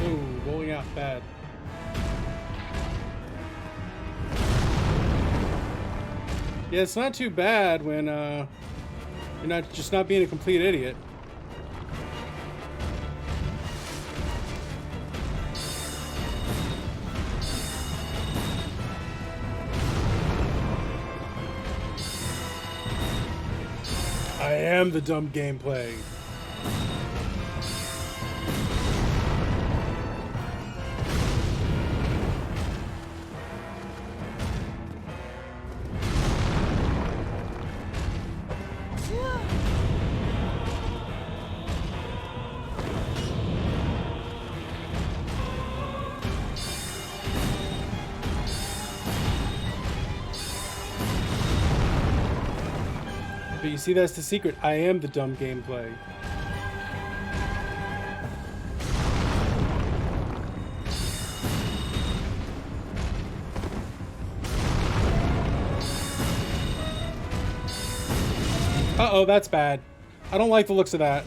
Ooh, rolling out bad. Yeah, it's not too bad when you're not being a complete idiot. I am the dumb gameplay. But you see, that's the secret. I am the dumb gameplay. Uh-oh, that's bad. I don't like the looks of that.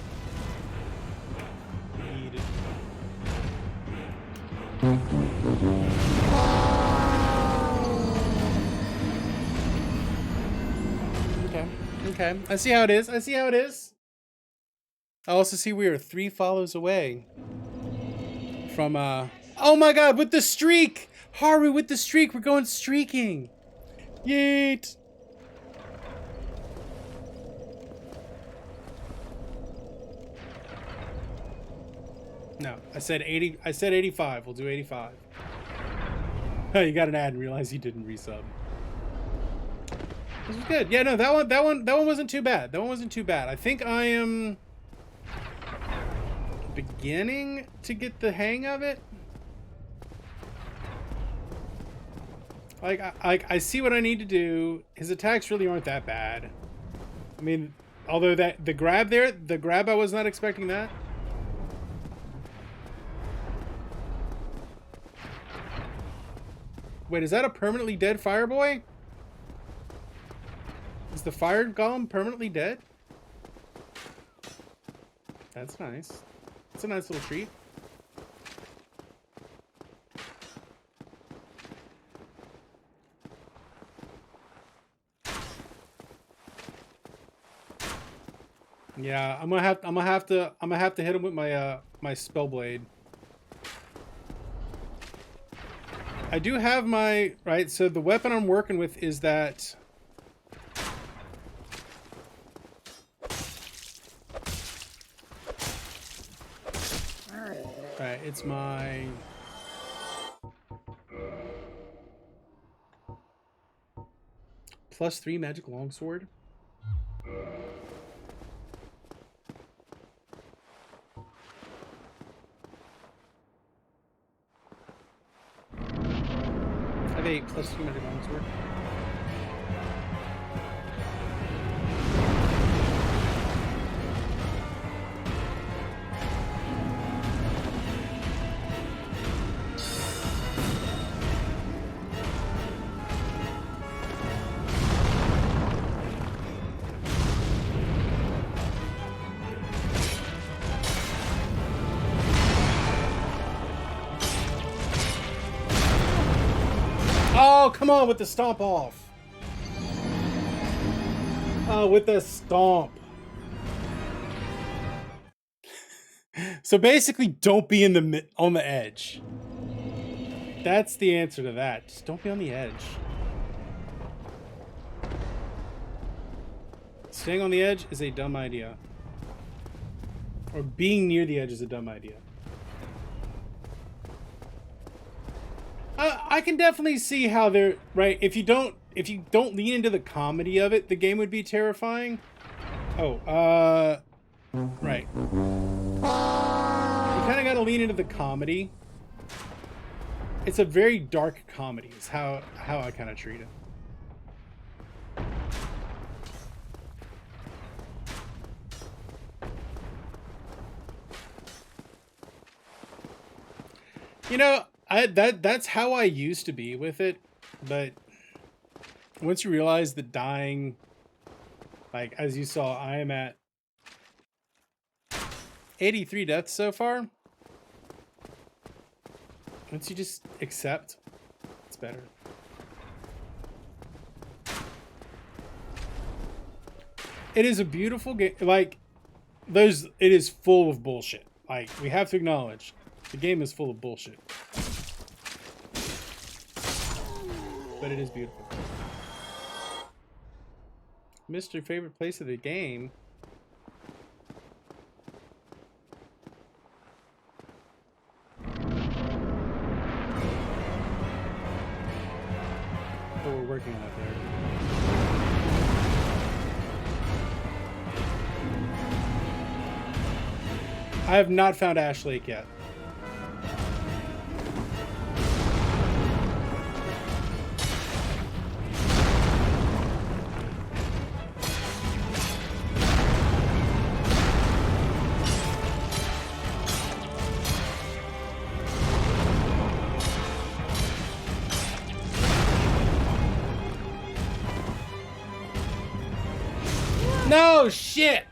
Okay, I see how it is. I see how it is. I also see we are 3 follows away from, oh my god, with the streak! Haru, with the streak! We're going streaking! Yeet! No, I said 80. I said 85. We'll do 85. Oh, you got an ad and realized you didn't resub. This was good. Yeah, no, that one wasn't too bad. That one wasn't too bad. I think I am beginning to get the hang of it. I see what I need to do. His attacks really aren't that bad. I mean, although the grab I was not expecting that. Wait, is that a permanently dead Fireboy? Is the fire golem permanently dead? That's nice. It's a nice little treat. Yeah, I'm gonna have to hit him with my my spell blade. I do have my right. So the weapon I'm working with is that. Right, it's my. +3 magic longsword. I have 8 +3 magic longsword. Oh, come on with the stomp off. Oh, with the stomp. So basically, don't be in the on the edge. That's the answer to that. Just don't be on the edge. Staying on the edge is a dumb idea. Or being near the edge is a dumb idea. I can definitely see how they're right. If you don't lean into the comedy of it, the game would be terrifying. Oh, right. You kind of got to lean into the comedy. It's a very dark comedy. Is how I kind of treat it. You know, that's how I used to be with it, but once you realize that dying, like as you saw, I am at 83 deaths so far. Once you just accept, it's better. It is a beautiful game. Like, it is full of bullshit. Like, we have to acknowledge, the game is full of bullshit. But it is beautiful. Mr. Favorite place of the game. Oh, we're working on it there. I have not found Ash Lake yet. No shit.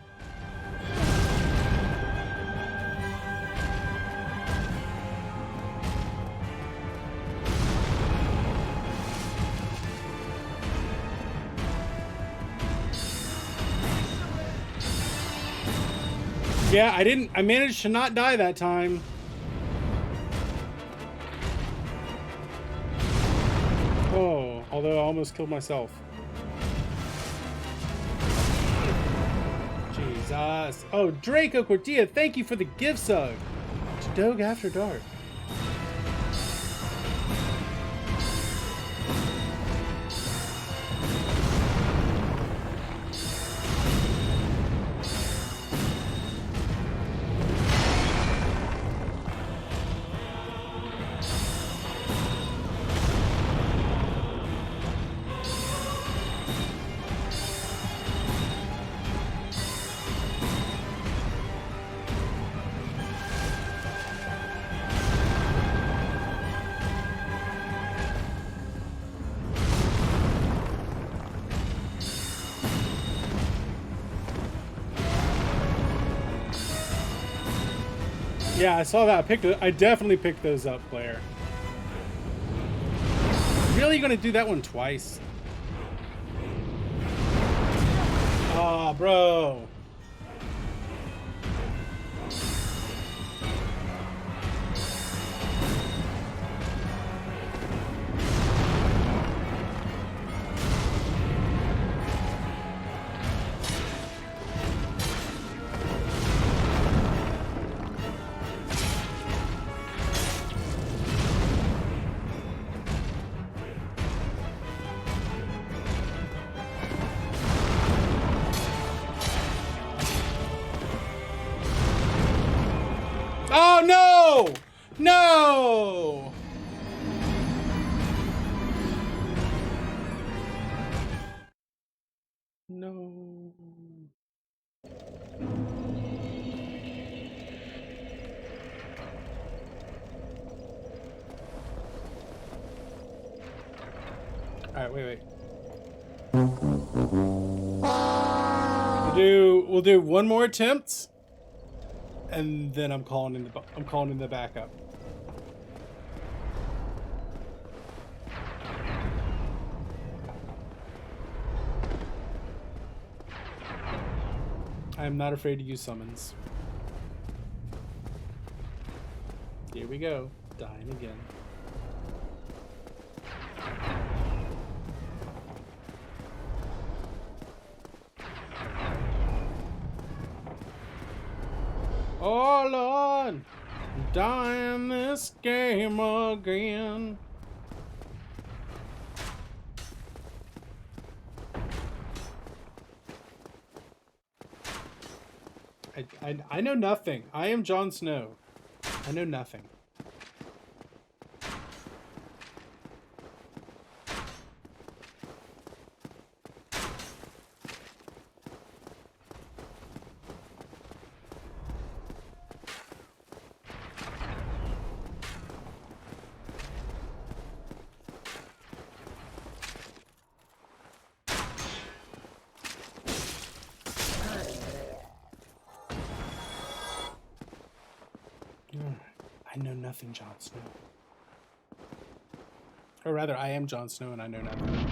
Yeah, I managed to not die that time. Oh, although I almost killed myself. Jesus. Oh, Draco Cordia, thank you for the gift sub to Doge After Dark. Yeah, I saw that. I definitely picked those up, player. Really gonna do that one twice? Oh, bro. Oh, no! No! No. Alright, wait. We'll do one more attempt, and then I'm calling in the backup. I am not afraid to use summons. Here we go. Dying again. Oh Lord, I'm dying this game again. I know nothing. I am Jon Snow. I know nothing. I know nothing, Jon Snow. Or rather, I am Jon Snow and I know nothing.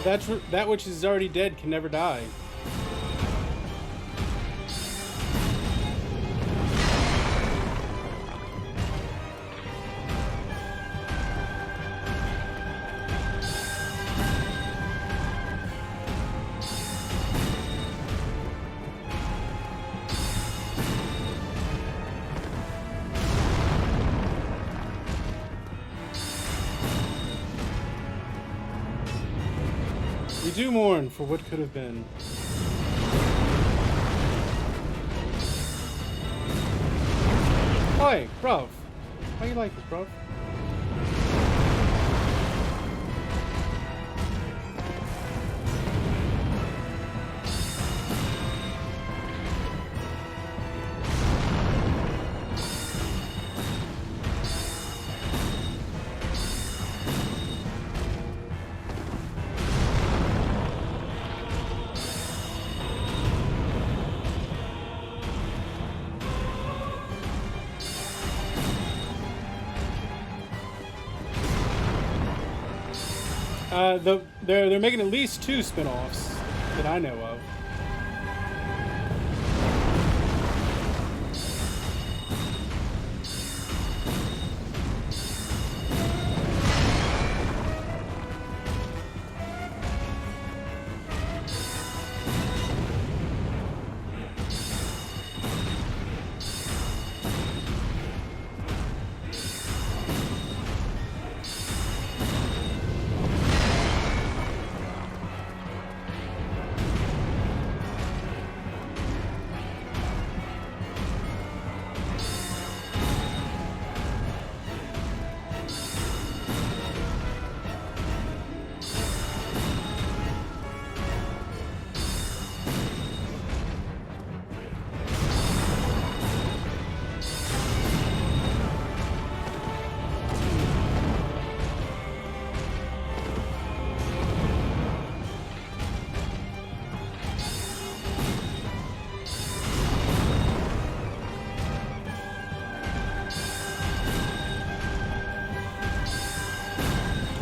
But that which is already dead can never die. We do mourn for what could have been. Oi, bruv. How you like it, bruv? They're making at least 2 spin-offs that I know of.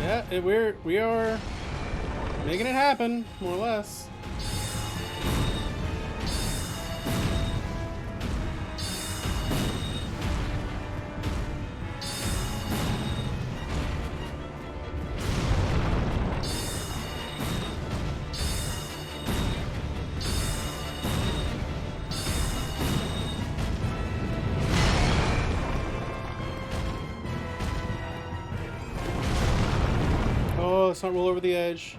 Yeah, we are making it happen, more or less. Oh, let's not roll over the edge.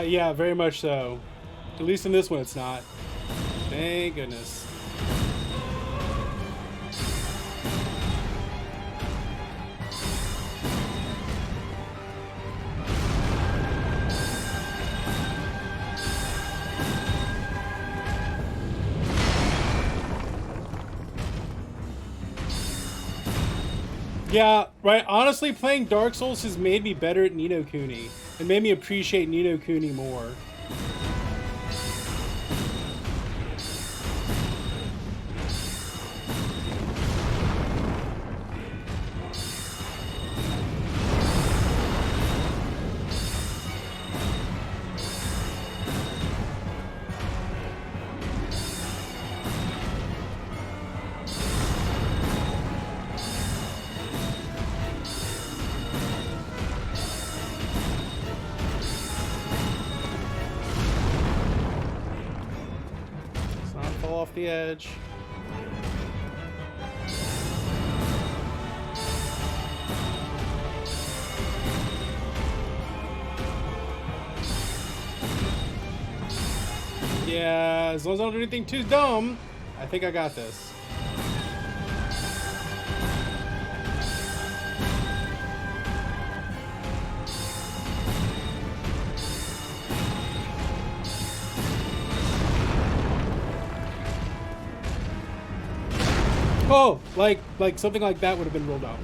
Yeah, very much so. At least in this one, it's not. Thank goodness. Yeah, right. Honestly, playing Dark Souls has made me better at Ni no Kuni and made me appreciate Ni no Kuni more. Let's not fall off the edge. Yeah, as long as I don't do anything too dumb, I think I got this. Oh, like something like that would have been rolled out.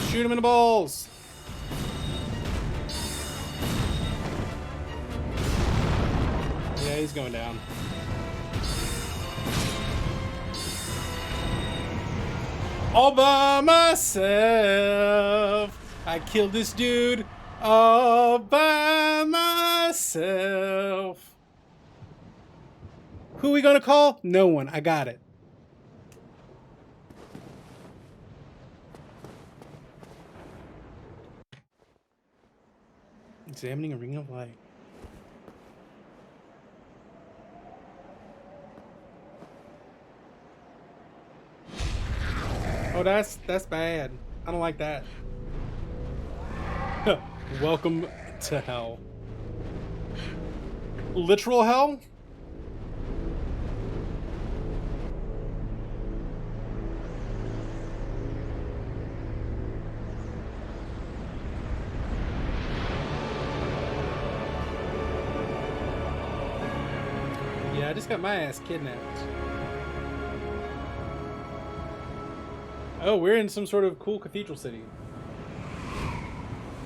Shoot him in the balls. Yeah, he's going down. All by myself. I killed this dude all by myself. Who are we gonna call? No one. I got it. Examining a ring of light. Oh, that's bad. I don't like that. Welcome to hell. Literal hell? Yeah, I just got my ass kidnapped. Oh, we're in some sort of cool cathedral city.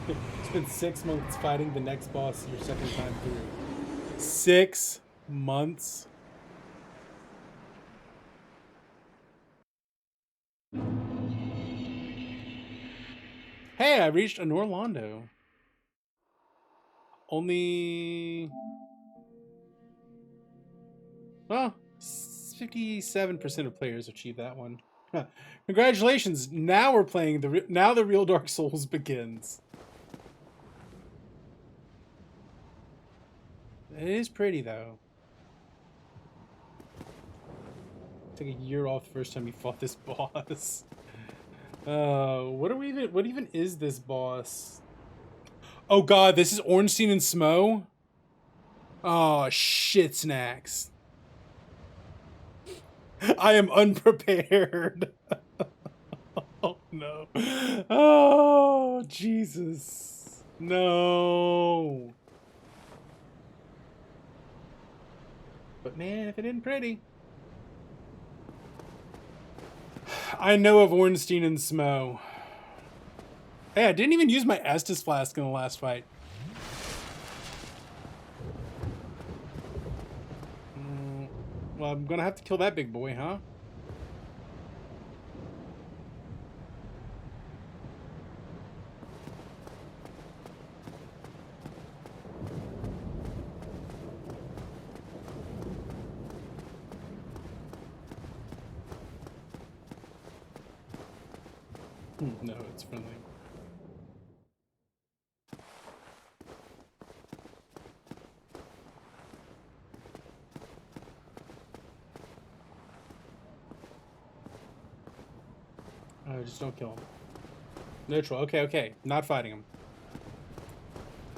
It's been 6 months fighting the next boss your second time through. 6 months? Hey, I reached a Norlando. Only... Well, 57% of players achieve that one. Congratulations! Now we're playing now the real Dark Souls begins. It is pretty though. Took a year off the first time you fought this boss. What even is this boss? Oh god, this is Ornstein and Smo? Oh shit snacks. I am unprepared. Oh no. Oh Jesus. No. But man, if it isn't pretty. I know of Ornstein and Smo. Hey, I didn't even use my Estus flask in the last fight. Well, I'm gonna have to kill that big boy, huh? No, it's friendly. Just don't kill him. Neutral. Okay, okay. Not fighting him.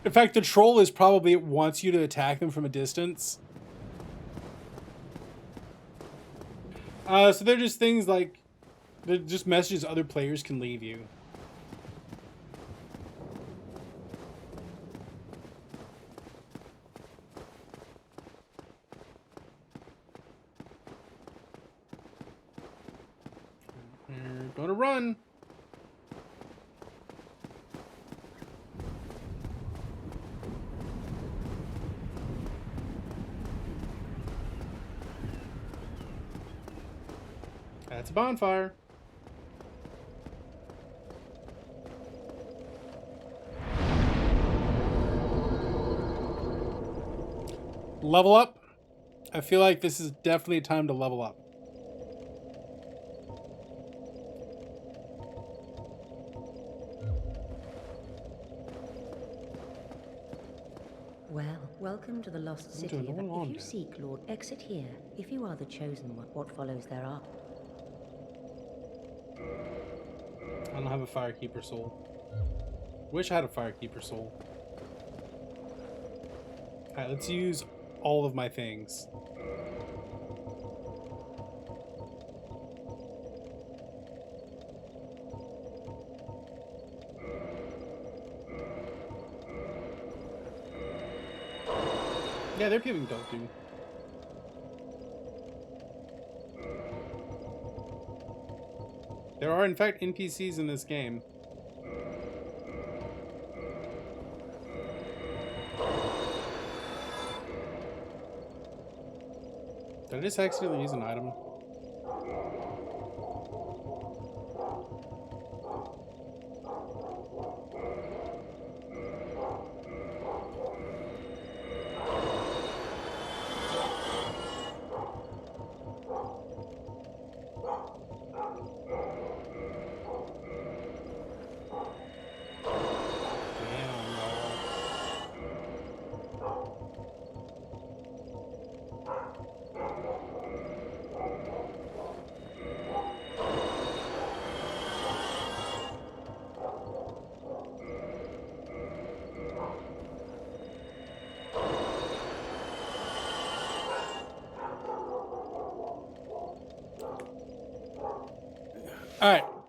In fact, the troll is probably wants you to attack them from a distance. So they're just things like... They're just messages other players can leave you. We're gonna run. That's a bonfire. Level up. I feel like this is definitely a time to level up. Well, welcome to the Lost City. If you seek Lord, exit here. If you are the chosen one, what follows thereafter? I don't have a Firekeeper soul. Wish I had a Firekeeper soul. Alright, let's use all of my things. Yeah, they're giving dope, dude. There are, in fact, NPCs in this game. Did I just accidentally use an item?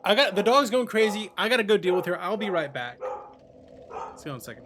Alright, the dog's going crazy. I gotta go deal with her. I'll be right back. See you in a second.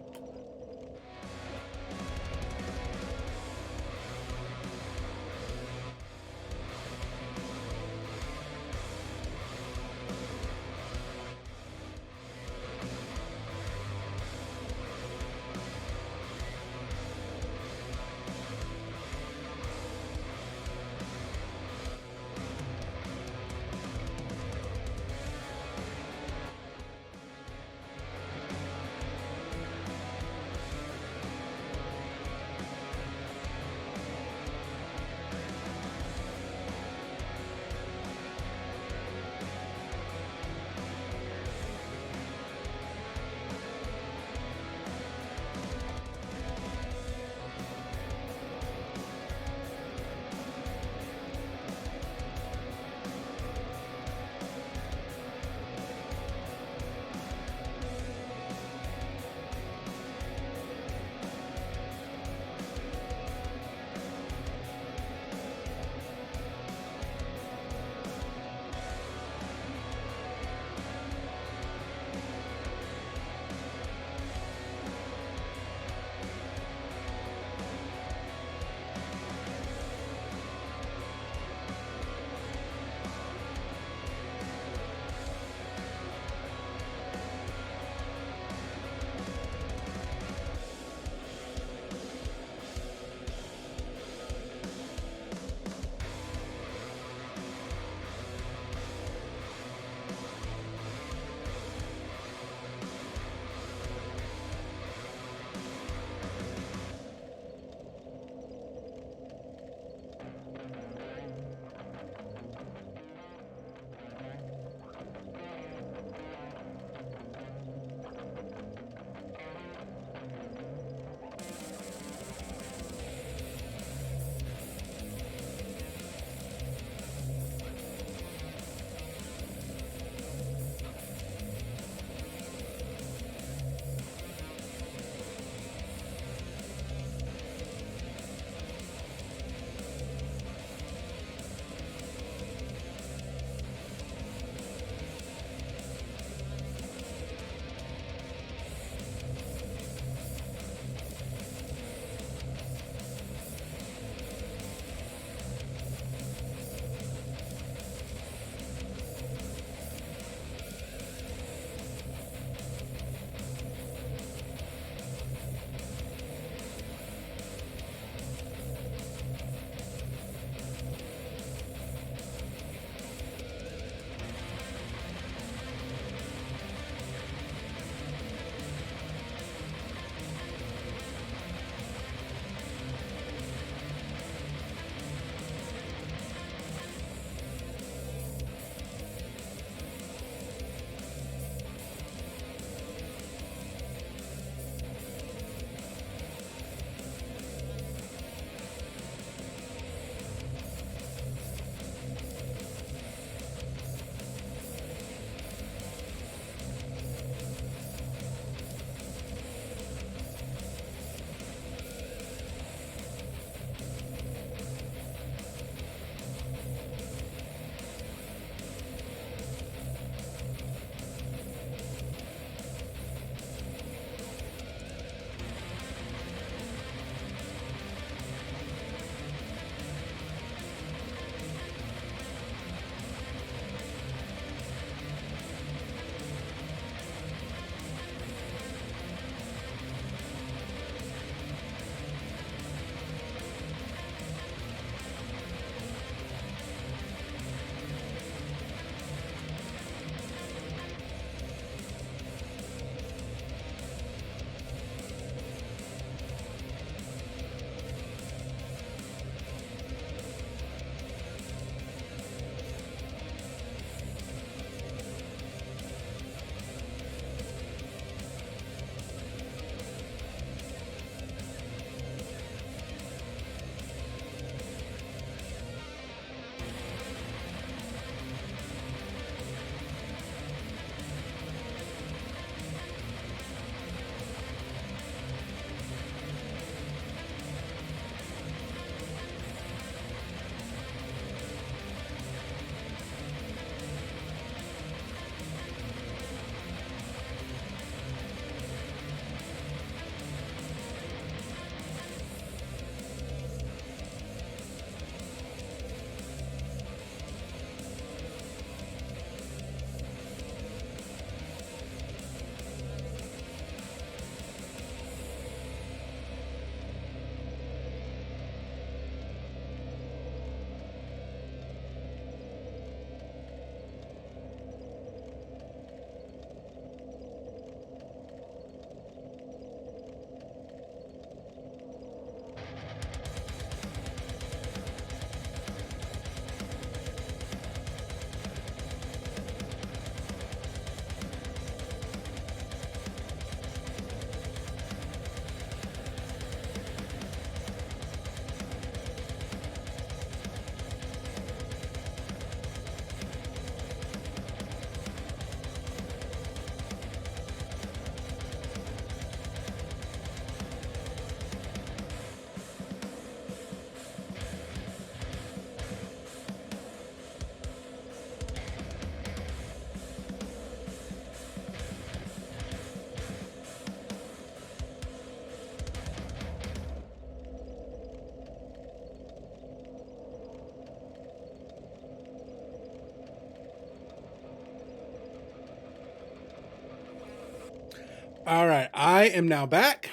All right, I am now back.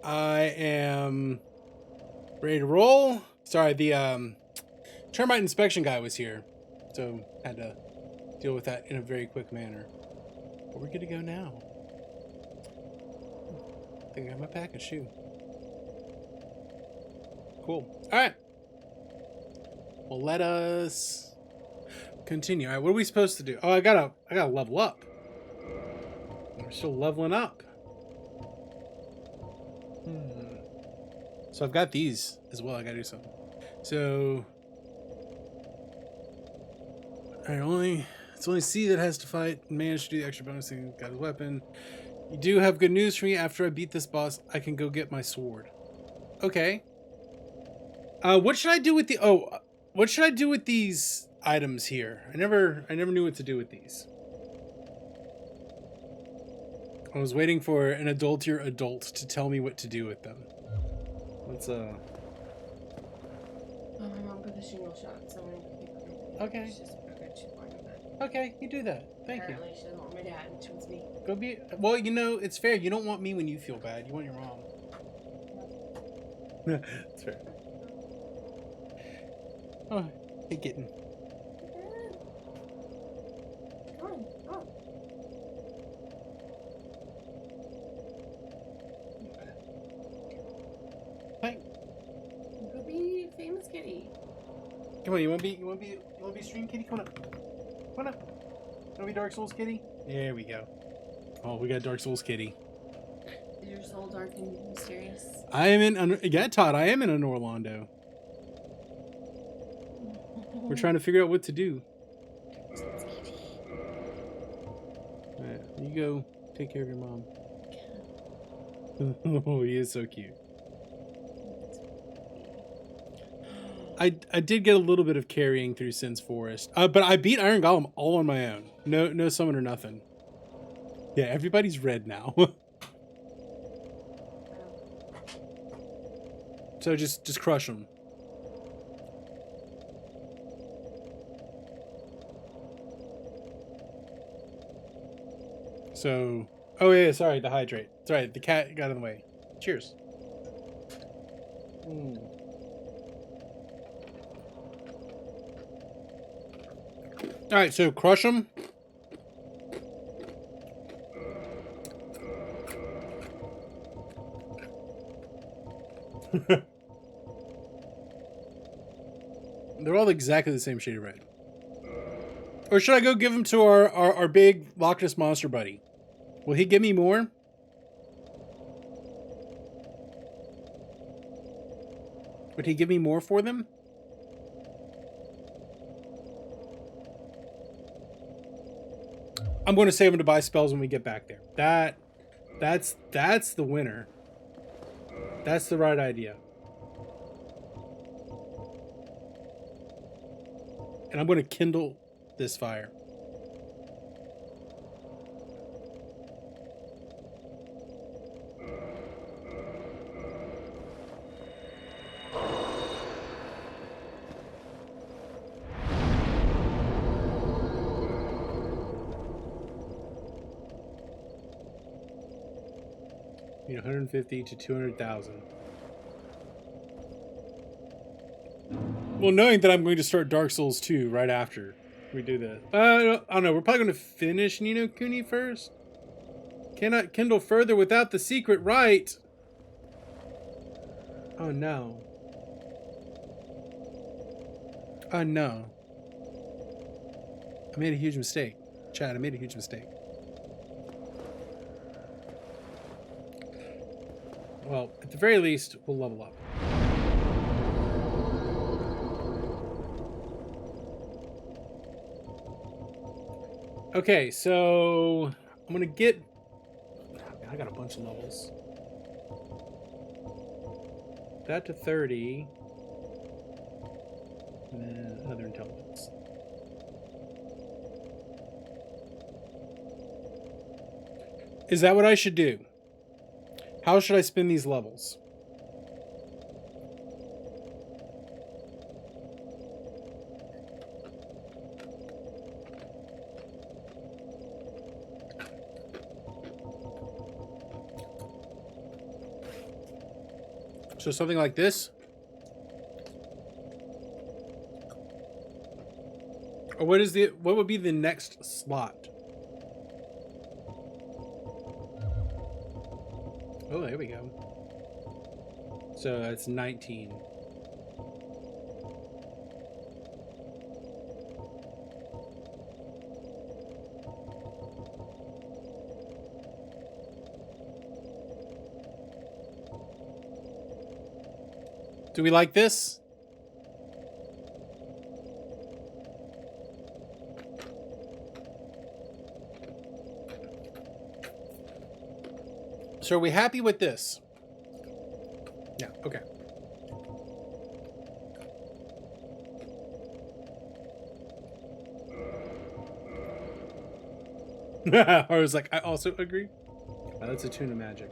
I am ready to roll. Sorry, the termite inspection guy was here, so had to deal with that in a very quick manner. But we're good to go now. I think I got my package too. Cool. All right. Well, let us continue. All right, what are we supposed to do? Oh, I gotta level up. We're still leveling up. So I've got these as well. I gotta do something. So it's only C that has to fight and manage to do the extra bonus thing. Got his weapon. You do have good news for me. After I beat this boss, I can go get my sword. Okay. What should I do with what should I do with these items here? I never knew what to do with these. I was waiting for an adultier adult to tell me what to do with them. Let's Oh, my mom got the shingle shot, so I'm gonna go keep her. Okay. She's good. She's fine with that. Okay, you do that. Thank you. Apparently, she doesn't want my dad, and she wants me. Go be. Well, you know, it's fair. You don't want me when you feel bad. You want your mom. That's fair. Oh, hey, kitten. Come on, go. Hey. Go be famous kitty. Come on, you want to be stream kitty? Come on up. Come on up. Want to be Dark Souls kitty? There we go. Oh, we got Dark Souls kitty. Is your soul dark and mysterious? I am in. Yeah, Todd. I am in an Orlando. We're trying to figure out what to do. Alright, you go take care of your mom. Oh, he is so cute. I did get a little bit of carrying through Sin's Forest, but I beat Iron Golem all on my own. No summon or nothing. Yeah, everybody's red now. So just crush them. So, oh yeah, sorry, the hydrate. Sorry, the cat got in the way. Cheers. All right, so crush them. They're all exactly the same shade of red. Or should I go give them to our big Loch Ness Monster buddy? Will he give me more? Would he give me more for them? I'm going to save him to buy spells when we get back there. That's the winner. That's the right idea. And I'm going to kindle this fire. Need 150 to 200,000. Well, knowing that I'm going to start Dark Souls 2 right after we do this. I don't know. We're probably going to finish Ni no Kuni first. Cannot kindle further without the secret right. Oh, no. Oh, no. I made a huge mistake. Chad, I made a huge mistake. Well, at the very least, we'll level up. Okay, so I'm gonna get. I got a bunch of levels. That to 30. And then another intelligence. Is that what I should do? How should I spin these levels? So something like this? Or what would be the next slot? Oh, there we go. So that's 19. Do we like this? So are we happy with this? Yeah, okay. I was like, I also agree. That's a tune of magic.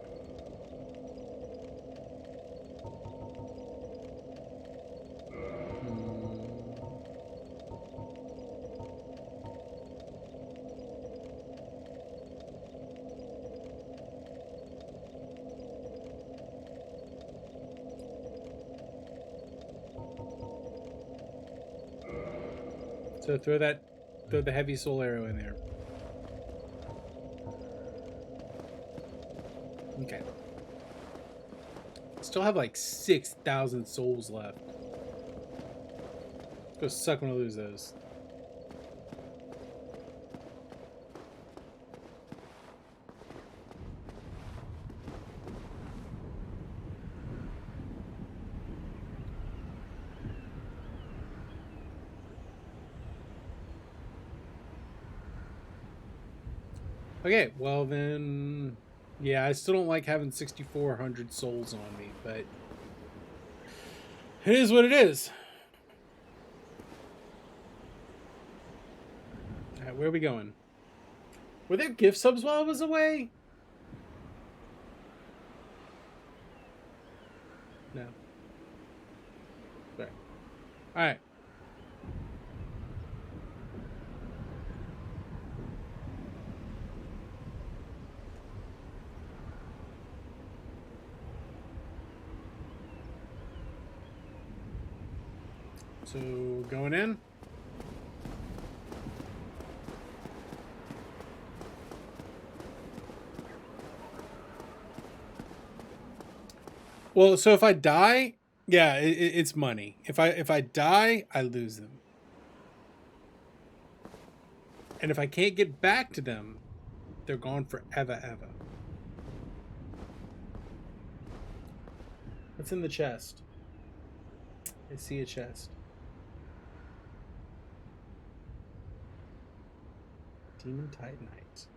So throw the heavy soul arrow in there. Okay. Still have like 6,000 souls left. It's gonna suck when I lose those. Okay, well then, yeah, I still don't like having 6,400 souls on me, but it is what it is. All right, where are we going? Were there gift subs while I was away? No. Sorry. All right. So, going in. Well, so if I die, yeah, it's money. If I die, I lose them. And if I can't get back to them, they're gone forever, ever. What's in the chest? I see a chest. Demon Titanite.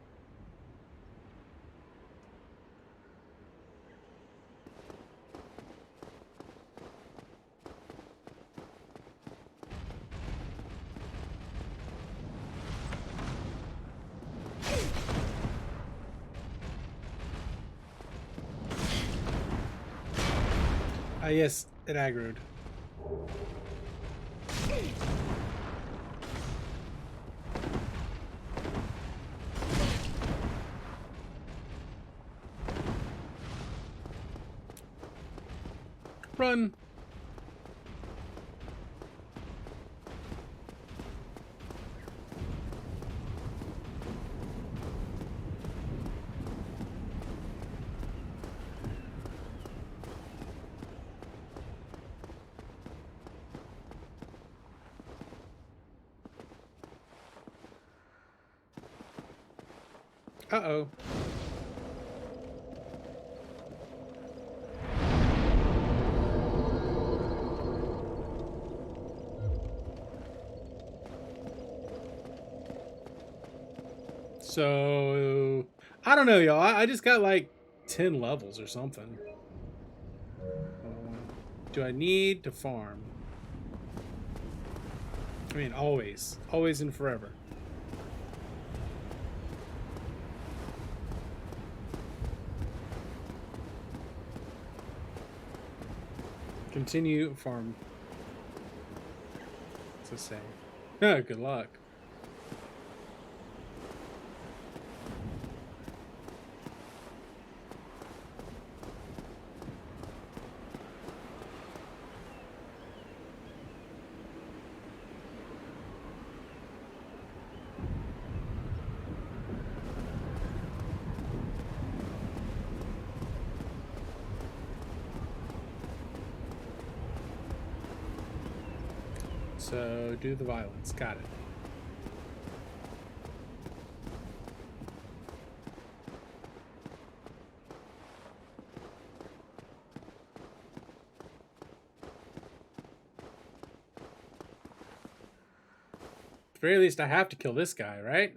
Ah, yes, it aggroed. Run. Uh-oh. So, I don't know, y'all. I just got like 10 levels or something. Do I need to farm? I mean, always. Always and forever. Continue farm. What's it say? Oh, good luck. So do the violence. Got it. At the very least, I have to kill this guy, right?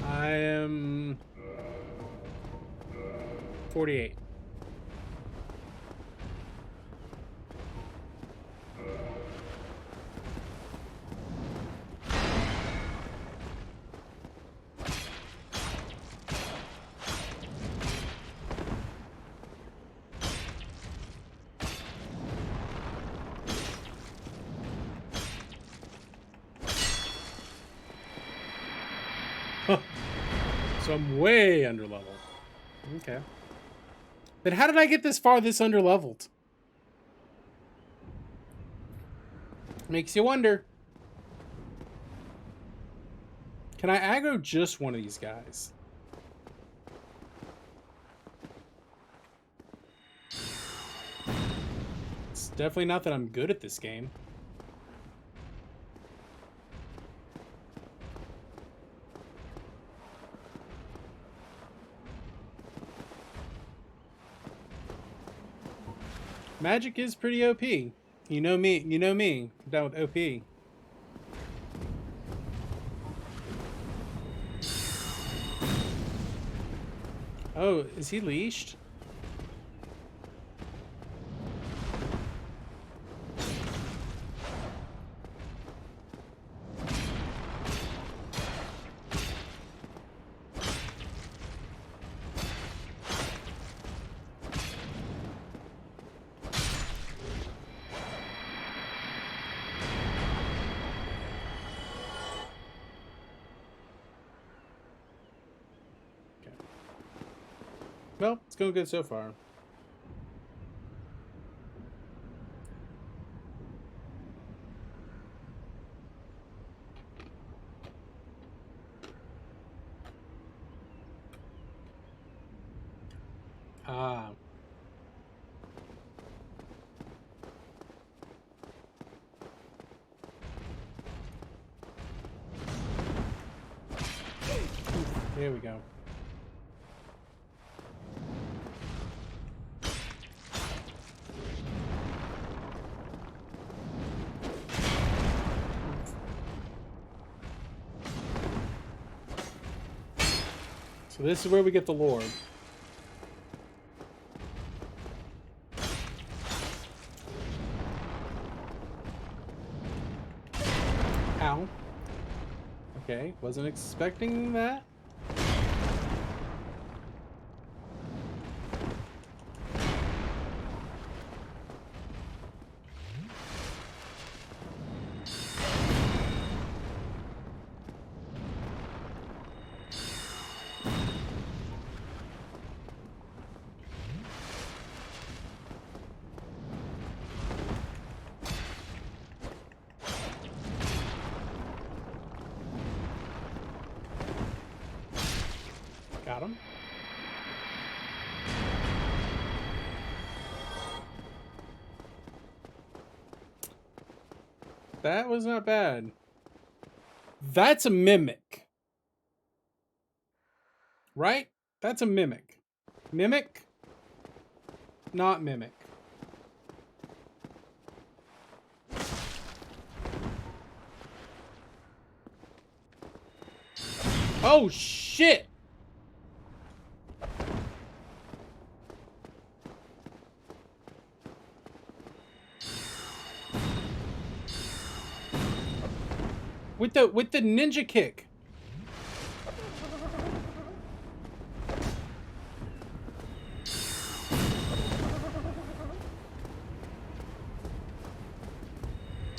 I am 48. So I'm way under level. Okay. Then how did I get this far this under leveled? Makes you wonder. Can I aggro just one of these guys? It's definitely not that I'm good at this game. Magic is pretty OP. You know me. You know me. I'm down with OP. Oh, is he leashed? Well, it's going good so far. Ah. There we go. So this is where we get the Lord. Ow. Okay, wasn't expecting that. Got him. That was not bad. That's a mimic. Right? That's a mimic. Mimic? Not mimic. Oh, shit! With the ninja kick.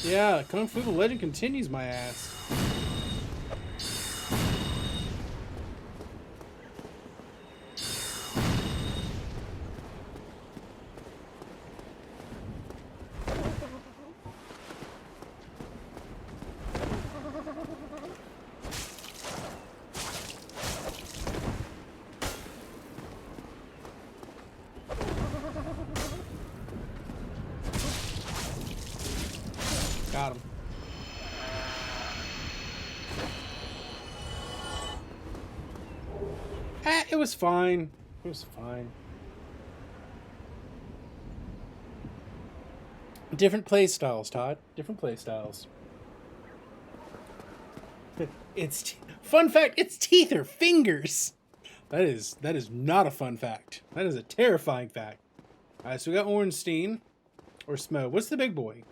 Yeah, Kung Fu the Legend continues my ass. Got him. It was fine. It was fine. Different play styles, Todd. Different play styles. Fun fact, its teeth are fingers. That is not a fun fact. That is a terrifying fact. Alright, so we got Ornstein. Or Smo. What's the big boy?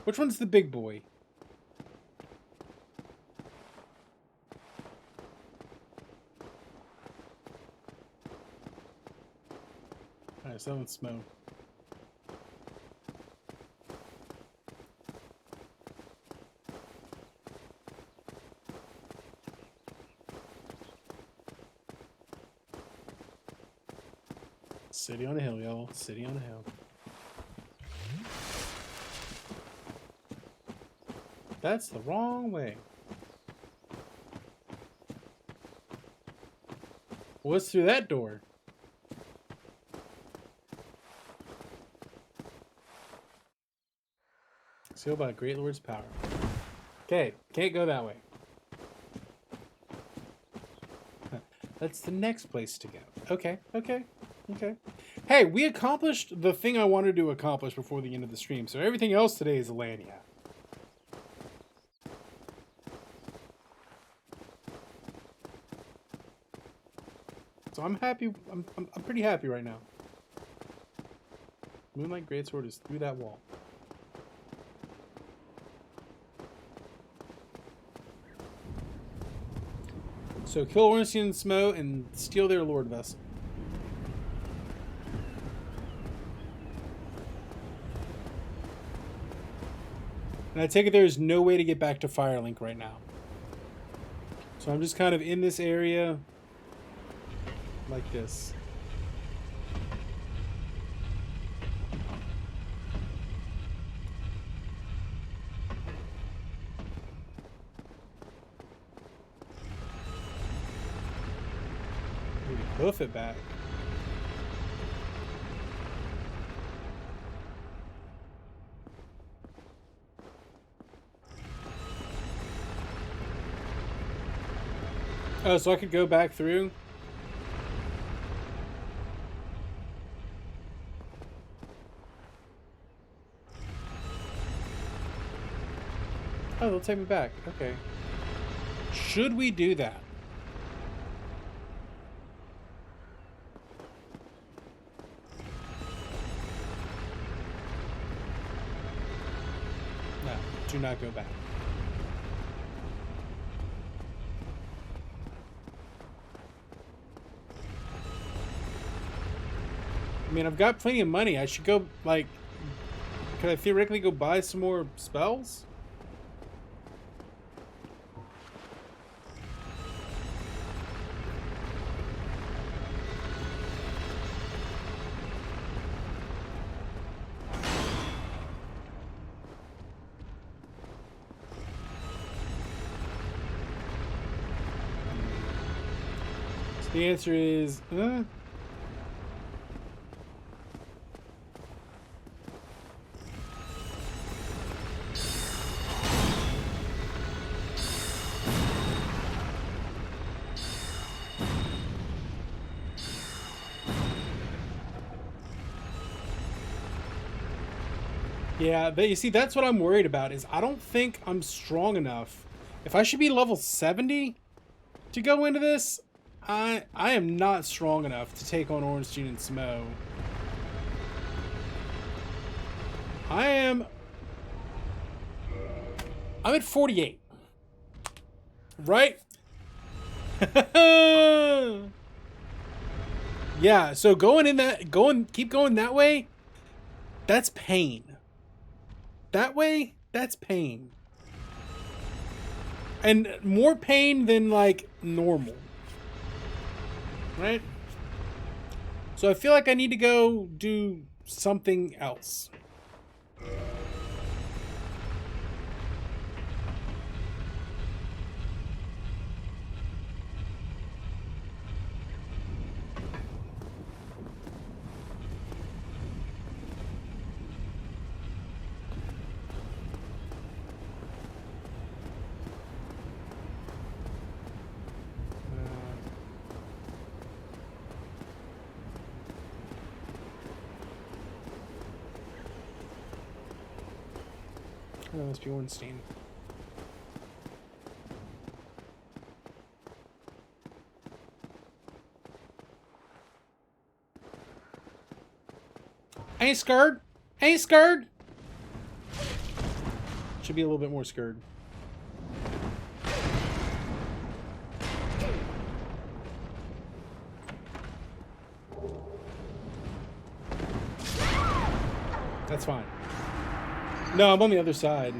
Which one's the big boy? Alright, so that one's Smo. City on a hill, y'all. City on a hill. That's the wrong way. What's through that door? Sealed by Great Lord's power. Okay, can't go that way. That's the next place to go. Okay, okay, okay. Hey, we accomplished the thing I wanted to accomplish before the end of the stream, so everything else today is a Lania. So I'm happy. I'm pretty happy right now. Moonlight Greatsword is through that wall. So kill Ornstein and Smo and steal their Lord Vessel. And I take it there's no way to get back to Firelink right now. So I'm just kind of in this area like this. Maybe hoof it back. Oh, so I could go back through? Oh, they'll take me back. Okay. Should we do that? No, do not go back. I mean, I've got plenty of money. I should go, like... Could I theoretically go buy some more spells? So the answer is... Yeah, but you see, that's what I'm worried about, is I don't think I'm strong enough. If I should be level 70 to go into this, I am not strong enough to take on Ornstein and Smo. I'm at 48. Right? Yeah, so keep going that way, that's pain. That way, that's pain. And more pain than, like, normal. Right? So I feel like I need to go do something else. Oh, that must be Ornstein. I ain't scared. Ain't scared. Should be a little bit more scared. That's fine. No, I'm on the other side.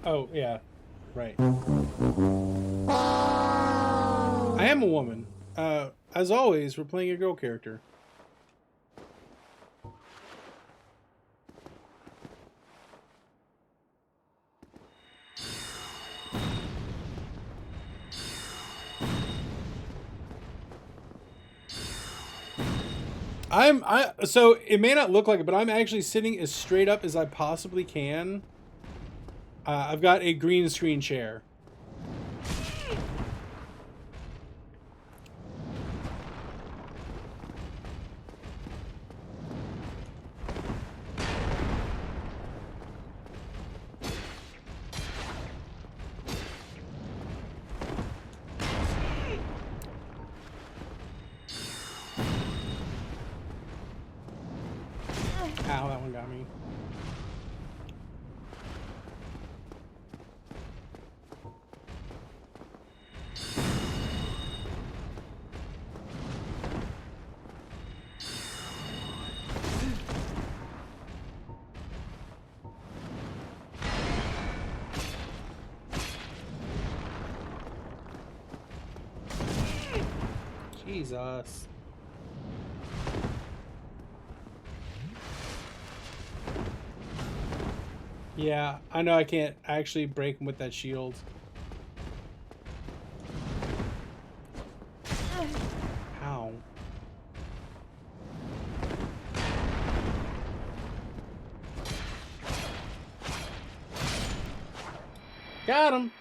Oh, yeah. Right. I am a woman. As always, we're playing a girl character. So it may not look like it, but I'm actually sitting as straight up as I possibly can. I've got a green screen chair. Ow, that one got me. Jesus. Yeah, I know I can't actually break him with that shield. Ow. Got him.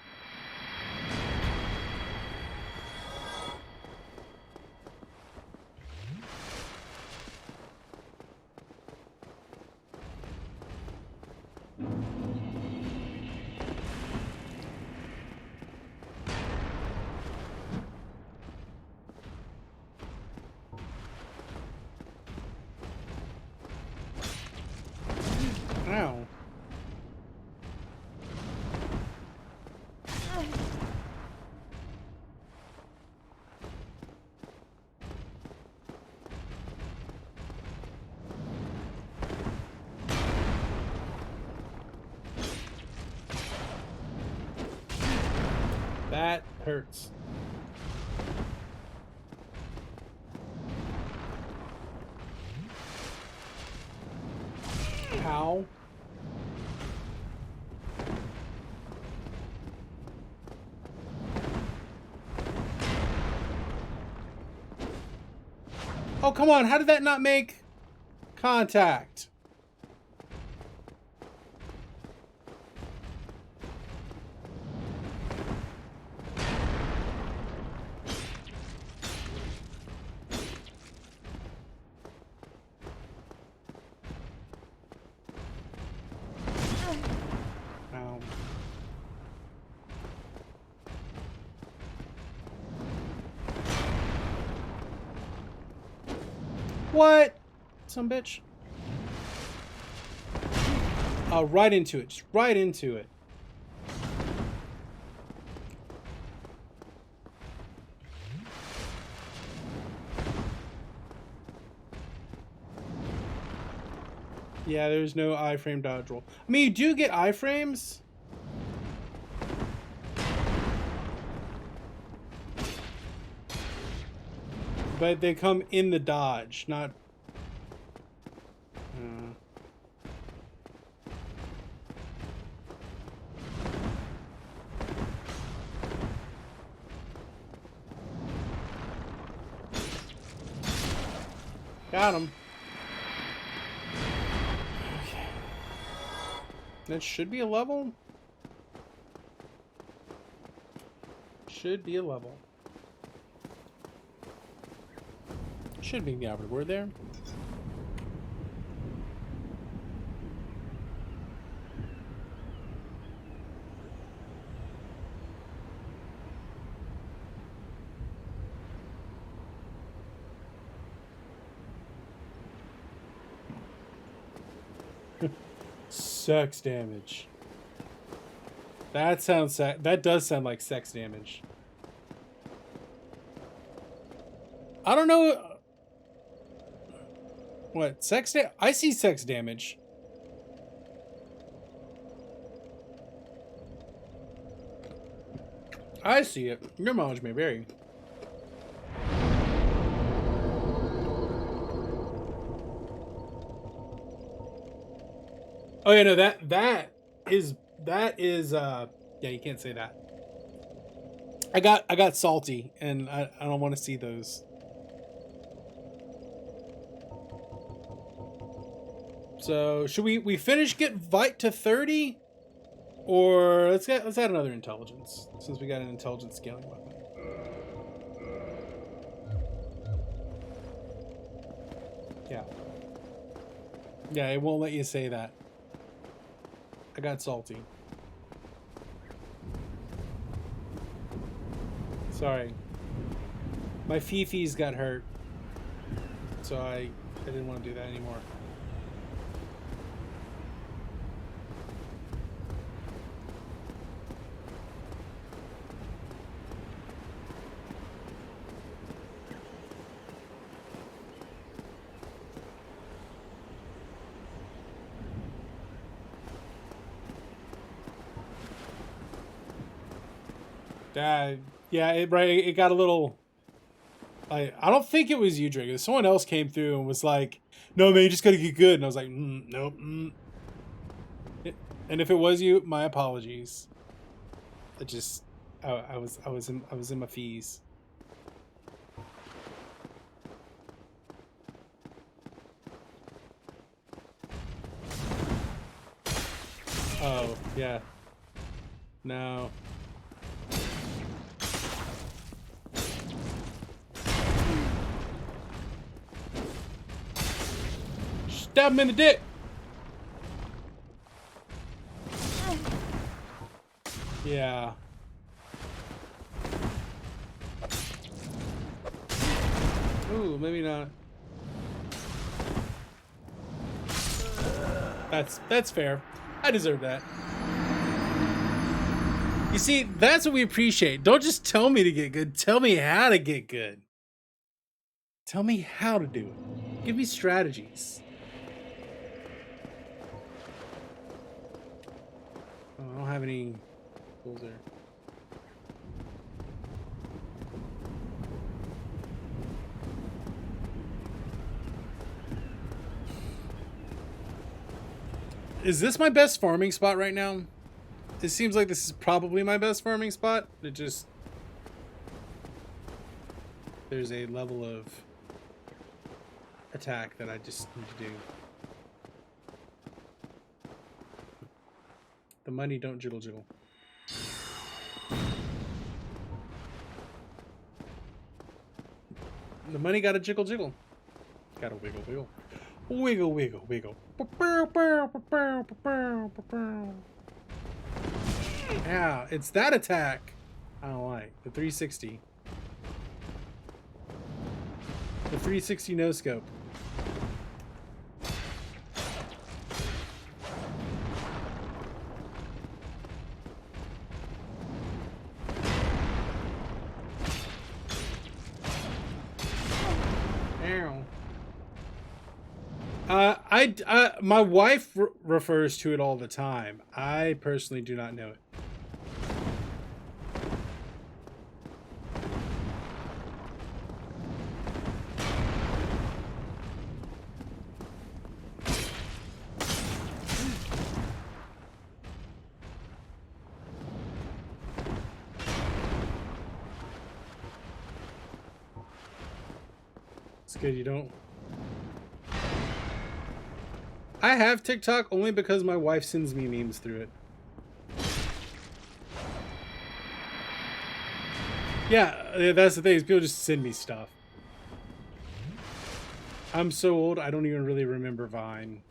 Ow. That hurts. Ow. Oh, come on. How did that not make contact? Ow. What? Some bitch. Oh, right into it. Just right into it. Yeah, there's no iframe dodge roll. I mean, you do get iframes. But they come in the dodge, not... Got him. Okay. That should be a level. Should be a level. Should be the operative word there. Sex damage. That sounds that does sound like sex damage. I don't know what sex I see sex damage. I see it. Your mileage may vary. Oh yeah, no, that is yeah, you can't say that. I got salty and I don't want to see those. So should we finish get Vite to 30? Or let's add another intelligence, since we got an intelligence scaling weapon. Yeah. Yeah, it won't let you say that. I got salty. Sorry. My fifis got hurt. So I didn't want to do that anymore. Yeah, it got a little. I don't think it was you, Drake. Someone else came through and was like, "No, man, you just gotta get good." And I was like, "Nope." And if it was you, my apologies. I was in my fees. Oh yeah. No. Stab him in the dick. Yeah. Ooh, maybe not. That's fair. I deserve that. You see, that's what we appreciate. Don't just tell me to get good. Tell me how to get good. Tell me how to do it. Give me strategies. Oh, I don't have any tools there. Is this my best farming spot right now? It seems like this is probably my best farming spot. It just... There's a level of attack that I just need to do. The money don't jiggle jiggle. The money gotta jiggle jiggle. Gotta wiggle wiggle. Wiggle wiggle wiggle. Yeah, it's that attack I don't like. The 360. The 360 no scope. My wife refers to it all the time. I personally do not know it. It's good you don't I have TikTok only because my wife sends me memes through it. Yeah, that's the thing, is people just send me stuff. I'm so old, I don't even really remember Vine.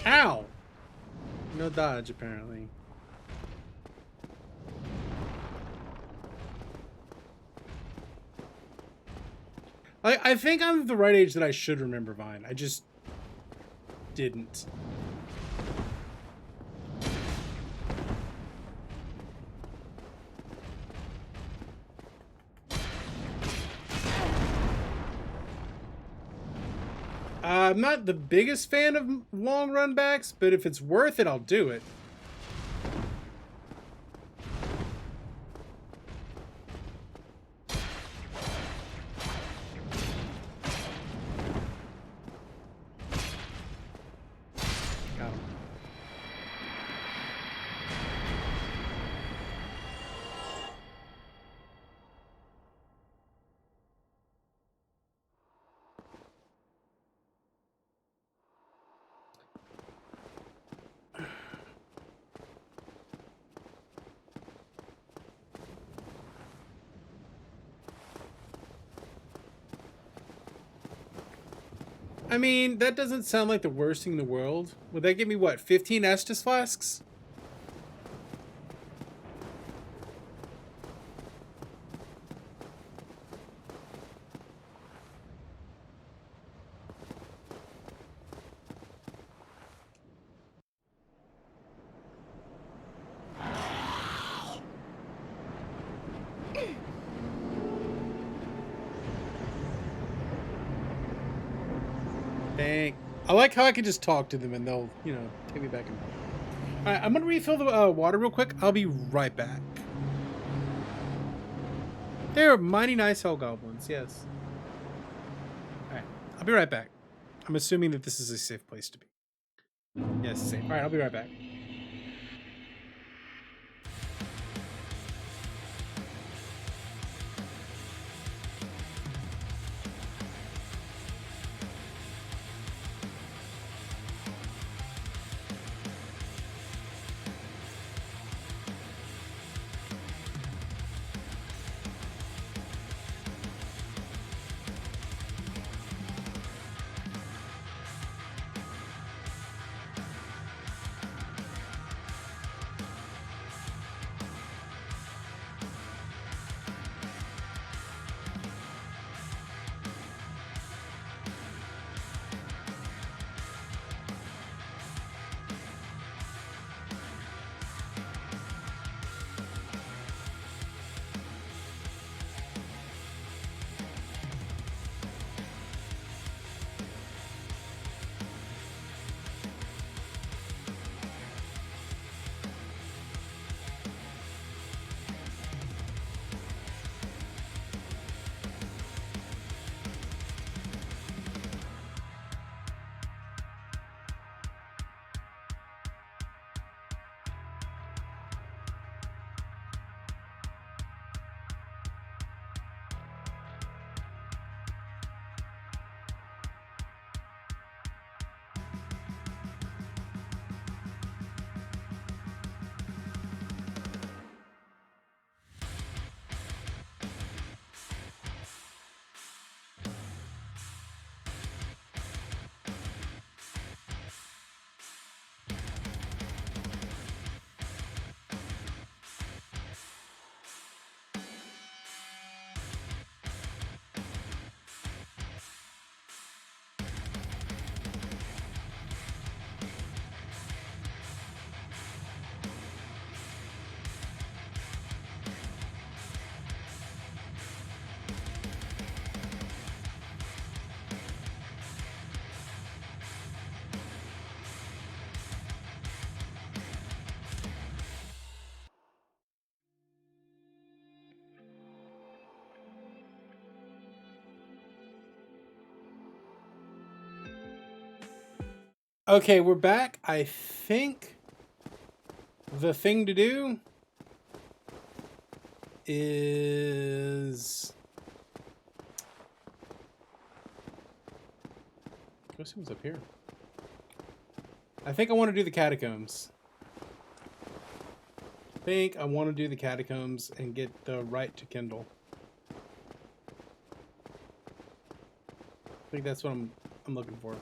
Ow! No dodge, apparently. I think I'm the right age that I should remember Vine. I just didn't. I'm not the biggest fan of long run backs, but if it's worth it, I'll do it. Got him. I mean, that doesn't sound like the worst thing in the world. Would that give me, what, 15 Estus flasks? Dang. I like how I can just talk to them and they'll, you know, take me back and forth. Alright, I'm gonna refill the water real quick. I'll be right back. They're mighty nice hellgoblins, yes. Alright, I'll be right back. I'm assuming that this is a safe place to be. Yes, safe. Alright, I'll be right back. Okay, we're back. I think the thing to do is go see what's up here. I think I want to do the catacombs. I think I want to do the catacombs and get the right to kindle. I think that's what I'm looking for.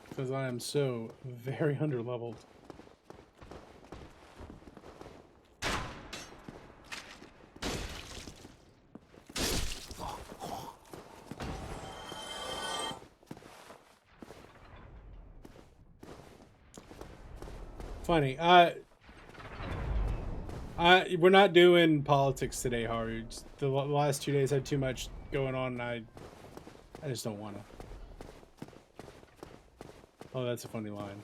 Because I am so very underleveled. Funny. We're not doing politics today, Haru. Just the last 2 days had too much going on, and I just don't want to. Oh, that's a funny line.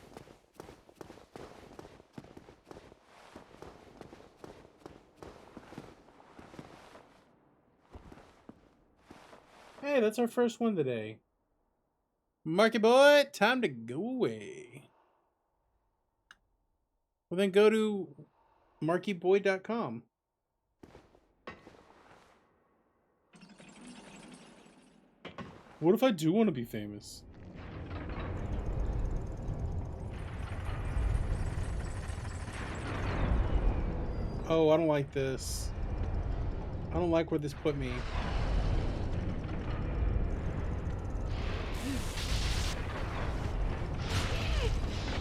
Hey, that's our first one today. Marky boy, time to go away. Well, then go to markyboy.com. What if I do want to be famous? Oh, I don't like this. I don't like where this put me.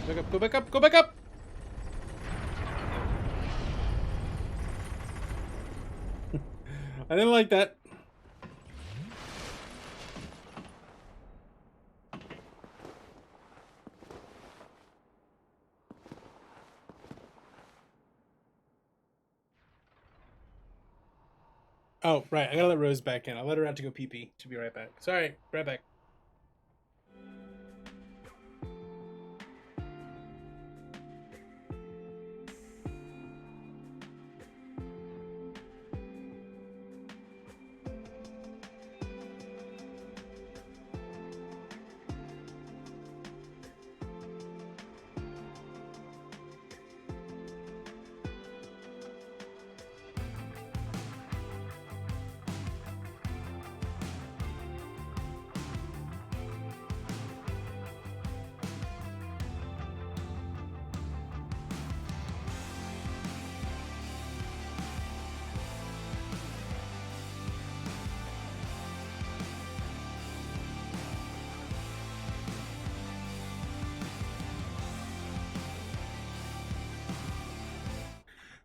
Back up, go back up, go back up! I didn't like that. Oh, right. I gotta let Rose back in. I'll let her out to go pee-pee. She'll be right back. Sorry. Right back.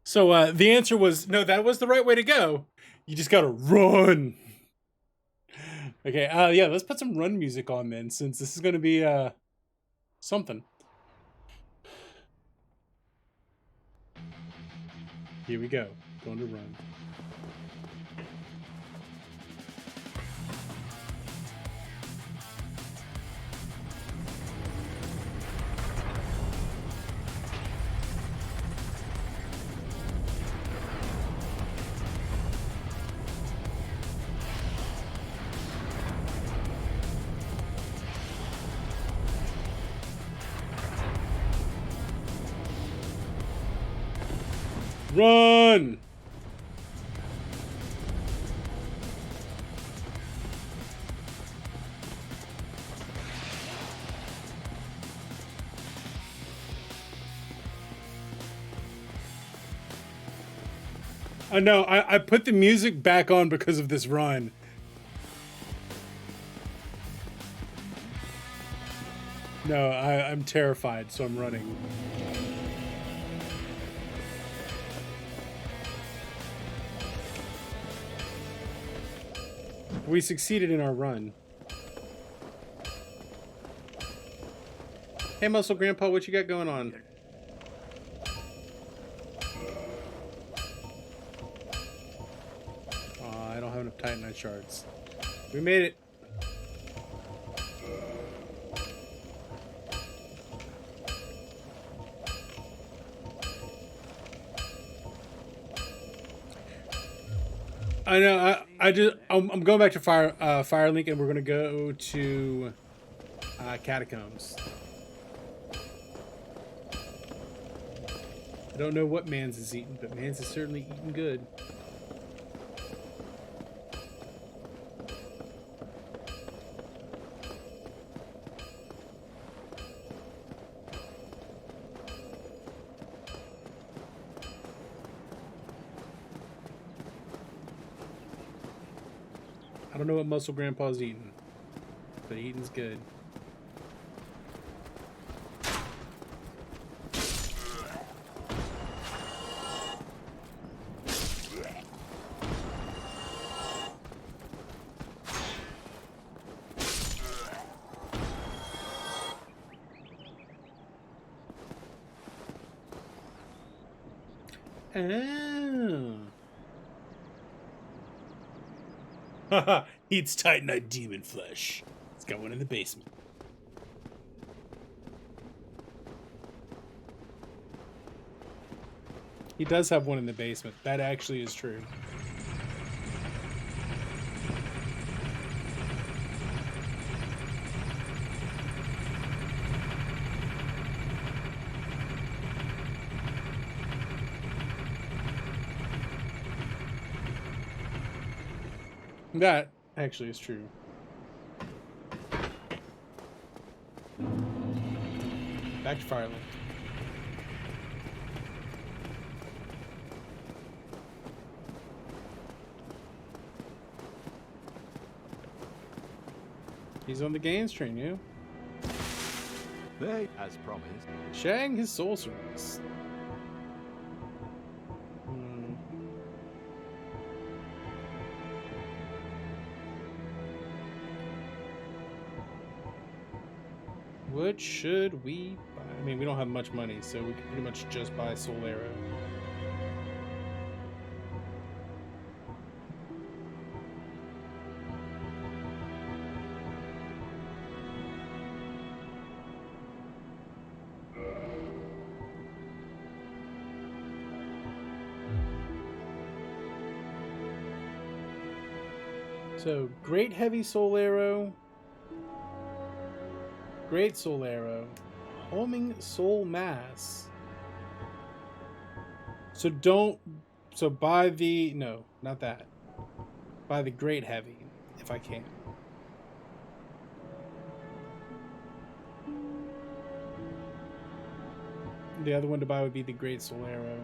So the answer was no, that was the right way to go. You just gotta run. Okay, yeah, let's put some run music on then, since this is gonna be something. Here we go. Going to run. Run! I know, I put the music back on because of this run. No, I'm terrified, so I'm running. We succeeded in our run. Hey, Muscle Grandpa, what you got going on? Aw, I don't have enough Titanite shards. We made it. I know. I'm going back to Firelink, and we're gonna go to Catacombs. I don't know what Mans is eating, but Mans is certainly eating good. I don't know what Muscle Grandpa's eating, but eating's good. Oh. Haha, eats Titanite demon flesh. It's got one in the basement. He does have one in the basement. That actually is true. That actually is true. Back to Firelink. He's on the games train, you. They, as promised. Sharing his sorceries. What should we buy? I mean, we don't have much money, so we can pretty much just buy Soul Arrow. So, Great Heavy Soul Arrow. Great Soul Arrow. Homing Soul Mass. So buy the, no, not that. Buy the Great Heavy, if I can. The other one to buy would be the Great Soul Arrow.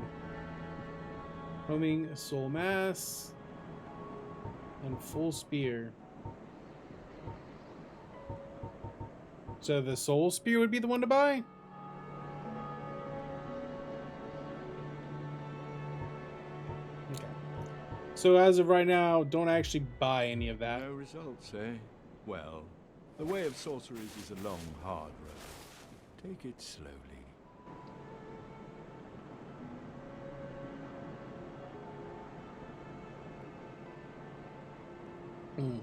Homing Soul Mass. And Full Spear. So the Soul Spear would be the one to buy? Okay. So as of right now, don't actually buy any of that. No results, eh? Well, the way of sorceries is a long, hard road. Take it slowly. Mm.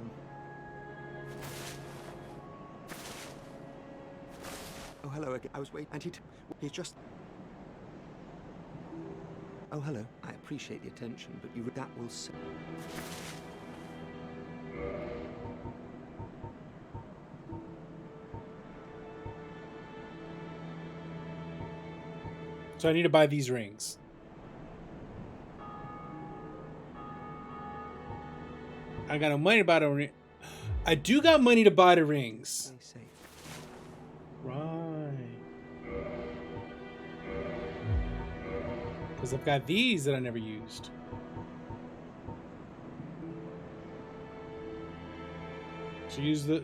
Oh, hello again. I was waiting, and he's just... Oh, hello. I appreciate the attention, but that will... So I need to buy these rings. I got no money to buy the ring. I do got money to buy the rings. Right. Because I've got these that I never used. So use the...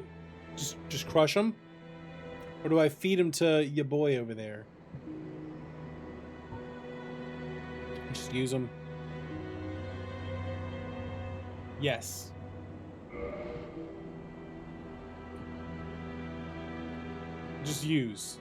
Just crush them? Or do I feed them to your boy over there? Just use them. Yes. Just use.